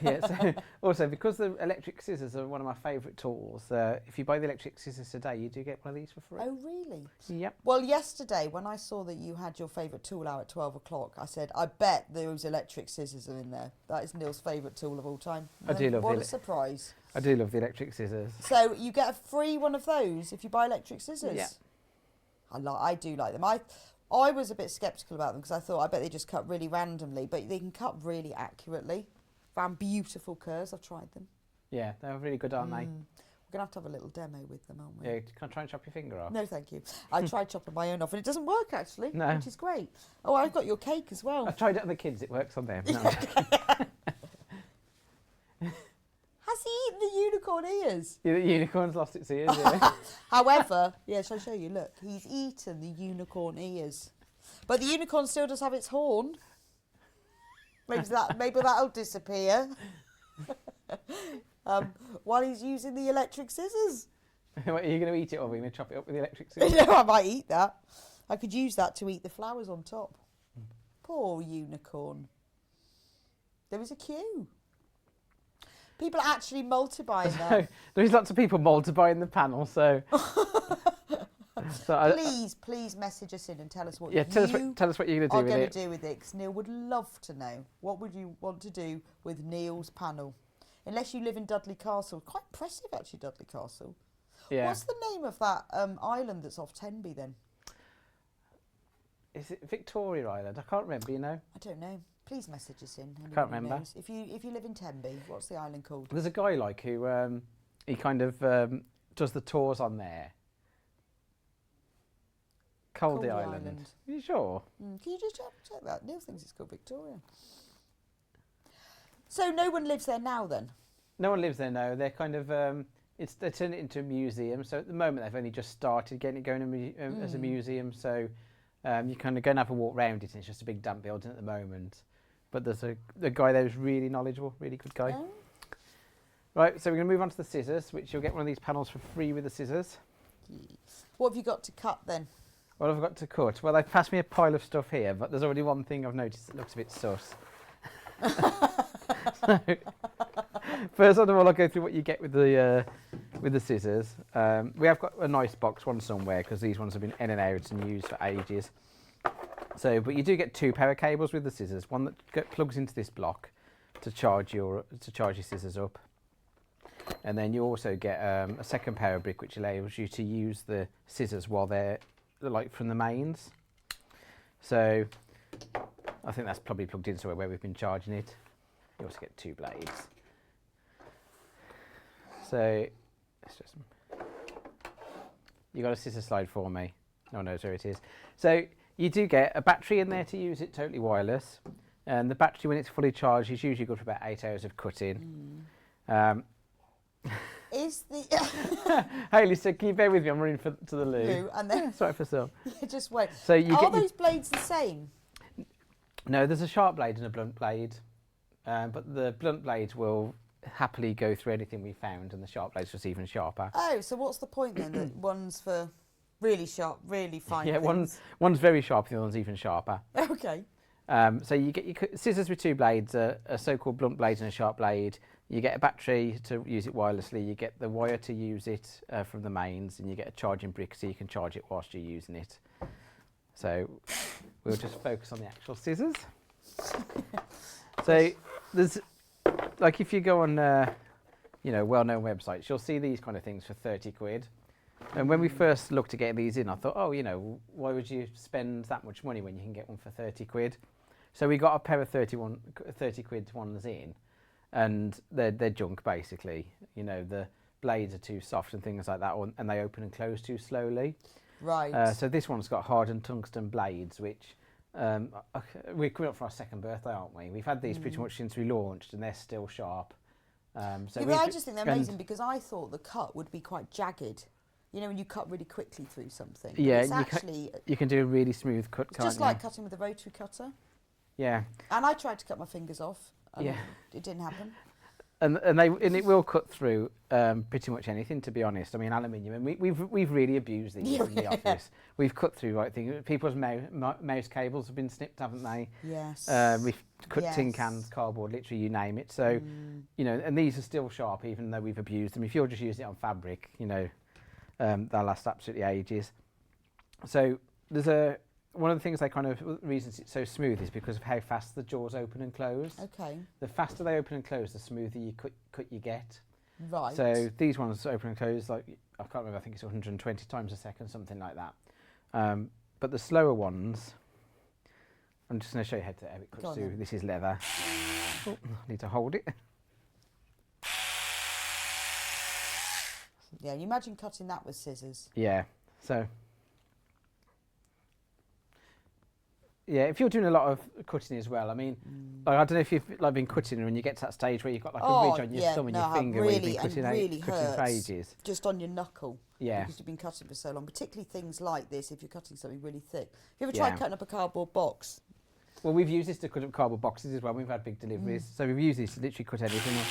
yeah. So also, because the electric scissors are one of my favourite tools, if you buy the electric scissors today, you do get one of these for free. Oh, really? Yep. Well, yesterday when I saw that you had your favourite tool out at 12 o'clock, I said, I bet those electric scissors are in there. That is Neil's favourite tool of all time. I do love What a surprise. I do love the electric scissors. So you get a free one of those if you buy electric scissors? Yeah. I do like them. I was a bit sceptical about them because I thought I bet they just cut really randomly, but they can cut really accurately. Found beautiful curves. I've tried them. Yeah, they're really good, aren't they? We're going to have a little demo with them, aren't we? Yeah, can I try and chop your finger off? No, thank you. I tried chopping my own off and it doesn't work actually, No. which is great. Oh, I've got your cake as well. I've tried it on the kids, it works on them. No, Has he eaten the unicorn ears? yeah, the unicorn's lost its ears, yeah. However, yeah, shall I show you? Look, he's eaten the unicorn ears. But the unicorn still does have its horn. Maybe that'll disappear. while he's using the electric scissors. What, are you going to eat it, or are we going to chop it up with the electric scissors? No, I might eat that. I could use that to eat the flowers on top. Poor unicorn. There was a queue. People are actually multiplying that. There's lots of people multiplying the panel, so... Please message us in and tell us what tell us what you're going to do with it. Because Neil would love to know. What would you want to do with Neil's panel? Unless you live in Dudley Castle. Quite impressive, actually, Dudley Castle. Yeah. What's the name of that island that's off Tenby, then? Is it Victoria Island? I can't remember, you know. I don't know. Please message us in. I can't remember. Knows. If you live in Tenby, what's the island called? There's a guy who he kind of does the tours on there. Caldy Island. Are you sure? Can you just check that? Neil thinks it's called Victoria. So no one lives there now, then? No one lives there now. They're kind of they turned it into a museum. So at the moment they've only just started getting it going as a museum. So you kind of go and have a walk round it, and it's just a big damp building at the moment. But there's a guy there who's really knowledgeable, really good guy. Oh. Right, so we're going to move on to the scissors, which you'll get one of these panels for free with the scissors. What have you got to cut then? What have I got to cut? Well, they've passed me a pile of stuff here, but there's already one thing I've noticed that looks a bit sus. So, first of all, I'll go through what you get with the scissors. We have got a nice box one somewhere, because these ones have been in and out and used for ages. So, but you do get 2 pair of cables with the scissors. One that plugs into this block to charge your scissors up, and then you also get a second pair of brick, which allows you to use the scissors while they're from the mains. So I think that's probably plugged in somewhere where we've been charging it. You also get 2 blades. So let's just... You got a scissor slide for me? No one knows where it is. So you do get a battery in there to use it totally wireless. And the battery, when it's fully charged, is usually good for about 8 hours of cutting. Is the... Hey, Lisa, can you bear with me? I'm running to the loo. And then... Sorry for some. Yeah, just wait. So Are those blades the same? No, there's a sharp blade and a blunt blade. But the blunt blade will happily go through anything we found, and the sharp blade's just even sharper. Oh, so what's the point then? That one's for really sharp, really fine things? One's very sharp, the other one's even sharper. Okay. So you get your scissors with 2 blades, a so-called blunt blade and a sharp blade. You get a battery to use it wirelessly. You get the wire to use it from the mains, and you get a charging brick so you can charge it whilst you're using it. So we'll just focus on the actual scissors. So there's, like, if you go on, well-known websites, you'll see these kind of things for 30 quid. And when we first looked at getting these in, I thought, why would you spend that much money when you can get one for 30 quid? So we got a pair of 30 quid ones in, and they're junk, basically. The blades are too soft and things like that, and they open and close too slowly. Right. So this one's got hardened tungsten blades, which we're coming up for our 2nd birthday, aren't we? We've had these pretty much since we launched, and they're still sharp. But I just think they're amazing, because I thought the cut would be quite jagged. When you cut really quickly through something. Yeah, it's you can do a really smooth cut, can't you? Just like cutting with a rotary cutter. Yeah. And I tried to cut my fingers off. It didn't happen. And it will cut through pretty much anything, to be honest. I mean, aluminium, and we've really abused these in the office. We've cut through things. People's mouse cables have been snipped, haven't they? Yes. We've cut tin cans, cardboard, literally you name it. So, and these are still sharp, even though we've abused them. If you're just using it on fabric, they'll last absolutely ages. So there's one of the things reasons it's so smooth is because of how fast the jaws open and close. Okay. The faster they open and close, the smoother you cut you get. Right. So these ones open and close, I can't remember, I think it's 120 times a second, something like that. But the slower ones, I'm just going to show you how it cuts through. This is leather. Oh, I need to hold it. Yeah, you imagine cutting that with scissors. Yeah, so... Yeah, if you're doing a lot of cutting as well, I mean, I don't know if you've been cutting, and when you get to that stage where you've got a ridge on your thumb and your finger where you've been cutting for ages. Just on your knuckle. Yeah. Because you've been cutting for so long, particularly things like this, if you're cutting something really thick. Have you ever tried cutting up a cardboard box? Well, we've used this to cut up cardboard boxes as well. We've had big deliveries, so we've used this to literally cut anything up.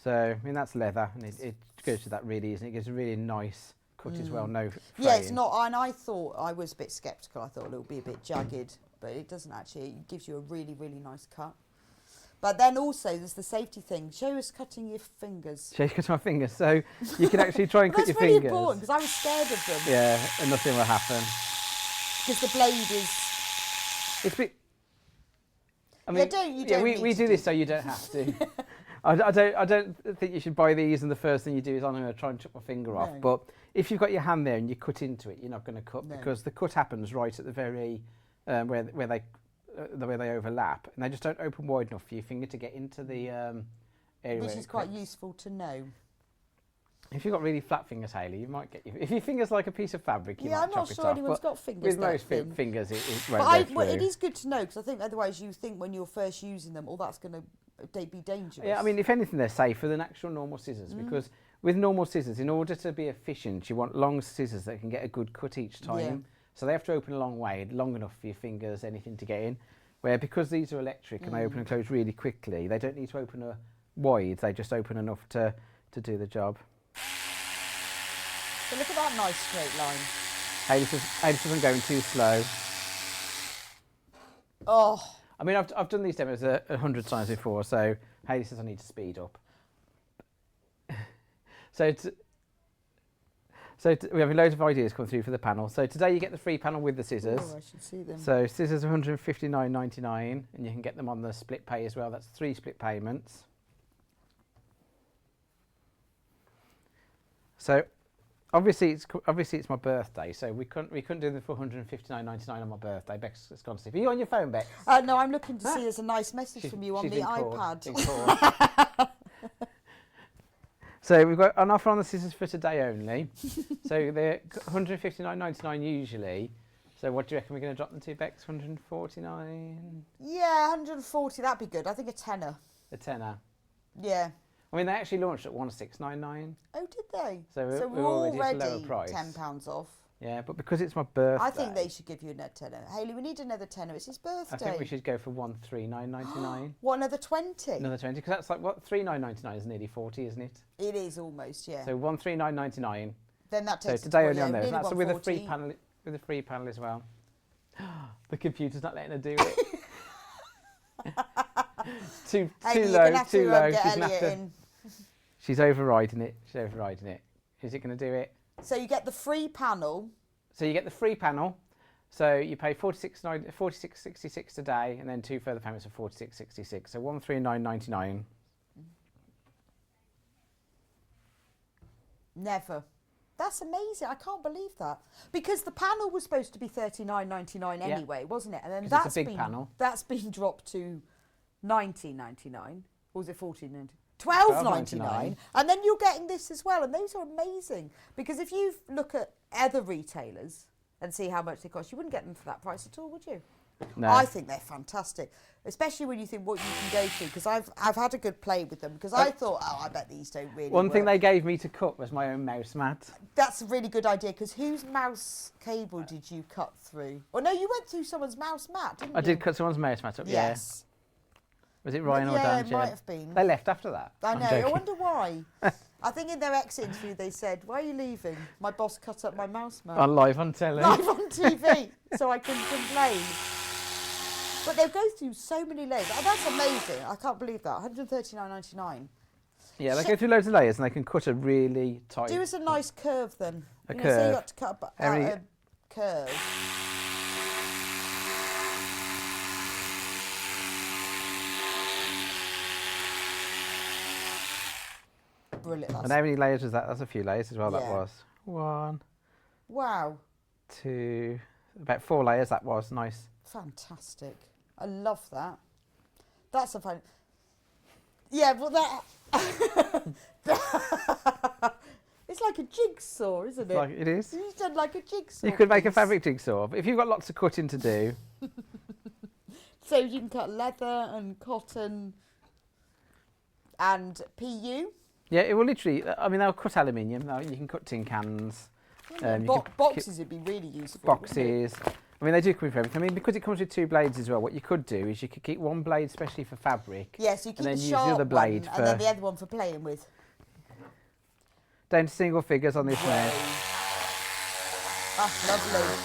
So, I mean, that's leather, and it goes to that really, isn't it? It gives a really nice cut as well, no Yeah, it's fraying. not, and I thought, I was a bit sceptical, I thought it'll be a bit jagged, but it doesn't actually, it gives you a really, really nice cut. But then also there's the safety thing. Show us cutting your fingers. Show you cut my fingers, so you can actually try and cut your That's really fingers. important because I was scared of them. Yeah, and nothing will happen. Because the blade is. It's bit. I mean, you don't we need do to this so you don't have to. I don't think you should buy these and the first thing you do is I'm going to try and chop my finger off. No. But if you've got your hand there and you cut into it, you're not going to cut No. because the cut happens right at the very where they overlap, and they just don't open wide enough for your finger to get into the area. Which where is it quite cuts. useful to know. If you've got really flat fingers, Hayley, you might get. If your finger's like a piece of fabric, you Yeah, might I'm chop not it sure off. anyone's but got fingers with that most thin. fingers, it But won't go well, through. it is good to know because I think otherwise you think when you're first using them, that's going to be dangerous. Yeah, I mean, if anything, they're safer than actual normal scissors because with normal scissors, in order to be efficient, you want long scissors that can get a good cut each time. Yeah. So they have to open a long way, long enough for your fingers, anything to get in. Where because these are electric and they open and close really quickly, they don't need to open wide. They just open enough to do the job. So look at that nice straight line. Hayley says I'm going too slow. Oh, I mean, I've done these demos 100 times before, so Hayley says I need to speed up. We have loads of ideas come through for the panel. So today you get the free panel with the scissors. oh, I should see them. So scissors are £159.99, and you can get them on the split pay as well. That's 3 split payments. So obviously it's my birthday, so we couldn't do them for £159.99 on my birthday. Beck's gone to sleep. Are you on your phone, Beck? No, I'm looking to see there's a nice message from you on the iPad. So we've got an offer on the scissors for today only. So they're £159.99 usually. So what do you reckon we're going to drop them to, Bex? £149? Yeah, 140, that'd be good. I think a tenner. A tenner. Yeah. I mean, they actually launched at Oh, £1,699. did they? So we're already already at a lower price. £10 off. Yeah, but because it's my birthday, I think they should give you another tenner. Hayley, we need another tenner. It's his birthday. I think we should go for £139.99. What, another 20? Another 20, because that's like what £39.99 is nearly 40, isn't it? It is almost, yeah. So £139.99. Then that So takes today it only to, on there. nearly That's with a 140. free panel as well. The computer's not letting her do it. too Hayley, low, you're too gonna have to, low. get She's gonna Elliot have to. in. She's overriding it. Is it going to do it? So you get the free panel. So you get the free panel. So you pay $46.66 today, and then 2 further payments of $46.66. So $139.99. Never. That's amazing. I can't believe that. Because the panel was supposed to be $39.99 anyway, wasn't it? And then 'Cause it's a big panel. That's been dropped to $19.99. Or was it $14.99? $12.99. And then you're getting this as well. And those are amazing. Because if you look at other retailers and see how much they cost, you wouldn't get them for that price at all, would you? No. I think they're fantastic, especially when you think what you can go to. Because I've had a good play with them. Because I thought, I bet these don't really One thing work. they gave me to cut was my own mouse mat. That's a really good idea. Because whose mouse cable did you cut through? Oh no, you went through someone's mouse mat, didn't you? I did cut someone's mouse mat up. Yes. Yeah. Was it Ryan or Yeah, Dan? it might have been. They left after that. I I'm know. I joking. wonder why. I think in their exit interview they said, "Why are you leaving? My boss cut up my mouse mat." Live on telly. Live on TV, so I can complain. But they go through so many layers. Oh, that's amazing. I can't believe that. $139.99. Yeah, they go through loads of layers and they can cut a really tight. Do us a nice curve then. A You know, so you curve. got to cut out Every- a curve. Brilliant. And how many layers was that? That's a few layers as well. That Yeah. was 1, Wow. 2, about 4 layers. That was nice. Fantastic. I love that. That's a fun. Yeah, well that. It's like a jigsaw, isn't it? Like it is. You've done like a jigsaw. You could make a piece. fabric jigsaw, but if you've got lots of cutting to do, So you can cut leather and cotton and PU. yeah, it will literally. I mean, they'll cut aluminium. You can cut tin cans. You can Boxes would be really useful. wouldn't it? boxes. I mean, they do come with everything. I mean, because it comes with 2 blades as well, what you could do is you could keep one blade especially for fabric. Yes, you keep and then the use sharp the other blade one, and then the other one for playing with. Down to single figures on this now. That's lovely.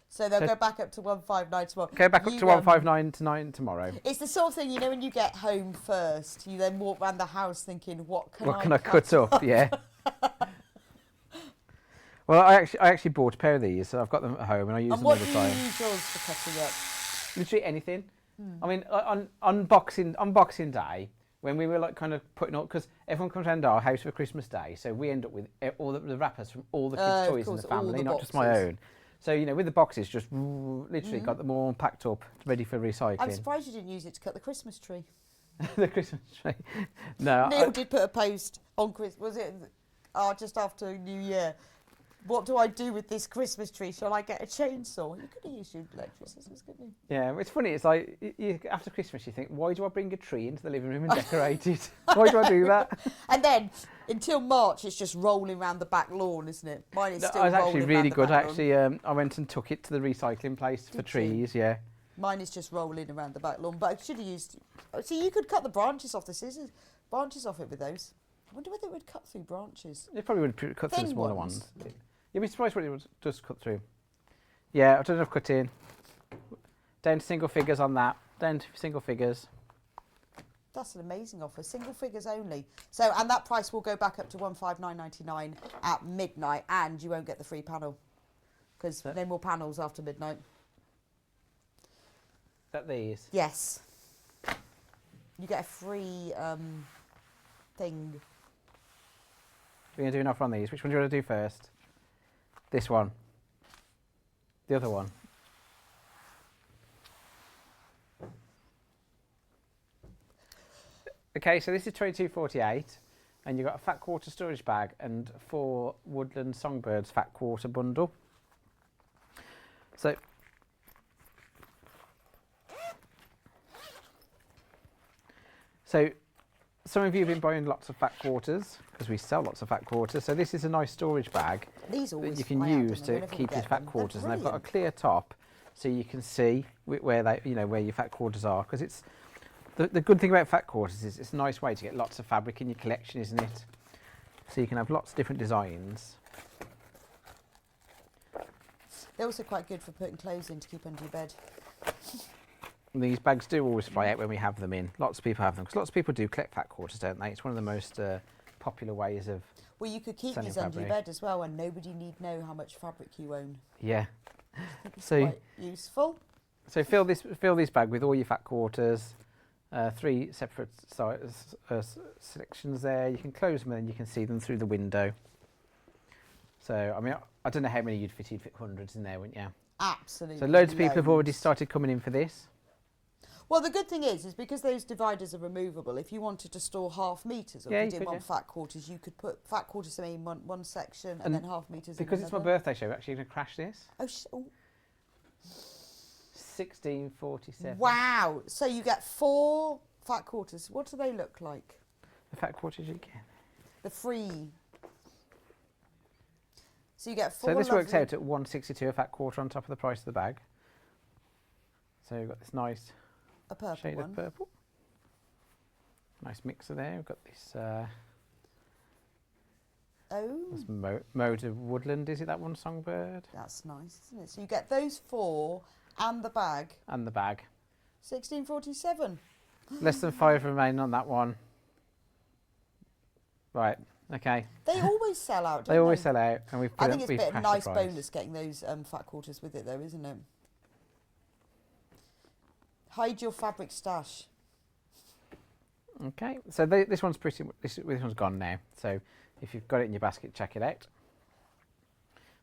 So they'll go back up to 159 tomorrow. Go back up to 159 tomorrow. It's the sort of thing, you know, when you get home first, you then walk around the house thinking, what can I cut up? Yeah. Well, I actually bought a pair of these, so I've got them at home and I use them all the time. And what do you use yours for cutting up? Literally anything. I mean, on unboxing day, when we were like kind of putting up, because everyone comes around our house for Christmas Day, so we end up with all the wrappers from all the kids' toys in the family, not just my own. So, you know, with the boxes, just literally got them all packed up, ready for recycling. I'm surprised you didn't use it to cut the Christmas tree. The Christmas tree. No. Neil did put a post on Christmas, was it just after New Year? What do I do with this Christmas tree? Shall I get a chainsaw? You could have used your electric scissors, couldn't you? Yeah, it's funny. It's like after Christmas, you think, why do I bring a tree into the living room and decorate it? Why do I do that? And then until March, it's just rolling around the back lawn, isn't it? Mine is still rolling rolling. Actually really good. I went and took it to the recycling place for trees. Yeah. Mine is just rolling around the back lawn, but I should have used. See, you could cut the branches off branches off it with those. I wonder whether it would cut through branches. It probably would cut through the smaller ones. You'd be surprised what it would just cut through. Yeah, I've done enough cutting. Down to single figures on that. Down to single figures. That's an amazing offer. Single figures only. So, and that price will go back up to 159.99 at midnight, and you won't get the free panel because no more panels after midnight. Is that these? Yes. You get a free thing. We're going to do an offer on these. Which one do you want to do first? This one. The other one. Okay, so this is 22.48, and you've got a fat quarter storage bag and 4 Woodland Songbirds fat quarter bundle. So some of you have been buying lots of fat quarters because we sell lots of fat quarters. So this is a nice storage bag that you can use to keep your fat quarters, and they've got a clear top, so you can see where where your fat quarters are. Because it's the good thing about fat quarters is it's a nice way to get lots of fabric in your collection, isn't it? So you can have lots of different designs. They're also quite good for putting clothes in to keep under your bed. These bags do always fly out when we have them in. Lots of people have them because lots of people do collect fat quarters, don't they? It's one of the most popular ways of. Well, you could keep these under your bed as well, and nobody need know how much fabric you own. Yeah. It's quite useful. So fill this bag with all your fat quarters. 3 separate sections there. You can close them and then you can see them through the window. So I mean, I don't know how many you'd fit. You'd fit hundreds in there, wouldn't you? Absolutely. So loads of people have already started coming in for this. Well, the good thing is because those dividers are removable, if you wanted to store half metres, or if you didn't want fat quarters, you could put fat quarters in one section and then half metres in because it's my birthday show, we're actually going to crash this. Oh. 1647. Wow. So you get 4 fat quarters. What do they look like? The fat quarters you get. The free. So you get 4. So this works out at 162 a fat quarter on top of the price of the bag. So you've got this nice shade of purple. Nice mixer there. We've got this. That's mode of woodland. Is it that one, Songbird? That's nice, isn't it? So you get those 4 and the bag. And the bag. 1647. Less than 5 remain on that one. Right. Okay. They always sell out. Don't they always sell out, and we've. I think it's a bit of a nice bonus getting those fat quarters with it, though, isn't it? Hide your fabric stash. Okay, so this one's this one's gone now. So if you've got it in your basket, check it out.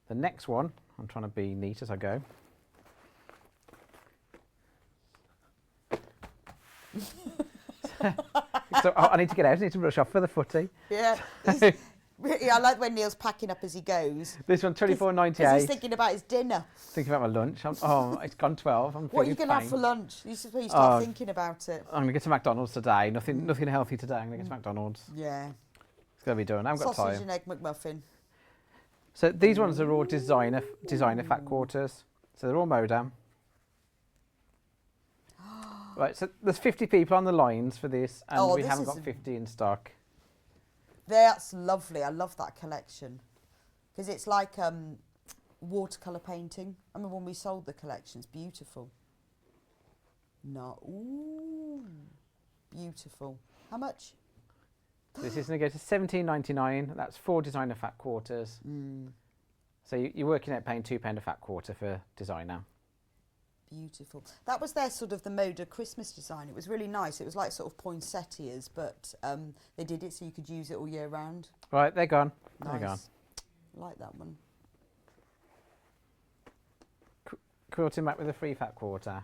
The next one, I'm trying to be neat as I go. So I need to get out. I need to rush off for the footy. Yeah. I like when Neil's packing up as he goes. This one, 24.98. He's thinking about his dinner. Thinking about my lunch. It's gone 12. What are you going to have for lunch? You should start thinking about it. I'm going to get to McDonald's today. Nothing healthy today. I'm going to get to McDonald's. Yeah. It's going to be done. I haven't got time. Sausage and egg McMuffin. So these ones are all designer fat quarters. So they're all modem. Right, so there's 50 people on the lines for this, and we haven't got 50 in stock. That's lovely. I love that collection because it's like watercolour painting. I remember when we sold the collection. It's beautiful. No, ooh, beautiful. How much? This is going to go to £17.99. That's 4 designer fat quarters. So you're working out paying £2 a fat quarter for designer. Beautiful. That was their sort of the Moda Christmas design. It was really nice. It was like sort of poinsettias, but they did it so you could use it all year round. Right, they're gone. Nice. They're gone. Like that one. Quilting back with a free fat quarter.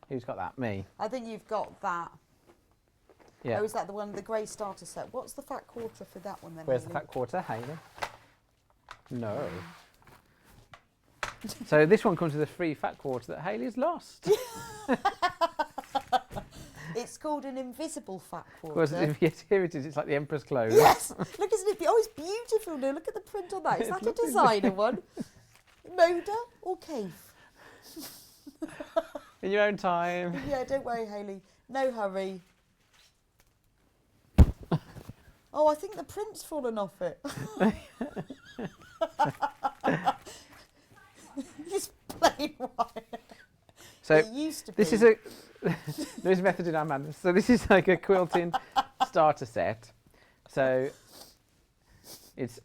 Who's got that? Me. I think you've got that. Yeah. Oh, is that the one, the grey starter set? What's the fat quarter for that one then? Where's Hayley? the fat quarter, Hayley? No. So this one comes with a free fat quarter that Hayley's lost. It's called an invisible fat quarter. Of course, yes, here it is. It's like the Emperor's clothes. Yes. Look, isn't it? Oh, it's beautiful. No, look at the print on that. Is that a designer one? Moda or Cave? In your own time. Yeah, don't worry, Hayley. No hurry. Oh, I think the print's fallen off it. It's plain white. So it used to be. This is there is method in our madness. So this is like a quilting starter set. So it's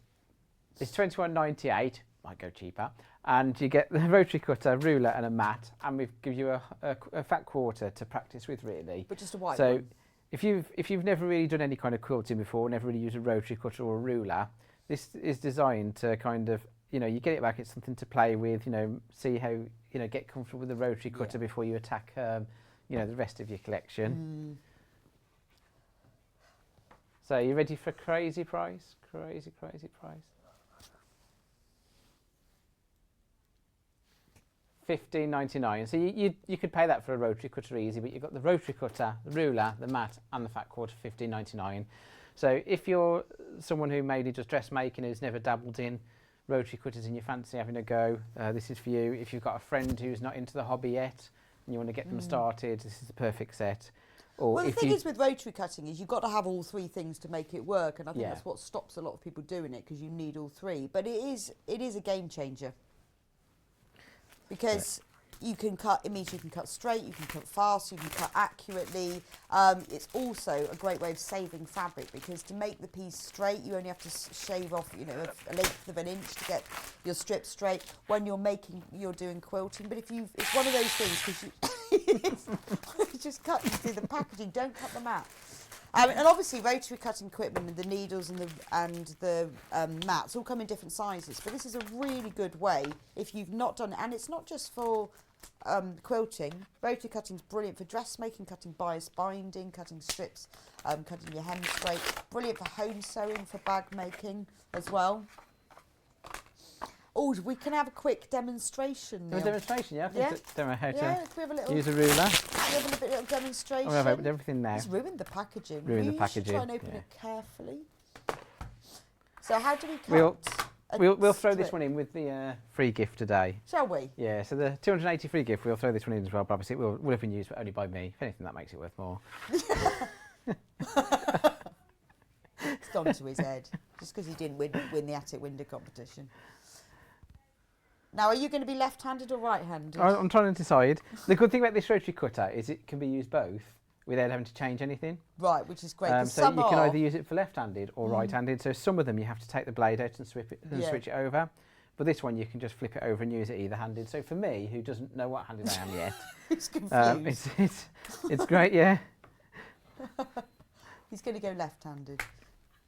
£21.98. Might go cheaper. And you get the rotary cutter, ruler, and a mat. And we give you a fat quarter to practice with, really. But just a white so one. if you've never really done any kind of quilting before, never really used a rotary cutter or a ruler, this is designed to kind of, you know, you get it back, it's something to play with, you know, see how, you know, get comfortable with the rotary cutter before you attack, you know, the rest of your collection. So you ready for crazy price? Crazy price. £15.99. So you could pay that for a rotary cutter easy, but you've got the rotary cutter, the ruler, the mat, and the fat quarter, £15.99. So if you're someone who mainly does dressmaking who's never dabbled in rotary cutters and you fancy having a go, this is for you. If you've got a friend who's not into the hobby yet and you want to get them started, this is the perfect set. Or Well, the if thing you, is with rotary cutting is you've got to have all three things to make it work, and I think that's what stops a lot of people doing it, because you need all three. But it is a game changer, because you can cut, it means you can cut straight, you can cut fast, you can cut accurately. It's also a great way of saving fabric, because to make the piece straight, you only have to shave off, you know, a length of an inch to get your strip straight when you're doing quilting. But it's one of those things, because you just cut, you see the packaging, don't cut them out. And obviously rotary cutting equipment and the needles and the mats all come in different sizes, but this is a really good way if you've not done it. And it's not just for quilting. Rotary cutting is brilliant for dressmaking, cutting bias binding, cutting strips, cutting your hem straight. Brilliant for home sewing, for bag making as well. Oh, we can have a quick demonstration. a demonstration, yeah? I don't know how to use a ruler. We have a little demonstration. I've opened everything now. It's ruined the packaging. Ruined the You packaging. should try and open it carefully. So how do we cut? We'll throw this one in with the free gift today. Shall we? Yeah, so the 280 free gift, we'll throw this one in as well, but obviously it will have been used, but only by me. If anything, that makes it worth more. It's gone to his head, just because he didn't win the attic window competition. Now, are you going to be left-handed or right-handed? I'm trying to decide. The good thing about this rotary cutter is it can be used both without having to change anything. Right, which is great. So you can either use it for left-handed or right-handed. So some of them you have to take the blade out and switch it over. But this one you can just flip it over and use it either-handed. So for me, who doesn't know what handed I am yet, he's confused. It's great, yeah. He's going to go left-handed.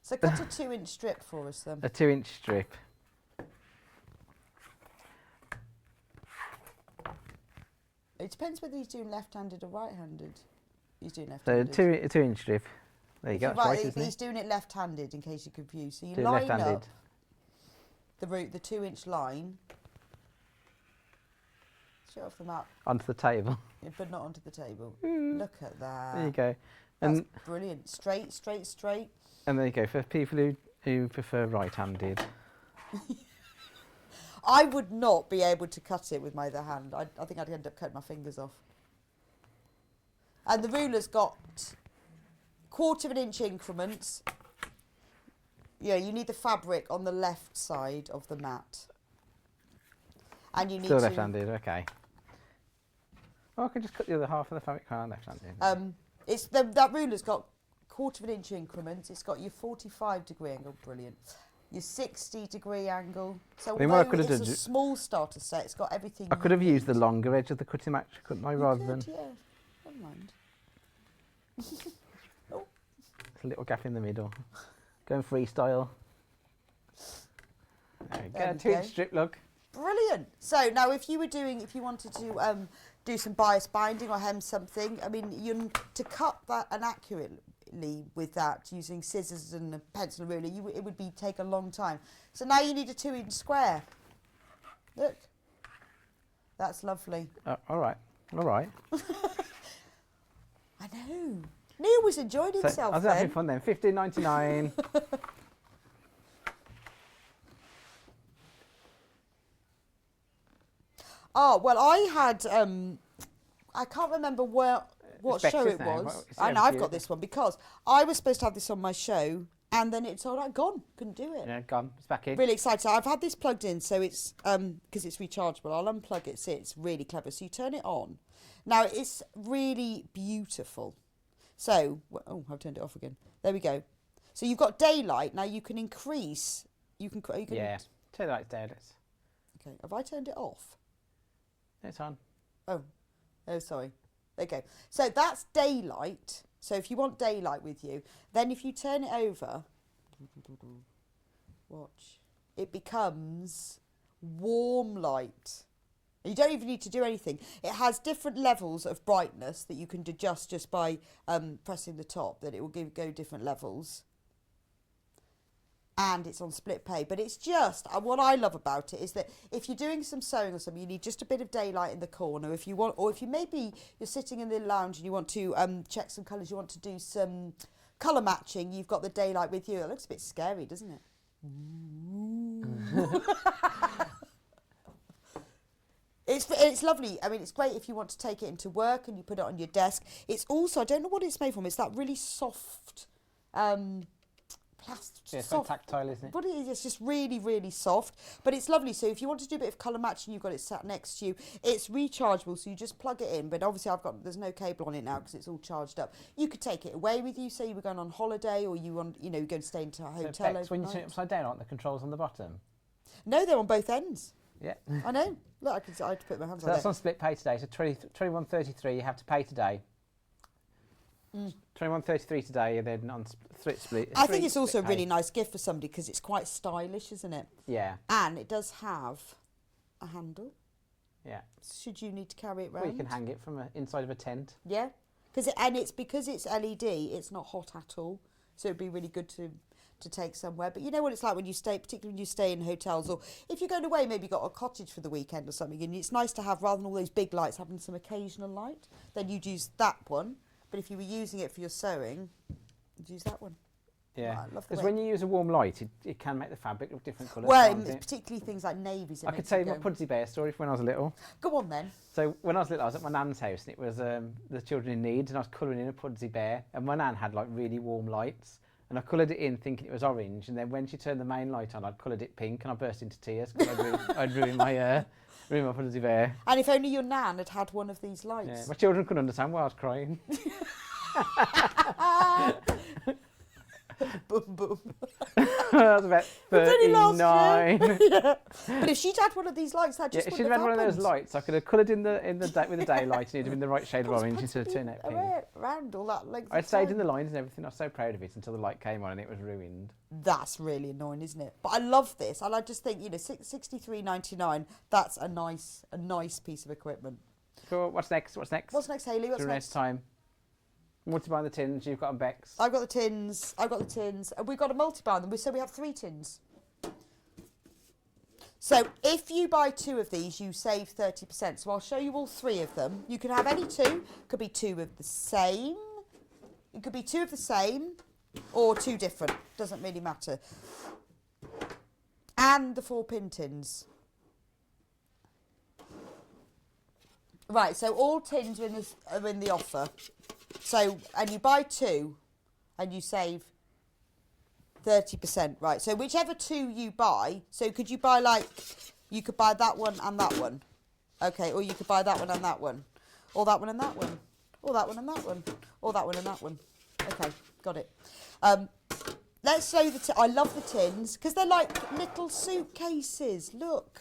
So cut a 2-inch strip for us then. A 2-inch strip. It depends whether he's doing left-handed or right-handed. He's doing left-handed. So a 2-inch strip. There you go. That's right, isn't he's it? doing it left-handed, in case you're confused. So you Do it line left-handed. up the 2-inch line. Straight off the map. Onto the table. Yeah, but not onto the table. Look at that. There you go. That's And brilliant. Straight, straight, straight. and there you go. For people who prefer right-handed. I would not be able to cut it with my other hand. I think I'd end up cutting my fingers off. And the ruler's got 1/4 inch increments. Yeah, you need the fabric on the left side of the mat. And you need Still left-handed, okay. Oh, I can just cut the other half of the fabric left-handed. It's that ruler's got 1/4 inch increments. It's got your 45-degree angle, brilliant. Your 60-degree angle. So although it's a small starter set, it's got everything. I could have used the longer edge of the cutting match, couldn't I, rather than... Yeah, never mind. Oh. A little gap in the middle. Going freestyle. There we go, 2-inch strip look. Brilliant. So now if you wanted to do some bias binding or hem something, I mean, to cut that accurately with that using scissors and a pencil and ruler, it would take a long time. So now you need a 2-inch square. Look. That's lovely. All right. I know. Neil was enjoying himself. I was having fun then. $15.99. Oh, well, I had, I can't remember what show it was. I know, I've got this one because I was supposed to have this on my show and then it's all right, gone. Couldn't do it. Yeah, gone. It's back in. Really excited. So I've had this plugged in, so it's, because it's rechargeable, I'll unplug it, see, it's really clever. So you turn it on. Now, it's really beautiful. So, oh, I've turned it off again. There we go. So you've got daylight. Now you can increase, you can yeah, daylight's dead. Okay, have I turned it off? It's on. Oh, sorry. There you go. So that's daylight. So if you want daylight with you, then if you turn it over, watch, it becomes warm light. You don't even need to do anything. It has different levels of brightness that you can adjust just by pressing the top, that it will go different levels. And it's on split pay. But it's just, what I love about it is that if you're doing some sewing or something, you need just a bit of daylight in the corner. If you want, or if you're sitting in the lounge and you want to check some colours, you want to do some colour matching, you've got the daylight with you. It looks a bit scary, doesn't it? It's lovely. I mean, it's great if you want to take it into work and you put it on your desk. It's also, I don't know what it's made from. It's that really soft plastic. Yeah, it's quite tactile, isn't it? But it's just really, really soft. But it's lovely. So if you want to do a bit of colour matching, you've got it sat next to you. It's rechargeable, so you just plug it in. But obviously, there's no cable on it now because it's all charged up. You could take it away with you. Say you were going on holiday, or you're going to stay into a hotel. So Bex, when you turn it upside down, aren't the controls on the bottom? No, they're on both ends. Yeah. I know. Look, I had to put my hands on it. So that's on split pay today. So $21.33 you have to pay today. $21.33 today, and then on split. I think it's also a really nice gift for somebody because it's quite stylish, isn't it? Yeah. And it does have a handle. Yeah. Should you need to carry it around? Well, you can hang it from inside of a tent. Yeah. Because it's LED, it's not hot at all. So it'd be really good to take somewhere. But you know what it's like when you stay, particularly when you stay in hotels, or if you're going away, maybe you've got a cottage for the weekend or something, and it's nice to have, rather than all those big lights, having some occasional light, then you'd use that one. But if you were using it for your sewing, you'd use that one. Yeah, because when you use a warm light, it can make the fabric look different colours. Well, particularly things like navies. I could tell you my Pudsey Bear story from when I was little. Go on then. So when I was little, I was at my nan's house, and it was the children in need, and I was colouring in a Pudsey Bear, and my nan had like really warm lights, and I coloured it in thinking it was orange, and then when she turned the main light on, I'd coloured it pink, and I burst into tears because I'd ruined my Pudsey Bear. And if only your nan had one of these lights. Yeah, my children couldn't understand why I was crying. Boom, boom. That was about 39. Yeah. But if she'd had one of these lights, that just if she'd had one of those lights, I could have coloured in the with the daylight, and it'd have been the right shade of orange instead of turning out pink. Around all that length. I'd stayed in the lines and everything. I was so proud of it until the light came on and it was ruined. That's really annoying, isn't it? But I love this, and I just think $63.99. That's a nice piece of equipment. Cool. What's next? What's next, Hayley? What's next? Time. Multi-buy the tins, you've got them, Bex. I've got the tins. And we've got a multi-buy them. So we have 3 tins. So if you buy 2 of these, you save 30%. So I'll show you all 3 of them. You can have any 2. Could be 2 of the same. It could be 2 of the same or 2 different. Doesn't really matter. And the 4 pin tins. Right, so all tins are in the offer. So, and you buy 2 and you save 30%. Right, so whichever 2 you buy, so could you buy like, you could buy that one and that one. Okay, or you could buy that one and that one. Or that one and that one. Or that one and that one. Or that one and that one. Okay, got it. Let's show I love the tins because they're like little suitcases. Look.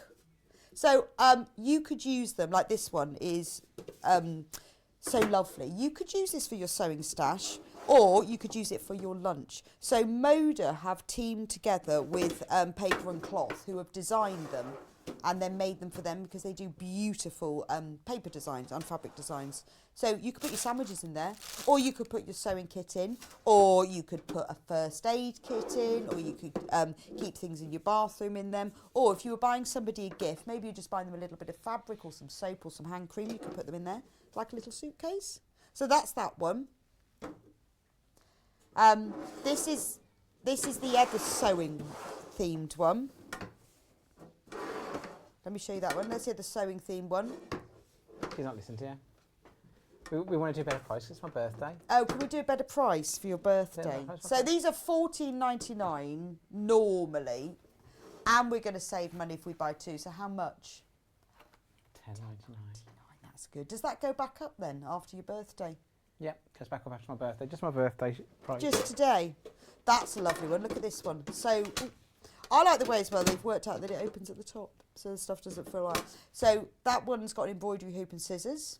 So you could use them, like this one is so lovely. You could use this for your sewing stash, or you could use it for your lunch. So Moda have teamed together with Paper and Cloth, who have designed them and then made them for them because they do beautiful paper designs and fabric designs. So you could put your sandwiches in there, or you could put your sewing kit in, or you could put a first aid kit in, or you could keep things in your bathroom in them. Or if you were buying somebody a gift, maybe you're just buying them a little bit of fabric or some soap or some hand cream, you could put them in there like a little suitcase. So that's that one. This is the other sewing themed one. Let me show you that one. Let's see the sewing themed one. She's not listening to you. We want to do a better price. It's my birthday. Oh, can we do a better price for your birthday? Yeah, so these are $14.99 normally, and we're going to save money if we buy 2. So how much? $10.99. That's good. Does that go back up then after your birthday? Yep, goes back up after my birthday. Just my birthday price. Just today. That's a lovely one. Look at this one. So I like the way as well they've worked out that it opens at the top, so the stuff doesn't feel like. So that one's got an embroidery hoop and scissors.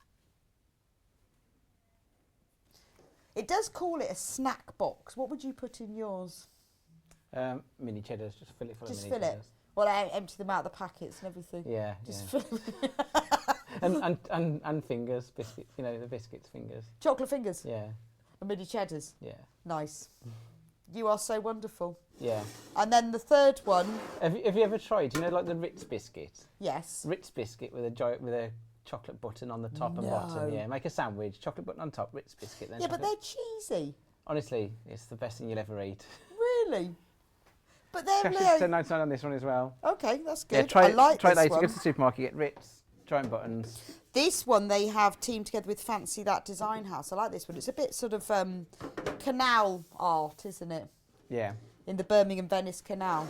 It does call it a snack box. What would you put in yours? Mini cheddars. Just fill it full of mini fill cheddars. It. Well, I empty them out of the packets and everything. Yeah. Just yeah. fill and fingers, biscuit. You know, the biscuits fingers. Chocolate fingers. Yeah. And mini cheddars. Yeah. Nice. You are so wonderful. Yeah. And then the third one. Have you ever tried? You know, like the Ritz biscuit. Yes. Ritz biscuit with a chocolate button on the top and bottom. Yeah. Make a sandwich, chocolate button on top, Ritz biscuit. Then yeah, but they're cheesy. Honestly, it's the best thing you'll ever eat. Really? But they're $10.99 on this one as well. Okay, that's good. Yeah, try it later. One. Go to the supermarket, get Ritz giant buttons. This one they have teamed together with Fancy That Design House. I like this one. It's a bit sort of canal art, isn't it? Yeah. In the Birmingham Venice Canal.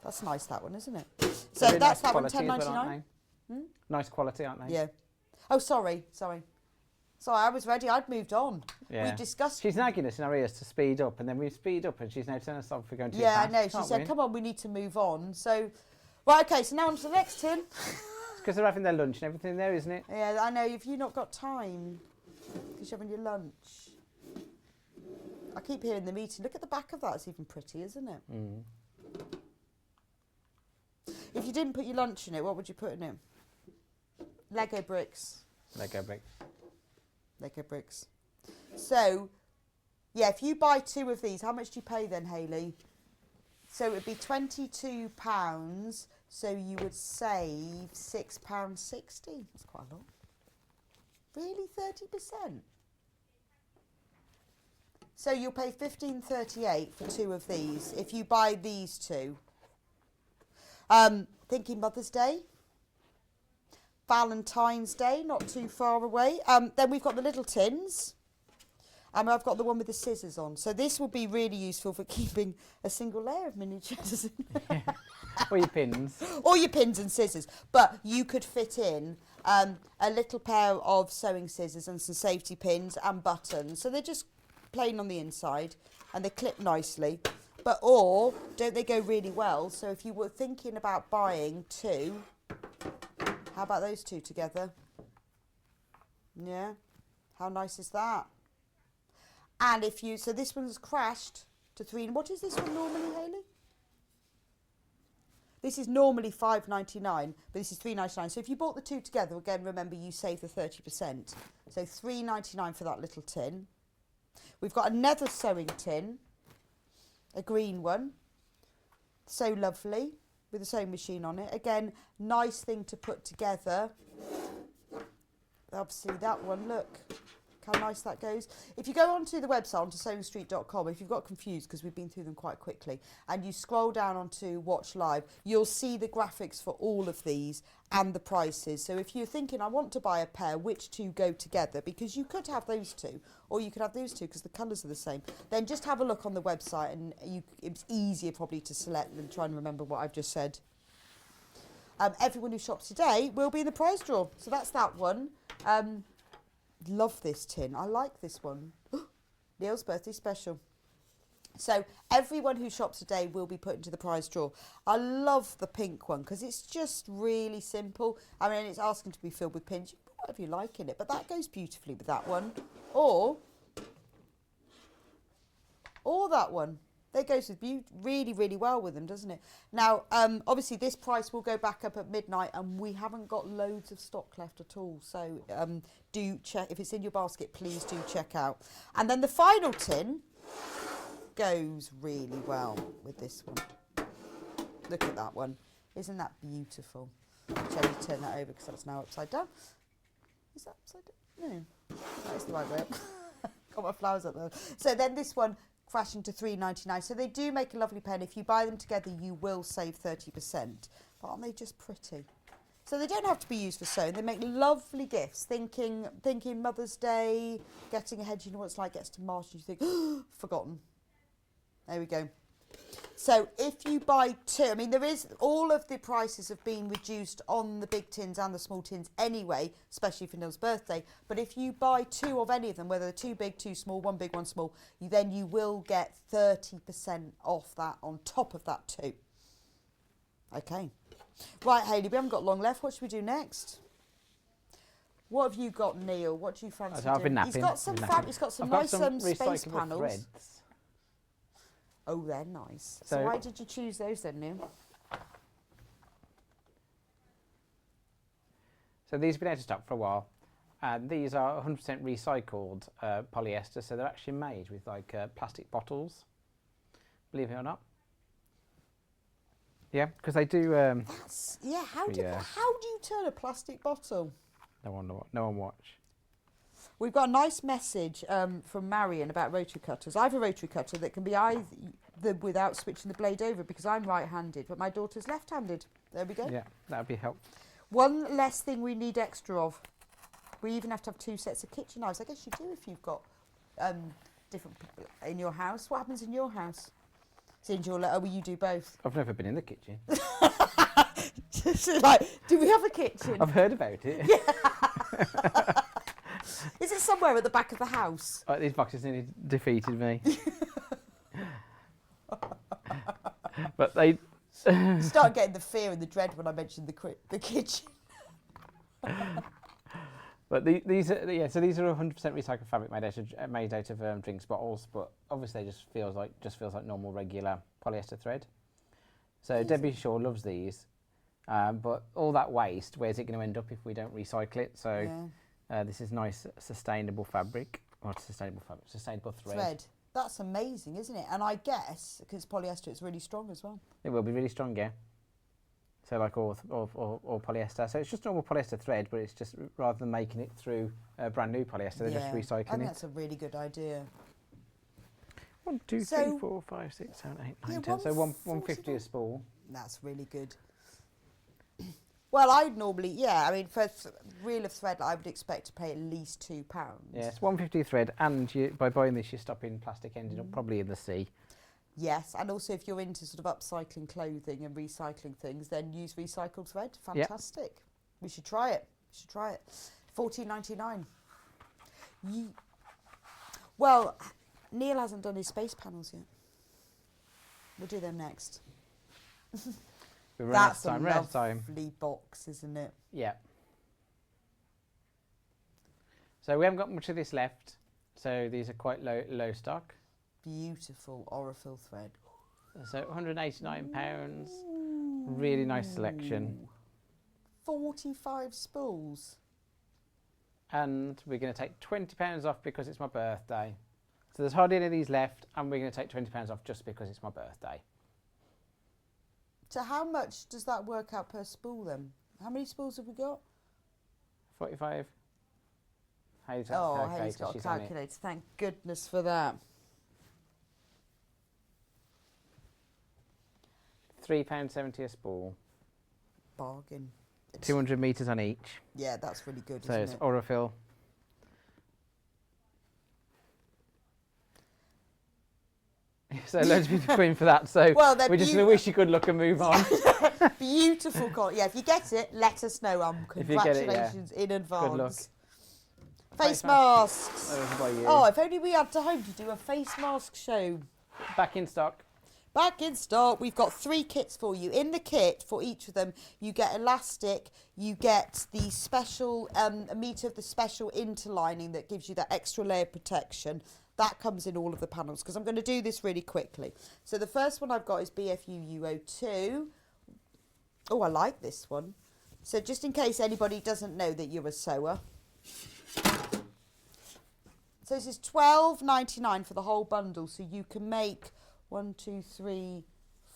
That's nice, that one, isn't it? So They're that's nice that one, $10.99. Hmm? Nice quality, aren't they? Yeah. Oh, sorry. Sorry, I was ready. I'd moved on. Yeah. We discussed. She's nagging us in our ears to speed up, and then we speed up, and she's now telling us off for going too Yeah, fast. I know. She said, "Come on, we need to move on." So, right, okay. So now on to the next tin. It's because they're having their lunch and everything there, isn't it? Yeah, I know. If you've not got time, because you're having your lunch. I keep hearing the meeting. Look at the back of that. It's even pretty, isn't it? Mm. If you didn't put your lunch in it, what would you put in it? Lego bricks. Lego bricks. Lego bricks. So, yeah, if you buy 2 of these, how much do you pay then, Hayley? So it would be £22, so you would save £6.60. That's quite a lot. Really, 30%? So you'll pay $15.38 for 2 of these if you buy these 2. Thinking Mother's Day. Valentine's Day, not too far away. Then we've got the little tins. And I've got the one with the scissors on. So this will be really useful for keeping a single layer of mini cheddars in there. Or your pins. Or your pins and scissors. But you could fit in a little pair of sewing scissors and some safety pins and buttons. So they're just plain on the inside and they clip nicely. But or, don't they go really well? So if you were thinking about buying 2, how about those 2 together? Yeah, how nice is that? And if you, so this one's crashed to 3. What is this one normally, Hayley? This is normally $5.99, but this is $3.99. So if you bought the 2 together, again, remember you save the 30%. So $3.99 for that little tin. We've got another sewing tin, a green one. So lovely, with a sewing machine on it. Again, nice thing to put together. Obviously that one, look. Look how nice that goes. If you go onto the website, onto sewingstreet.com, if you've got confused because we've been through them quite quickly, and you scroll down onto Watch Live, you'll see the graphics for all of these and the prices. So if you're thinking, I want to buy a pair, which two go together? Because you could have those two, or you could have those two because the colours are the same. Then just have a look on the website, and it's easier probably to select than trying to remember what I've just said. Everyone who shops today will be in the prize draw. So that's that one. Love this tin. I like this one. Neil's birthday special. So everyone who shops today will be put into the prize draw. I love the pink one because it's just really simple. I mean, it's asking to be filled with pins. You can put whatever you like in it, but that goes beautifully with that one. Or that one. That goes with really, really well with them, doesn't it? Now, obviously, this price will go back up at midnight, and we haven't got loads of stock left at all. So do check. If it's in your basket, please do check out. And then the final tin goes really well with this one. Look at that one. Isn't that beautiful? Shall we turn that over because that's now upside down? Is that upside down? No, that is the right way up. Got my flowers up there. So then this one crashing to $3.99. So they do make a lovely pen. If you buy them together, you will save 30%. But aren't they just pretty? So they don't have to be used for sewing. They make lovely gifts. Thinking Mother's Day, getting ahead. You know what it's like. Gets to March and you think, oh, forgotten. There we go. So if you buy two, I mean, all of the prices have been reduced on the big tins and the small tins anyway, especially for Neil's birthday. But if you buy two of any of them, whether they're two big, two small, one big, one small, then you will get 30% off that on top of that too. Okay. Right, Hayley, we haven't got long left. What should we do next? What have you got, Neil? What do you fancy doing? I've been napping. He's got some nice space panels. Threads. Oh, they're nice. So why did you choose those then, Neil? So these have been out of stock for a while. And these are 100% recycled polyester, so they're actually made with like plastic bottles, believe it or not. Yeah, because they do. How do you turn a plastic bottle? No one watch. We've got a nice message from Marion about rotary cutters. I have a rotary cutter that can be either without switching the blade over because I'm right-handed, but my daughter's left-handed. There we go. Yeah, that would be helpful. One less thing we need extra of. We even have to have two sets of kitchen knives. I guess you do if you've got different people in your house. What happens in your house? Since you're well, you do both. I've never been in the kitchen. So, like, do we have a kitchen? I've heard about it. Yeah. Is it somewhere at the back of the house? These boxes nearly defeated me. But they start getting the fear and the dread when I mentioned the kitchen. But these are 100% recycled fabric made out of drinks bottles. But obviously, it just feels like normal regular polyester thread. So Debbie Shaw loves these, but all that waste, where's it going to end up if we don't recycle it? So. Yeah. This is nice sustainable fabric, or sustainable thread. That's amazing, isn't it? And I guess, because polyester, it's really strong as well. It will be really strong, yeah. So like all polyester. So it's just normal polyester thread, but it's just, rather than making it through brand new polyester, they're just recycling it. I think that's a really good idea. 1, 2, 3, 4, 5, 6, 7, 8, 9, 10. So 150 a spool. That's really good. Well, I'd normally, I mean, for reel of thread, I would expect to pay at least £2. Yeah, it's 150 thread, and by buying this, you're stopping plastic ending up probably in the sea. Yes, and also if you're into sort of upcycling clothing and recycling things, then use recycled thread. Fantastic. Yep. We should try it. $14.99. Well, Neil hasn't done his space panels yet. We'll do them next. That's a lovely box, isn't it? Yeah. So we haven't got much of this left. So these are quite low stock. Beautiful Orifil thread. So £189. Really nice selection. 45 spools. And we're going to take £20 off because it's my birthday. So there's hardly any of these left, and we're going to take £20 off just because it's my birthday. So how much does that work out per spool then? How many spools have we got? 45. Hayley's got a Oh, calculator. Hayley's got a She's on it. calculator. Thank goodness for that. £3.70 a spool. Bargain. 200 metres on each. Yeah, that's really good, So isn't it's it? Orifil. So loads of people queuing for that. So Well, they're we just wish you good luck and move on. Beautiful colour. Yeah, if you get it, let us know. If you get it, yeah. Congratulations in advance. Good luck. Face masks. That was by you. Oh, if only we had time to do a face mask show. Back in stock. Back in stock. We've got 3 kits for you. In the kit, for each of them, you get elastic, you get the special, a metre of the special interlining that gives you that extra layer of protection. That comes in all of the panels, because I'm going to do this really quickly. So the first one I've got is BFUUO2. Oh, I like this one. So just in case anybody doesn't know that you're a sewer. So this is £12.99 for the whole bundle. So you can make 1, 2, 3,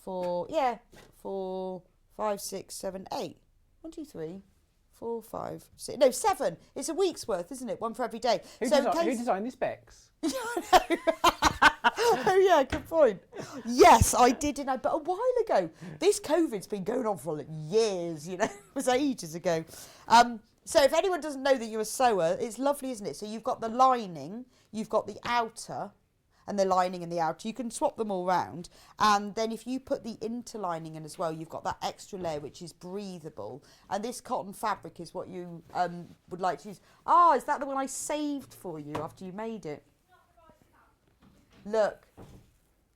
4, 5, 6, 7, 8. 1, 2, 3, 4, 5, 6. No, 7. It's a week's worth, isn't it? One for every day. Who designed these specs? Oh yeah, good point. Yes, I did, didn't I? But a while ago. This COVID's been going on for like years, you know. It was ages ago. So if anyone doesn't know that you're a sewer, it's lovely, isn't it? So you've got the lining, you've got the outer, and the lining and the outer. You can swap them all around. And then if you put the interlining in as well, you've got that extra layer which is breathable. And this cotton fabric is what you would like to use. Oh, is that the one I saved for you after you made it? Look,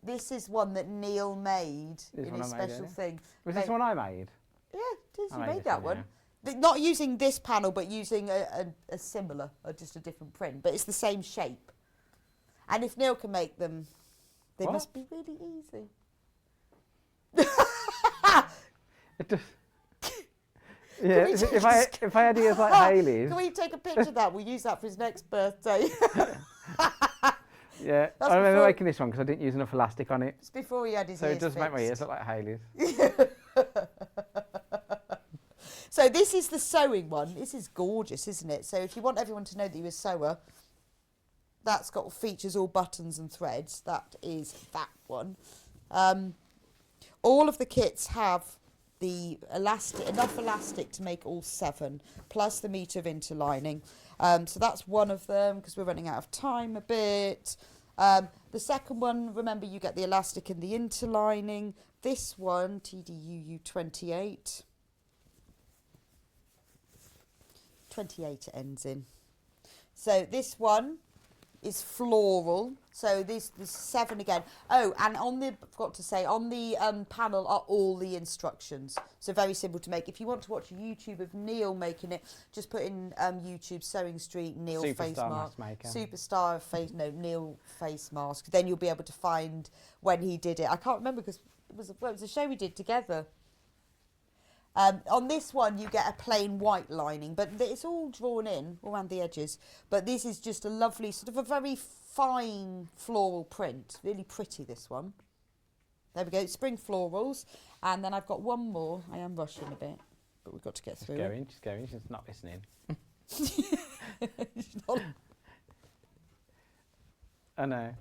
this is one that Neil made in his special thing. Was this one I made? Yeah, it is. I You made made this that one, one. Not using this panel, but using a similar, or just a different print. But it's the same shape. And if Neil can make them, they must be really easy. It does. Yeah, if I had ears like Hayley's. Can we take a picture of that? We'll use that for his next birthday. Yeah, That's I remember before- making this one because I didn't use enough elastic on it. It's before he had his So ears it does make my fixed. ears look like Hayley's. So this is the sewing one. This is gorgeous, isn't it? So if you want everyone to know that you're a sewer, that's got features all buttons and threads. That is that one. All of the kits have the elastic, enough elastic to make all 7, plus the metre of interlining. So that's one of them, because we're running out of time a bit. The second one, remember, you get the elastic and the interlining. This one, TDUU28. 28 it ends in. So this one is floral. So this 7 again. Oh, and on the, forgot to say, on the panel are all the instructions. So very simple to make. If you want to watch a YouTube of Neil making it, just put in YouTube Sewing Street Neil face mask. Superstar face, no, Neil face mask. Then you'll be able to find when he did it. I can't remember because it was a show we did together. On this one, you get a plain white lining, but it's all drawn in around the edges. But this is just a lovely, sort of a very fine floral print. Really pretty, this one. There we go, spring florals. And then I've got one more. I am rushing a bit, but we've got to get through it. She's going, she's not listening. She's not- I know.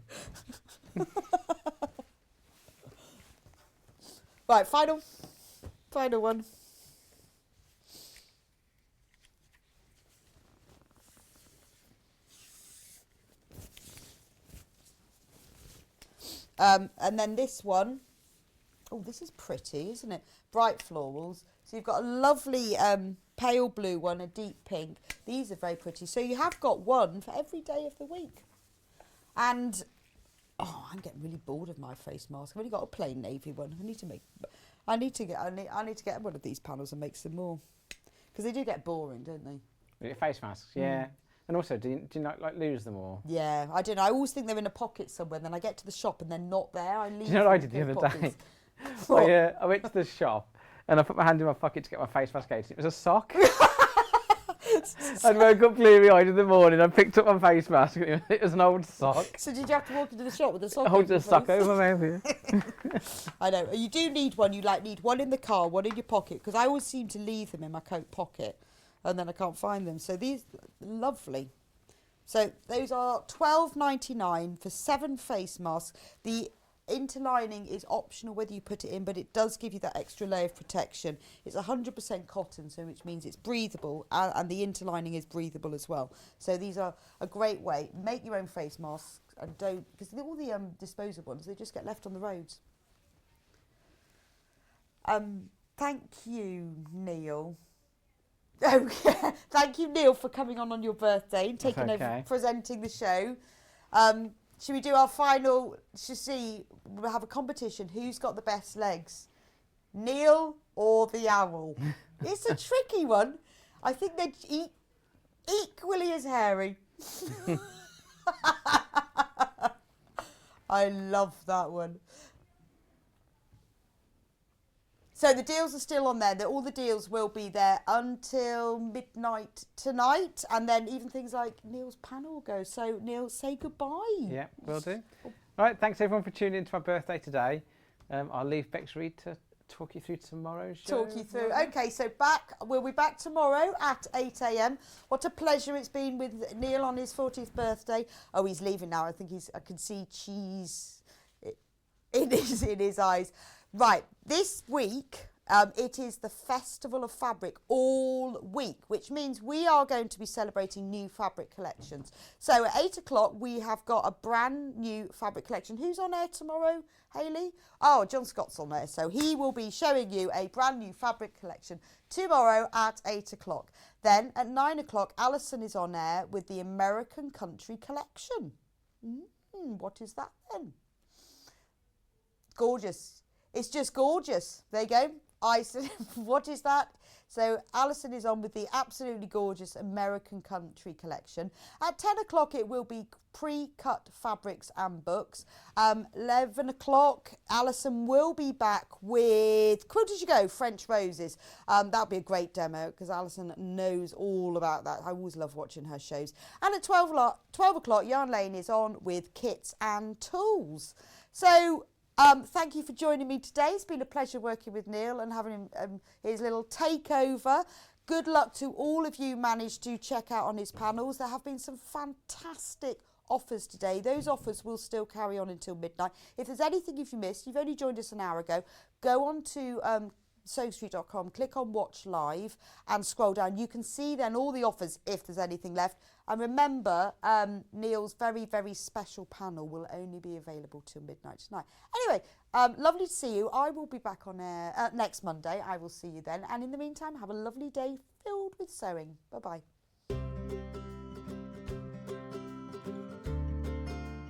Right, final one. And then this one, oh, this is pretty, isn't it? Bright florals. So you've got a lovely pale blue one, a deep pink. These are very pretty. So you have got one for every day of the week. And, oh, I'm getting really bored of my face mask. I've only got a plain navy one. I need to get one of these panels and make some more. Because they do get boring, don't they? Face masks, yeah. And also, do you not like lose them all? Yeah, I don't know. I always think they're in a pocket somewhere. Then I get to the shop and they're not there. I leave Do you know what I them did in the other pockets. day? I went to the shop and I put my hand in my pocket to get my face mask out. It was a sock. I woke up bleary-eyed in the morning. I picked up my face mask and it was an old sock. So did you have to walk into the shop with a sock? Hold the sock over my mouth. Yeah. I know. You do need one. You need one in the car, one in your pocket, because I always seem to leave them in my coat pocket and then I can't find them. So these, lovely. So those are £12.99 for 7 face masks. The interlining is optional whether you put it in, but it does give you that extra layer of protection. It's 100% cotton, so which means it's breathable, and the interlining is breathable as well. So these are a great way. Make your own face masks and don't, because all the disposable ones, they just get left on the roads. Thank you, Neil. Oh, yeah. Thank you, Neil, for coming on your birthday and taking over, presenting the show. Should we do our final? We'll have a competition. Who's got the best legs, Neil or the owl? It's a tricky one. I think they're equally as hairy. I love that one. So the deals are still on there. All the deals will be there until midnight tonight. And then even things like Neil's panel go. So Neil, say goodbye. Yeah, will do. All right, thanks everyone for tuning in to my birthday today. I'll leave Bex Reid to talk you through tomorrow's show. Talk you through. Okay, so we'll be back tomorrow at 8 a.m. What a pleasure it's been with Neil on his 40th birthday. Oh, he's leaving now. I think I can see cheese in his eyes. Right, this week it is the Festival of Fabric all week, which means we are going to be celebrating new fabric collections. So at 8 o'clock we have got a brand new fabric collection. Who's on air tomorrow, Hayley? Oh, John Scott's on there, so he will be showing you a brand new fabric collection tomorrow at 8 o'clock. Then at 9 o'clock Alison is on air with the American Country Collection. What is that then? Gorgeous. It's just gorgeous. There you go. I said, what is that? So Alison is on with the absolutely gorgeous American Country Collection. At 10 o'clock it will be pre-cut fabrics and books. 11 o'clock Alison will be back with Quilt As You Go, French Roses. That'll be a great demo because Alison knows all about that. I always love watching her shows. And at 12 o'clock Yarn Lane is on with kits and tools. So thank you for joining me today. It's been a pleasure working with Neil and having him, his little takeover. Good luck to all of you managed to check out on his panels. There have been some fantastic offers today. Those offers will still carry on until midnight. If there's anything you've missed, you've only joined us an hour ago, go on to sewingstreet.com, click on Watch Live and scroll down. You can see then all the offers if there's anything left. And remember, Neil's very, very special panel will only be available till midnight tonight. Anyway, lovely to see you. I will be back on air next Monday. I will see you then. And in the meantime, have a lovely day filled with sewing. Bye-bye.